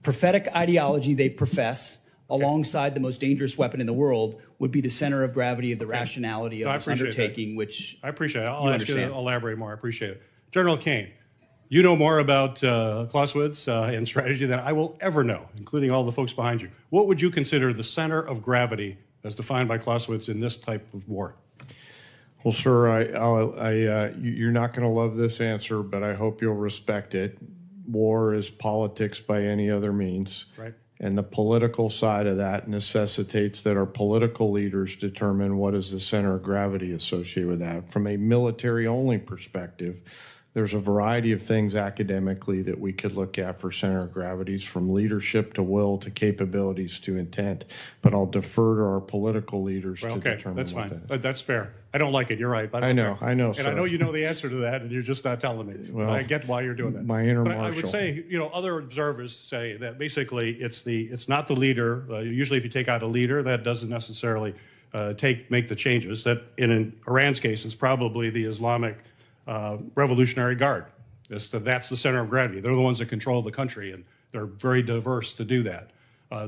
prophetic ideology they profess alongside the most dangerous weapon in the world would be the center of gravity of the rationality of this undertaking, which I appreciate it. I'll ask you to elaborate more. I appreciate it. General Caine, you know more about Clausewitz and strategy than I will ever know, including all the folks behind you. What would you consider the center of gravity as defined by Clausewitz in this type of war? Well, sir, you're not going to love this answer, but I hope you'll respect it. war is politics by any other means. Right. And the political side of that necessitates that our political leaders determine what is the center of gravity associated with that. From a military-only perspective, there's a variety of things academically that we could look at for center of gravities, from leadership to will to capabilities to intent. But I'll defer to our political leaders to Okay, determine that's what fine. that is. That's fair. I don't like it. You're right. But I know, And sir. I know you know the answer to that, and you're just not telling me. Well, I get why you're doing that. my inner But I would marshal. say, other observers say that basically it's not the leader. Usually, if you take out a leader, that doesn't necessarily make the changes. That in Iran's case, it's probably the Islamic Revolutionary Guard. That's the center of gravity. They're the ones that control the country, and they're very diverse to do that.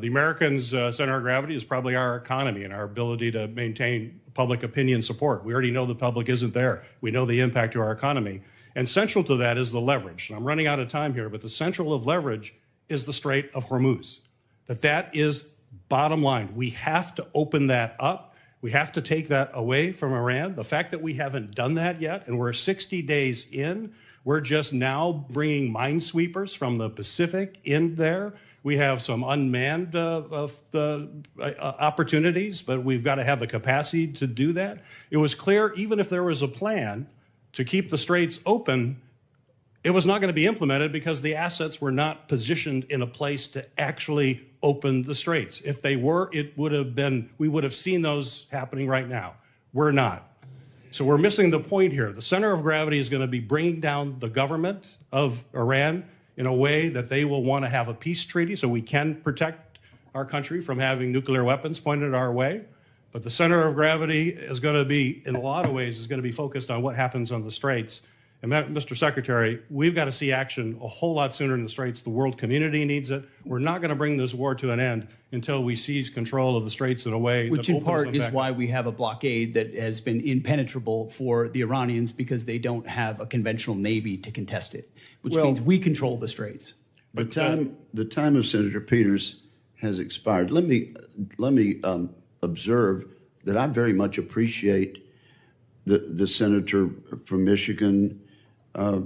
The Americans' center of gravity is probably our economy and our ability to maintain public opinion support. We already know the public isn't there. We know the impact to our economy. And central to that is the leverage. And I'm running out of time here, but the central of leverage is the Strait of Hormuz. That is bottom line. We have to open that up. We have to take that away from Iran. The fact that we haven't done that yet, and we're 60 days in, we're just now bringing minesweepers from the Pacific in there. We have some unmanned opportunities, but we've got to have the capacity to do that. It was clear, even if there was a plan to keep the straits open, it was not going to be implemented because the assets were not positioned in a place to actually open the straits. If they were, we would have seen those happening right now. We're not. So we're missing the point here. The center of gravity is going to be bringing down the government of Iran in a way that they will want to have a peace treaty so we can protect our country from having nuclear weapons pointed our way. But the center of gravity is going to be, in a lot of ways, is going to be focused on what happens on the straits. And Mr. Secretary, we've got to see action a whole lot sooner in the straits. The world community needs it. We're not going to bring this war to an end until we seize control of the straits in a way Which that in opens part them is back why up. we have a blockade that has been impenetrable for the Iranians, because they don't have a conventional navy to contest it, which means we control the straits. The time of Senator Peters has expired. Let me observe that I very much appreciate the senator from Michigan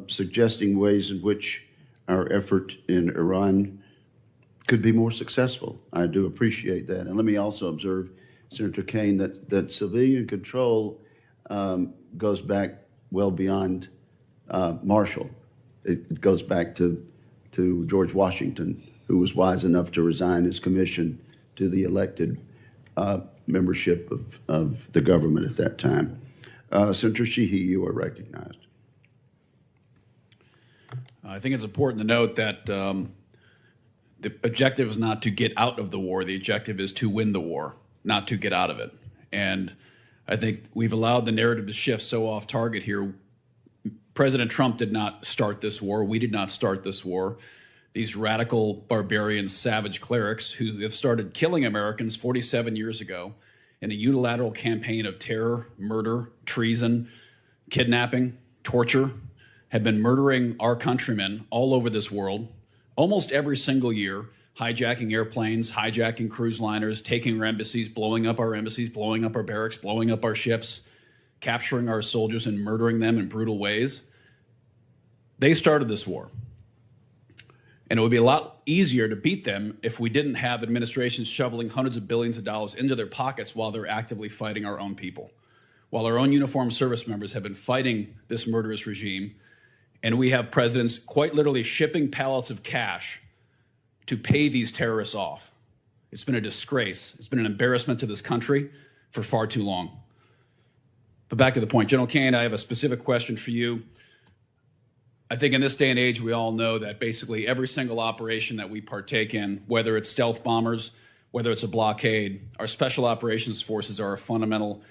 suggesting ways in which our effort in Iran could be more successful. I do appreciate that. And let me also observe, Senator Caine, that civilian control goes back well beyond Marshall. It goes back to George Washington, who was wise enough to resign his commission to the elected membership of the government at that time. Senator Sheehy, you are recognized. I think it's important to note that the objective is not to get out of the war. The objective is to win the war, not to get out of it. And I think we've allowed the narrative to shift so off target here. President Trump did not start this war. We did not start this war. These radical, barbarian, savage clerics who have started killing Americans 47 years ago in a unilateral campaign of terror, murder, treason, kidnapping, torture, have been murdering our countrymen all over this world almost every single year, hijacking airplanes, hijacking cruise liners, taking our embassies, blowing up our barracks, blowing up our ships, capturing our soldiers and murdering them in brutal ways. They started this war. And it would be a lot easier to beat them if we didn't have administrations shoveling hundreds of billions of dollars into their pockets while they're actively fighting our own people, while our own uniformed service members have been fighting this murderous regime. And we have presidents quite literally shipping pallets of cash to pay these terrorists off. It's been a disgrace. It's been an embarrassment to this country for far too long. But back to the point. General Caine, I have a specific question for you. I think in this day and age, we all know that basically every single operation that we partake in, whether it's stealth bombers, whether it's a blockade, our special operations forces are a fundamental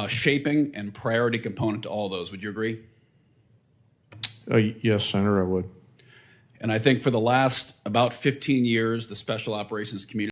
shaping and priority component to all those. Would you agree? Yes, Senator, I would. And I think for the last about 15 years, the special operations community